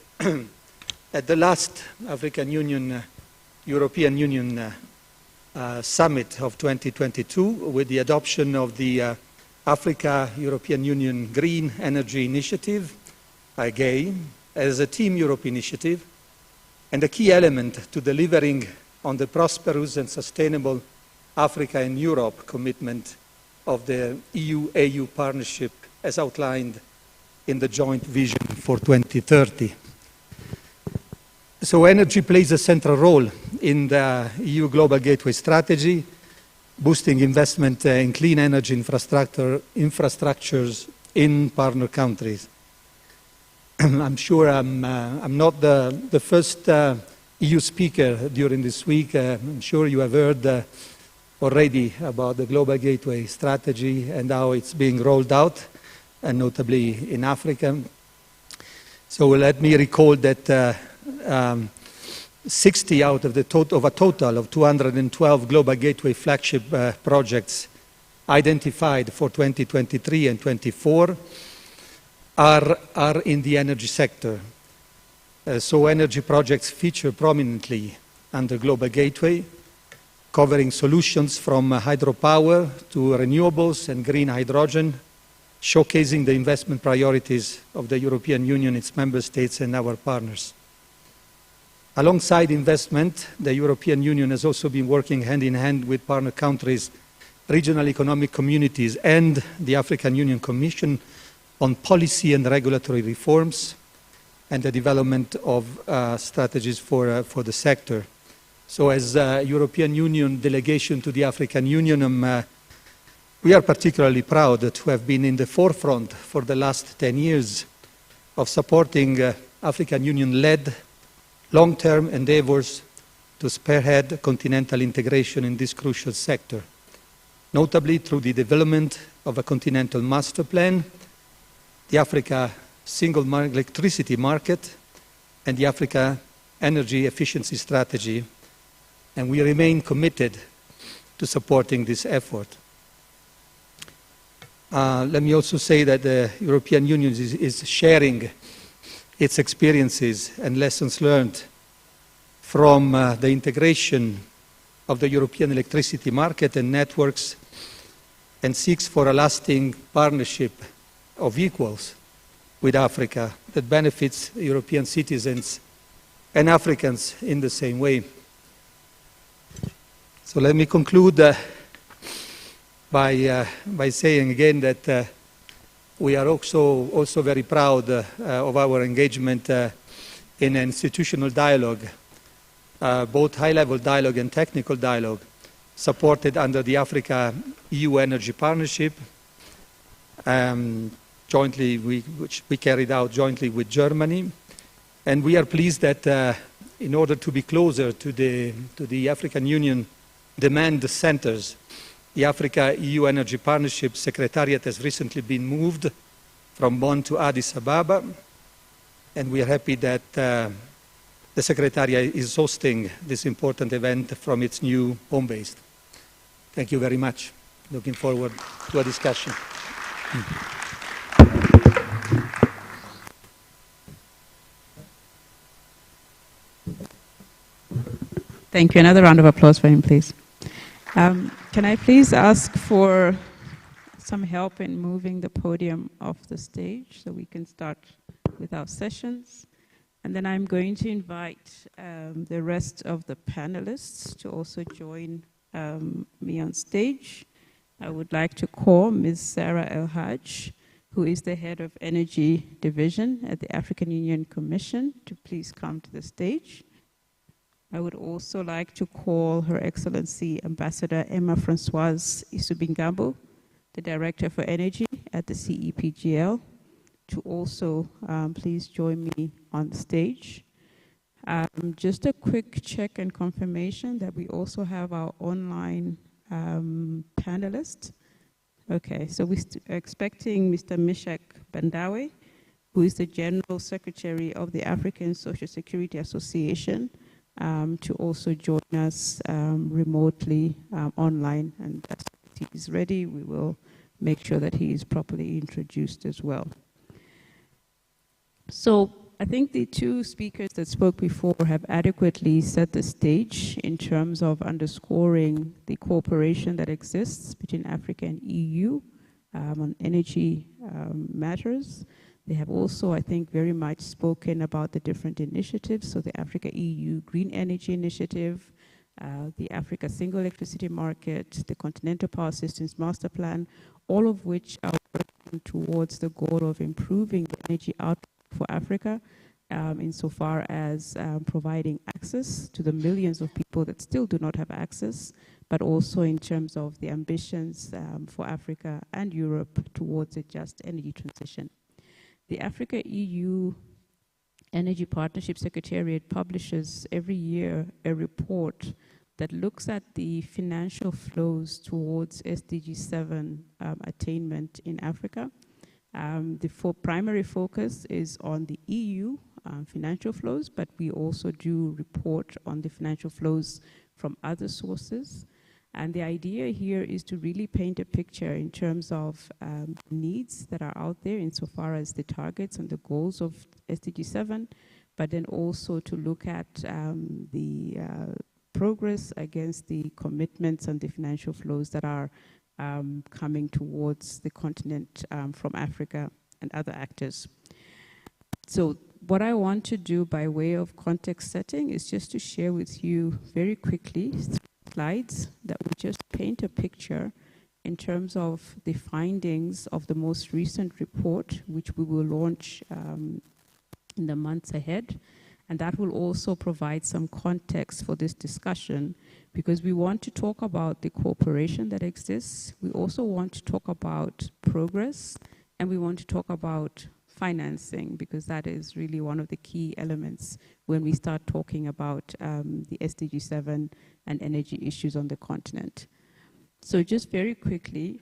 at the last African Union, European Union Summit of 2022 with the adoption of the Africa-European Union Green Energy Initiative, GAI, as a Team Europe initiative, and a key element to delivering on the prosperous and sustainable Africa and Europe commitment of the EU-AU partnership as outlined in the joint vision for 2030. So energy plays a central role in the EU Global Gateway strategy, boosting investment in clean energy infrastructures in partner countries. I'm sure I'm not the first EU speaker during this week. I'm sure you have heard already about the Global Gateway strategy and how it's being rolled out, and notably in Africa. So let me recall that 60 out of a total of 212 Global Gateway flagship projects identified for 2023 and 2024 are in the energy sector. So energy projects feature prominently under Global Gateway, covering solutions from hydropower to renewables and green hydrogen, showcasing the investment priorities of the European Union, its member states, and our partners. Alongside investment, the European Union has also been working hand in hand with partner countries, regional economic communities, and the African Union Commission on policy and regulatory reforms and the development of strategies for the sector. So as European Union delegation to the African Union, we are particularly proud to have been in the forefront for the last 10 years of supporting African Union-led long-term endeavors to spearhead continental integration in this crucial sector, notably through the development of a continental master plan, the Africa single electricity market, and the Africa energy efficiency strategy, and we remain committed to supporting this effort. Let me also say that the European Union is sharing its experiences and lessons learned from the integration of the European electricity market and networks, and seeks for a lasting partnership of equals with Africa that benefits European citizens and Africans in the same way. So let me conclude by saying again that we are also very proud of our engagement in institutional dialogue, both high-level dialogue and technical dialogue, supported under the Africa-EU Energy Partnership, which we carried out jointly with Germany. And we are pleased that in order to be closer to the African Union demand centers, the Africa-EU Energy Partnership Secretariat has recently been moved from Bonn to Addis Ababa, and we are happy that the Secretariat is hosting this important event from its new home base. Thank you very much. Looking forward to a discussion. Thank you. Another round of applause for him, please. Can I please ask for some help in moving the podium off the stage so we can start with our sessions. And then I'm going to invite the rest of the panelists to also join me on stage. I would like to call Ms. Sarah El-Haj, who is the head of Energy Division at the African Union Commission, to please come to the stage. I would also like to call Her Excellency Ambassador Emma Francoise Isubingambo, the Director for Energy at the CEPGL, to also please join me on stage. Just a quick check and confirmation that we also have our online panelists. Okay, so we're expecting Mr. Mishak Bandawe, who is the General Secretary of the African Social Security Association, to also join us remotely online. And as he is ready, we will make sure that he is properly introduced as well. So I think the two speakers that spoke before have adequately set the stage in terms of underscoring the cooperation that exists between Africa and EU on energy matters. They have also, I think, very much spoken about the different initiatives, so the Africa-EU Green Energy Initiative, the Africa Single Electricity Market, the Continental Power Systems Master Plan, all of which are working towards the goal of improving the energy output for Africa, insofar as providing access to the millions of people that still do not have access, but also in terms of the ambitions for Africa and Europe towards a just energy transition. The Africa-EU Energy Partnership Secretariat publishes every year a report that looks at the financial flows towards SDG 7 attainment in Africa. The primary focus is on the EU financial flows, but we also do report on the financial flows from other sources. And the idea here is to really paint a picture in terms of needs that are out there insofar as the targets and the goals of SDG 7, but then also to look at the progress against the commitments and the financial flows that are coming towards the continent from Africa and other actors. So what I want to do by way of context setting is just to share with you very quickly slides that will just paint a picture in terms of the findings of the most recent report, which we will launch in the months ahead. And that will also provide some context for this discussion, because we want to talk about the cooperation that exists. We also want to talk about progress, and we want to talk about financing, because that is really one of the key elements when we start talking about the SDG 7 and energy issues on the continent. So just very quickly,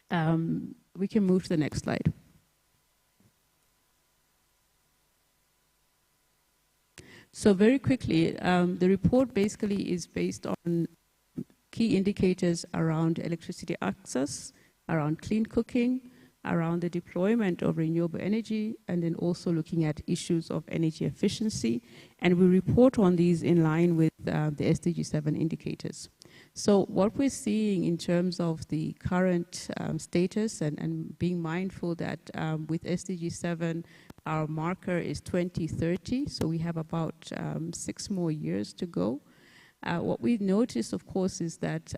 we can move to the next slide. So very quickly, the report basically is based on key indicators around electricity access, around clean cooking, around the deployment of renewable energy, and then also looking at issues of energy efficiency. And we report on these in line with the SDG 7 indicators. So what we're seeing in terms of the current status, and being mindful that with SDG 7, our marker is 2030, so we have about 6 more years to go. What we've noticed, of course, is that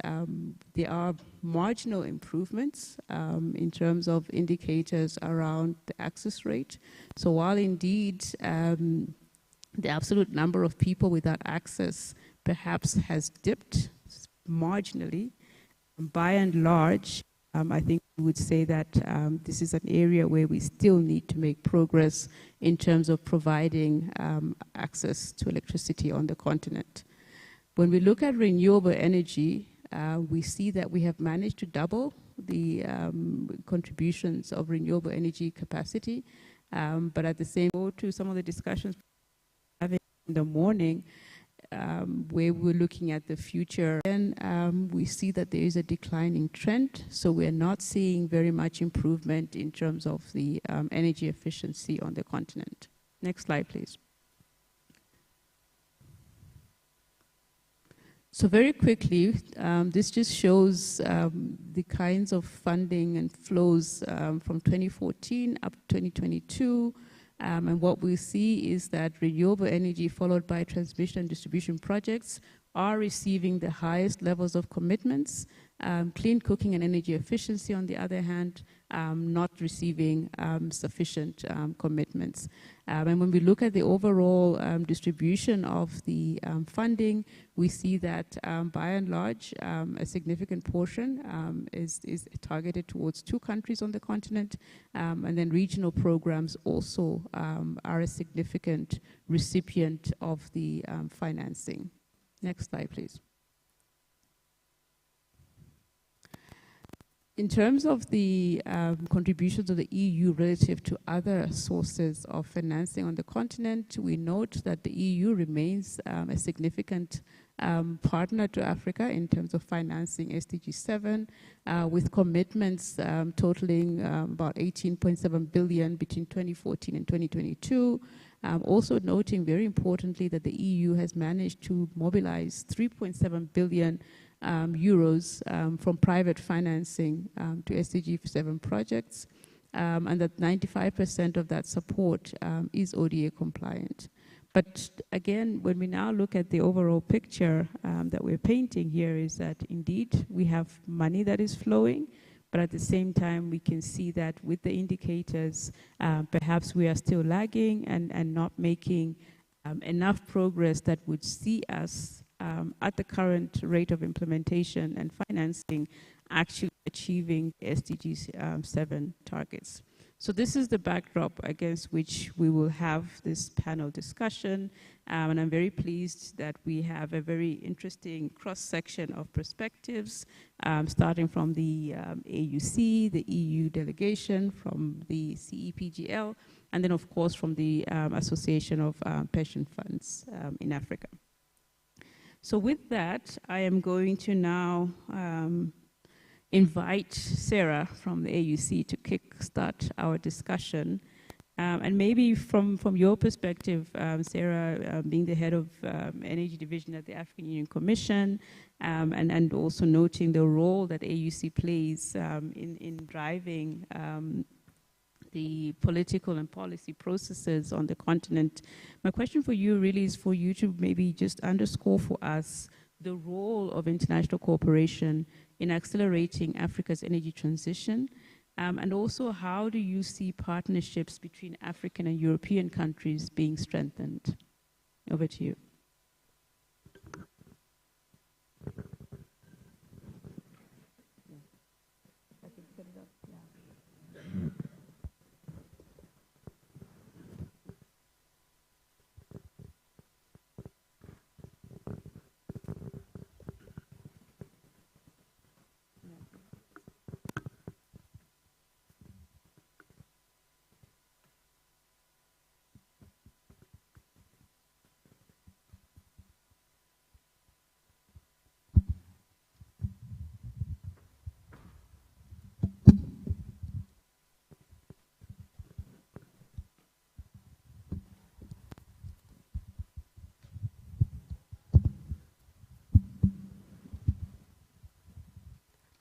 there are marginal improvements in terms of indicators around the access rate. So while indeed the absolute number of people without access perhaps has dipped marginally, by and large, I think we would say that this is an area where we still need to make progress in terms of providing access to electricity on the continent. When we look at renewable energy, we see that we have managed to double the contributions of renewable energy capacity, but at the same time, to some of the discussions having in the morning, where we're looking at the future, and we see that there is a declining trend, so we're not seeing very much improvement in terms of the energy efficiency on the continent. Next slide, please. So very quickly, this just shows the kinds of funding and flows from 2014 up to 2022. And what we see is that renewable energy followed by transmission and distribution projects are receiving the highest levels of commitments. Clean cooking and energy efficiency, on the other hand, not receiving sufficient commitments. And when we look at the overall distribution of the funding, we see that by and large, a significant portion is targeted towards 2 countries on the continent, and then regional programs also are a significant recipient of the financing. Next slide, please. In terms of the contributions of the EU relative to other sources of financing on the continent, we note that the EU remains a significant partner to Africa in terms of financing SDG 7, with commitments totaling about 18.7 billion between 2014 and 2022. Also noting very importantly that the EU has managed to mobilize 3.7 billion euros from private financing to SDG 7 projects, and that 95% of that support is ODA compliant. But again, when we now look at the overall picture that we're painting here, is that indeed we have money that is flowing, but at the same time we can see that with the indicators, perhaps we are still lagging and not making enough progress that would see us at the current rate of implementation and financing actually achieving SDG 7 targets. So this is the backdrop against which we will have this panel discussion, and I'm very pleased that we have a very interesting cross-section of perspectives, starting from the AUC, the EU delegation, from the CEPGL, and then of course from the Association of Pension Funds in Africa. So with that, I am going to now invite Sarah from the AUC to kickstart our discussion. And maybe from your perspective, Sarah, being the head of Energy Division at the African Union Commission, and also noting the role that AUC plays in driving the political and policy processes on the continent. My question for you really is for you to maybe just underscore for us the role of international cooperation in accelerating Africa's energy transition, and also how do you see partnerships between African and European countries being strengthened? Over to you.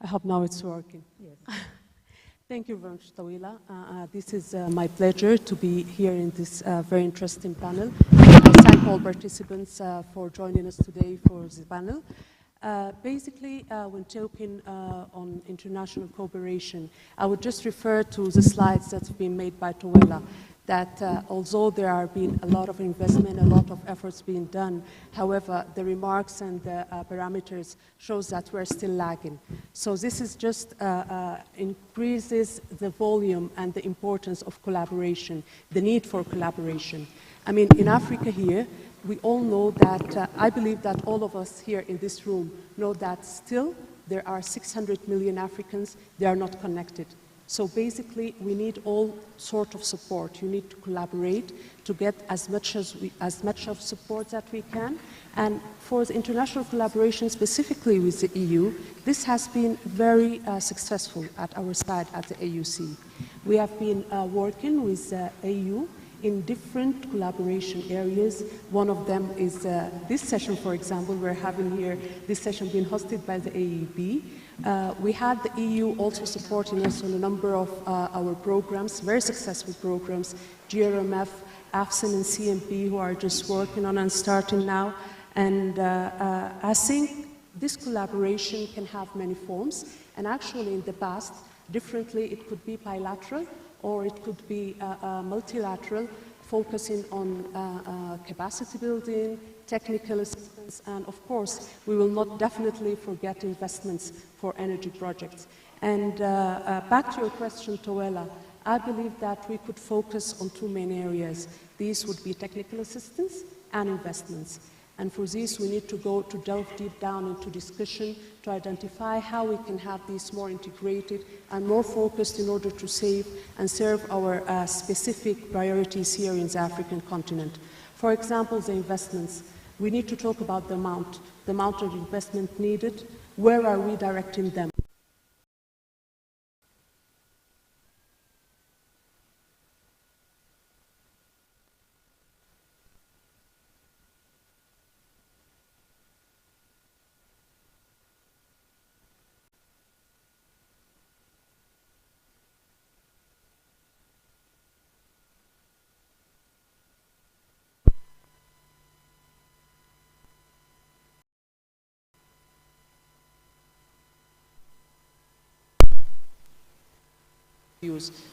I hope now it's working. Yes. Thank you very much, Tawila. This is my pleasure to be here in this very interesting panel. I thank all participants for joining us today for this panel. Basically, when talking on international cooperation, I would just refer to the slides that have been made by Tawila, that although there have been a lot of investment, a lot of efforts being done, however, the remarks and the parameters shows that we're still lagging. So this is just increases the volume and the importance of collaboration, the need for collaboration. I mean, in Africa here, we all know that, I believe that all of us here in this room know that still there are 600 million Africans, they are not connected. So basically, we need all sort of support. You need to collaborate to get as much of support that we can. And for the international collaboration, specifically with the EU, this has been very successful at our side at the AUC. We have been working with the EU in different collaboration areas. One of them is this session, for example, we're having here, this session being hosted by the AEB. We had the EU also supporting us on a number of our programs, very successful programs, GRMF, AFSIN and CMP, who are just working on and starting now. And I think this collaboration can have many forms, and actually in the past, differently, it could be bilateral or it could be multilateral, focusing on capacity building, technical assistance, and of course, we will not definitely forget investments for energy projects. And back to your question, Toela, I believe that we could focus on two main areas. These would be technical assistance and investments. And for this, we need to delve deep down into discussion to identify how we can have these more integrated and more focused in order to save and serve our specific priorities here in the African continent. For example, the investments. We need to talk about the amount of investment needed. Where are we directing them?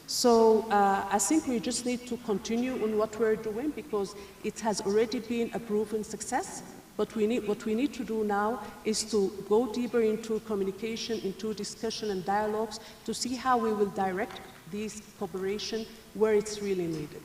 So I think we just need to continue on what we're doing because it has already been a proven success. But what we need to do now is to go deeper into communication, into discussion and dialogues to see how we will direct this cooperation where it's really needed.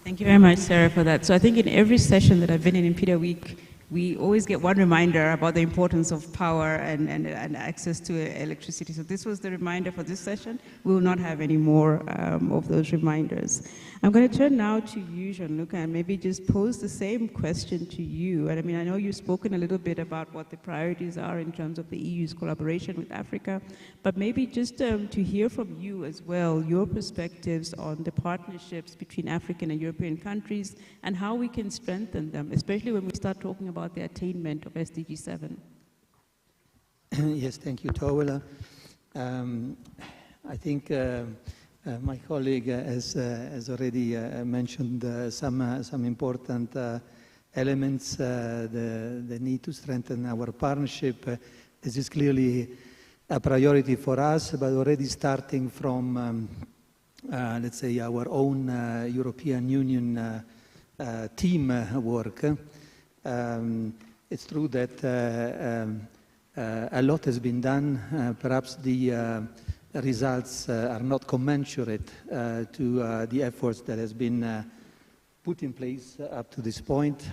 Thank you very much, Sarah, for that. So I think in every session that I've been in PIDA Week, we always get one reminder about the importance of power and access to electricity. So this was the reminder for this session. We will not have any more of those reminders. I'm going to turn now to you, Gianluca, and maybe just pose the same question to you. And I mean, I know you've spoken a little bit about what the priorities are in terms of the EU's collaboration with Africa, but maybe just to hear from you as well, your perspectives on the partnerships between African and European countries and how we can strengthen them, especially when we start talking about the attainment of SDG 7. Yes, thank you, Toela. I think my colleague has already mentioned some important elements, the need to strengthen our partnership. This is clearly a priority for us, but already starting from, let's say, our own European Union team work. It's true that a lot has been done. Perhaps the results are not commensurate to the efforts that has been put in place up to this point.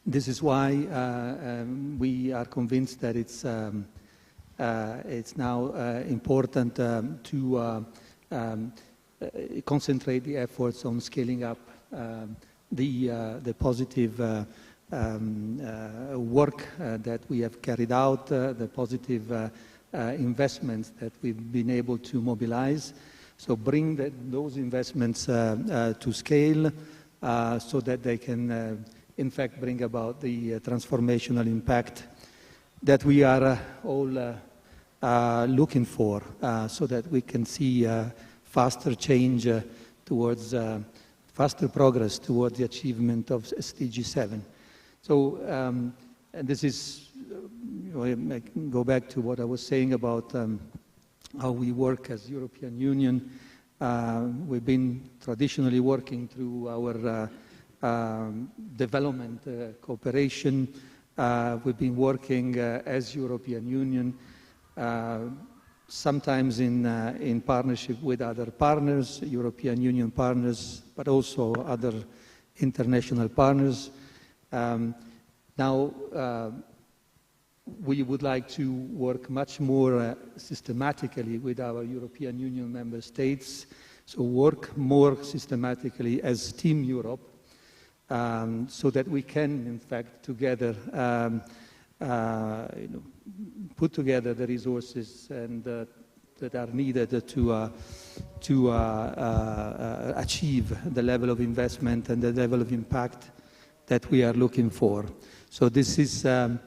This is why we are convinced that it's now important to concentrate the efforts on scaling up the positive work that we have carried out, the positive investments that we've been able to mobilize. So bring those investments to scale so that they can, in fact, bring about the transformational impact that we are all looking for so that we can see faster change towards faster progress towards the achievement of SDG 7. So and this is, I can go back to what I was saying about how we work as European Union. We've been traditionally working through our development cooperation. We've been working as European Union, sometimes in partnership with other partners, European Union partners, but also other international partners. Now, we would like to work much more systematically with our European Union member states, so work more systematically as Team Europe, so that we can, in fact, together put together the resources and that are needed to achieve the level of investment and the level of impact that we are looking for. So this is Team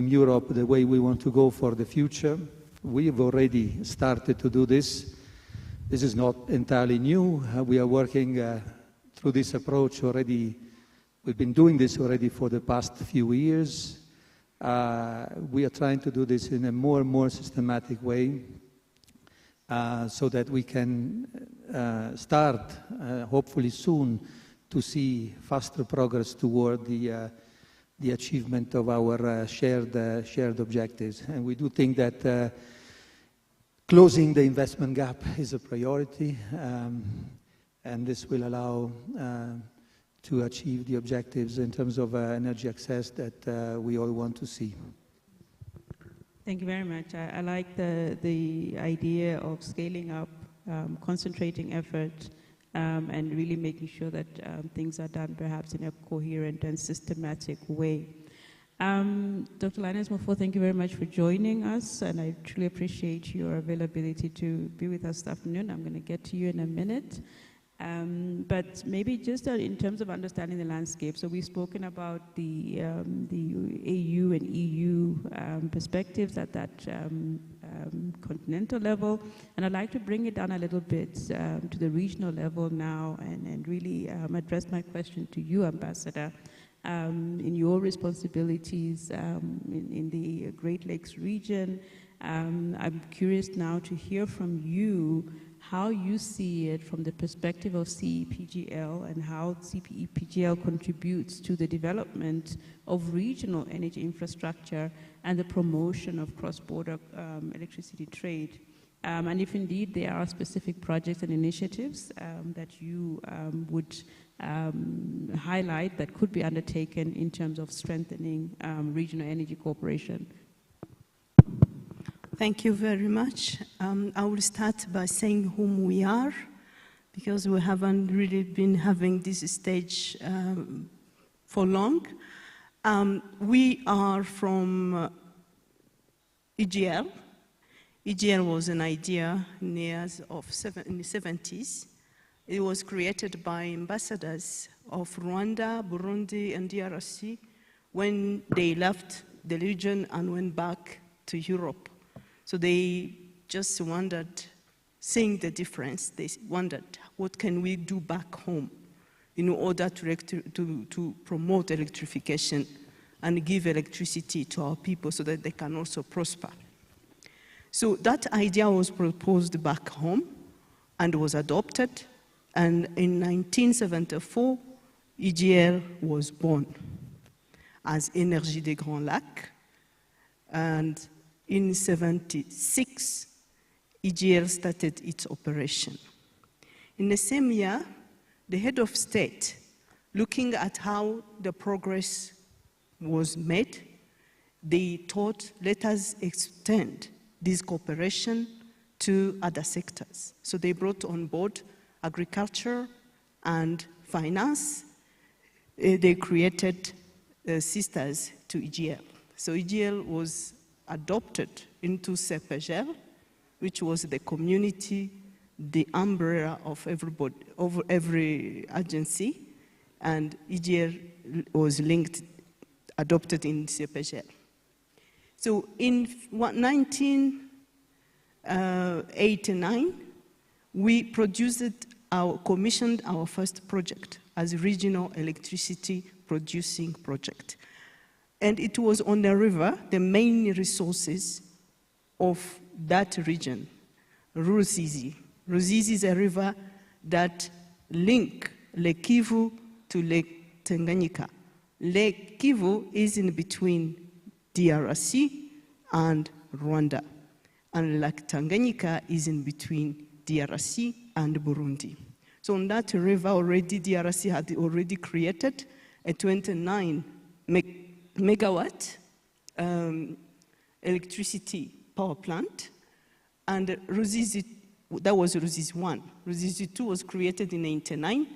Europe, the way we want to go for the future. We've already started to do this. This is not entirely new. We are working through this approach already. We've been doing this already for the past few years. We are trying to do this in a more and more systematic way so that we can start, hopefully soon, to see faster progress toward the achievement of our shared objectives. And we do think that closing the investment gap is a priority, and this will allow to achieve the objectives in terms of energy access that we all want to see. Thank you very much. I like the idea of scaling up, concentrating effort, and really making sure that things are done perhaps in a coherent and systematic way. Dr. Linus Mofo, thank you very much for joining us, and I truly appreciate your availability to be with us this afternoon. I'm going to get to you in a minute. But maybe just in terms of understanding the landscape, so we've spoken about the AU and EU perspectives at that continental level, and I'd like to bring it down a little bit to the regional level now and really address my question to you, Ambassador. In your responsibilities in the Great Lakes region, I'm curious now to hear from you how you see it from the perspective of CEPGL and how CEPGL contributes to the development of regional energy infrastructure and the promotion of cross-border electricity trade. And if indeed there are specific projects and initiatives that you would highlight that could be undertaken in terms of strengthening regional energy cooperation. Thank you very much. I will start by saying whom we are, because we haven't really been having this stage for long. We are from EGL. EGL was an idea in the 70s. It was created by ambassadors of Rwanda, Burundi, and DRC when they left the region and went back to Europe. So they just wondered, seeing the difference, they wondered, what can we do back home in order to promote electrification and give electricity to our people so that they can also prosper. So that idea was proposed back home and was adopted. And in 1974, EGL was born as Énergie des Grands Lacs. And in 1976, EGL started its operation. In the same year, the head of state, looking at how the progress was made, they thought, let us extend this cooperation to other sectors. So they brought on board agriculture and finance. They created sisters to EGL. So EGL was adopted into CEPGL, which was the community, the umbrella of everybody, over every agency, and EGL was linked, adopted in CEPGL. So in 1989, we commissioned our first project as a regional electricity producing project. And it was on the river, the main resources of that region, Ruzizi. Ruzizi is a river that links Lake Kivu to Lake Tanganyika. Lake Kivu is in between DRC and Rwanda. And Lake Tanganyika is in between DRC and Burundi. So on that river already, DRC had already created a 29 megawatt electricity power plant. And Ruzizi, that was Ruzizi 1. Ruzizi 2 was created in 1999,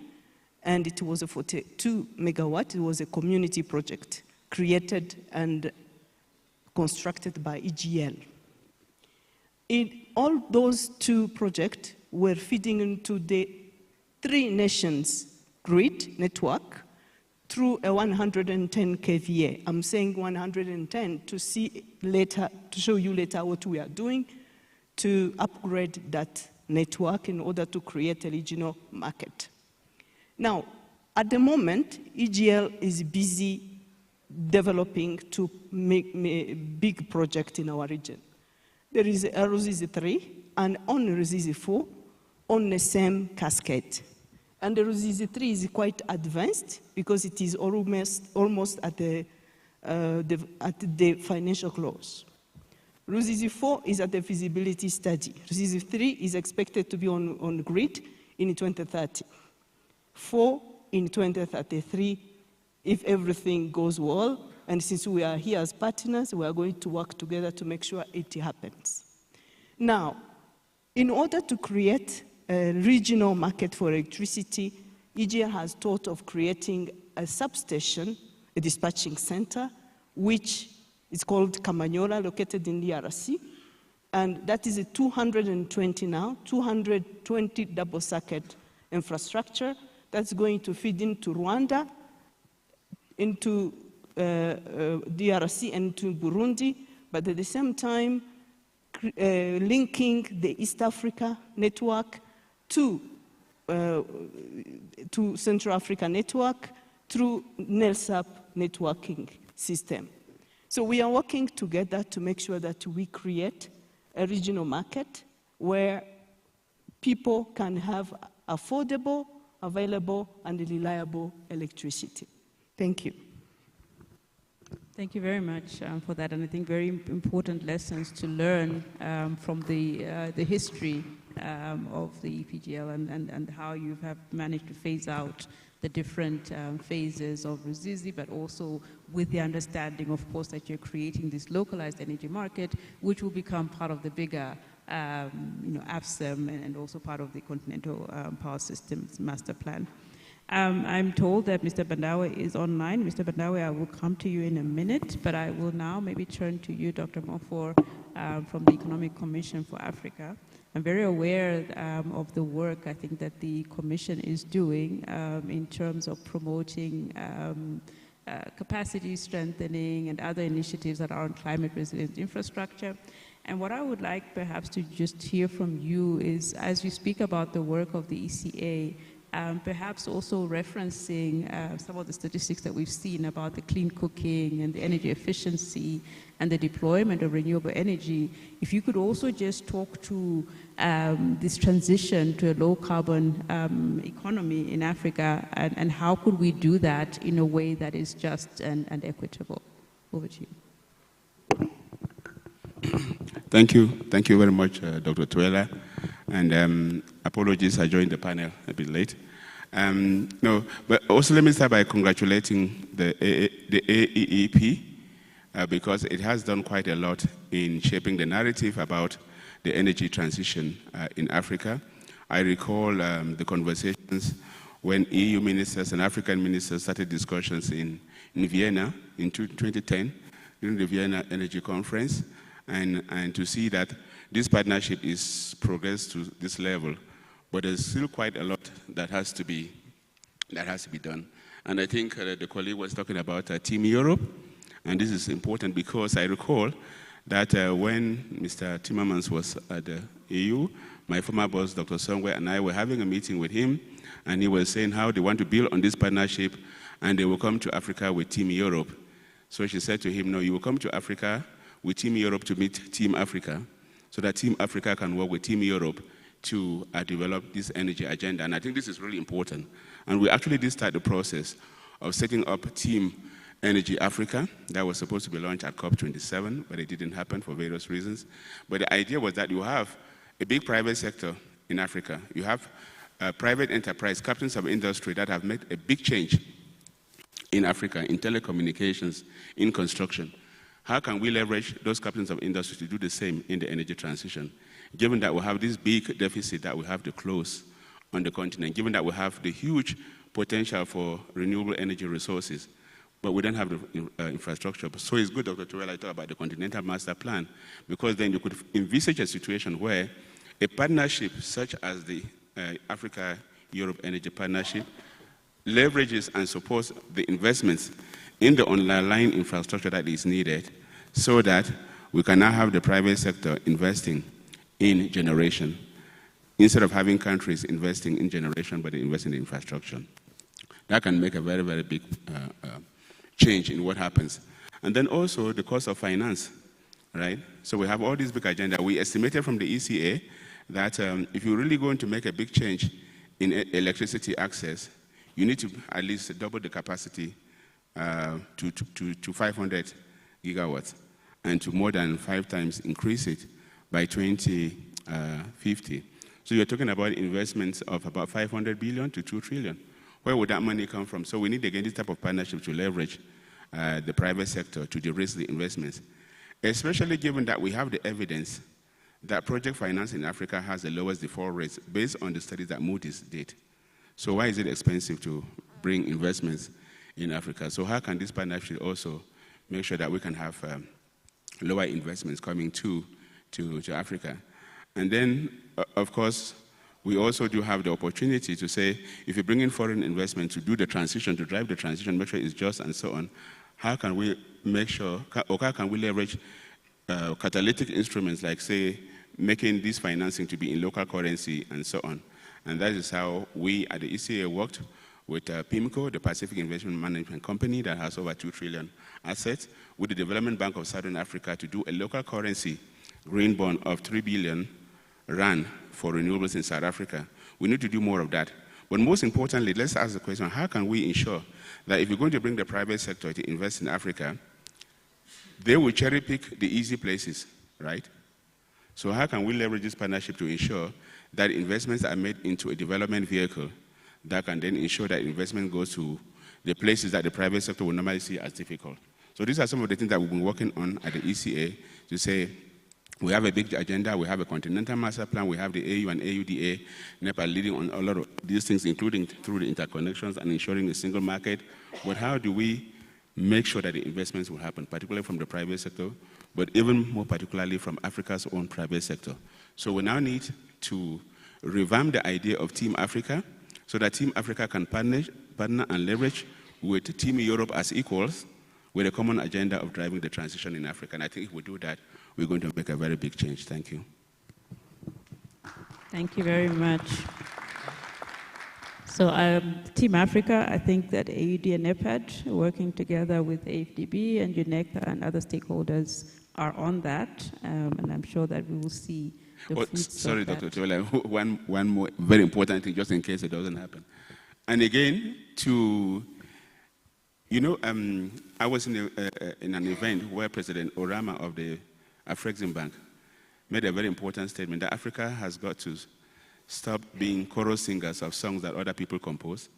and it was a 42 megawatt. It was a community project created and constructed by EGL. All those two projects were feeding into the 3 nations grid network through a 110 kVA. I'm saying 110 to see later, to show you later what we are doing to upgrade that network in order to create a regional market. Now, at the moment, EGL is busy developing to make a big project in our region. There is a Ruzizi 3 and on Ruzizi 4 on the same cascade. And the Ruzizi 3 is quite advanced because it is almost at the financial close. Ruzizi 4 is at the feasibility study. Ruzizi 3 is expected to be on grid in 2030. 4 in 2033, if everything goes well, and since we are here as partners, we are going to work together to make sure it happens. Now, in order to create a regional market for electricity, EGL has thought of creating a substation, a dispatching center, which is called Kamanyola, located in DRC, and that is a 220 now, 220 double-circuit infrastructure that's going to feed into Rwanda, into DRC and to Burundi, but at the same time linking the East Africa network to Central Africa network through NELSAP networking system. So we are working together to make sure that we create a regional market where people can have affordable, available, and reliable electricity. Thank you. Thank you very much for that, and I think very important lessons to learn from the history of the EPGL and how you have managed to phase out the different phases of Ruzizi, but also with the understanding, of course, that you're creating this localized energy market, which will become part of the bigger AFSEM and also part of the Continental Power Systems Master Plan. I'm told that Mr. Bandawe is online. Mr. Bandawe, I will come to you in a minute, but I will now maybe turn to you, Dr. Mofor, from the Economic Commission for Africa. I'm very aware of the work I think that the Commission is doing in terms of promoting capacity strengthening and other initiatives that are on climate resilient infrastructure. And what I would like perhaps to just hear from you is, as you speak about the work of the ECA, perhaps also referencing some of the statistics that we've seen about the clean cooking and the energy efficiency and the deployment of renewable energy, if you could also just talk to this transition to a low-carbon economy in Africa, and how could we do that in a way that is just and equitable. Over to you. Thank you. Thank you very much, Dr. Tuela. And apologies, I joined the panel a bit late. No, but also let me start by congratulating the AEEP because it has done quite a lot in shaping the narrative about the energy transition in Africa. I recall the conversations when EU ministers and African ministers started discussions in Vienna in 2010 during the Vienna Energy Conference, and to see that this partnership is progressed to this level, but there's still quite a lot that has to be done. And I think the colleague was talking about Team Europe, and this is important because I recall that when Mr. Timmermans was at the EU, my former boss, Dr. Songwe, and I were having a meeting with him, and he was saying how they want to build on this partnership, and they will come to Africa with Team Europe. So she said to him, no, you will come to Africa with Team Europe to meet Team Africa, so that Team Africa can work with Team Europe to develop this energy agenda. And I think this is really important. And we actually did start the process of setting up Team Energy Africa. That was supposed to be launched at COP27, but it didn't happen for various reasons. But the idea was that you have a big private sector in Africa. You have private enterprise, captains of industry that have made a big change in Africa, in telecommunications, in construction. How can we leverage those captains of industry to do the same in the energy transition? Given that we have this big deficit that we have to close on the continent, given that we have the huge potential for renewable energy resources, but we don't have the infrastructure. So it's good, Dr. Tuwela, talk about the Continental Master Plan, because then you could envisage a situation where a partnership such as the Africa-Europe Energy Partnership leverages and supports the investments in the underlying infrastructure that is needed so that we can now have the private sector investing in generation instead of having countries investing in generation but they invest in the infrastructure. That can make a very, very big change in what happens. And then also the cost of finance, right? So we have all these big agenda. We estimated from the ECA that if you're really going to make a big change in electricity access, you need to at least double the capacity to 500 gigawatts and to more than 5 times increase it by 2050. So you're talking about investments of about 500 billion to 2 trillion. Where would that money come from? So we need, again, this type of partnership to leverage the private sector to de-risk the investments, especially given that we have the evidence that project finance in Africa has the lowest default rates based on the studies that Moody's did. So why is it expensive to bring investments in Africa? So how can this partnership also make sure that we can have lower investments coming to Africa? And then, of course, we also do have the opportunity to say, if you bring in foreign investment to do the transition, to drive the transition, make sure it's just and so on, how can we make sure, or how can we leverage catalytic instruments like, say, making this financing to be in local currency and so on? And that is how we at the ECA worked with PIMCO, the Pacific Investment Management Company that has over 2 trillion assets, with the Development Bank of Southern Africa to do a local currency green bond of 3 billion rand for renewables in South Africa. We need to do more of that. But most importantly, let's ask the question, how can we ensure that if we're going to bring the private sector to invest in Africa, they will cherry pick the easy places, right? So how can we leverage this partnership to ensure that investments are made into a development vehicle that can then ensure that investment goes to the places that the private sector will normally see as difficult? So these are some of the things that we've been working on at the ECA to say, we have a big agenda, we have a continental master plan, we have the AU and AUDA, NEPA leading on a lot of these things, including through the interconnections and ensuring a single market. But how do we make sure that the investments will happen, particularly from the private sector, but even more particularly from Africa's own private sector? So we now need to revamp the idea of Team Africa so that Team Africa can partner and leverage with Team Europe as equals with a common agenda of driving the transition in Africa. And I think if we do that, we're going to make a very big change. Thank you. Thank you very much. So Team Africa, I think that AUD and NEPAD, working together with AFDB and UNECTA and other stakeholders, are on that, and I'm sure that we will see the fruits sorry, of that. Dr. Tuwela, one more very important thing, just in case it doesn't happen. And again, I was in an event where President Orama of the Afrexim Bank made a very important statement that Africa has got to stop being chorus singers of songs that other people compose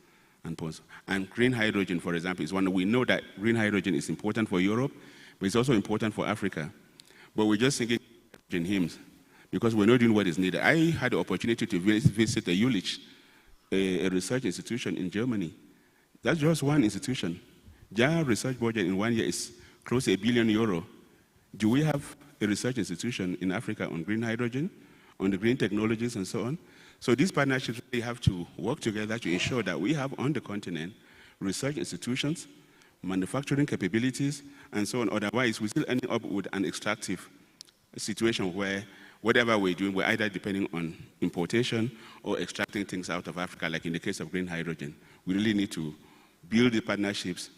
and pose. And green hydrogen, for example, is one. We know that green hydrogen is important for Europe, but it's also important for Africa. But we're just singing hymns because we're not doing what is needed. I had the opportunity to visit the ULICH, a research institution in Germany. That's just one institution. Their research budget in 1 year is close to €1 billion. Do we have a research institution in Africa on green hydrogen, on the green technologies and so on? So these partnerships really have to work together to ensure that we have on the continent research institutions, manufacturing capabilities, and so on. Otherwise, we still end up with an extractive situation where whatever we're doing, we're either depending on importation or extracting things out of Africa, like in the case of green hydrogen. We really need to build the partnerships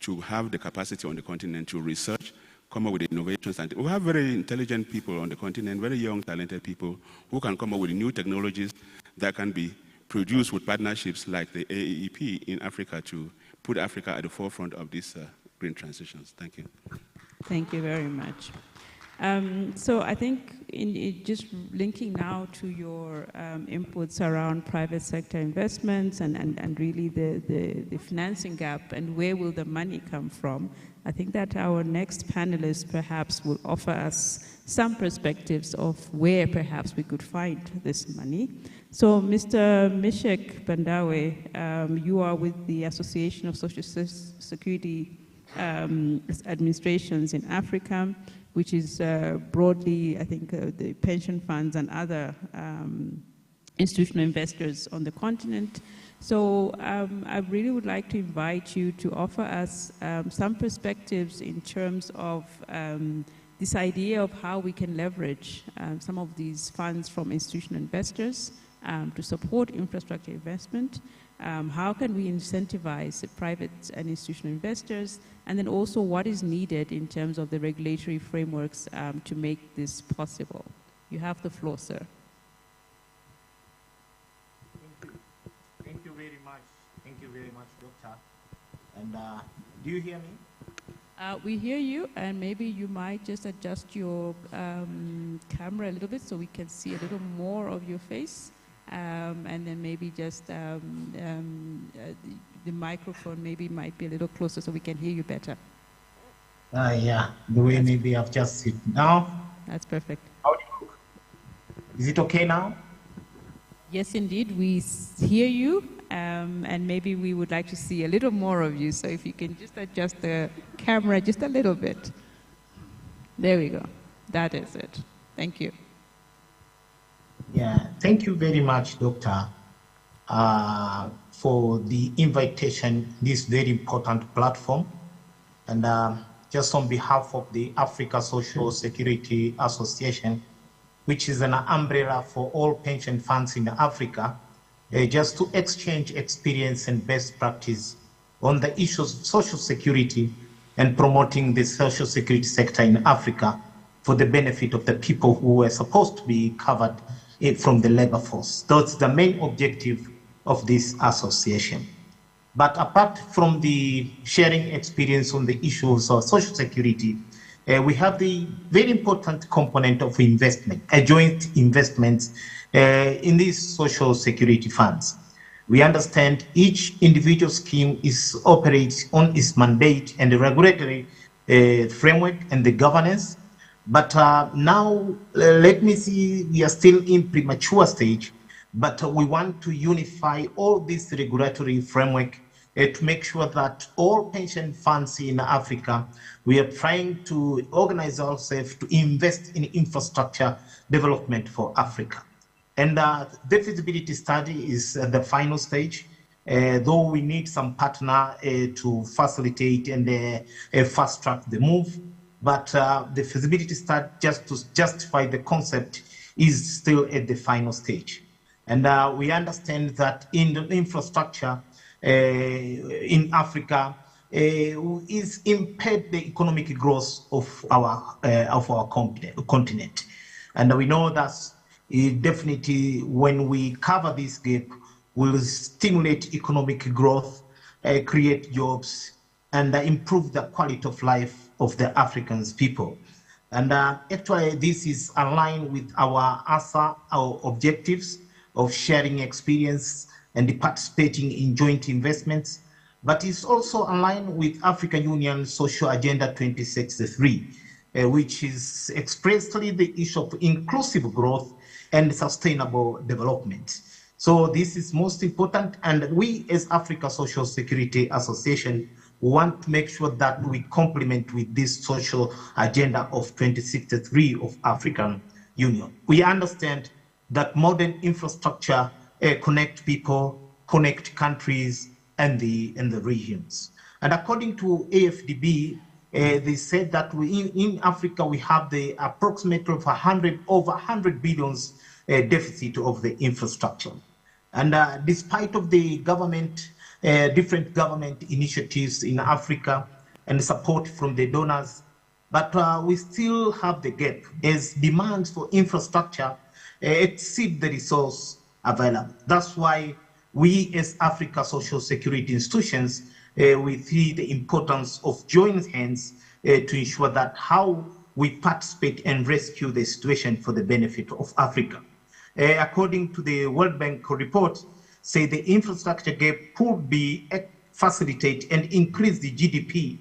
to have the capacity on the continent to research, come up with innovations. And we have very intelligent people on the continent, very young, talented people who can come up with new technologies that can be produced with partnerships like the AEP in Africa to put Africa at the forefront of these green transitions. Thank you. Thank you very much. So I think just linking now to your inputs around private sector investments and really the financing gap and where will the money come from, I think that our next panelist perhaps will offer us some perspectives of where perhaps we could find this money. So Mr. Mishek Bandawe, you are with the Association of Social Security administrations in Africa, which is broadly, I think, the pension funds and other institutional investors on the continent. So I really would like to invite you to offer us some perspectives in terms of this idea of how we can leverage some of these funds from institutional investors to support infrastructure investment. How can we incentivize private and institutional investors? And then also what is needed in terms of the regulatory frameworks to make this possible? You have the floor, sir. Thank you very much. Thank you very much, Doctor. And do you hear me? We hear you, and maybe you might just adjust your camera a little bit so we can see a little more of your face. And then maybe just the microphone maybe might be a little closer so we can hear you better. Yeah, the way maybe I've just sit now. That's perfect. How do you look? Is it okay now? Yes, indeed, we hear you, and maybe we would like to see a little more of you. So if you can just adjust the camera just a little bit. There we go. That is it. Thank you. Yeah, thank you very much, Doctor, for the invitation, this very important platform. And just on behalf of the Africa Social Security Association, which is an umbrella for all pension funds in Africa, just to exchange experience and best practice on the issues of social security and promoting the social security sector in Africa for the benefit of the people who were supposed to be covered from the labor force. That's the main objective of this association. But apart from the sharing experience on the issues of social security, we have the very important component of investment, a joint investments in these social security funds. We understand each individual scheme operates on its mandate and the regulatory framework and the governance. But now, let me see, we are still in premature stage, but we want to unify all this regulatory framework to make sure that all pension funds in Africa, we are trying to organize ourselves to invest in infrastructure development for Africa. And the feasibility study is at the final stage, though we need some partner to facilitate and fast track the move. But the feasibility study, just to justify the concept, is still at the final stage. And we understand that in the infrastructure in Africa is impaired the economic growth of our continent. And we know that definitely when we cover this gap, will stimulate economic growth, create jobs, and improve the quality of life of the African people. And actually, this is aligned with our objectives of sharing experience and participating in joint investments, but it's also aligned with African Union Social Agenda 2063, which is expressly the issue of inclusive growth and sustainable development. So this is most important, and we as Africa Social Security Association want to make sure that we complement with this social agenda of 2063 of African Union. We understand that modern infrastructure connect people, connect countries, and the regions. And according to AFDB, they said that in Africa we have the approximate of over 100 billions deficit of the infrastructure. And despite of the government, different government initiatives in Africa and support from the donors, but we still have the gap as demands for infrastructure exceed the resource available. That's why we as Africa Social Security institutions, we see the importance of joining hands to ensure that how we participate and rescue the situation for the benefit of Africa. According to the World Bank report, say the infrastructure gap could be facilitate and increase the GDP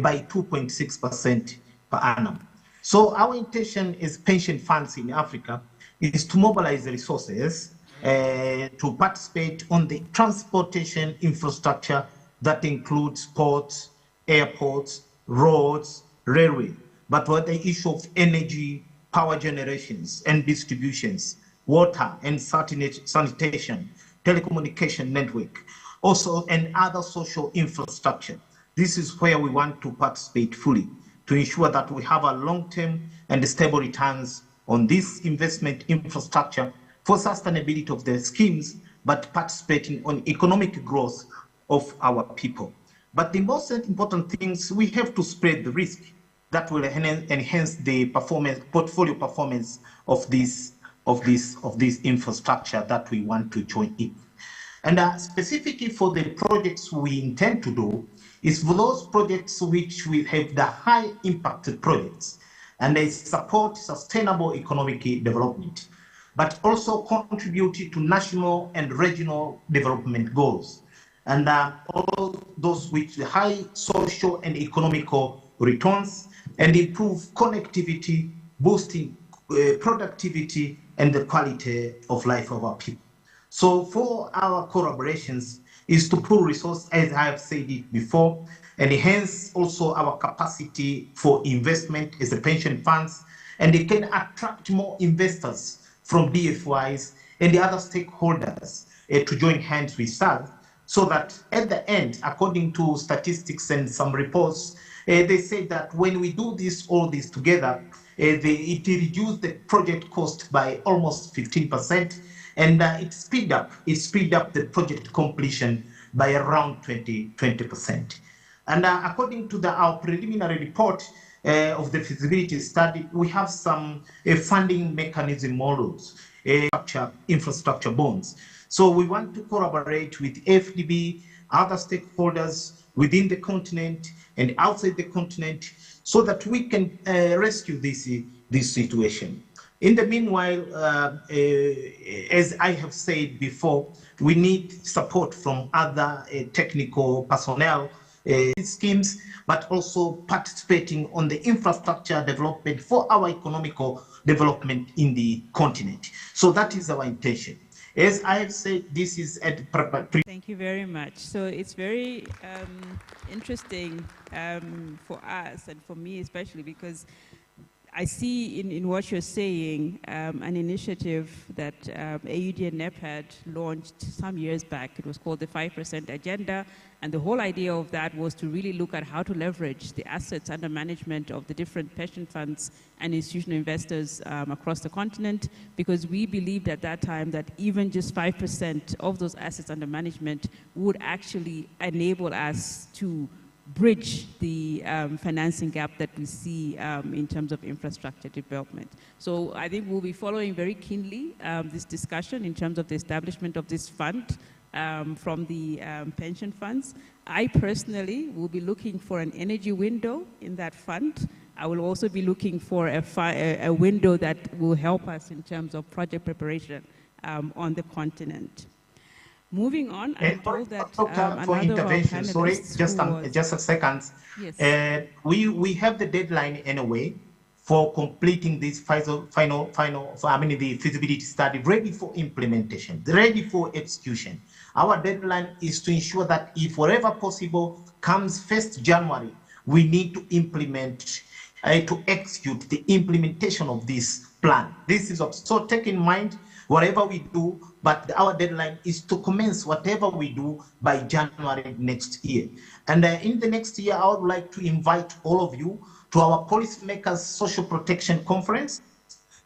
by 2.6% per annum. So our intention as pension funds in Africa is to mobilize the resources to participate on the transportation infrastructure that includes ports, airports, roads, railway, but what the issue of energy, power generations and distributions, water and sanitation, telecommunication network, also and other social infrastructure. This is where we want to participate fully to ensure that we have a long-term and stable returns on this investment infrastructure for sustainability of the schemes, but participating on economic growth of our people. But the most important things, we have to spread the risk that will enhance the portfolio performance of this infrastructure that we want to join in. And specifically for the projects we intend to do, is for those projects which will have the high impact projects and they support sustainable economic development, but also contribute to national and regional development goals. And all those with high social and economical returns and improve connectivity, boosting productivity and the quality of life of our people. So for our collaborations is to pool resources, as I have said it before, and enhance also our capacity for investment as the pension funds, and they can attract more investors from DFYs and the other stakeholders to join hands with us, so that at the end, according to statistics and some reports, they say that when we do all this together, it reduced the project cost by almost 15%, and it speed up the project completion by around 20%. And according to our preliminary report of the feasibility study, we have some funding mechanism models, infrastructure bonds. So we want to collaborate with FDB, other stakeholders within the continent and outside the continent, so that we can rescue this situation. In the meanwhile, as I have said before, we need support from other technical personnel schemes, but also participating on the infrastructure development for our economical development in the continent. So that is our intention. As I have said, this is at Thank you very much. So it's very interesting for us and for me especially, because I see in what you're saying an initiative that AUD and NEPAD launched some years back. It was called the 5% Agenda, and the whole idea of that was to really look at how to leverage the assets under management of the different pension funds and institutional investors across the continent, because we believed at that time that even just 5% of those assets under management would actually enable us to bridge the financing gap that we see in terms of infrastructure development. So I think we'll be following very keenly this discussion in terms of the establishment of this fund from the pension funds. I personally will be looking for an energy window in that fund. I will also be looking for a window that will help us in terms of project preparation on the continent. Moving on, I'm told that for intervention, sorry, just a second. Yes. We have the deadline anyway for completing this the feasibility study, ready for implementation, ready for execution. Our deadline is to ensure that if wherever possible comes 1st January, we need to implement, to execute the implementation of this plan. This is so take in mind whatever we do, but our deadline is to commence whatever we do by January next year. And in the next year, I would like to invite all of you to our Policymakers Social Protection Conference.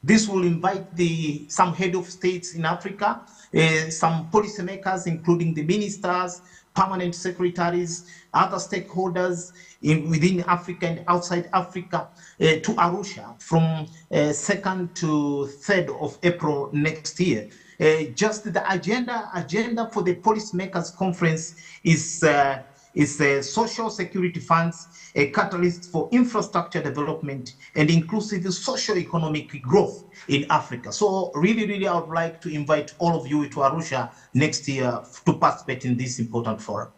This will invite some head of states in Africa, some policymakers, including the ministers, permanent secretaries, other stakeholders within Africa and outside Africa to Arusha from 2nd to 3rd of April next year. Just the agenda for the Policymakers Conference is social security funds, a catalyst for infrastructure development and inclusive socio-economic growth in Africa. So really, I would like to invite all of you to Arusha next year to participate in this important forum.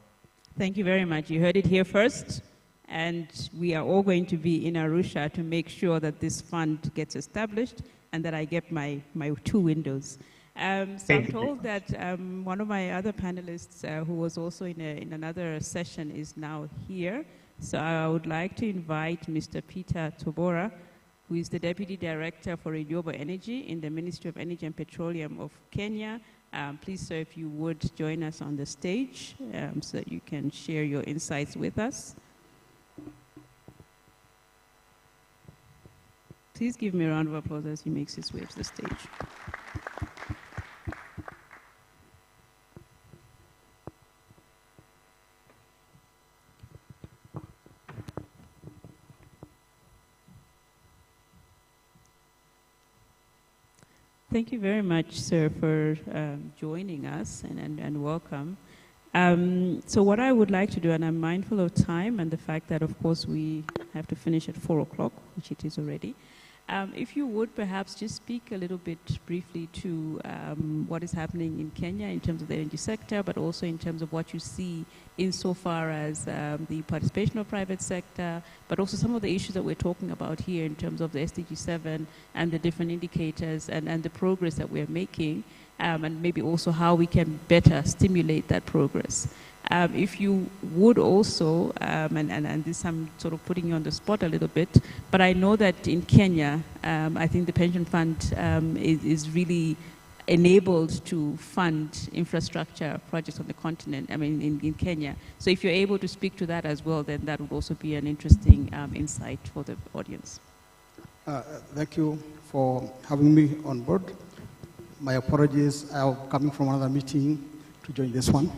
Thank you very much. You heard it here first, and we are all going to be in Arusha to make sure that this fund gets established and that I get my 2 windows. So I'm told that one of my other panelists who was also in another session is now here. So I would like to invite Mr. Peter Tobora, who is the Deputy Director for Renewable Energy in the Ministry of Energy and Petroleum of Kenya. Please, sir, if you would join us on the stage so that you can share your insights with us. Please give me a round of applause as he makes his way to the stage. Thank you very much, sir, for joining us and welcome. So what I would like to do, and I'm mindful of time and the fact that, of course, we have to finish at 4 o'clock, which it is already. If you would perhaps just speak a little bit briefly to what is happening in Kenya in terms of the energy sector, but also in terms of what you see insofar as the participation of private sector, but also some of the issues that we're talking about here in terms of the SDG 7 and the different indicators and the progress that we're making, and maybe also how we can better stimulate that progress. If you would also, and this I'm sort of putting you on the spot a little bit, but I know that in Kenya, I think the pension fund is really enabled to fund infrastructure projects on the continent, in Kenya. So if you're able to speak to that as well, then that would also be an interesting insight for the audience. Thank you for having me on board. My apologies, I'm coming from another meeting to join this one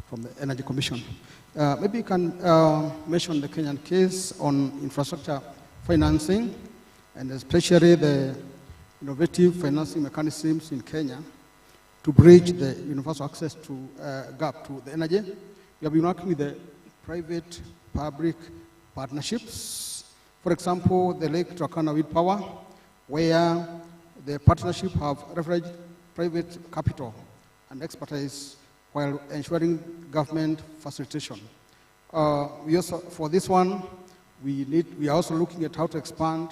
from the Energy Commission. Maybe you can mention the Kenyan case on infrastructure financing, and especially the innovative financing mechanisms in Kenya to bridge the universal access to gap to the energy. We have been working with the private-public partnerships. For example, the Lake Turkana Wind Power, where the partnership have leveraged private capital and expertise while ensuring government facilitation. We also, for this one, we are also looking at how to expand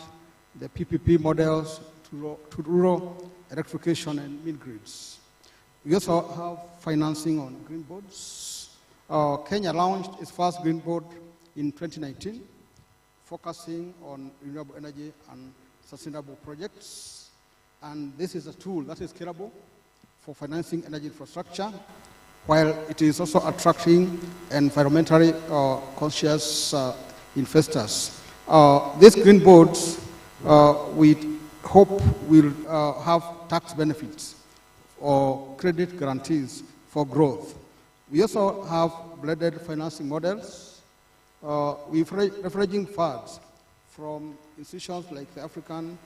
the PPP models to rural electrification and mini-grids. We also have financing on green boards. Kenya launched its first green board in 2019, focusing on renewable energy and sustainable projects. And this is a tool that is scalable for financing energy infrastructure, while it is also attracting environmentally conscious investors. These green boards, we hope will have tax benefits or credit guarantees for growth. We also have blended financing models. We're leveraging funds from institutions like the African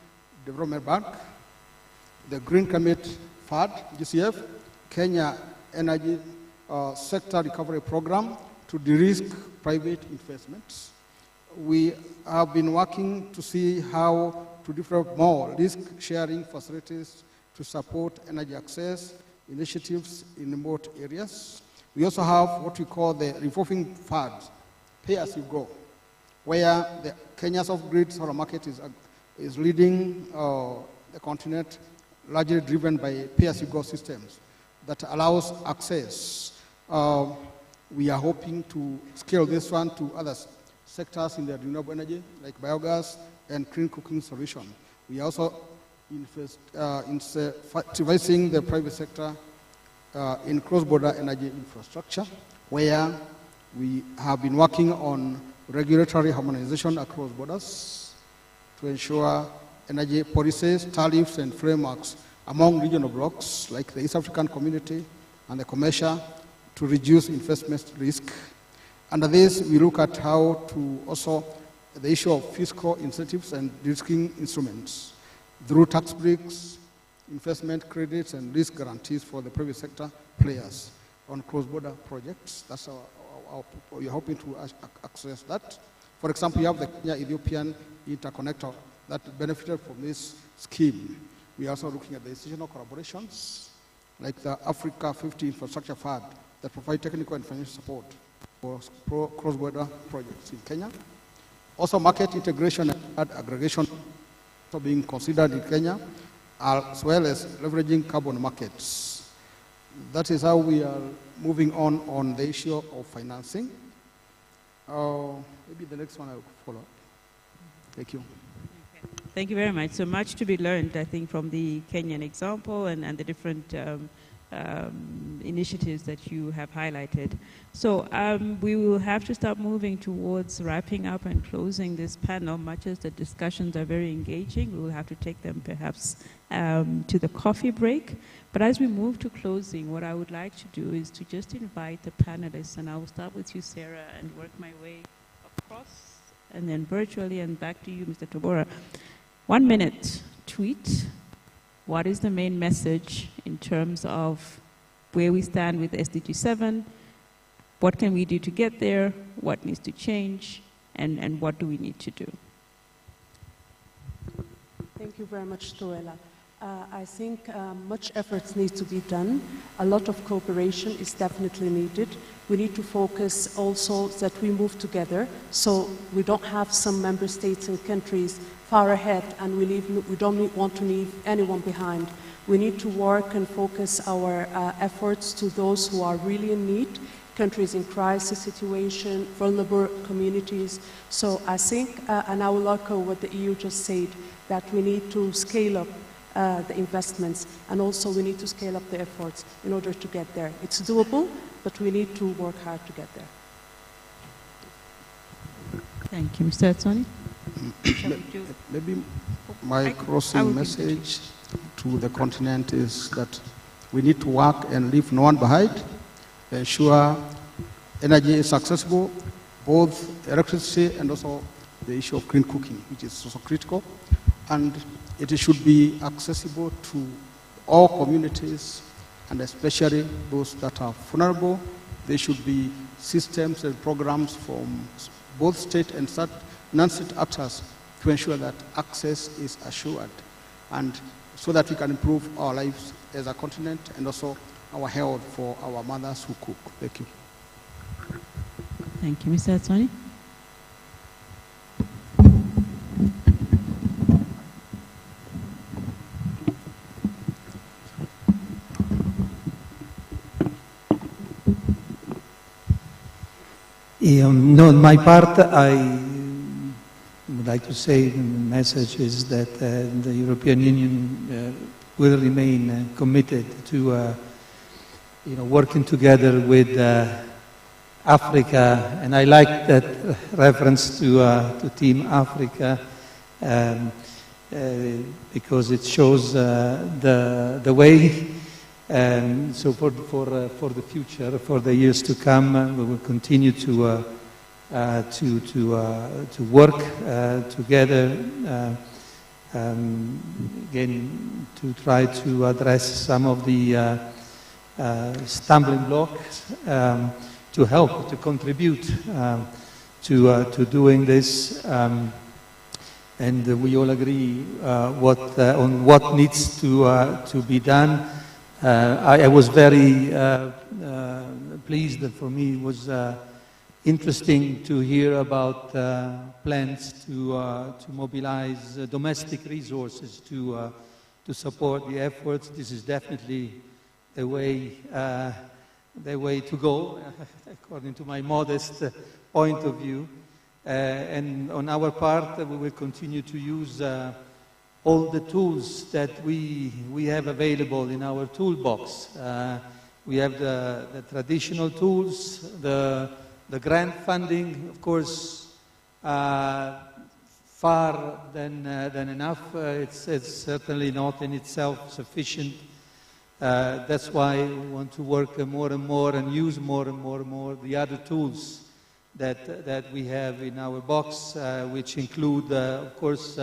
Development Bank, the Green Climate Fund, GCF, Kenya Energy Sector Recovery Program to de-risk private investments. We have been working to see how to develop more risk-sharing facilities to support energy access initiatives in remote areas. We also have what we call the revolving fund, pay as you go, where the Kenya's off-grid solar market is leading the continent, largely driven by pay as you go systems that allows access. We are hoping to scale this one to other sectors in the renewable energy, like biogas and clean cooking solution. We are also incentivizing the private sector in cross-border energy infrastructure, where we have been working on regulatory harmonization across borders to ensure energy policies, tariffs, and frameworks among regional blocs like the East African Community and the Commercia to reduce investment risk. Under this, we look at how to also the issue of fiscal incentives and de-risking instruments through tax breaks, investment credits, and risk guarantees for the private sector players on cross-border projects. That's we are hoping to access that. For example, you have the Kenya-Ethiopian interconnector that benefited from this scheme. We are also looking at the institutional collaborations, like the Africa 50 Infrastructure Fund that provide technical and financial support for cross-border projects in Kenya. Also, market integration and aggregation also being considered in Kenya, as well as leveraging carbon markets. That is how we are moving on the issue of financing. Maybe the next one I will follow. Thank you. Thank you very much. So much to be learned, I think, from the Kenyan example and the different initiatives that you have highlighted. So we will have to start moving towards wrapping up and closing this panel. Much as the discussions are very engaging, we will have to take them perhaps to the coffee break. But as we move to closing, what I would like to do is to just invite the panelists, and I will start with you, Sarah, and work my way across, and then virtually, and back to you, Mr. Tobora. 1 minute tweet. What is the main message in terms of where we stand with SDG 7? What can we do to get there? What needs to change? And what do we need to do? Thank you very much, Toela. I think much effort needs to be done. A lot of cooperation is definitely needed. We need to focus also that we move together, so we don't have some member states and countries far ahead and we don't want to leave anyone behind. We need to work and focus our efforts to those who are really in need, countries in crisis situation, vulnerable communities. So I think, and I will echo what the EU just said, that we need to scale up the investments, and also we need to scale up the efforts in order to get there. It's doable, but we need to work hard to get there. Thank you. Mr. Atsoni? Maybe my closing message to the continent is that we need to work and leave no one behind, ensure energy is accessible, both electricity and also the issue of clean cooking, which is also critical. And it should be accessible to all communities, and especially those that are vulnerable. There should be systems and programs from both state and non-state actors to ensure that access is assured, and so that we can improve our lives as a continent and also our health for our mothers who cook. Thank you. Thank you. Mr. Atsoni? No, on my part, I would like to say the message is that the European Union will remain committed to working together with Africa, and I like that reference to Team Africa because it shows the way. So for the future, for the years to come, we will continue to work together again to try to address some of the stumbling blocks to help to contribute to doing this. And we all agree on what needs to be done. I was very pleased that for me it was interesting to hear about plans to mobilize domestic resources to support the efforts. This is definitely the way to go, according to my modest point of view. And on our part, we will continue to use all the tools that we have available in our toolbox. We have the traditional tools, the grant funding, of course, far than enough. It's certainly not in itself sufficient. That's why we want to work more and more and use more and more the other tools that we have in our box, which include, of course,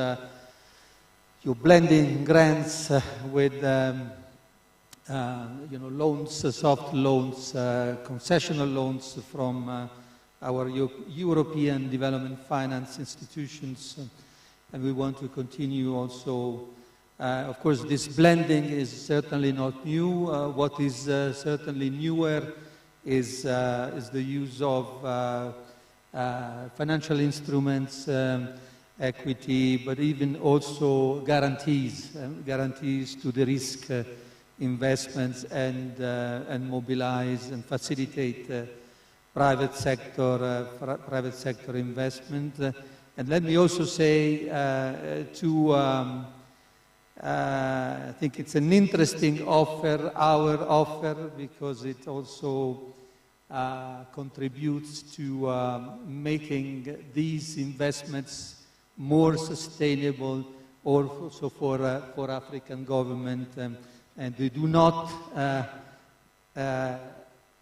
you're blending grants with loans, soft loans, concessional loans from our European development finance institutions, and we want to continue also. Of course, this blending is certainly not new. What is certainly newer is the use of financial instruments, equity, but even also guarantees to the risk investments and mobilize and facilitate private sector investment. And let me also say I think it's an interesting offer, our offer, because it also contributes to making these investments more sustainable also for African government, and they do not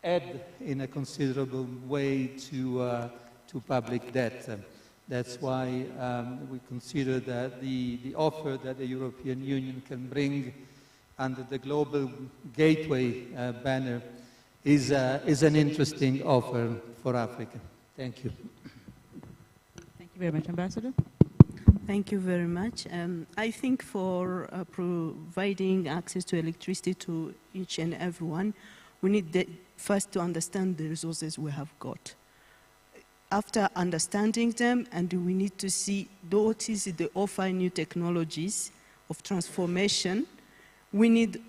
add in a considerable way to public debt. That's why we consider that the offer that the European Union can bring under the Global Gateway banner is an interesting offer for Africa. Thank you. Thank you very much, Ambassador. Thank you very much. I think for providing access to electricity to each and everyone, we need first to understand the resources we have got. After understanding them, and we need to see what is the offer new technologies of transformation, we need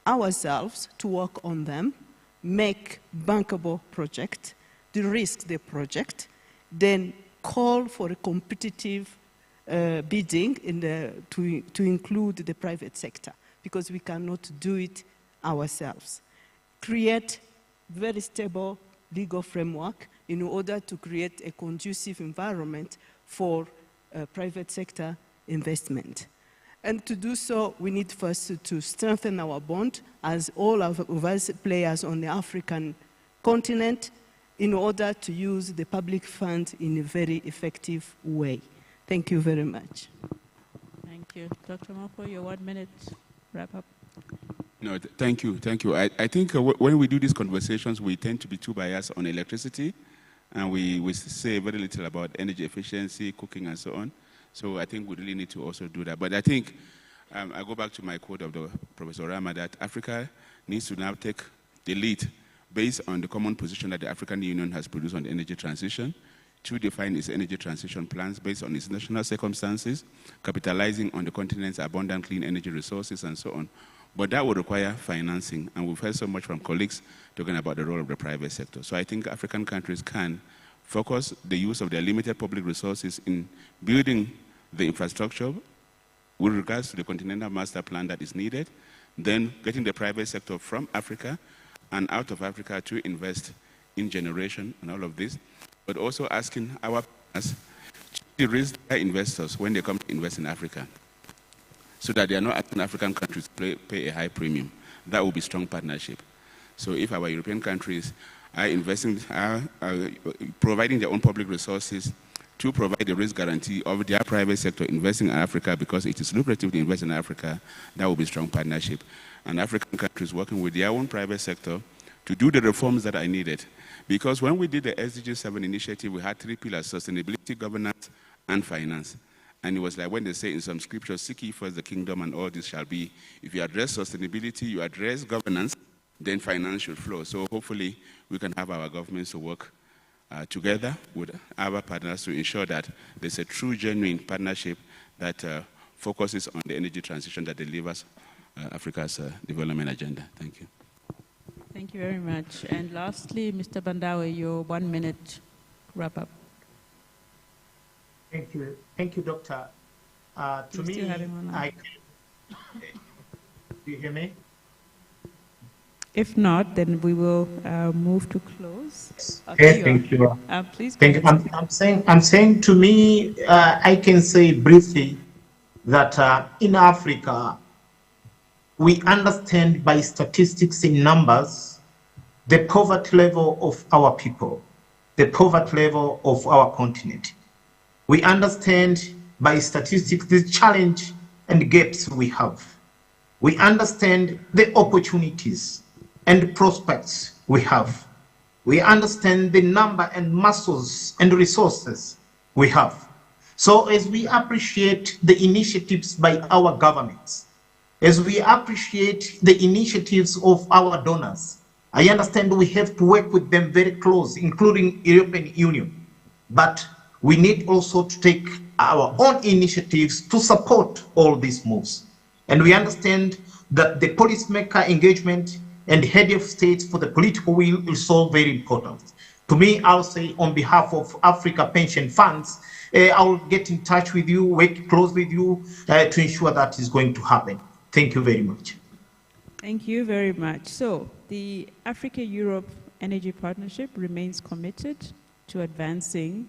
ourselves to work on them, make bankable project, de-risk the project, then call for a competitive bidding to include the private sector, because we cannot do it ourselves. Create very stable legal framework in order to create a conducive environment for private sector investment. And to do so, we need first to strengthen our bond as all of us players on the African continent in order to use the public fund in a very effective way. Thank you very much. Thank you. Dr. Moko, your 1 minute wrap up. No, thank you. I think when we do these conversations, we tend to be too biased on electricity, and we say very little about energy efficiency, cooking, and so on. So I think we really need to also do that. But I think I go back to my quote of Professor Rama, that Africa needs to now take the lead based on the common position that the African Union has produced on the energy transition, to define its energy transition plans based on its national circumstances, capitalizing on the continent's abundant clean energy resources, and so on. But that would require financing, and we've heard so much from colleagues talking about the role of the private sector. So I think African countries can focus the use of their limited public resources in building the infrastructure with regards to the continental master plan that is needed, then getting the private sector from Africa and out of Africa to invest in generation and all of this, but also asking our partners to raise their investors when they come to invest in Africa, so that they are not asking African countries to pay a high premium. That will be strong partnership. So if our European countries are investing, providing their own public resources to provide the risk guarantee of their private sector investing in Africa because it is lucrative to invest in Africa, that will be strong partnership. And African countries working with their own private sector to do the reforms that are needed. Because when we did the SDG 7 initiative, we had 3 pillars: sustainability, governance, and finance. And it was like when they say in some scriptures, seek ye first the kingdom and all this shall be. If you address sustainability, you address governance, then finance should flow. So hopefully we can have our governments to work together with our partners to ensure that there's a true, genuine partnership that focuses on the energy transition that delivers Africa's development agenda. Thank you. Thank you very much. And lastly, Mr. Bandawe, your 1 minute wrap up. Thank you, Doctor. To me, do you hear me? If not, then we will move to close. Okay, thank you. Please. Thank you. I'm saying to me, I can say briefly that in Africa, we understand by statistics in numbers the poverty level of our people, the poverty level of our continent. We understand by statistics the challenge and gaps we have. We understand the opportunities and prospects we have. We understand the number and muscles and resources we have. So as we appreciate the initiatives by our governments, as we appreciate the initiatives of our donors, I understand we have to work with them very close, including European Union. But we need also to take our own initiatives to support all these moves. And we understand that the policymaker engagement and head of state for the political will is so very important. To me, I'll say on behalf of Africa Pension Funds, I'll get in touch with you, work close with you to ensure that is going to happen. Thank you very much. Thank you very much. So the Africa-Europe Energy Partnership remains committed to advancing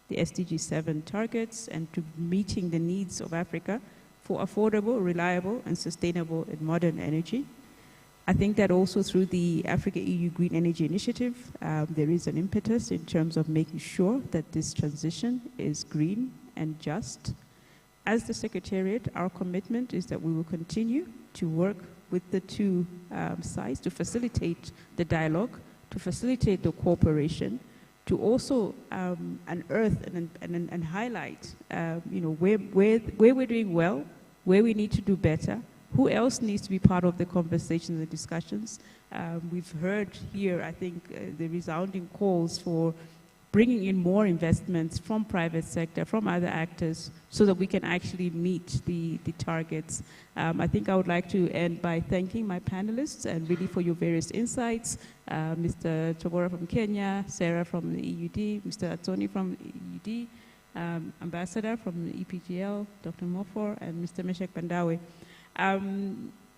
the SDG 7 targets and to meeting the needs of Africa for affordable, reliable, and sustainable and modern energy. I think that also through the Africa-EU Green Energy Initiative, there is an impetus in terms of making sure that this transition is green and just. As the Secretariat, our commitment is that we will continue to work with the two sides to facilitate the dialogue, to facilitate the cooperation, to also unearth and highlight where we're doing well, where we need to do better, who else needs to be part of the conversations and the discussions. We've heard here, I think, the resounding calls for bringing in more investments from private sector, from other actors, so that we can actually meet the targets. I think I would like to end by thanking my panelists and really for your various insights. Mr. Tobora from Kenya, Sarah from the EUD, Mr. Atoni from the EUD, Ambassador from the EPGL, Dr. Mofor, and Mr. Meshek Bandawe.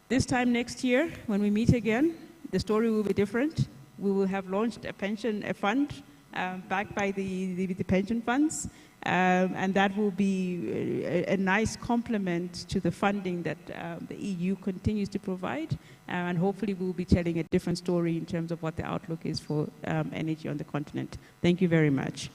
This time next year, when we meet again, the story will be different. We will have launched a fund backed by the pension funds, and that will be a nice complement to the funding that the EU continues to provide, and hopefully we'll be telling a different story in terms of what the outlook is for energy on the continent. Thank you very much.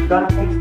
Gracias.